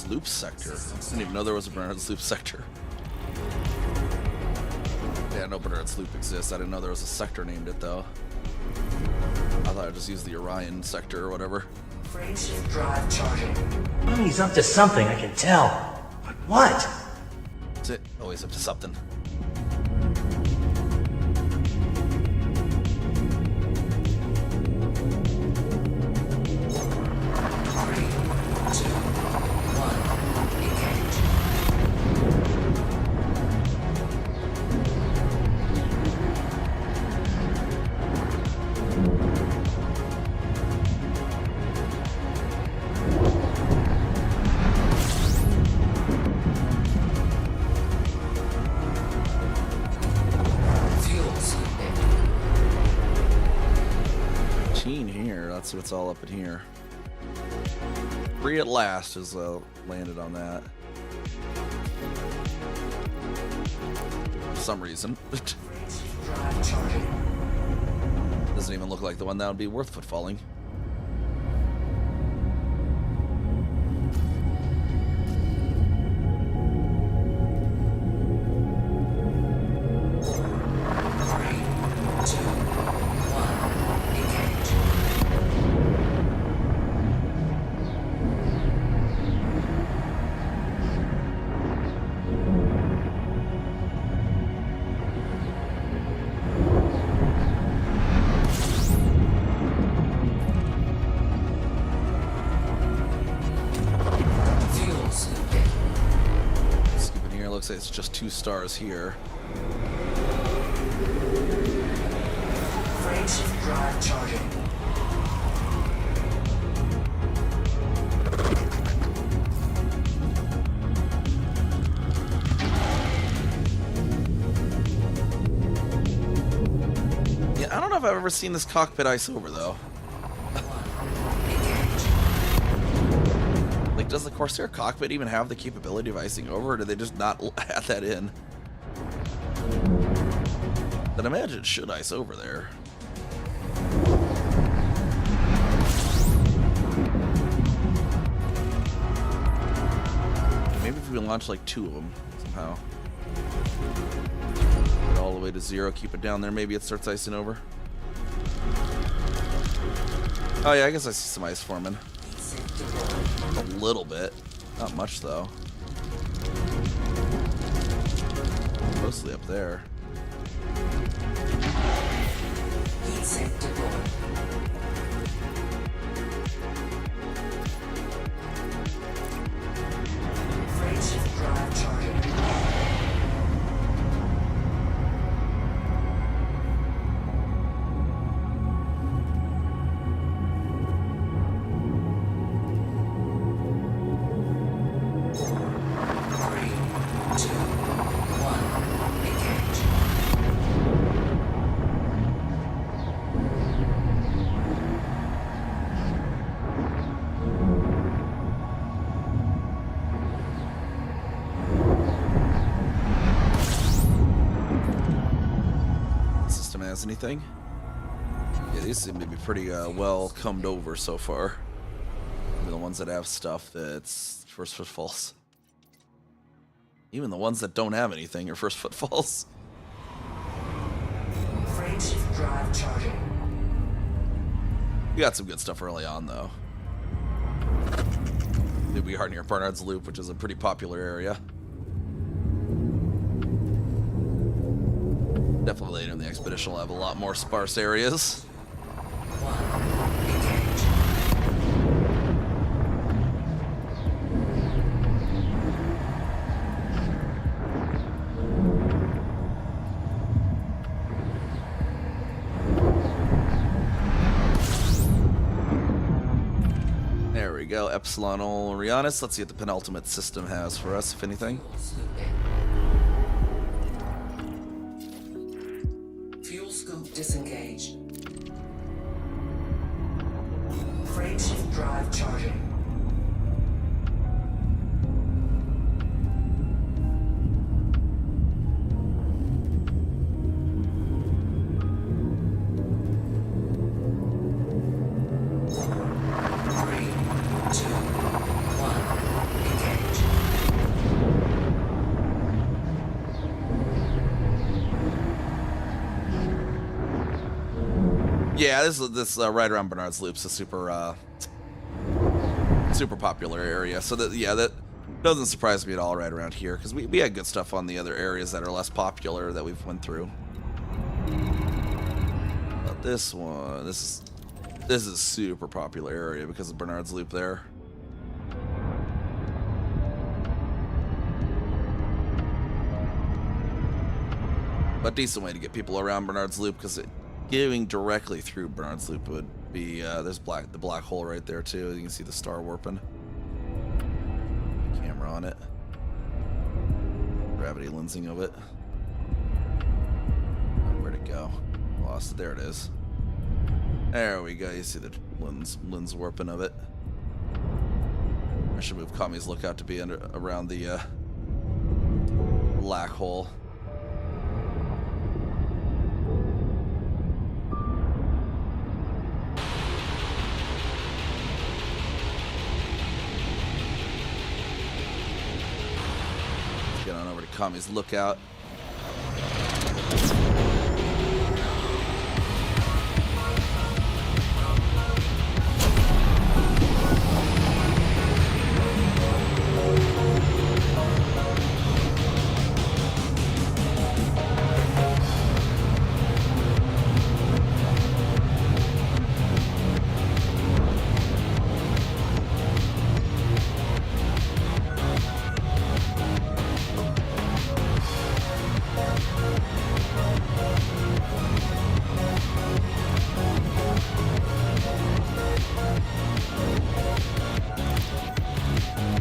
Loop sector. I didn't even know there was a Bernard's Loop sector. Yeah, I know Bernard's Loop exists. I didn't know there was a sector named it though. I thought I just used the Orion sector or whatever. Frameshift drive charging. He's up to something, I can tell. But what? That's it. Always up to something. That's what's all up in here. Free at last has landed on that. For some reason. Doesn't even look like the one that would be worth footfalling. Looks like it's just 2 stars here. Frameshift drive charging. I've ever seen this cockpit ice over, though. Like, does the Corsair cockpit even have the capability of icing over, or do they just not add that in? I'd imagine it should ice over there. Maybe if we launch like 2 of them somehow. Get all the way to 0, keep it down there, maybe it starts icing over. Oh yeah, I guess I see some ice forming. A little bit. Not much though. Mostly up there. Frameshift drive charging. Anything? Yeah, these seem to be pretty well combed over so far. Even the ones that have stuff that's first footfalls. Even the ones that don't have anything are first footfalls. Frameshift drive charging. We got some good stuff early on though. We are near Barnard's Loop, which is a pretty popular area. Definitely later in the expedition we'll have a lot more sparse areas. There we go, Epsilon Orionis. Let's see what the penultimate system has for us, if anything. Fuel scoop disengaged. Frameshift drive charging. Yeah, this right around Barnard's Loop's a super popular area. So that doesn't surprise me at all right around here, because we had good stuff on the other areas that are less popular that we've went through. But this one, this is a super popular area because of Barnard's Loop there. But decent way to get people around Barnard's Loop, because getting directly through Barnard's Loop would be there's the black hole right there too. You can see the star warping. Camera on it. Gravity lensing of it. Where'd it go? Lost it. There it is. There we go. You see the lens warping of it. I should move Kami's lookout to be around the black hole. Get on over to Kami's lookout.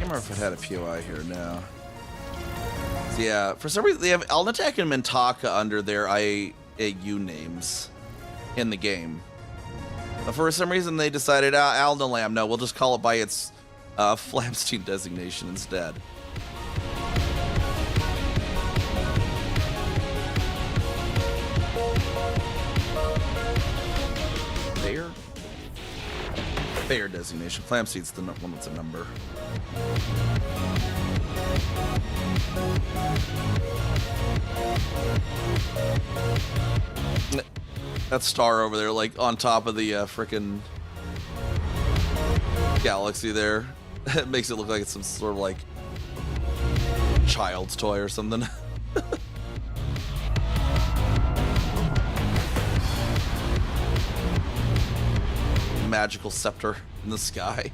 If it had a POI here now. So yeah, for some reason they have Alnitak and Mintaka under their IAU names. in the game. But for some reason, they decided, Aldelam, no, we'll just call it by its Flamstein designation instead. Bayer? Bayer designation. Flamstein's the one that's a number. That star over there, like on top of the frickin' galaxy there, it makes it look like it's some sort of like child's toy or something. Magical scepter in the sky.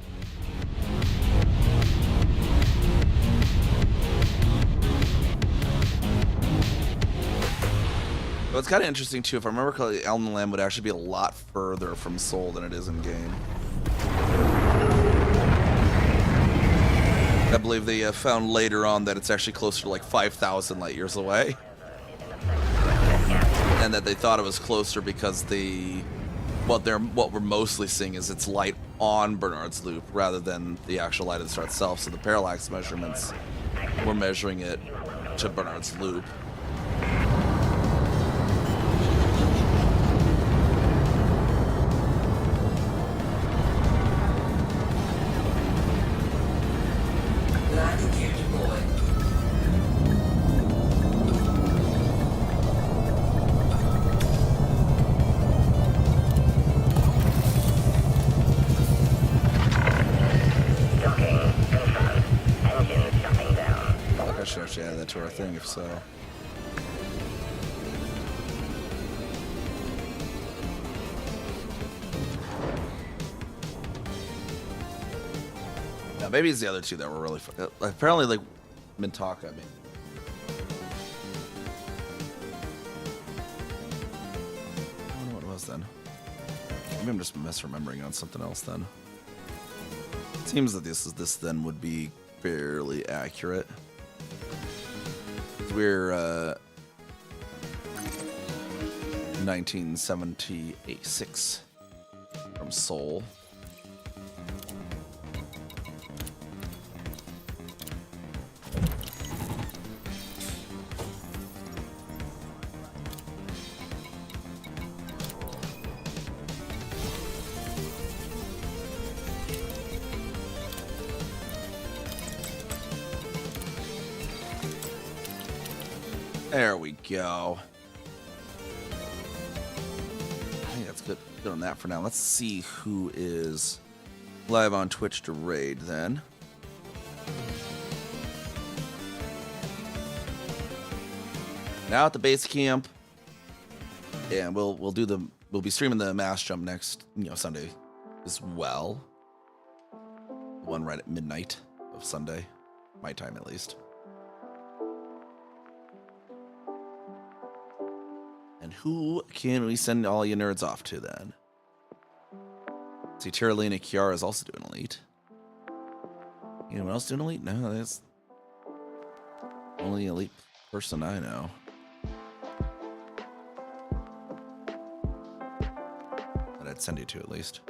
But it's kind of interesting too. If I remember correctly, Elden Lamb would actually be a lot further from Sol than it is in game. I believe they found later on that it's actually closer to like 5,000 light years away, and that they thought it was closer because what we're mostly seeing is its light on Bernard's Loop rather than the actual light of the star itself. So the parallax measurements, we're measuring it to Bernard's Loop. To our thing, if so. Yeah, maybe it's the other two that were really fun. Apparently, like Mintaka. I mean, I don't know what it was then. Maybe I'm just misremembering on something else then. It seems that this then would be fairly accurate. We're 1976 from Seoul. There we go. I think that's good on that for now. Let's see who is live on Twitch to raid then. Now at the base camp, and we'll be streaming the mass jump next Sunday as well. One right at midnight of Sunday, my time at least. And who can we send all you nerds off to then? See, Tiralina Kiara is also doing Elite. Anyone else doing Elite? No, that's only Elite person I know. That I'd send you to at least.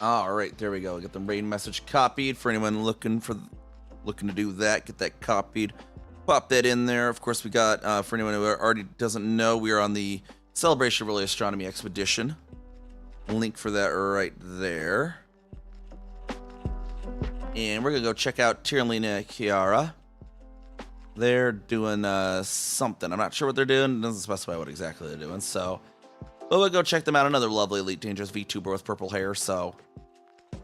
All right, there we go. Get the raid message copied for anyone looking to do that. Get that copied. Pop that in there. Of course, we got for anyone who already doesn't know, we are on the Celebration of Early Astronomy Expedition. Link for that right there. And we're gonna go check out Tiralina Kiara. They're doing something. I'm not sure what they're doing. It doesn't specify what exactly they're doing. So, but we'll go check them out. Another lovely Elite Dangerous VTuber with purple hair. So,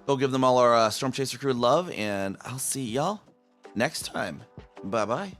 go give them all our Storm Chaser crew love, and I'll see y'all next time. Bye-bye.